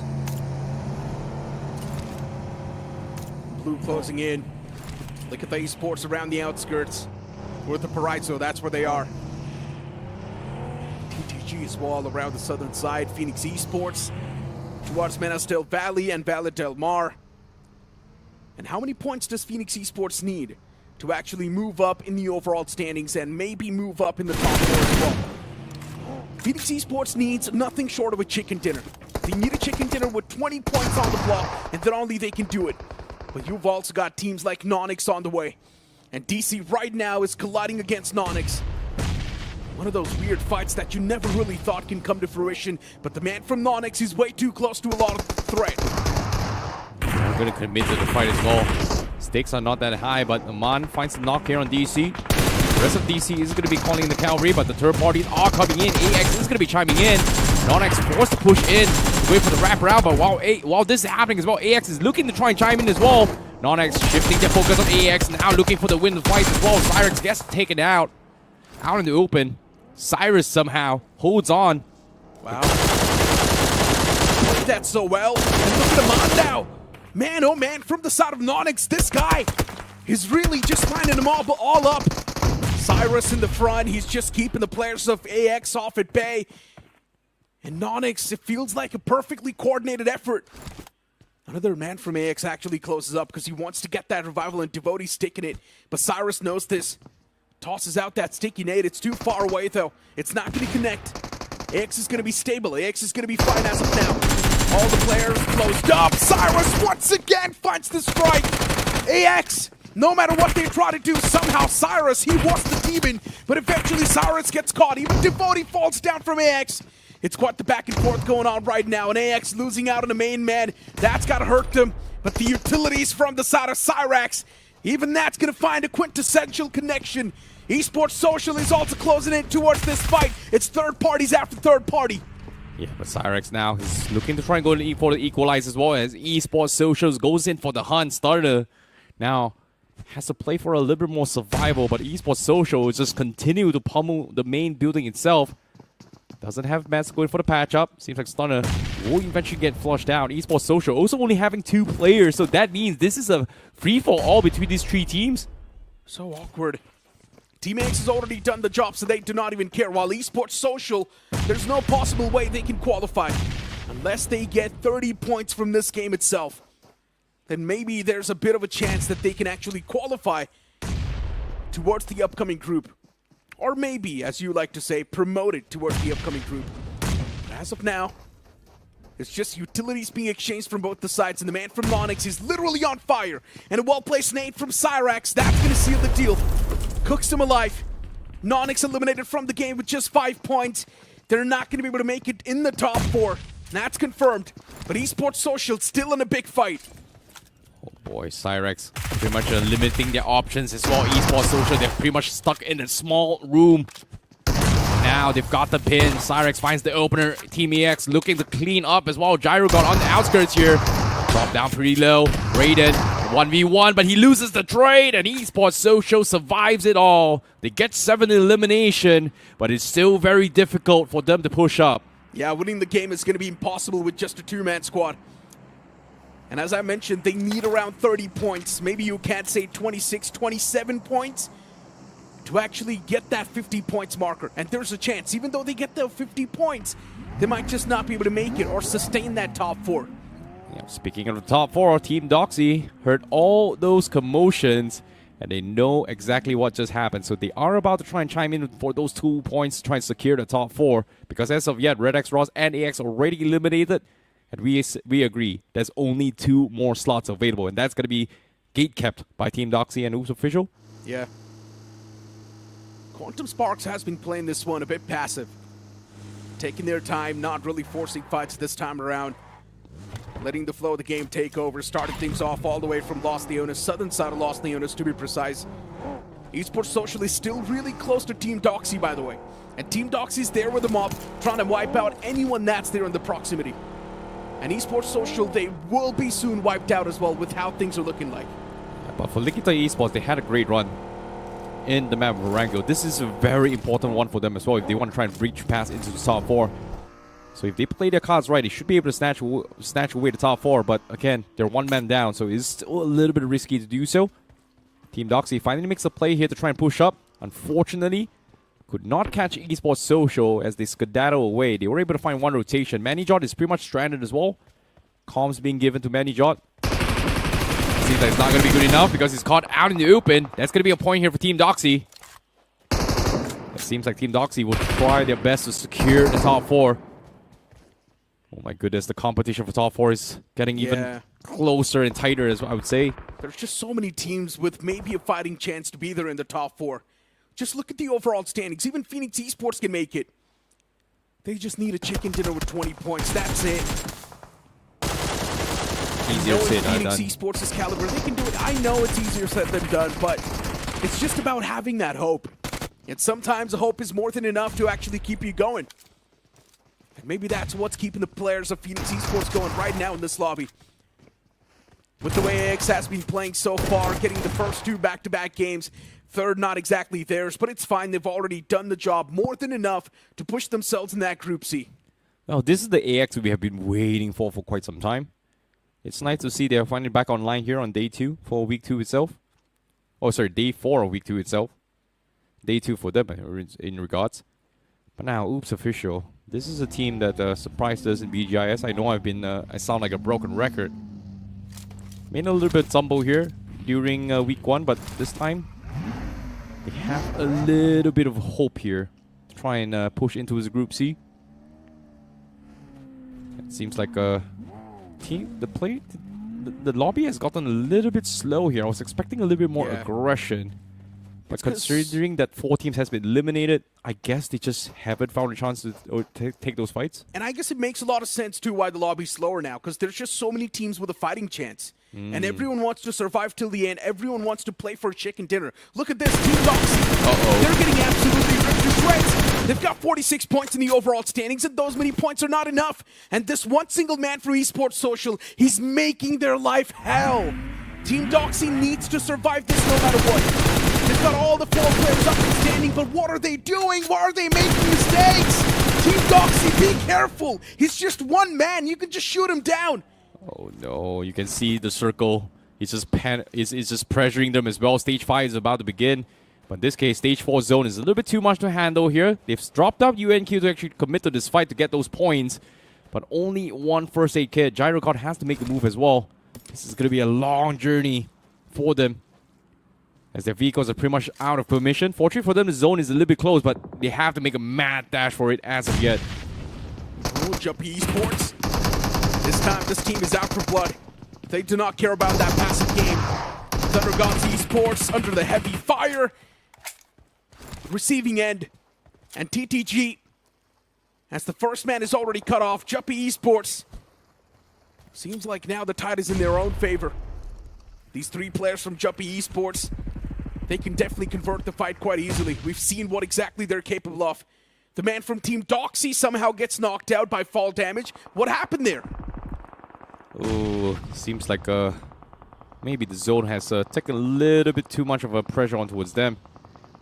Blue closing in. Look at the esports around the outskirts. With the Paraiso, that's where they are. TTG as well around the southern side. Phoenix Esports towards Menastel Valley and Valle del Mar. And how many points does Phoenix Esports need to actually move up in the overall standings and maybe move up in the top 4 as well? Phoenix Esports needs nothing short of a chicken dinner. They need a chicken dinner with 20 points on the block, and then only they can do it. But you've also got teams like Nonix on the way. And DC right now is colliding against Nonix. One of those weird fights that you never really thought can come to fruition, but the man from Nonix is way too close to a lot of threat. I'm going to commit to the fight as well. Stakes are not that high, but Aman finds the knock here on DC. The rest of DC is going to be calling in the cavalry, but the third parties are coming in. AX is going to be chiming in. Nonix forced to push in. going for the wraparound, but while this is happening as well, AX is looking to try and chime in as well. Nonix shifting their focus on AX, now looking for the win fight as well. Cyrix gets taken out in the open. Cyrus somehow holds on. Wow. Played that so well. And look at him on now. Man, oh man, from the side of Nonix, this guy is really just lining them all up. Cyrus in the front, he's just keeping the players of AX off at bay. And Nonix, it feels like a perfectly coordinated effort. Another man from AX actually closes up because he wants to get that revival, and Devotee's taking it. But Cyrus knows this. Tosses out that sticky nade. It's too far away, though. It's not going to connect. AX is going to be stable. AX is going to be fine as of now. All the players closed up. Cyrus once again finds the strike. AX, no matter what they try to do, somehow Cyrus, he was the demon. But eventually Cyrus gets caught. Even Devotee falls down from AX. It's quite the back and forth going on right now, and AX losing out on the main man. That's got to hurt them. But the utilities from the side of Cyrax, even that's going to find a quintessential connection. Esports Social is also closing in towards this fight. It's third parties after third party. Yeah, but Cyrax now is looking to try and go for the equalize as well, as Esports Socials goes in for the hunt. Starter now has to play for a little bit more survival, but Esports Social is just continue to pummel the main building itself. Doesn't have Mets going for the patch up. Seems like Stunner will eventually get flushed out. Esports Social also only having 2 players, so that means this is a free-for-all between these 3 teams. So awkward. Team X has already done the job, so they do not even care. While Esports Social, there's no possible way they can qualify unless they get 30 points from this game itself. Then maybe there's a bit of a chance that they can actually qualify towards the upcoming group. Or maybe, as you like to say, promoted towards the upcoming group. But as of now, it's just utilities being exchanged from both the sides, and the man from Nonix is literally on fire. And a well-placed nade from Cyrax, that's going to seal the deal. Cooks him alive. Nonix eliminated from the game with just 5 points. They're not going to be able to make it in the top 4. That's confirmed. But Esports Social still in a big fight. Oh boy, Cyrax pretty much limiting their options as well. Esports Social, they're pretty much stuck in a small room. Now they've got the pin. Cyrax finds the opener. Team EX looking to clean up as well. Gyro got on the outskirts here. Drop down pretty low. Raiden 1v1, but he loses the trade, and Esports Social survives it all. They get 7 elimination, but it's still very difficult for them to push up. Yeah, winning the game is going to be impossible with just a 2-man squad. And as I mentioned, they need around 30 points. Maybe you can't say 26, 27 points to actually get that 50 points marker. And there's a chance, even though they get the 50 points, they might just not be able to make it or sustain that top 4. Yeah, speaking of the top 4, Team Doxy heard all those commotions, and they know exactly what just happened. So they are about to try and chime in for those 2 points to try and secure the top 4. Because as of yet, Red X, Ross, and AX already eliminated. And we agree, there's only 2 more slots available, and that's going to be gate-kept by Team Doxy and Oops Official. Yeah. Quantum Sparks has been playing this one a bit passive. Taking their time, not really forcing fights this time around. Letting the flow of the game take over, starting things off all the way from Los Leones, southern side of Los Leones to be precise. Esports Social is still really close to Team Doxy, by the way. And Team Doxy's there with them up, trying to wipe out anyone that's there in the proximity. And Esports Social, they will be soon wiped out as well with how things are looking like. Yeah, but for Likita Esports, they had a great run in the map of Orango. This is a very important one for them as well if they want to try and breach past into the top 4. So if they play their cards right, they should be able to snatch away the top 4. But again, they're 1 man down, so it's still a little bit risky to do so. Team Doxy finally makes a play here to try and push up. Unfortunately, could not catch Esports Social as they skedaddle away. They were able to find 1 rotation. ManyJot is pretty much stranded as well. Comms being given to ManyJot. Seems like it's not going to be good enough because he's caught out in the open. That's going to be a point here for Team Doxy. It seems like Team Doxy will try their best to secure the top 4. Oh my goodness, the competition for top 4 is getting even closer and tighter, as I would say. There's just so many teams with maybe a fighting chance to be there in the top 4. Just look at the overall standings. Even Phoenix Esports can make it. They just need a chicken dinner with 20 points. That's it. Easier said than Phoenix done. Esports' caliber, they can do it. I know it's easier said than done, but it's just about having that hope. And sometimes a hope is more than enough to actually keep you going. Maybe that's what's keeping the players of Phoenix Esports going right now in this lobby. With the way AX has been playing so far, getting the first 2 back-to-back games, third not exactly theirs, but it's fine. They've already done the job more than enough to push themselves in that Group C. Well, this is the AX we have been waiting for quite some time. It's nice to see they're finally back online here on day 2 for week 2 itself. Oh, sorry, day 4 of week 2 itself. Day 2 for them in regards. But now, oops, official. This is a team that surprised us in BGIS. I know I sound like a broken record. Made a little bit stumble here during week 1, but this time they have a little bit of hope here to try and push into his Group C. It seems like the lobby has gotten a little bit slow here. I was expecting a little bit more aggression. But considering that 4 teams has been eliminated, I guess they just haven't found a chance to take those fights. And I guess it makes a lot of sense, too, why the lobby's slower now, because there's just so many teams with a fighting chance. And everyone wants to survive till the end. Everyone wants to play for a chicken dinner. Look at this, Team Doxy. They're getting absolutely ripped to shreds. They've got 46 points in the overall standings, and those many points are not enough. And this one single man from Esports Social, he's making their life hell. Team Doxy needs to survive this no matter what. They've got all the 4 players up and standing, but what are they doing? Why are they making mistakes? Team Doxy, be careful. He's just one man. You can just shoot him down. Oh no, you can see the circle. It's just pressuring them as well. Stage 5 is about to begin. But in this case, Stage 4 zone is a little bit too much to handle here. They've dropped out UNQ to actually commit to this fight to get those points. But only one first aid kit. Gyrocod has to make a move as well. This is going to be a long journey for them, as their vehicles are pretty much out of permission. Fortunately for them, the zone is a little bit close, but they have to make a mad dash for it as of yet. Oh, Jumpy Esports. This time, this team is out for blood. They do not care about that passive game. Thunder Gods Esports under the heavy fire. Receiving end. And TTG, as the first man is already cut off, Jumpy Esports. Seems like now the tide is in their own favor. These 3 players from Jumpy Esports, they can definitely convert the fight quite easily. We've seen what exactly they're capable of. The man from Team Doxy somehow gets knocked out by fall damage. What happened there? Oh, seems like maybe the zone has taken a little bit too much of a pressure on towards them.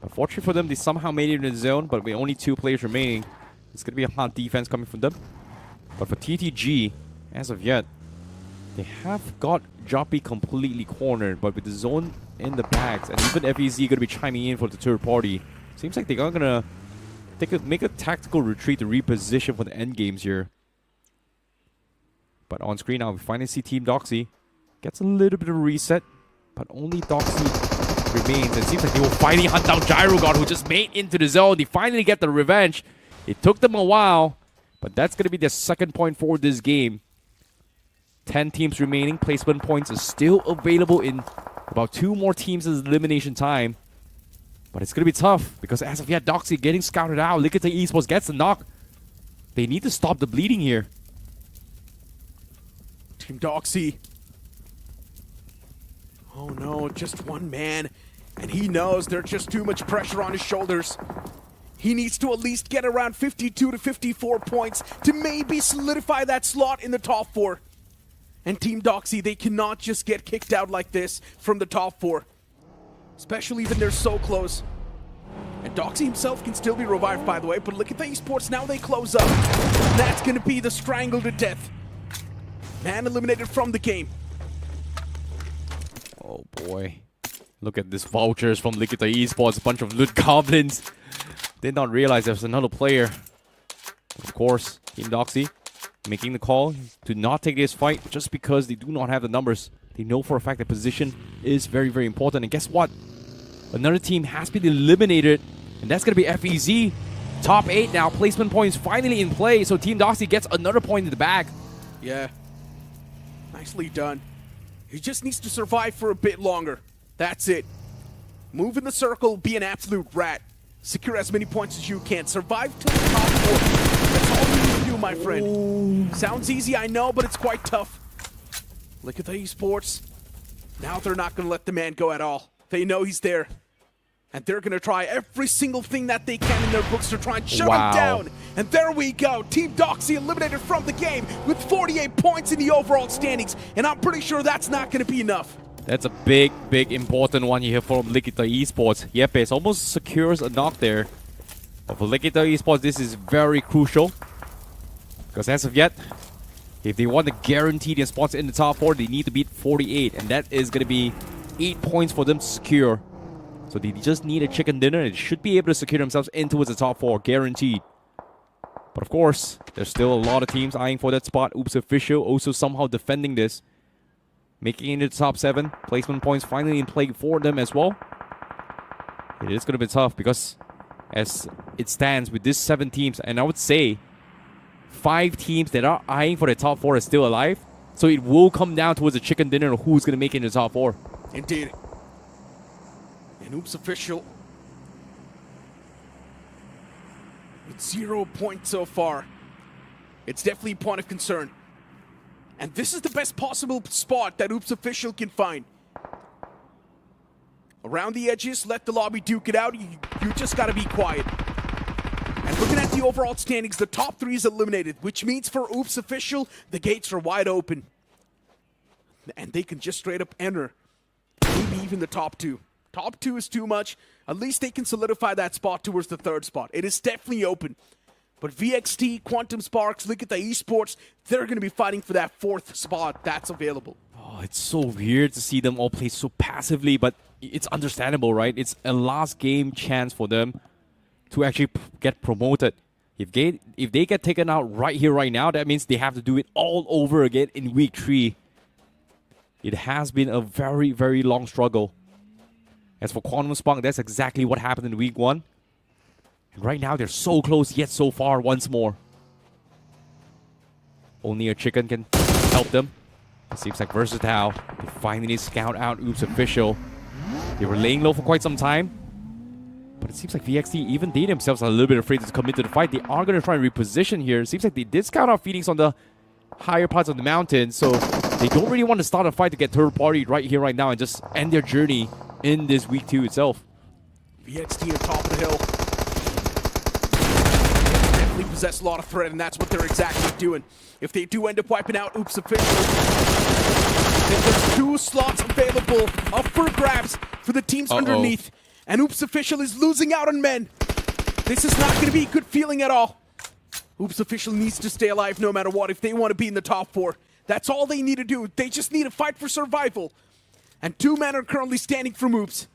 But fortunately for them, they somehow made it in the zone, but with only 2 players remaining, it's going to be a hard defense coming from them. But for TTG, as of yet, they have got Joppy completely cornered, but with the zone in the bags, and even FEZ going to be chiming in for the third party, seems like they're going to make a tactical retreat to reposition for the end games here. But on screen now, we finally see Team Doxy gets a little bit of a reset, but only Doxy remains. It seems like they will finally hunt down Gyrocod, who just made into the zone. They finally get the revenge. It took them a while, but that's going to be their second point for this game. 10 teams remaining. Placement points are still available in about 2 more teams as elimination time. But it's going to be tough because as of yet, Doxy getting scouted out. Lyrical Esports gets the knock. They need to stop the bleeding here. Team Doxy. Oh no, just one man. And he knows there's just too much pressure on his shoulders. He needs to at least get around 52 to 54 points to maybe solidify that slot in the top 4. And Team Doxy, they cannot just get kicked out like this from the top 4. Especially when they're so close. And Doxy himself can still be revived, by the way, but look at the Esports, now they close up. That's going to be the strangle to death. Man eliminated from the game. Oh boy. Look at this vouchers from Lyrical Esports, a bunch of loot goblins. Did not realize there's another player. Of course, Team Doxy making the call to not take this fight just because they do not have the numbers. They know for a fact that position is very, very important. And guess what? Another team has been eliminated, and that's going to be FEZ. Top 8 now. Placement points finally in play, so Team Doxy gets another point in the bag. Yeah. Nicely done. He just needs to survive for a bit longer. That's it. Move in the circle, be an absolute rat. Secure as many points as you can. Survive till the top 4. That's all you need to do, my friend. Ooh. Sounds easy, I know, but it's quite tough. Look at the Esports. Now they're not going to let the man go at all. They know he's there. And they're going to try every single thing that they can in their books to try and shut them down. And there we go. Team Doxy eliminated from the game with 48 points in the overall standings. And I'm pretty sure that's not going to be enough. That's a big, important one here from Lyrical Esports. Yepes almost secures a knock there. But for Lyrical Esports, this is very crucial. Because as of yet, if they want to guarantee their spots in the top 4, they need to beat 48. And that is going to be 8 points for them to secure. So they just need a chicken dinner and should be able to secure themselves into the top 4, guaranteed. But of course, there's still a lot of teams eyeing for that spot. Oops Official also somehow defending this. Making it into the top 7. Placement points finally in play for them as well. It is going to be tough because as it stands with these 7 teams, and I would say 5 teams that are eyeing for the top 4 are still alive. So it will come down towards a chicken dinner of who's going to make it in the top 4. Indeed. And Oops Official with 0 points so far. It's definitely a point of concern. And this is the best possible spot that Oops Official can find. Around the edges, let the lobby duke it out. You just gotta be quiet. And looking at the overall standings, the top 3 is eliminated, which means for Oops Official, the gates are wide open. And they can just straight up enter. Maybe even the top 2. Top 2 is too much. At least they can solidify that spot towards the 3rd spot. It is definitely open. But VXT, Quantum Sparks, Lyrical Esports, they're going to be fighting for that 4th spot that's available. Oh, it's so weird to see them all play so passively, but it's understandable, right? It's a last game chance for them to actually get promoted. If they get taken out right here, right now, that means they have to do it all over again in week 3. It has been a very, very long struggle. As for Quantum Spark, that's exactly what happened in week 1. And right now, they're so close, yet so far once more. Only a chicken can help them. It seems like Versatile, they finally scout out Oops Official. They were laying low for quite some time. But it seems like VXT, even they themselves are a little bit afraid to commit to the fight. They are going to try and reposition here. It seems like they did scout out Phoenix on the higher parts of the mountain. So they don't really want to start a fight to get third party right here, right now, and just end their journey in this week 2 itself. VXT on top of the hill. Definitely possess a lot of threat, and that's what they're exactly doing. If they do end up wiping out Oops Official, then there's 2 slots available up for grabs for the teams underneath. And Oops Official is losing out on men. This is not going to be a good feeling at all. Oops Official needs to stay alive no matter what if they want to be in the top 4. That's all they need to do. They just need to fight for survival. And 2 men are currently standing from Oops.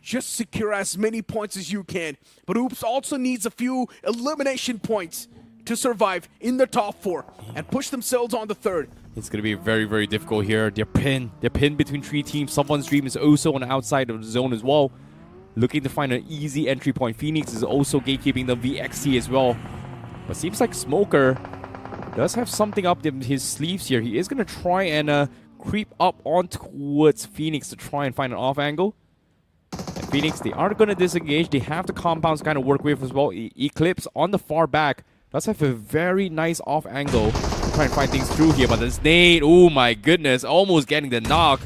Just secure as many points as you can. But Oops also needs a few elimination points to survive in the top 4 and push themselves on the 3rd. It's going to be very, very difficult here. They're pinned between 3 teams. Someone's dream is also on the outside of the zone as well. Looking to find an easy entry point. Phoenix is also gatekeeping the VXT as well. But seems like Smoker does have something up in his sleeves here. He is going to try and creep up on towards Phoenix to try and find an off angle. And Phoenix, they aren't going to disengage. They have the compounds kind of work with as well. Eclipse on the far back does have a very nice off angle to try and find things through here. But this nade, oh my goodness, almost getting the knock.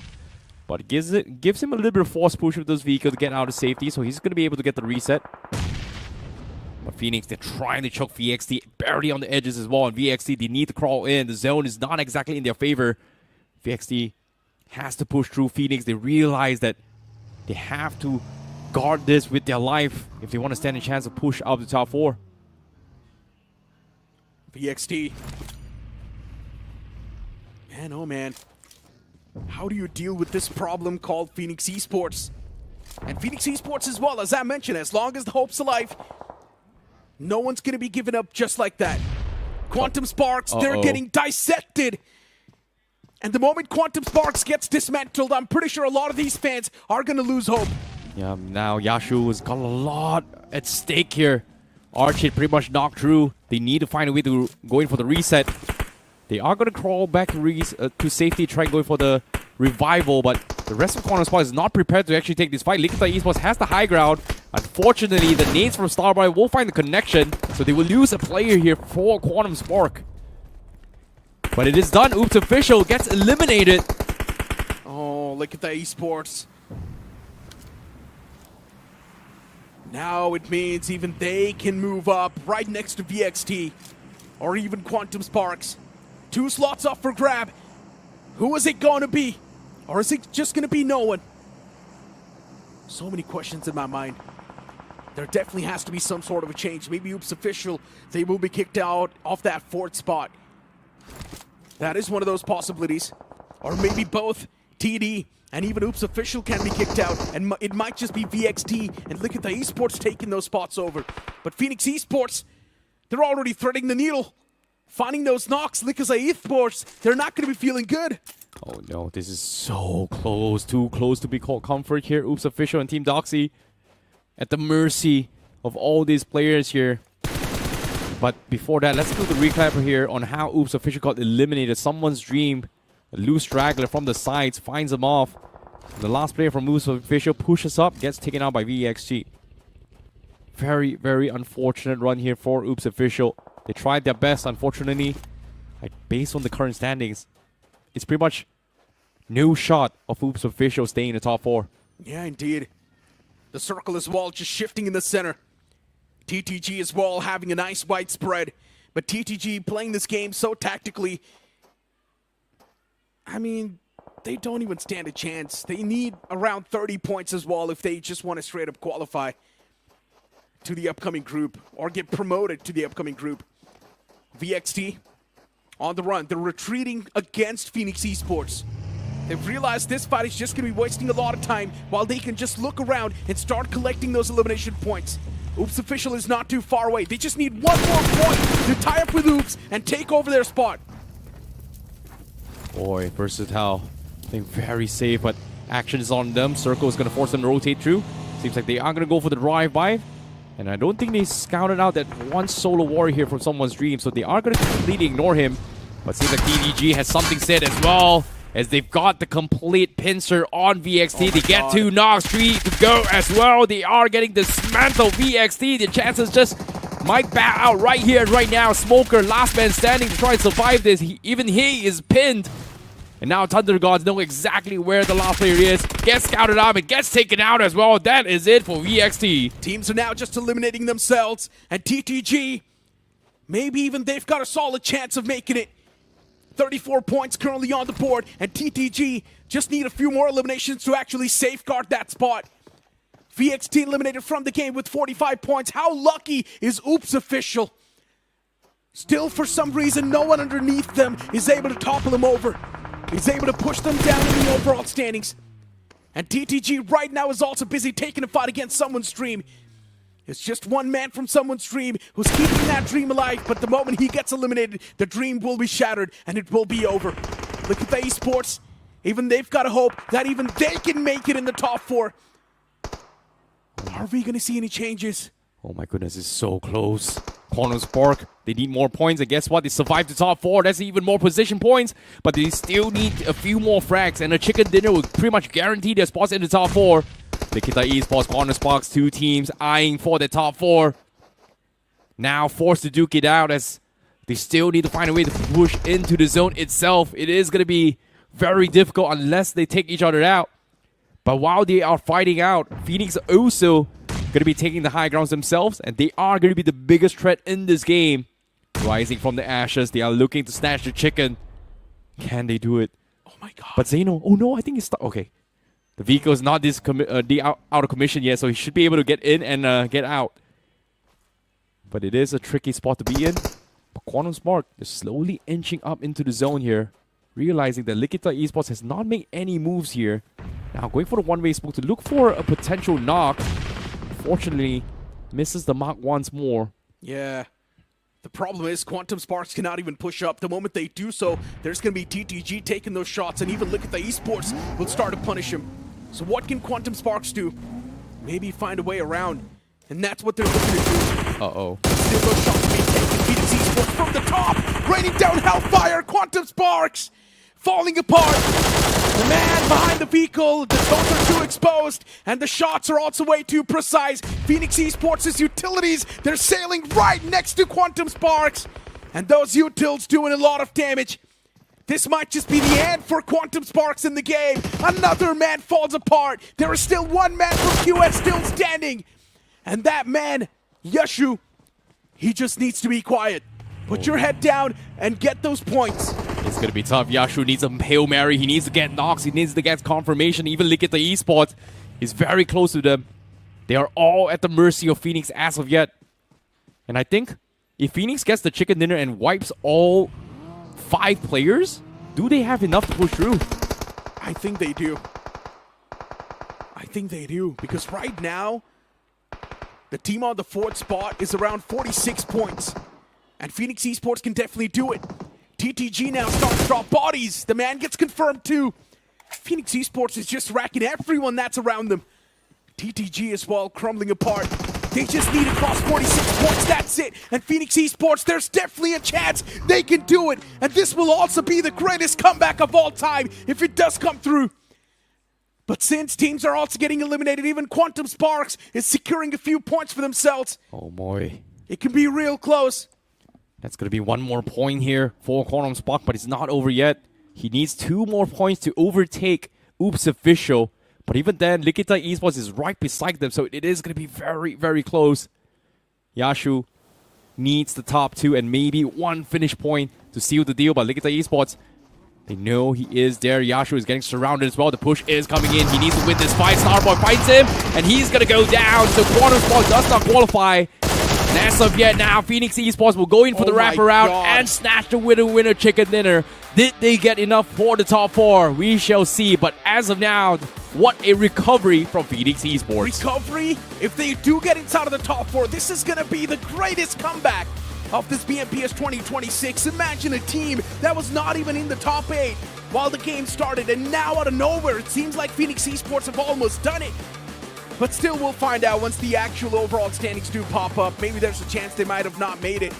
But it gives him a little bit of force push with this vehicle to get out of safety. So he's going to be able to get the reset. But Phoenix, they're trying to choke VXT barely on the edges as well. And VXT, they need to crawl in. The zone is not exactly in their favor. VXT has to push through Phoenix. They realize that they have to guard this with their life if they want to stand a chance to push up the top 4. VXT. Man, oh man. How do you deal with this problem called Phoenix Esports? And Phoenix Esports as well, as I mentioned, as long as the hope's alive, no one's going to be given up just like that. Quantum Sparks, they're getting dissected. And the moment Quantum Sparks gets dismantled, I'm pretty sure a lot of these fans are going to lose hope. Yeah, now Yashu has got a lot at stake here. Archie pretty much knocked through. They need to find a way to go in for the reset. They are going to crawl back to safety, try going for the revival, but the rest of Quantum Sparks is not prepared to actually take this fight. Lyrical Esports has the high ground. Unfortunately, the nades from Starboy will find the connection, so they will lose a player here for Quantum Spark. But it is done. Oops Official gets eliminated. Oh, Lyrical Esports. Now it means even they can move up right next to VXT or even Quantum Sparks. 2 slots up for grab. Who is it going to be? Or is it just going to be no one? So many questions in my mind. There definitely has to be some sort of a change. Maybe Oops Official, they will be kicked out off that 4th spot. That is one of those possibilities. Or maybe both TD and even Oops Official can be kicked out, and it might just be VXT and look at the Esports taking those spots over. But Phoenix Esports, they're already threading the needle. Finding those knocks, look at the Esports, they're not going to be feeling good. Oh no, this is so close, too close to be called comfort here. Oops Official and Team Doxy at the mercy of all these players here. But before that, let's do the recap here on how Oops Official got eliminated. Someone's dream, a loose straggler from the sides, finds him off. The last player from Oops Official pushes up, gets taken out by VXT. Very, very unfortunate run here for Oops Official. They tried their best, unfortunately. Based on the current standings, it's pretty much no shot of Oops Official staying in the top 4. Yeah, indeed. The circle as well, just shifting in the center. TTG as well, having a nice wide spread. But TTG playing this game so tactically. I mean, they don't even stand a chance. They need around 30 points as well if they just want to straight up qualify to the upcoming group or get promoted to the upcoming group. VXT on the run. They're retreating against Phoenix Esports. They've realized this fight is just going to be wasting a lot of time while they can just look around and start collecting those elimination points. Oops Official is not too far away. They just need one more point to tie up with Oops and take over their spot. Boy, Versatile playing very safe, but action is on them. Circle is going to force them to rotate through. Seems like they are going to go for the drive-by. And I don't think they scouted out that one solo warrior here from someone's dream, so they are going to completely ignore him. But seems like TDG has something said as well, as they've got the complete pincer on VXT. They get 2 knocks, 3 to go as well. They are getting dismantled. VXT, the chances just might bow out right here, right now. Smoker, last man standing to try and survive this. Even he is pinned. And now Thunder Gods know exactly where the last player is. Gets scouted out and gets taken out as well. That is it for VXT. Teams are now just eliminating themselves. And TTG, maybe even they've got a solid chance of making it. 34 points currently on the board. And TTG just need a few more eliminations to actually safeguard that spot. VXT eliminated from the game with 45 points. How lucky is Oops Official? Still, for some reason, no one underneath them is able to topple them over. He's able to push them down in the overall standings. And TTG right now is also busy taking a fight against someone's dream. It's just one man from someone's dream who's keeping that dream alive, but the moment he gets eliminated, the dream will be shattered and it will be over. Look at the Esports. Even they've got a hope that even they can make it in the top 4. Are we going to see any changes? Oh my goodness, it's so close. Quantum Spark, they need more points, and guess what? They survived the top 4. That's even more position points, but they still need a few more frags, and a chicken dinner will pretty much guarantee their spots in the top 4. Nikita Esports, Quantum Sparks, 2 teams eyeing for the top 4. Now forced to duke it out as they still need to find a way to push into the zone itself. It is going to be very difficult unless they take each other out. But while they are fighting out, Phoenix also going to be taking the high grounds themselves, and they are going to be the biggest threat in this game. Rising from the ashes, they are looking to snatch the chicken. Can they do it? Oh my god. But Zeno, oh no, I think it's stuck. Okay. The vehicle is not out of commission yet, so he should be able to get in and get out. But it is a tricky spot to be in. But Quantum Spark is slowly inching up into the zone here, realizing that Nikita Esports has not made any moves here. Now going for the one-way smoke to look for a potential knock. Unfortunately, misses the mark once more. Yeah. The problem is Quantum Sparks cannot even push up. The moment they do so, there's going to be TTG taking those shots, and even look at the Esports will start to punish him. So what can Quantum Sparks do? Maybe find a way around. And that's what they're looking to do. Uh-oh. Still those shots being taken. Phoenix Esports from the top, raining down hellfire. Quantum Sparks falling apart. The man behind the vehicle, the zones are too exposed, and the shots are also way too precise. Phoenix Esports' utilities, they're sailing right next to Quantum Sparks, and those utils doing a lot of damage. This might just be the end for Quantum Sparks in the game. Another man falls apart. There is still one man from QS still standing. And that man, Yashu, he just needs to be quiet. Put your head down and get those points. It's going to be tough. Yashu needs a Hail Mary. He needs to get knocks. He needs to get confirmation. Even Lyrical Esports is very close to them. They are all at the mercy of Phoenix as of yet. And I think if Phoenix gets the chicken dinner and wipes all 5 players, do they have enough to push through? I think they do. I think they do. Because right now, the team on the 4th spot is around 46 points. And Phoenix Esports can definitely do it. TTG now starts to drop bodies. The man gets confirmed too. Phoenix Esports is just racking everyone that's around them. TTG as well, crumbling apart. They just need to cross 46 points, that's it. And Phoenix Esports, there's definitely a chance they can do it. And this will also be the greatest comeback of all time if it does come through. But since teams are also getting eliminated, even Quantum Sparks is securing a few points for themselves. Oh boy. It can be real close. That's going to be 1 more point here for Quantum Spark, but it's not over yet. He needs 2 more points to overtake Oops Official. But even then, Lyrical Esports is right beside them, so it is going to be very, very close. Yashu needs the top 2 and maybe 1 finish point to seal the deal, but Lyrical Esports, they know he is there. Yashu is getting surrounded as well. The push is coming in. He needs to win this fight. Starboy fights him, and he's going to go down. So Quantum Spark does not qualify. And as of yet now, Phoenix Esports will go in for the wraparound and snatch the winner chicken dinner. Did they get enough for the top 4? We shall see. But as of now, what a recovery from Phoenix Esports. Recovery? If they do get inside of the top 4, this is going to be the greatest comeback of this BMPS 2026. Imagine a team that was not even in the top 8 while the game started, and now out of nowhere, it seems like Phoenix Esports have almost done it. But still, we'll find out once the actual overall standings do pop up. Maybe there's a chance they might have not made it.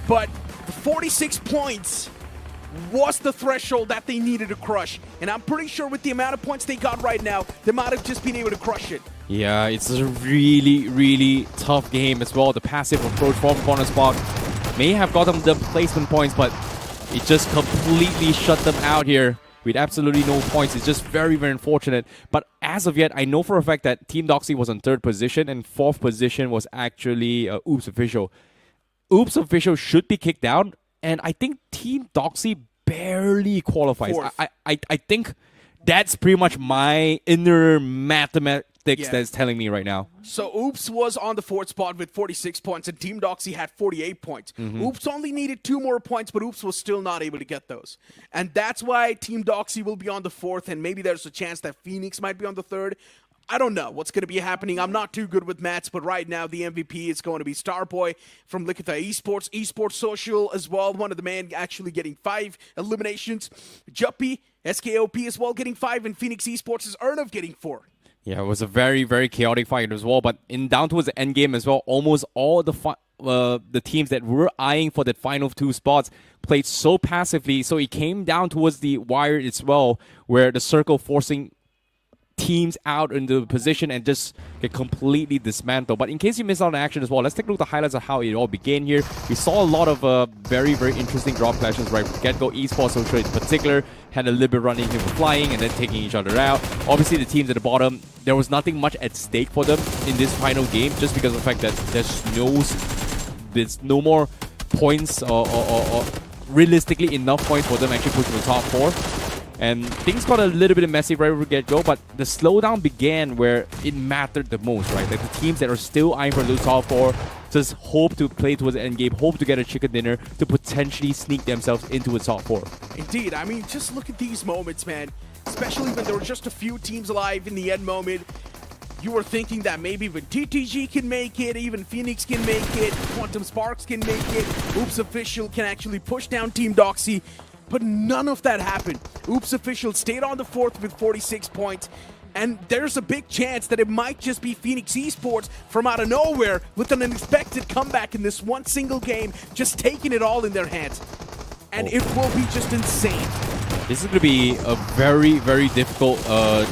But the 46 points was the threshold that they needed to crush. And I'm pretty sure with the amount of points they got right now, they might have just been able to crush it. Yeah, it's a really, really tough game as well. The passive approach from Quantum Spark may have got them the placement points, but it just completely shut them out here with absolutely no points. It's just very, very unfortunate. But as of yet, I know for a fact that Team Doxy was on 3rd position and 4th position was actually Oops Official. Oops Official should be kicked down, and I think Team Doxy barely qualifies. I think that's pretty much my inner mathematics that's telling me right now. So Oops was on the 4th spot with 46 points, and Team Doxy had 48 points. Oops only needed 2 more points, but Oops was still not able to get those. And that's why Team Doxy will be on the 4th, and maybe there's a chance that Phoenix might be on the 3rd. I don't know what's going to be happening. I'm not too good with maths, but right now the MVP is going to be Starboy from Lyrical Esports, Esports Social as well. One of the men actually getting 5 eliminations. Juppy, SKOP as well getting 5, and Phoenix Esports' Ernav getting 4. Yeah, it was a very, very chaotic fight as well. But down towards the end game as well, almost all the teams that were eyeing for that final 2 spots played so passively. So it came down towards the wire as well, where the circle forcing teams out into the position and just get completely dismantled. But in case you missed out on action as well, let's take a look at the highlights of how it all began here. We saw a lot of very, very interesting drop clashes, right? Get-Go Esports Social in particular had a little bit running here with flying and then taking each other out. Obviously, the teams at the bottom, there was nothing much at stake for them in this final game just because of the fact that there's no more points or realistically enough points for them actually pushing the top 4. And things got a little bit messy right from get-go, but the slowdown began where it mattered the most, right? Like the teams that are still eyeing for the top 4 just hope to play towards the end game, hope to get a chicken dinner to potentially sneak themselves into a top 4. Indeed, I mean, just look at these moments, man. Especially when there were just a few teams alive in the end moment. You were thinking that maybe even TTG can make it, even Phoenix can make it, Quantum Sparks can make it, Oops Official can actually push down Team Doxy. But none of that happened. Oops Official stayed on the 4th with 46 points. And there's a big chance that it might just be Phoenix Esports from out of nowhere with an unexpected comeback in this one single game, just taking it all in their hands. And it will be just insane. This is going to be a very, very difficult odd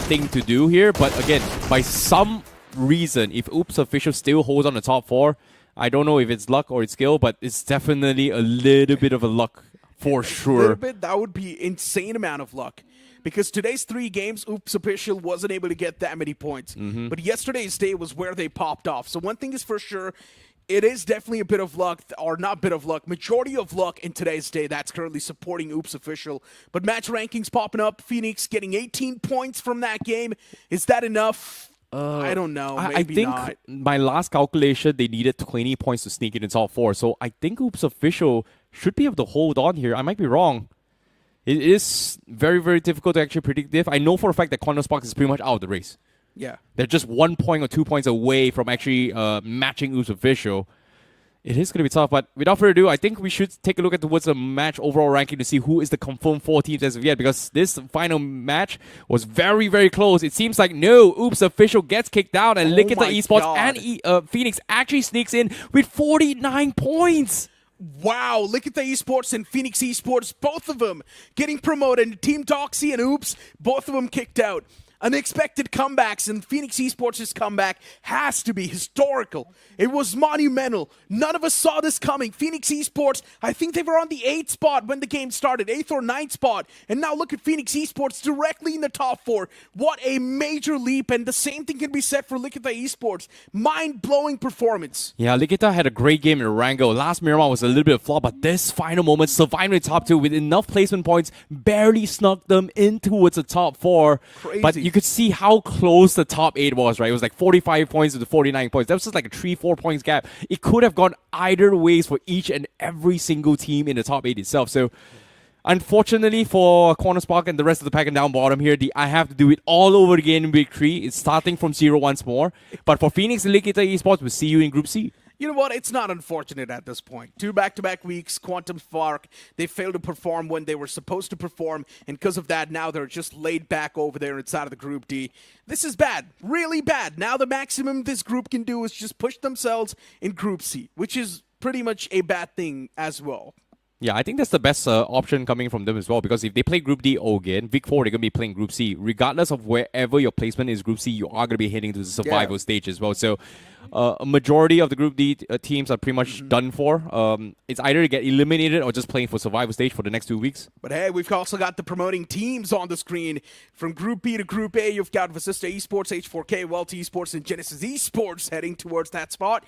thing to do here. But again, by some reason, if Oops Official still holds on the top 4, I don't know if it's luck or it's skill, but it's definitely a little bit of a luck for sure. A little bit, that would be insane amount of luck. because today's 3 games, Oops Official wasn't able to get that many points. But yesterday's day was where they popped off. So one thing is for sure, it is definitely a bit of luck, or not bit of luck, majority of luck in today's day that's currently supporting Oops Official. But match rankings popping up, Phoenix getting 18 points from that game. Is that enough? I don't know. Maybe I think not. my last calculation, they needed 20 points to sneak in the top 4. So I think Oops Official should be able to hold on here. I might be wrong. It is very, very difficult to actually predict this. I know for a fact that QuantumSpark is pretty much out of the race. Yeah. They're just 1 point or 2 points away from actually matching Oops Official. It is going to be tough, but without further ado, I think we should take a look at towards the match overall ranking to see who is the confirmed 4 teams as of yet, because this final match was very, very close. It seems like no, Oops Official gets kicked out, and Lyrical Esports and Phoenix actually sneaks in with 49 points. Wow, Lyrical Esports and Phoenix Esports, both of them getting promoted. Team Doxy and Oops, both of them kicked out. Unexpected comebacks, and Phoenix Esports' comeback has to be historical. It was monumental. None of us saw this coming. Phoenix Esports, I think they were on the 8th spot when the game started, 8th or 9th spot. And now look at Phoenix Esports directly in the top 4. What a major leap, and the same thing can be said for Lyrical Esports. Mind-blowing performance. Yeah, Lyrical had a great game in Rango. Last Miramar was a little bit of flaw, but this final moment, surviving the top 2 with enough placement points, barely snuck them in towards the top 4. Crazy. But you could see how close the top 8 was, right? It was like 45 points to 49 points. That was just like a 3-4 points gap. It could have gone either ways for each and every single team in the top 8 itself. So, unfortunately for QuantumSpark and the rest of the pack and down bottom here, I have to do it all over again in Week 3. It's starting from 0 once more. But for Phoenix and Lyrical Esports, we'll see you in Group C. You know what? It's not unfortunate at this point. 2 back-to-back weeks, QuantumSpark, they failed to perform when they were supposed to perform, and because of that, now they're just laid back over there inside of the Group D. This is bad. Really bad. Now the maximum this group can do is just push themselves in Group C, which is pretty much a bad thing as well. Yeah, I think that's the best option coming from them as well, because if they play Group D again, Week 4, they're going to be playing Group C. Regardless of wherever your placement is Group C, you are going to be heading to the survival stage as well. So a majority of the Group D teams are pretty much done for. It's either to get eliminated or just playing for survival stage for the next 2 weeks. But hey, we've also got the promoting teams on the screen. From Group B to Group A, you've got Vasista Esports, H4K, WELT Esports, and Genesis Esports heading towards that spot.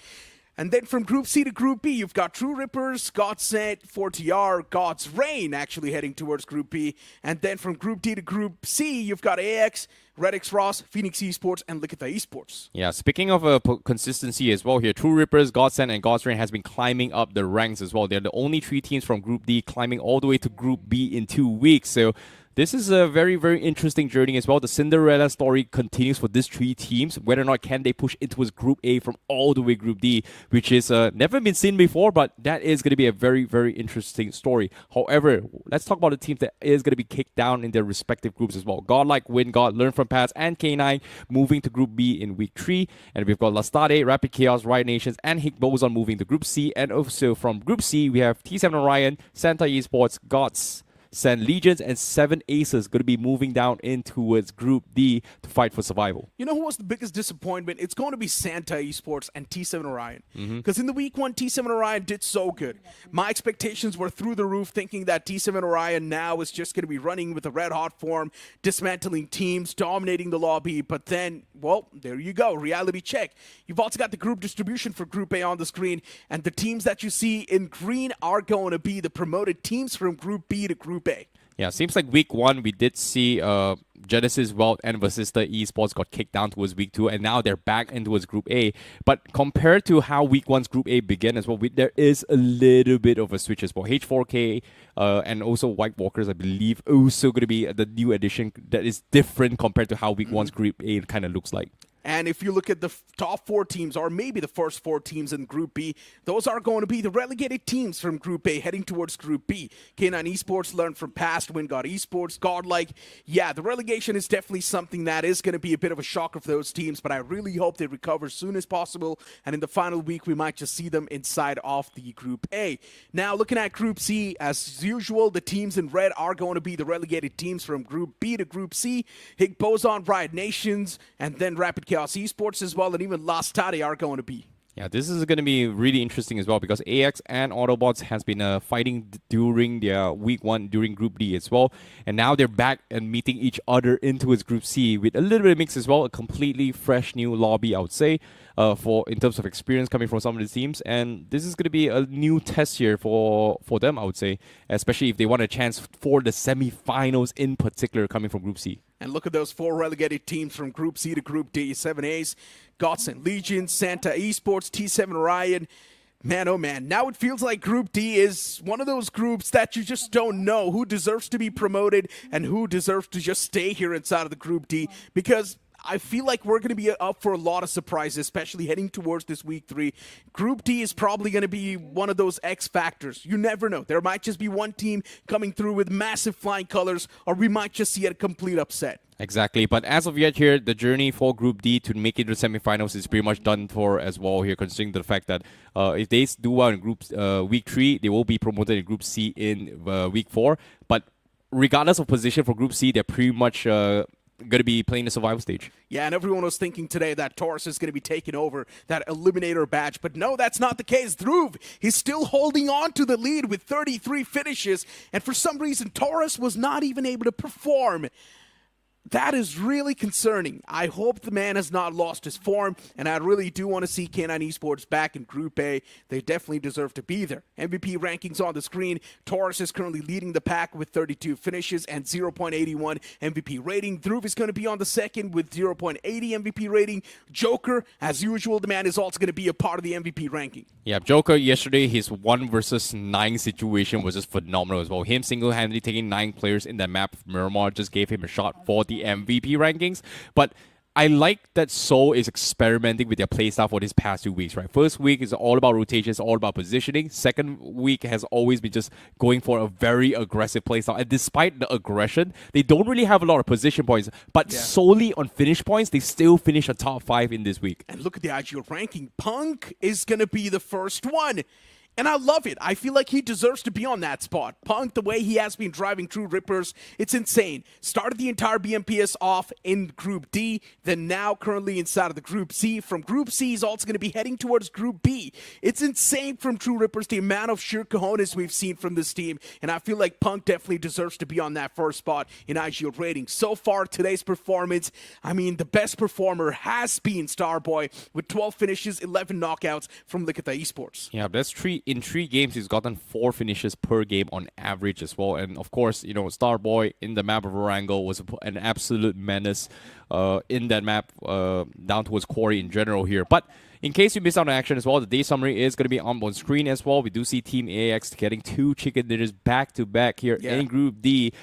And then from Group C to Group B, you've got True Rippers, Godsent, 4TR, God's Reign actually heading towards Group B. And then from Group D to Group C, you've got AX, REDX Ross, Phoenix Esports, and Lyrical Esports. Yeah, speaking of consistency as well here, True Rippers, Godsent, and God's Reign has been climbing up the ranks as well. They're the only 3 teams from Group D climbing all the way to Group B in 2 weeks. So this is a very, very interesting journey as well. The Cinderella story continues for these 3 teams. Whether or not can they push into Group A from all the way Group D, which is never been seen before, but that is going to be a very, very interesting story. However, let's talk about the teams that is going to be kicked down in their respective groups as well. Godlike, WINDGOD, Learn From Past, and K9 moving to Group B in Week 3. And we've got Lastade, Rapid Chaos, RIOTNATIONz, and Higgboson moving to Group C. And also from Group C, we have T7xORION, Santa Esports, Gods, Sand Legions, and 7 Aces going to be moving down in towards Group D to fight for survival. You know who was the biggest disappointment? It's going to be Santa Esports and T7xORION. Because in the Week 1, T7xORION did so good. My expectations were through the roof, thinking that T7xORION now is just going to be running with a red-hot form, dismantling teams, dominating the lobby. But then, well, there you go. Reality check. You've also got the group distribution for Group A on the screen. And the teams that you see in green are going to be the promoted teams from Group B to Group A. Yeah, seems like Week 1 we did see Genesis, WELT, and Vasista Esports got kicked down towards Week 2, and now they're back in towards Group A. But compared to how Week 1's Group A began as well, there is a little bit of a switch as well. H4K and also White Walkers, I believe, also going to be the new addition that is different compared to how Week 1's Group A kind of looks like. And if you look at the top 4 teams, or maybe the first 4 teams in Group B, those are going to be the relegated teams from Group A heading towards Group B. K9 Esports, Learn From Past, WINDGOD Esports, Godlike. Yeah, the relegation is definitely something that is going to be a bit of a shocker for those teams, but I really hope they recover as soon as possible. And in the final week, we might just see them inside of the Group A. Now, looking at Group C, as usual, the teams in red are going to be the relegated teams from Group B to Group C. Higgboson, RIOTNATIONz, and then Rapid Chaos Esports as well, and even Lastade are going to be. Yeah, this is going to be really interesting as well because AX and Autobots has been fighting during their week 1 during Group D as well. And now they're back and meeting each other into its Group C with a little bit of mix as well. A completely fresh new lobby, I would say, for in terms of experience coming from some of the teams. And this is going to be a new test here for them, I would say, especially if they want a chance for the semi-finals in particular coming from Group C. And look at those 4 relegated teams from Group C to Group D. 7As, Godsend Legion, Santa Esports, T7xORION. Man, oh man, now it feels like Group D is one of those groups that you just don't know who deserves to be promoted and who deserves to just stay here inside of the Group D, because I feel like we're going to be up for a lot of surprises, especially heading towards this week 3. Group D is probably going to be one of those X factors. You never know. There might just be one team coming through with massive flying colors, or we might just see a complete upset. Exactly, but as of yet here, the journey for Group D to make it to the semifinals is pretty much done for as well here, considering the fact that if they do well in week 3, they will be promoted in Group C in week 4. But regardless of position for Group C, they're pretty much going to be playing the survival stage. Yeah, and everyone was thinking today that Taurus is going to be taking over that Eliminator badge, but no, that's not the case. Dhruv, he's still holding on to the lead with 33 finishes, and for some reason, Taurus was not even able to perform. That is really concerning. I hope the man has not lost his form, and I really do want to see K9 Esports back in Group A. They definitely deserve to be there. MVP rankings on the screen. Taurus is currently leading the pack with 32 finishes and 0.81 MVP rating. Dhruv is going to be on the second with 0.80 MVP rating. Joker, as usual, the man is also going to be a part of the MVP ranking. Yeah, Joker yesterday, his 1 versus 9 situation was just phenomenal as well. Him single-handedly taking 9 players in that map of Miramar just gave him a shot for the MVP rankings. But I like that Seoul is experimenting with their playstyle for these past 2 weeks, right? First week is all about rotations, all about positioning. Second week has always been just going for a very aggressive playstyle. And despite the aggression, they don't really have a lot of position points, but solely on finish points, they still finish a top 5 in this week. And look at the IGL ranking. Punk is going to be the first one. And I love it. I feel like he deserves to be on that spot. Punk, the way he has been driving through Rippers, it's insane. Started the entire BMPS off in Group D, then now currently inside of the Group C. From Group C, he's also going to be heading towards Group B. It's insane from True Rippers, the amount of sheer cojones we've seen from this team. And I feel like Punk definitely deserves to be on that first spot in IGL rating. So far, today's performance, I mean, the best performer has been Starboy with 12 finishes, 11 knockouts from Lyrical Esports. Yeah, that's in 3 games, he's gotten 4 finishes per game on average as well. And of course, you know, Starboy in the map of Orango was an absolute menace in that map down towards Quarry in general here. But in case you missed out on action as well, the day summary is going to be on screen as well. We do see Team AX getting 2 chicken dinners back-to-back here in Group D,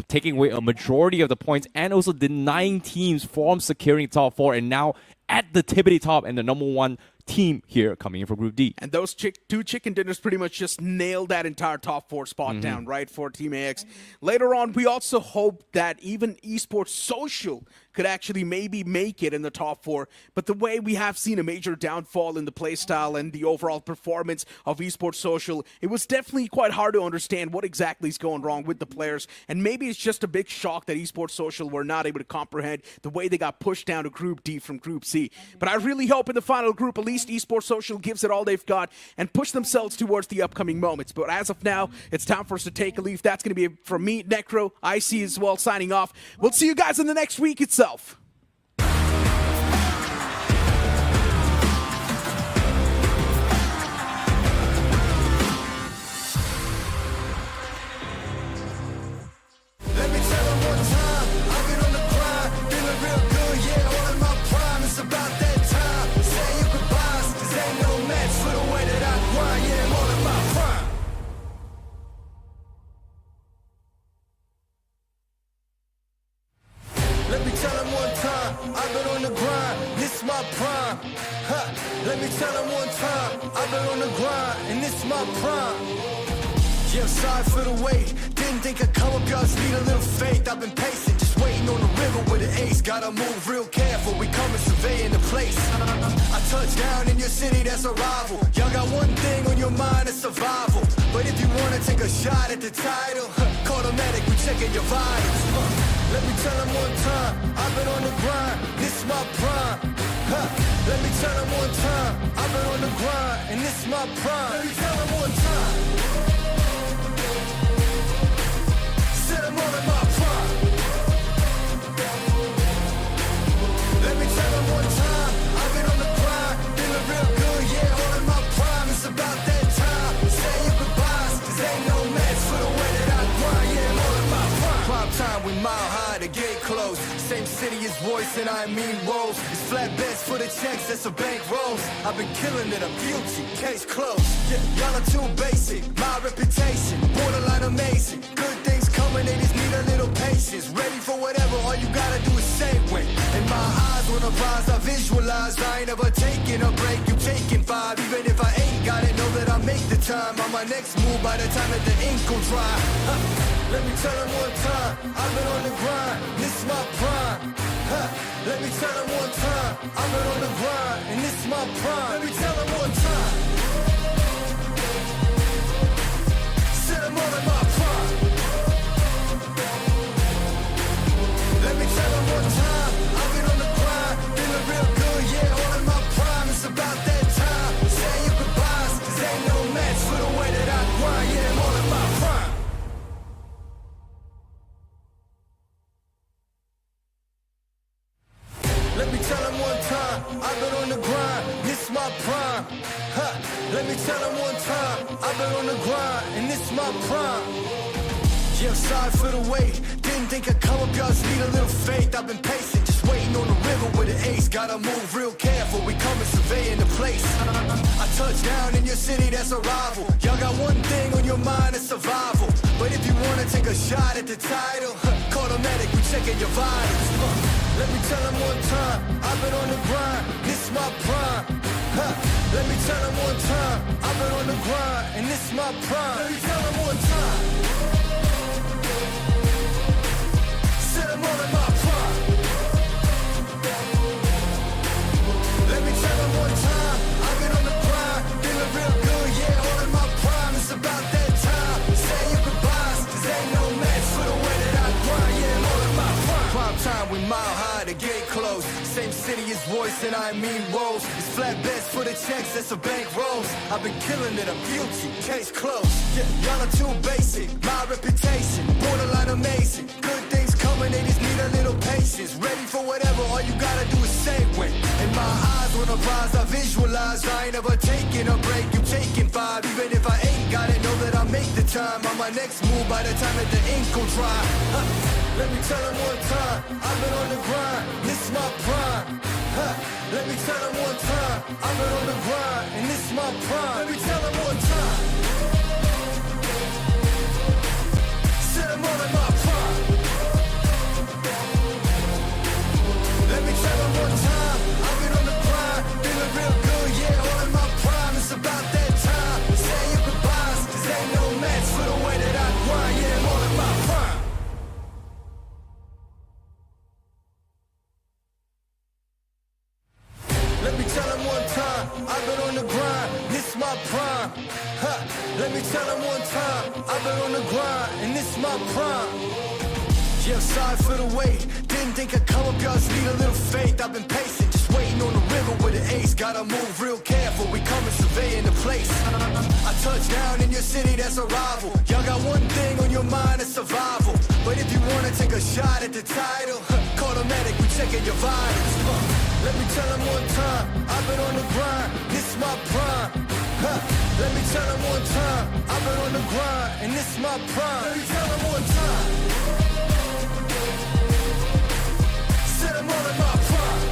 taking away a majority of the points and also denying teams from securing top 4, and now at the tippity top and the number 1 team here coming in for Group D. And those 2 chicken dinners pretty much just nailed that entire top 4 spot down, right, for Team AX. Later on, we also hope that even Esports Social could actually maybe make it in the top 4. But the way we have seen a major downfall in the playstyle and the overall performance of Esports Social, it was definitely quite hard to understand what exactly is going wrong with the players. And maybe it's just a big shock that Esports Social were not able to comprehend the way they got pushed down to Group D from Group C. But I really hope in the final group, at least Esports Social gives it all they've got and push themselves towards the upcoming moments. But as of now, it's time for us to take a leave. That's going to be it from me, Necro, IC as well, signing off. We'll see you guys in the next week itself. Let me tell them one time, I've been on the grind, feeling real good, yeah, all in my prime, it's about that time, say your goodbyes, 'cause ain't no match for the way that I grind, yeah, I'm all in my prime. Let me tell them one time, I've been on the grind, this my prime, huh. Let me tell them one time, I've been on the grind, and this my prime. Yeah, I'm sorry for the wait. Didn't think I'd come up, y'all just need a little faith. I've been patient, just waiting on the river with an ace. Gotta move real careful, we coming surveying the place. I touch down in your city, that's a rival. Y'all got one thing on your mind, it's survival. But if you wanna take a shot at the title, call the medic, we checking your vitals. Let me tell them one time, I've been on the grind, this my prime. Let me tell them one time, I've been on the grind, and this is my prime. Let me tell them one time. Said I'm on in my prime. Let me tell them one time. I've been on the grind, feeling real good, yeah, all in my prime. It's about that time. Say your goodbyes, 'cause ain't no match for the way that I grind, yeah, I'm all in my prime. Prime time, we mile high, the gate closed. Same city as voice, and I mean rolls. It's flat bets for the checks, that's a bank rolls. I've been killing it, I'm guilty, case closed. Yeah, y'all are too basic, my reputation, borderline amazing. Good things coming, they just need a little patience. Ready for whatever, all you gotta do is say when. In my eyes, when I rise, I visualize. I ain't ever taking a break, you taking five. Even if I ain't got it, know that I make the time. On my next move, by the time that the ink will dry. Let me tell them one time, I've been on the grind, this is my prime. Let me tell them one time, I've been on the grind, and this is my prime. Let me tell them one time. Said I'm on in my prime. Let me tell them one time, I've been on the grind, feeling real good, yeah, all in my prime. It's about that time. Say your goodbyes, 'cause ain't no match for the way that I grind, yeah, I'm all in my prime. Let me tell them one time, I've been on the grind, this is my prime. Let me tell them one time, I've been on the grind, and this is my prime. Yeah, I'm sorry for the wait, didn't think I'd come up, y'all just need a little faith. I've been patient, just waiting on the river with an ace. Gotta move real careful, we coming surveying the place. I touch down in your city, that's a rival. Y'all got one thing on your mind, it's survival. But if you wanna take a shot at the title, call the medic, we checking your vitals. Let me tell them one time, I've been on the grind, this is my prime. Let me tell them one time, I've been on the grind, and this is my prime. Let me tell them one time. Said I'm all in my prime. Let me tell them one time, I've been on the grind, feeling real good, yeah, all in my prime. It's about that time. Say your goodbyes, 'cause ain't no match for the way that I grind, yeah, I'm all in my prime. Prime time, we mile high, the gate closed. Same city as voice, and I mean rolls. It's flat bets for the checks, that's a bank rolls. I've been killing it, I'm guilty, case closed. Yeah, y'all are too basic, my reputation, borderline amazing. Good things coming, they just need a little patience. Ready for whatever, all you gotta do is say when. In my eyes, when I rise, I visualize. I ain't ever taking a break, you taking five. Even if I ain't got it, know that I make the time. On my next move, by the time that the ink will dry. Let me tell them one time, I've been on the grind, this is my prime. Let me tell them one time, I've been on the grind, and this is my prime. Let me tell them one time. Said I'm all in my prime. Let me tell them one time, I've been on the grind, feeling real good, yeah, all in my prime. It's about that time. Say your goodbyes, 'cause ain't no match for the way that I grind, yeah, I'm all in my prime. Let me tell them one time, I've been on the grind, this is my prime. Let me tell them one time, I've been on the grind, and this is my prime. Yeah, I'm sorry for the wait, didn't think I'd come up, y'all just need a little faith. I've been patient, just waiting on the river with an ace. Gotta move real careful, we coming surveying the place. I touch down in your city, that's a rival. Y'all got one thing on your mind, it's survival. But if you wanna take a shot at the title, call the medic, we checking your vitals. Let me tell them one time, I've been on the grind, this is my prime. Let me tell them one time, I've been on the grind, and this is my prime. Let me tell them one time. Said I'm all in my prime.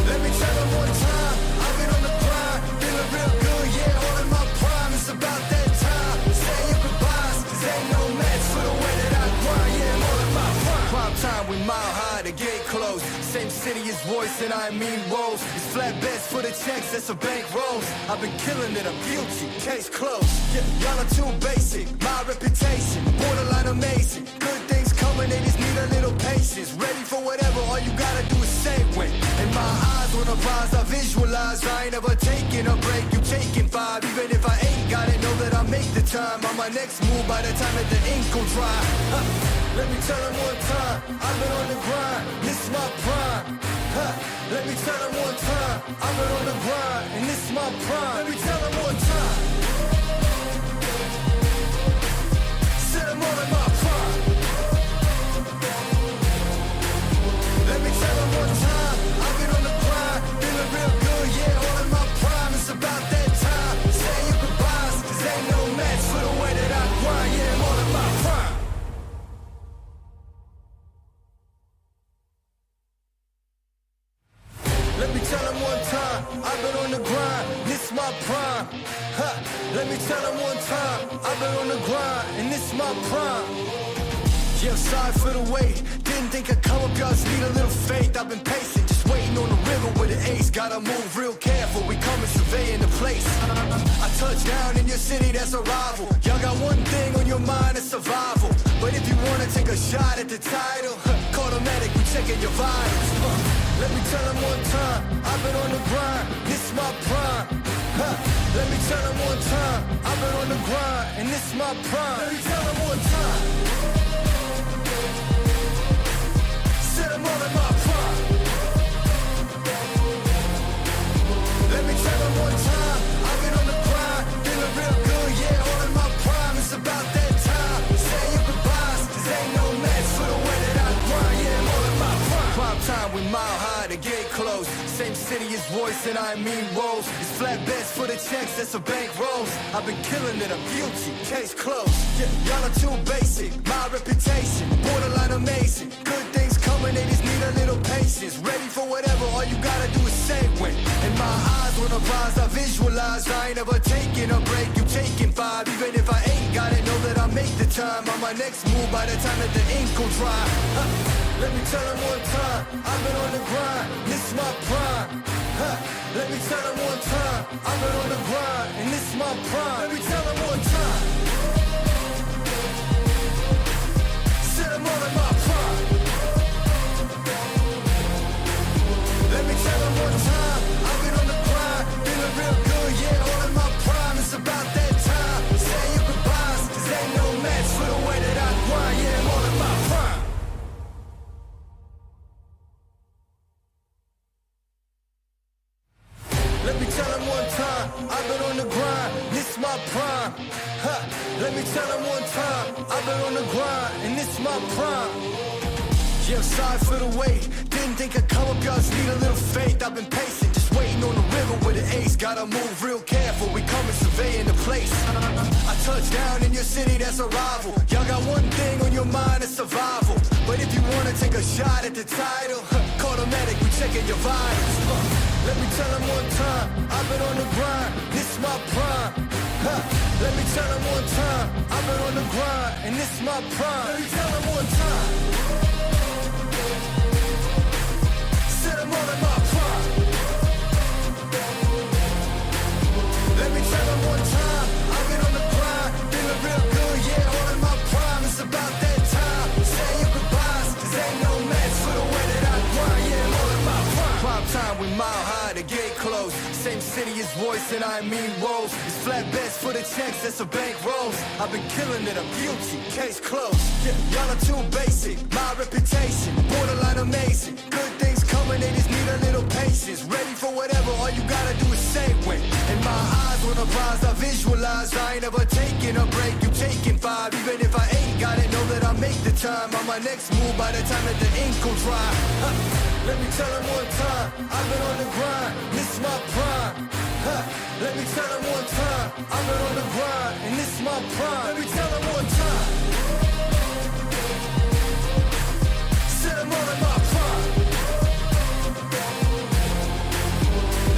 Let me tell them one time, I've been on the grind, feeling real good, yeah, all in my prime. It's about that time. Say your goodbyes, 'cause ain't no match for the way that I grind, yeah, I'm all in my prime. Prime time, we mile high, the gate closed. Same city as voice, and I mean rolls. It's flat bets for the checks, that's a bank rolls. I've been killing it, I'm guilty, case closed. Yeah, y'all are too basic, my reputation, borderline amazing. Good things coming, they just need a little patience. Ready for whatever, all you gotta do is say when. In my eyes, when I rise, I visualize. I ain't ever taking a break, you taking five. Even if I ain't got it, know that I make the time. On my next move, by the time that the ink will dry. Let me tell them one time, I've been on the grind, this is my prime. Let me tell them one time, I've been on the grind, and this is my prime. Let me tell them one time. Said I'm all in my prime. Let me tell them one time, I've been on the grind, feeling real good, yeah, all in my prime. It's about that time, say your goodbyes, cause ain't no match for the way that I grind, yeah, I'm all in my prime. Let me tell them one time, I've been on the grind, this is my prime. Ha. Let me tell them one time, I've been on the grind, and this is my prime. Yeah, sorry for the wait, didn't think I'd come up, y'all just need a little faith. I've been patient, just waiting on the river with an ace. Gotta move real careful, we coming surveying the place. I touch down in your city, that's a rival. Y'all got one thing on your mind, it's survival. But if you wanna take a shot at the title, call the medic, we checking your vitals. Let me tell them one time, I've been on the grind, this is my prime. Let me tell them one time, I've been on the grind, and this is my prime. Let me tell them one time. Said I'm all in my prime. Let me tell them one time, I've been on the grind, feeling real good, yeah, all in my prime. It's about that time, say your goodbyes, cause ain't no match for the way that I grind, yeah, I'm all in my prime. Prime time, we mile high, the gate closed. Same city as voice and I mean woes. It's flat bets for the checks, that's a bank rolls. I've been killing it, I'm guilty, case closed. Yeah, y'all are too basic, my reputation, borderline amazing. Good things coming, they just need a little patience. Ready for whatever, all you gotta do is say when. And my eyes on the prize, I visualize. I ain't ever taking a break, you taking 5. Even if I ain't got it, know that I make the time. On my next move by the time that the ink will dry. Let me tell them one time, I've been on the grind, this is my prime. Let me tell them one time, I've been on the grind, and this is my prime. Let me tell them one time. Said I'm all in my prime. Let me tell them one time, I've been on the grind, feeling real good, yeah, all in my prime. It's about that time, say your goodbyes, cause ain't no match for the way that I grind, yeah, I'm all in my prime. Let me tell them one time, I've been on the grind, this is my prime. Let me tell them one time, I've been on the grind, and this is my prime. Yeah, sorry for the wait, didn't think I'd come up, y'all just need a little faith. I've been patient, just waiting on the river with an ace. Gotta move real careful, we coming surveying the place. I touch down in your city, that's a rival. Y'all got one thing on your mind, it's survival. But if you wanna take a shot at the title, call the medic, we checking your vitals. Let me tell them one time, I've been on the grind, this is my prime. Let me tell them one time, I've been on the grind, and this is my prime. Let me tell them one time. Said I'm all in my prime. Let me tell them one time, I've been on the grind, feeling real good, yeah, all in my prime. It's about that time, say your goodbyes, cause ain't no match for the way that I grind, yeah, I'm all in my prime. Prime time, we mile high, the gate closed. Same city as voice and I mean woes. It's flat bets for the checks, that's a bank rolls. I've been killing it, I'm guilty, case closed. Yeah, y'all are too basic, my reputation, borderline amazing. Good things coming, they just need a little patience. Ready for whatever, all you gotta do is say when. And my eyes on the prize, I visualize. I ain't ever taking a break, you taking 5. Even if I ain't got it, know that I make the time. On my next move by the time that the ink will dry. Let me tell them one time, I've been on the grind, this is my prime. Let me tell them one time, I've been on the grind, and this is my prime. Let me tell them one time. Said I'm all in my prime.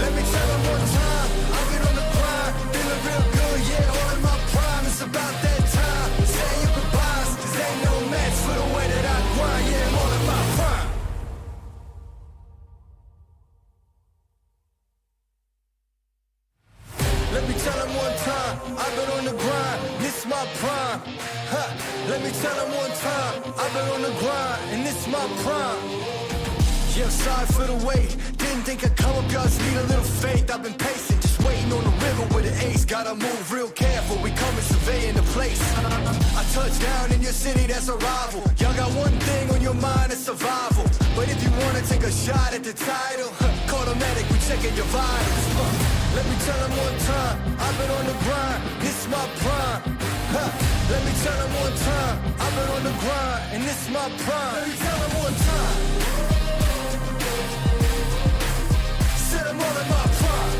Let me tell them one time, I've been on the grind, feeling real good, yeah, all in my prime. It's about that time, say your goodbyes, cause ain't no match for the way that I grind, yeah, I'm all in my prime. Let me tell them one time, I've been on the grind, this is my prime. Let me tell them one time, I've been on the grind, and this is my prime. Yeah, sorry for the wait, didn't think I'd come up, y'all just need a little faith. I've been patient, just waiting waiting on the river with an ace. Gotta move real careful, we coming surveying the place. I touch down in your city, that's a rival. Y'all got one thing on your mind, it's survival. But if you wanna take a shot at the title, call the medic, we checking your vitals. Let me tell them one time, I've been on the grind, this my prime. Let me tell them one time, I've been on the grind, and this my prime. Let me tell them one time. Set them all in my prime.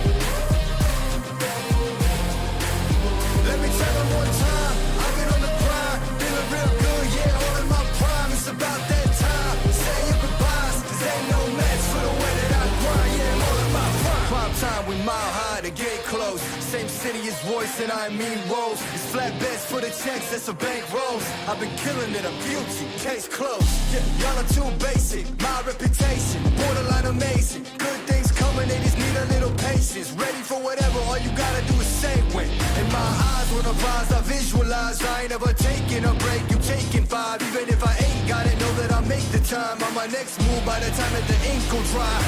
Let me tell them one time, I've been on the grind, feeling real good, yeah, all in my prime. It's about that time, say your goodbyes, cause ain't no match for the way that I grind, yeah, I'm all in my prime. Prime time, we mile high, the gate closed. Same city as voice and I mean roles. It's flat bets for the checks, that's a bank rolls. I've been killing it, I'm guilty, case closed. Yeah, y'all are too basic, my reputation, borderline amazing. Good things coming, they just need a little patience. Ready for whatever, all you gotta do is say when. In my eyes, when I rise, I visualize. I ain't ever taking a break, you taking 5. Even if I ain't got it, know that I'll make the time. On my next move by the time that the ink will dry.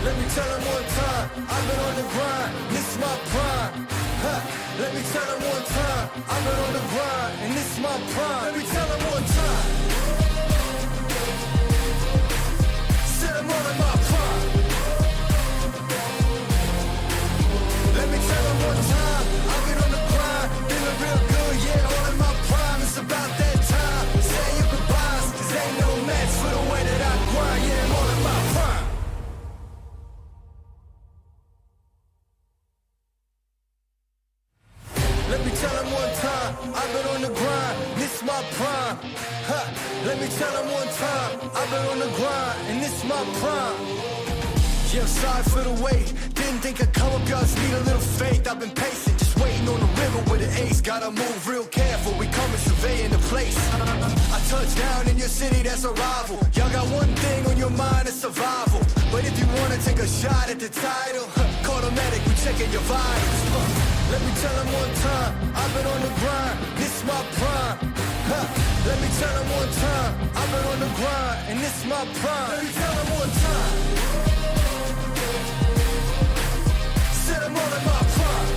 Let me tell them one time, I've been on the grind, this my prime. Let me tell them one time, I've been on the grind, and this my prime. Let me tell them one time. Set them all in my prime. Let me tell them one time, I've been on the grind, feeling real good, yeah, all in my prime. It's about that time, say your goodbyes, cause ain't no match for the way that I grind, yeah, I'm all in my prime. Let me tell them one time, I've been on the grind, this my prime. Let me tell them one time, I've been on the grind, and this my prime. Yeah, sorry for the wait, didn't think I'd come up, y'all just need a little faith. I've been patient, just waiting on the river with an ace. Gotta move real careful, we coming surveying the place. I touch down in your city, that's a rival. Y'all got one thing on your mind, it's survival. But if you wanna take a shot at the title, call the medic, we checking your vitals. Let me tell them one time, I've been on the grind, this my prime. Let me tell them one time, I've been on the grind, and this my prime. Let me tell them one time. Set them all in my prime.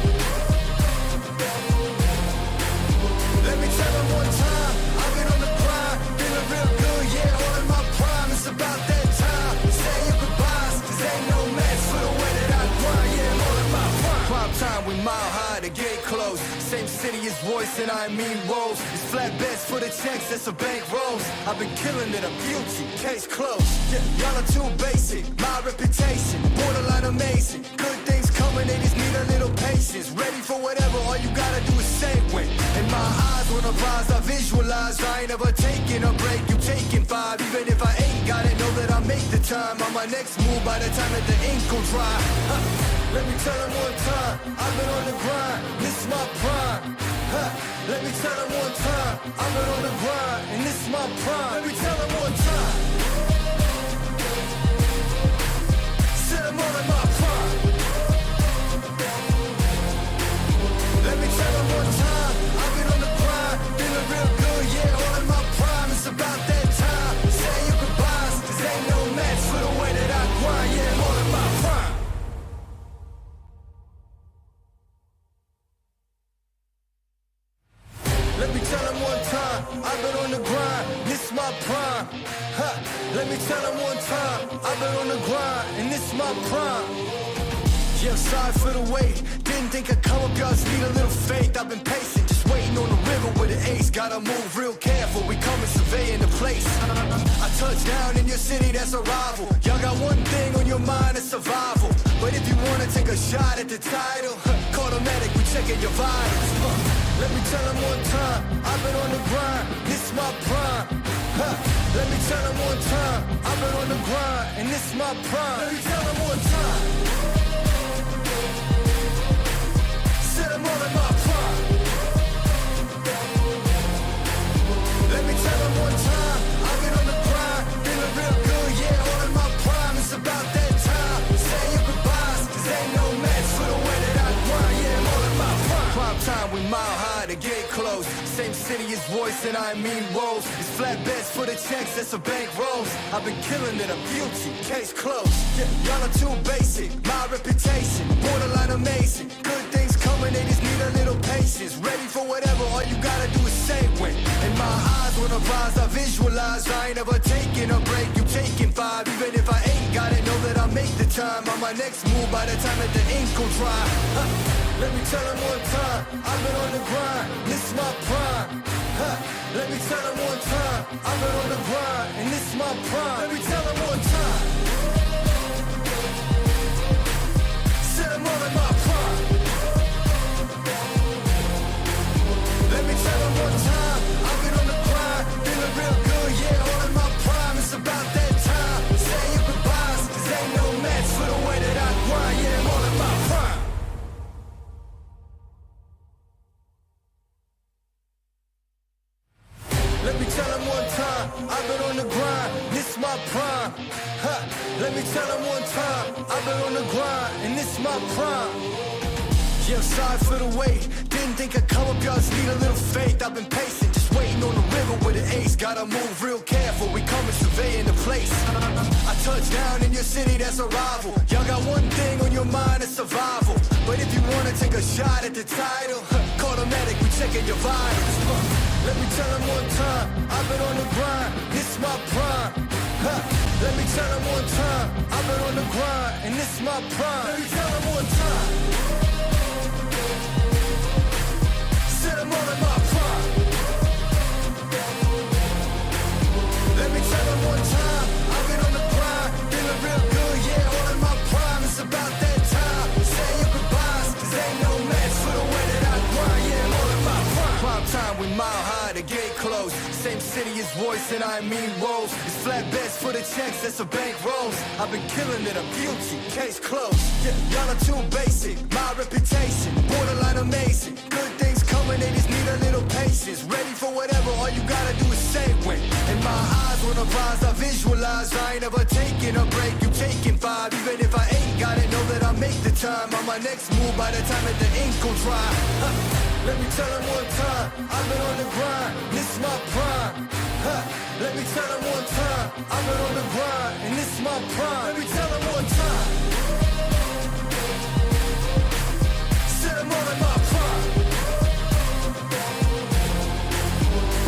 Let me tell them one time, I've been on the grind, feeling real good, yeah, all in my prime. It's about that time, say your goodbyes, cause ain't no match for the way that I grind, yeah, I'm all in my prime. Prime time, we mile high, the gate closed. Same city as voice and I mean roles. It's flat bets for the checks, that's a bank rolls. I've been killing it, I'm guilty, case closed. Yeah, y'all are too basic, my reputation, borderline amazing. Good things coming, they just need a little patience. Ready for whatever, all you gotta do is say when. In my eyes, when I rise, I visualize. I ain't ever taking a break, you taking 5. Even if I ain't got it, know that I'll make the time. On my next move by the time that the ink will dry. Let me tell them one time, I've been on the grind, this my prime. Let me tell them one time, I've been on the grind, and this my prime. Let me tell them one time. Set them all in my prime. Let me tell them one time, I've been on the grind, feeling real good, yeah, all in my prime. It's about that time, say your goodbyes, cause ain't no match for the way that I grind, yeah, I'm all in my prime. Let me tell them one time, I've been on the grind, this my prime. Let me tell them one time, I've been on the grind, and this my prime. Yeah, sorry for the wait, didn't think I'd come up, y'all just need a little faith. I've been patient, just waiting on the river with an ace. Gotta move real careful, we coming surveying the place. I touch down in your city, that's a rival. Y'all got one thing on your mind, it's survival. But if you wanna take a shot at the title, call the medic, we checking your vitals. Let me tell them one time, I've been on the grind, this my prime. Let me tell them one time, I've been on the grind, and this my prime. Let me tell them one time. Set them all in my prime. Let me tell them one time, I've been on the grind, feeling real good, yeah, all in my prime. It's about that time, say your goodbyes, cause ain't no match for the way that I grind, yeah, I'm all in my prime. Prime time, we mile high, the gate closed. Same city is voice and I mean woes. It's flat beds for the checks, that's a bank rolls. I've been killing it, I'm guilty, case closed. Yeah, y'all are too basic, my reputation, borderline amazing. Good things coming, they just need a little patience. Ready for whatever, all you gotta do is say when. And my eyes wanna rise, I visualize. I ain't ever taking a break, you taking 5. Even if I ain't got it, know that I'll make the time. On my next move by the time that the ink will dry. Let me tell them one time, I've been on the grind, this is my prime. Let me tell them one time, I've been on the grind, and this is my prime. Let me tell them one time. Said I'm all in my prime. Let me tell them one time, I've been on the grind, feeling real good, yeah, all in my prime. It's about that time, say your goodbyes, cause ain't no match for the way that I grind, yeah, I'm all in my prime. Let me tell them one time, I've been on the grind, this is my prime. Let me tell them one time, I've been on the grind, and this is my prime. Yeah, sorry for the wait, didn't think I'd come up, y'all just need a little faith. I've been patient, just waiting on the river with an ace. Gotta move real careful, we coming surveying the place. I touch down in your city, that's a rival. Y'all got one thing on your mind, it's survival. But if you wanna take a shot at the title, call the medic, we checking your vitals. Let me tell them one time, I've been on the grind, this is my prime. Let me tell them one time, I've been on the grind, and this is my prime. Let me tell them one time. Said I'm all in my prime. Let me tell them one time, I've been on the grind, feeling real good, yeah, all in my prime. It's about that time, say your goodbyes, cause ain't no match for the way that I grind, yeah, I'm all in my prime. Prime time, we mile high, the gate closed. Same city is voice and I mean woes. It's flat beds for the checks, that's a bank rolls. I've been killing it, I'm guilty, case closed. Yeah, y'all are too basic, my reputation, borderline amazing. Good things coming, they just need a little patience. Ready for whatever, all you gotta do is say when. And my eyes wanna rise, I visualize. I ain't ever taking a break, you taking 5. Even if I ain't got it, know that I'll make the time. On my next move by the time that the ink will dry. Let me tell them one time, I've been on the grind, this is my prime. Let me tell them one time, I've been on the grind, and this is my prime. Let me tell them one time. Said I'm all in my prime.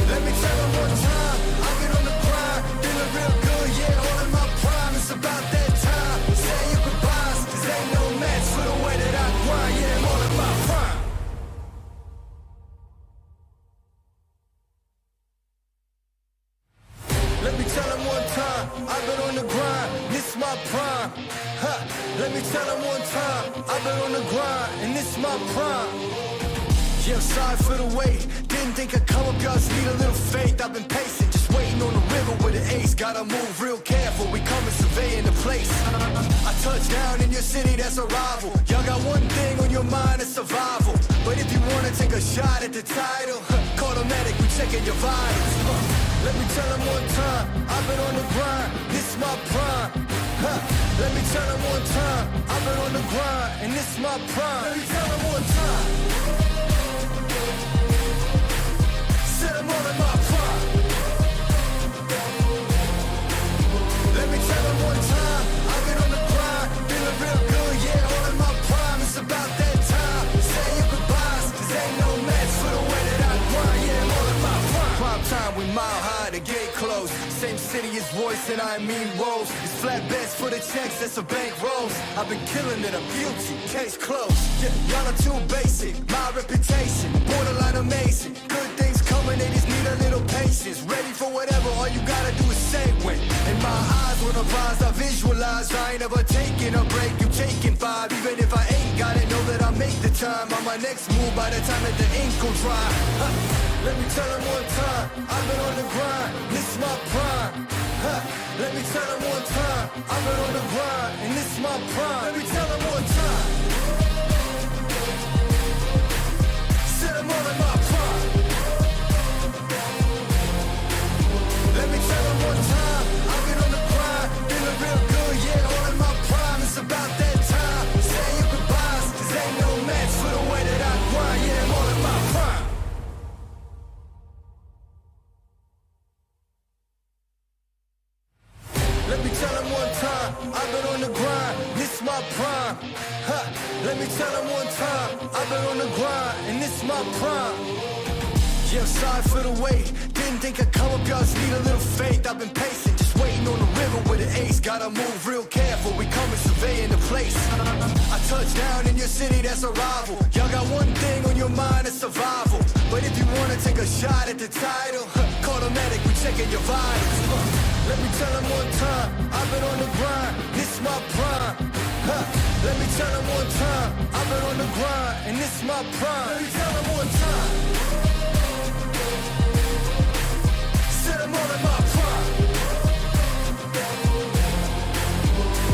Let me tell them one time, I've been on the grind, feeling real good, yeah, all in my prime. It's about that time, say your goodbyes, cause ain't no match for the way that I grind, yeah, I'm all in my prime. Let me tell them one time, I've been on the grind, this is my prime. Let me tell them one time, I've been on the grind, and this is my prime. Yeah, sorry for the wait, didn't think I'd come up, y'all just need a little faith. I've been patient, just waiting on the river with an ace. Gotta move real careful, we coming surveying the place. I touch down in your city, that's a rival. Y'all got one thing on your mind, it's survival. But if you wanna take a shot at the title, call the medic, we checking your vitals. Let me tell them one time, I've been on the grind, this is my prime. Let me tell them one time, I've been on the grind, and this is my prime. Let me tell them one time. Said I'm all in my prime. Let me tell them one time, I've been on the grind, feeling real good, yeah, all in my prime. It's about that time, say your goodbyes, cause ain't no match for the way that I grind, yeah, I'm all in my prime. Prime time, we mile high, the gate closed. Same city is voice and I mean woes. It's flat beds for the checks, that's a bank rolls. I've been killing it, I'm guilty, case closed. Yeah, y'all are too basic, my reputation, borderline amazing. Good things coming, they just need a little patience. Ready for whatever, all you gotta do is say when. And my eyes wanna rise, I visualize. I ain't ever taking a break, you taking 5. Even if I ain't got it, know that I'll make the time. On my next move by the time that the ink will dry. Let me tell them one time, I've been on the grind, this is my prime. Let me tell them one time, I've been on the grind, and this is my prime. Let me tell them one time. Said I'm all in my prime. Let me tell them one time, I've been on the grind, feeling real good, yeah, all in my prime. It's about that time, say your goodbyes, cause ain't no match for the way that I grind, yeah, I'm all in my prime. I've been on the grind, this my prime. Huh. Let me tell them one time, I've been on the grind, and this my prime. Yeah, I'm sorry for the wait. Didn't think I'd come up, y'all just need a little faith. I've been patient, just waiting on the river with an ace. Gotta move real careful, we coming surveying the place. I touch down in your city, that's a rival. Y'all got one thing on your mind, it's survival. But if you wanna take a shot at the title, call the medic, we checking your vitals. Let me tell them one time, I've been on the grind, this my prime. Let me tell them one time, I've been on the grind, and this my prime. Let me tell them one time. Set them all in my prime.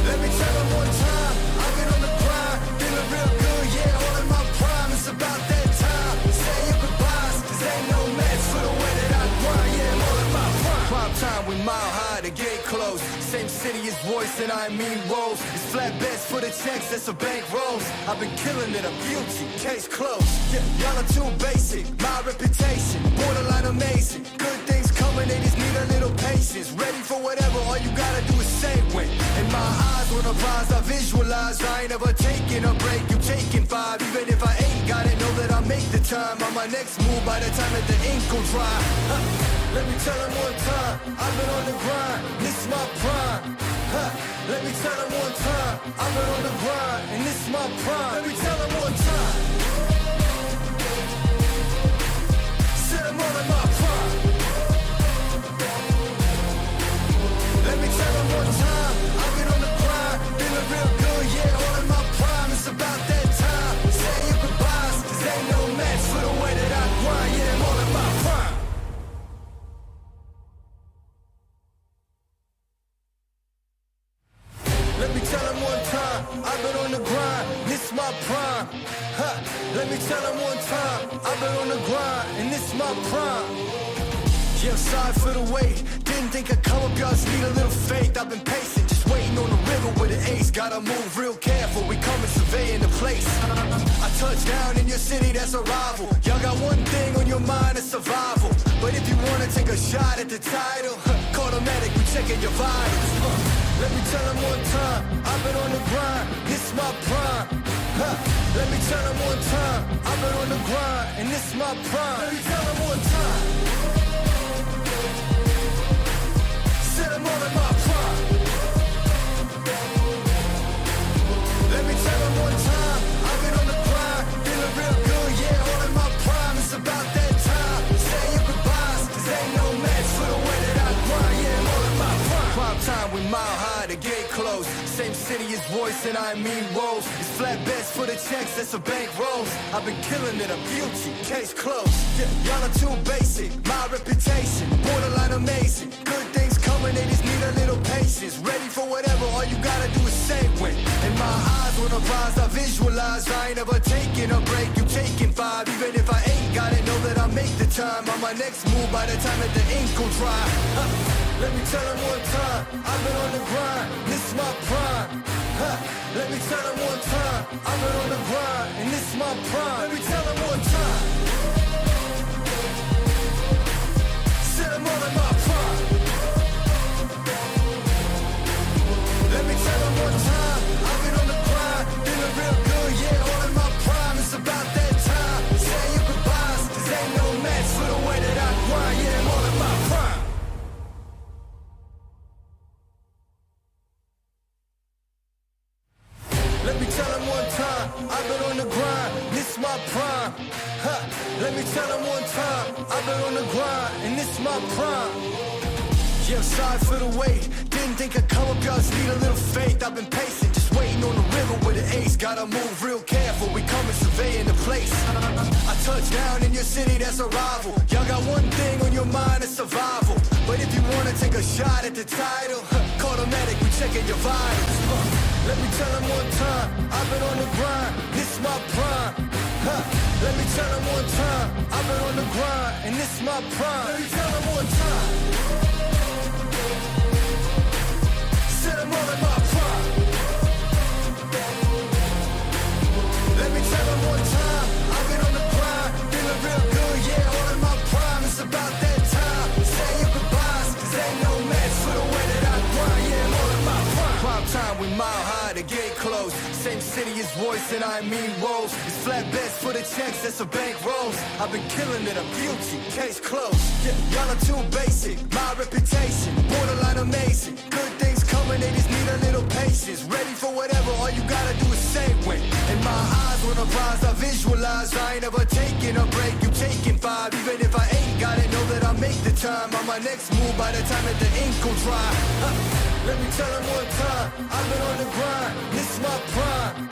Let me tell them one time, I've been on the grind, feeling real good, yeah, all in my prime. It's about that time, say your goodbyes, cause ain't no match for the way that I grind, yeah, I'm all in my prime. Prime time, we mile high, the gate closed. Same city as voice and I mean rolls. It's flat bets for the checks, that's a bank rolls. I've been killing it, I'm guilty, case closed. Yeah, y'all are too basic, my reputation, borderline amazing. Good things coming, they just need a little patience. Ready for whatever, all you gotta do is say when. In my eyes, when I rise, I visualize. I ain't ever taking a break, you taking 5. Even if I ain't got it, know that I make the time. On my next move, by the time that the ink gon' dry. Let me tell them one time, I've been on the grind, this my prime. Let me tell them one time, I've been on the grind, and this my prime. Let me tell them one time. Set them all in my prime. Let me tell them one time, I've been on the grind, feeling real good, yeah, all in my prime. It's about that time, say your goodbyes, cause ain't no match for the way that I grind, yeah, I'm all in my prime. Let me tell them one time, I've been on the grind, this my prime. Let me tell them one time, I've been on the grind, and this my prime. Yeah, I'm sorry for the wait, didn't think I'd come up, y'all just need a little faith. I've been patient, just waiting on the river with an ace. Gotta move real careful, we coming surveying the place. I touch down in your city, that's a rival. Y'all got one thing on your mind, it's survival. But if you wanna take a shot at the title, call the medic, we checking your vitals. Let me tell them one time, I've been on the grind, this my prime. Let me tell them one time, I've been on the grind, and this my prime. Let me tell them one time. Set them all in my prime. Let me tell them one time, I've been on the grind, feeling real good, yeah, all in my prime. It's about that time, say your goodbyes, cause ain't no match for the way that I grind, yeah, I'm all in my prime. Prime time, we mile high, the gate closed. Same city as voice and I mean rolls. It's flat bets for the checks, that's a bank rolls. I've been killing it, I'm guilty, case closed. Yeah, y'all are too basic, my reputation, borderline amazing. Good things coming, they just need a little patience. Ready for whatever, all you gotta do is say when. In my eyes, when I rise, I visualize. I ain't ever taking a break, you taking 5. Even if I ain't got it, know that I make the time. On my next move, by the time that the ink gon' dry. Let me tell them one time, I've been on the grind, this my prime. Let me tell them one time, I've been on the grind, and this my prime. Let me tell them one time. Set them all in my prime. Let me tell them one time, I've been on the grind, feeling real good, yeah, all in my prime. It's about that time, say your goodbyes, cause ain't no match for the way that I grind, yeah, I'm all in my prime. Let me tell them one time, I've been on the grind, this my prime. Let me tell them one time, I've been on the grind, and this my prime. Yeah, I'm sorry for the wait, didn't think I'd come up, y'all just need a little faith. I've been patient, just waiting on the river with an ace. Gotta move real careful, we coming surveying the place. I touch down in your city, that's a rival. Y'all got one thing on your mind, it's survival. But if you wanna take a shot at the title, call the medic, we checking your vitals. Let me tell them one time, I've been on the grind, this my prime. Let me tell them one time, I've been on the grind, and this my prime. Let me tell them one time. Set them all in my prime. Let me tell them one time, I've been on the grind, feeling real good, yeah, all in my prime. It's about that time, say your goodbyes, cause ain't no match for the way that I grind, yeah, I'm all in my prime. Prime time. time we mile high to get close. Same city as voice and I mean roles. It's flat bets for the checks, that's a bank rolls. I've been killing it, I'm guilty, case closed. Yeah, y'all are too basic, my reputation borderline amazing. Good things coming, they just need a little patience. Ready for whatever, all you gotta do is say when. In my eyes when I rise, I visualize. I ain't ever taking a break, you taking 5. Even if I ain't got it, know that I make the time. On my next move by the time that the ink will dry. Let me tell them one time, I've been on the grind, this is my prime.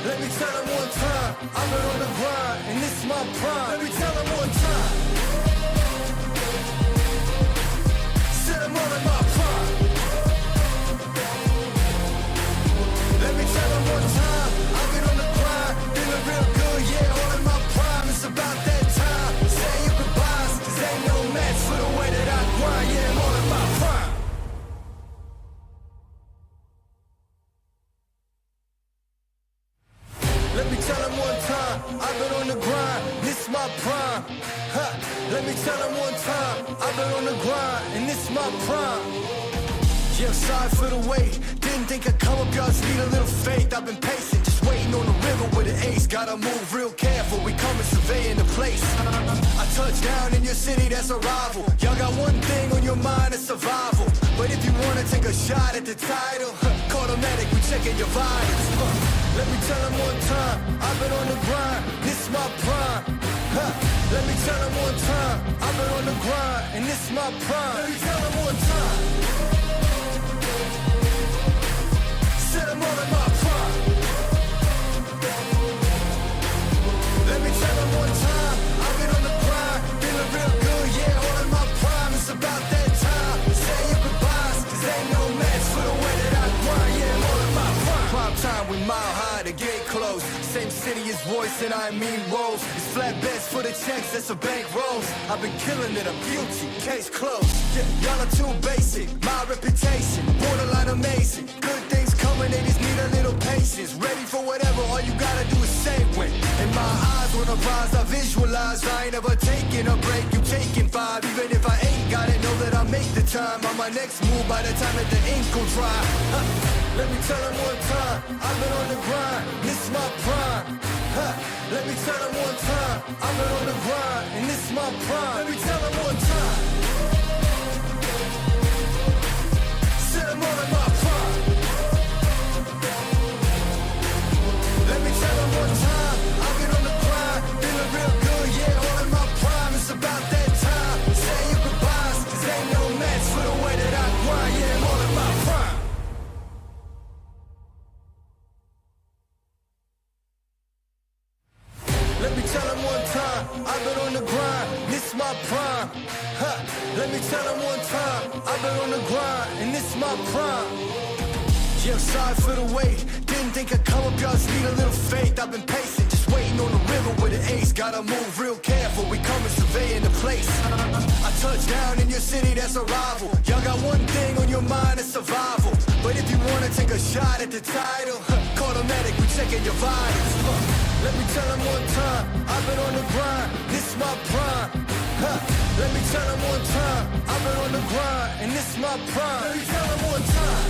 Let me tell them one time, I've been on the grind, and this is my prime. Let me tell them one time, said I'm all in my prime. Let me tell them one time, I've been on the grind, feeling real good, yeah, all in my prime. It's about that time, say your goodbyes, cause ain't no match for the way that I grind, yeah, I'm all in my prime. Let me tell them one time, I've been on the grind, this is my prime. Let me tell them one time, I've been on the grind, and this is my prime. Yeah, sorry for the wait, didn't think I'd come up, y'all just need a little faith. I've been patient, just waiting on the river with an ace. Gotta move real careful, we coming surveying the place. I touch down in your city, that's a rival. Y'all got one thing on your mind, it's survival. But if you wanna take a shot at the title, call the medic, we checking your vitals. Let me tell them one time, I've been on the grind, this is my prime. Let me tell them one time, I've been on the grind, and this is my prime. Let me tell them one time, said I'm all in my prime. Let me tell them one time, I've been on the grind, feeling real good, yeah, all in my prime. It's about that time, say your goodbyes, cause ain't no match for the way that I grind, yeah, I'm all in my prime. Prime time, we mile high to get close. Same city as voice and I mean roles. It's flat bets for the checks, that's a bank rolls. I've been killing it, I'm guilty, case closed. Yeah, y'all are too basic, my reputation borderline amazing. Good things coming, they just need a little patience. Ready for whatever, all you gotta do is say when. In my eyes when I rise, I visualize. I ain't ever taking a break, you taking 5. Even if I ain't got it, know that I make the time. On my next move by the time that the ink will dry. Let me tell them one time, I've been on the grind, this is my prime. Let me tell them one time, I've been on the grind, and this is my prime. Let me tell them one time, said I'm all in my prime. Let me tell them one time, I've been on the grind, feeling real good, yeah, all in my prime. It's about that time, say your goodbyes, cause ain't no match for the way that I grind, yeah, I'm all in my prime. Let me tell them one time, I've been on the grind, this is my prime. Let me tell them one time, I've been on the grind, and this is my prime. Yeah, sorry for the wait, didn't think I'd come up, y'all just need a little faith. I've been patient, just waiting on the river with an ace. Gotta move real careful, we coming surveying the place. I touch down in your city, that's a rival. Y'all got one thing on your mind, it's survival. But if you wanna take a shot at the title, call the medic, we checking your vitals. Let me tell them one time, I've been on the grind, this is my prime. Let me tell them one time, I've been on the grind, and this is my prime. Let me tell them one time,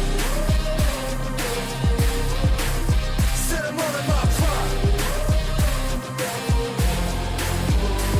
said I'm all in my prime.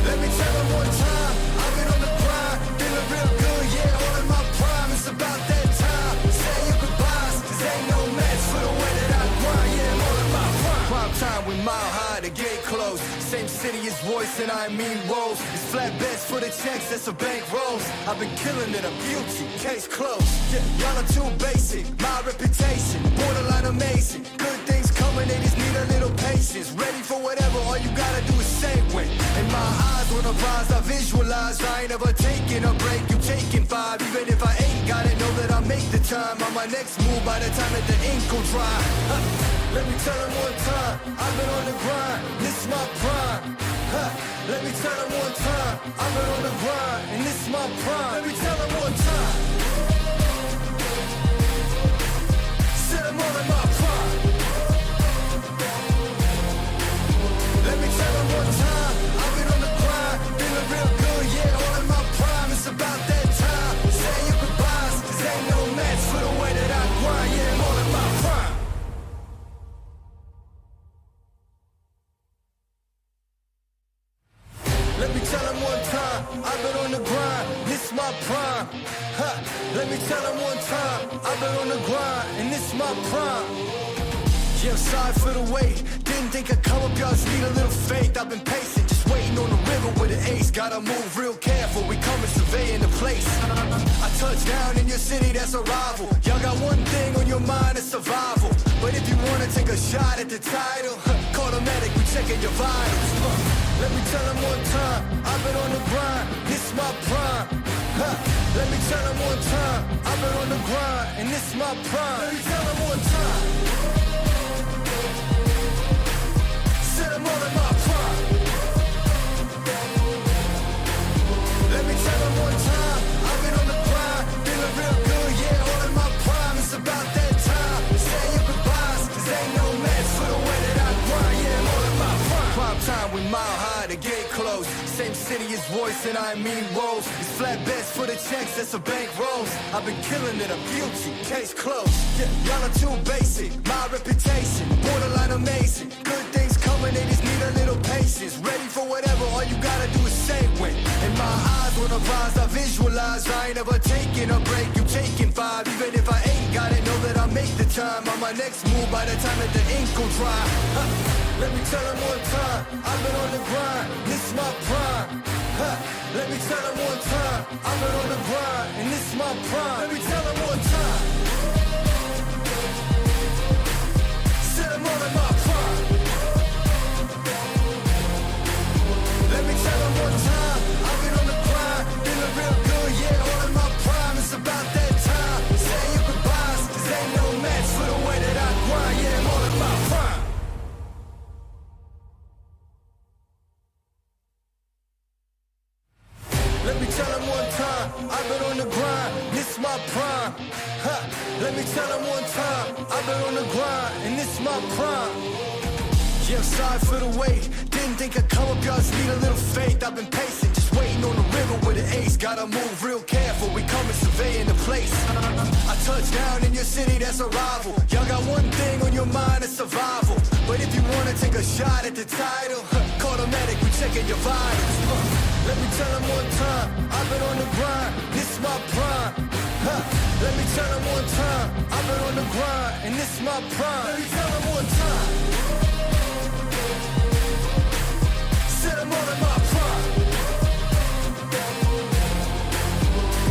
Let me tell them one time, I've been on the grind, feeling real good, yeah, all in my prime. It's about that time, say your goodbyes, cause ain't no match for the way that I grind, yeah, I'm all in my prime. Prime time, we mile high to get close. Same city as voice and I mean roles. It's flat bets for the checks, that's a bank rolls. I've been killing it, I'm guilty, case closed. Yeah, y'all are too basic, my reputation borderline amazing. Good things coming, they just need a little patience. Ready for whatever, all you gotta do is say when. In my eyes when I rise, I visualize. I ain't ever taking a break, you taking 5. Even if I ain't got it, know that I make the time. On my next move by the time that the ink will dry. Let me tell them one time, I've been on the grind, this is my prime. Let me tell them one time, I've been on the grind, and this is my prime. Let me tell them one time, said I'm all in my prime. Let me tell them one time, I've been on the grind, feeling real good, yeah, all in my prime. It's about that time, say your goodbyes, cause ain't no match for the way that I grind, yeah, I'm all in my prime. Yeah, I'm sorry for the wait. Didn't think I'd come up, y'all just need a little faith. I've been patient, just waiting on the river with an ace. Gotta move real careful, we coming surveying the place. I touch down in your city, that's a rival. Y'all got one thing on your mind, it's survival. But if you wanna take a shot at the title, call the medic, we checking your vitals. Let me tell them one time, I've been on the grind, this my prime. Let me tell them one time, I've been on the grind, and this my prime. Let me tell them one time. Set them all in my prime. Let me tell them one time, I've been on the grind, feeling real good, yeah, all in my prime. It's about that time, say your goodbyes, cause ain't no match for the way that I grind, yeah, I'm all in my prime. Prime time, we mile high, the gate closed. Same city as voice and I mean roles. It's flat bets for the checks, that's a bank rolls. I've been killing it, I'm guilty, case closed. Yeah, y'all are too basic, my reputation, borderline amazing. Good things coming, they just need a little patience. Ready for whatever, all you gotta do is say when. In my eyes, when I rise, I visualize. I ain't ever taking a break, you taking five. Even if I ain't got it, know that I'll make the time. On my next move, by the time that the ink will dry. Let me tell them one time, I've been on the grind, this my prime. Let me tell them one time, I've been on the grind, and this my prime. Let me tell them one time. Set them all in my prime. Let me tell them one time, I've been on the grind, feeling real good, yeah, all in my prime. It's about that time, say your goodbyes, cause ain't no match for the way that I grind, yeah, I'm all in my prime. Let me tell them one time, I've been on the grind, this my prime. Let me tell them one time, I've been on the grind, and this my prime. Yeah, I'm sorry for the wait, didn't think I'd come up, y'all just need a little faith. I've been patient, just waiting on the river with an ace. Gotta move real careful, we coming surveying the place. I touch down in your city, that's a rival. Y'all got one thing on your mind, it's survival. But if you wanna take a shot at the title, call the medic, we checking your vitals. Let me tell them one time, I've been on the grind, this my prime. Let me tell them one time, I've been on the grind, and this my prime. Let me tell them one time. Set them all in my prime.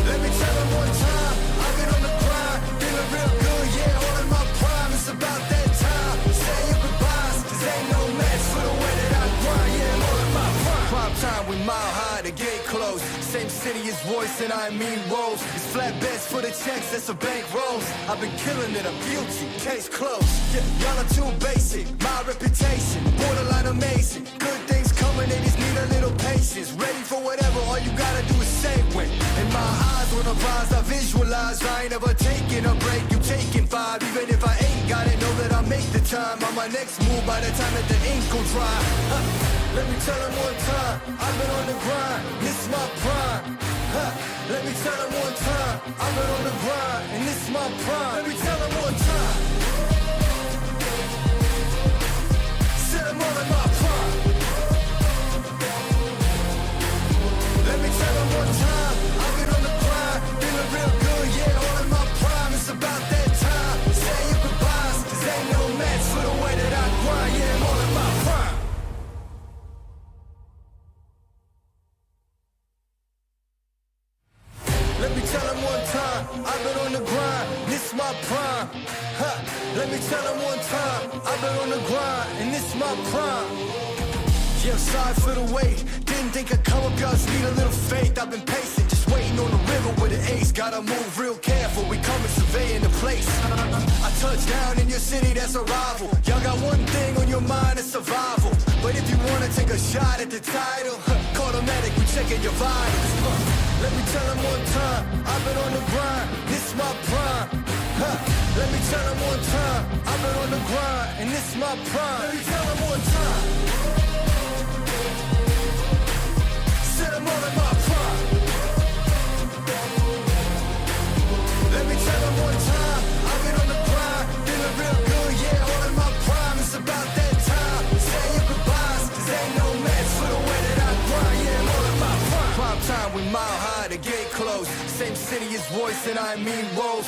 Let me tell them one time, I've been on the grind, feeling real good, yeah, all in my prime. It's about that time, say your goodbyes, cause ain't no match for the way that I grind, yeah, I'm all in my prime. Prime time, we mile high, the gate closed. Same city as voice and I mean roles. It's flat bets for the checks, that's a bank rolls. I've been killing it, I'm guilty, case closed. Yeah, y'all are too basic, my reputation, borderline amazing. Good things coming, they just need a little patience. Ready for whatever, all you gotta do is say when. In my eyes, when I rise, I visualize. I ain't ever taking a break, you taking five. Even if I ain't got it, know that I'll make the time. On my next move, by the time that the ink will dry. Let me tell them one time, I've been on the grind, this my prime. Let me tell them one time, I've been on the grind, and this my prime. Let me tell them one time. Set them all in my prime. Let me tell them one time, I've been on the grind, feeling real good, yeah, all in my prime. It's about that time, say your goodbyes, cause ain't no match for the way that I grind, yeah, I'm all in my prime. Let me tell them one time, I've been on the grind, this my prime. Let me tell them one time, I've been on the grind, and this my prime. Yeah, I'm sorry for the wait, didn't think I'd come up, y'all just need a little faith. I've been patient, just waiting on the river with an ace. Gotta move real careful, we coming surveying the place. I touch down in your city, that's a rival. Y'all got one thing on your mind, it's survival. But if you wanna take a shot at the title, call the medic, we checking your vitals. Let me tell them one time, I've been on the grind, this my prime. Let me tell them one time, I've been on the grind, and this my prime. Let me tell them one time. Set them all in my prime. Let me tell them one time, I've been on the grind, feeling real good, yeah, all in my prime. It's about that time, say your goodbyes, cause ain't no match for the way that I grind, yeah, I'm all in my prime. Prime time, we mile high, the gate closed. Same city as voice and I mean roles.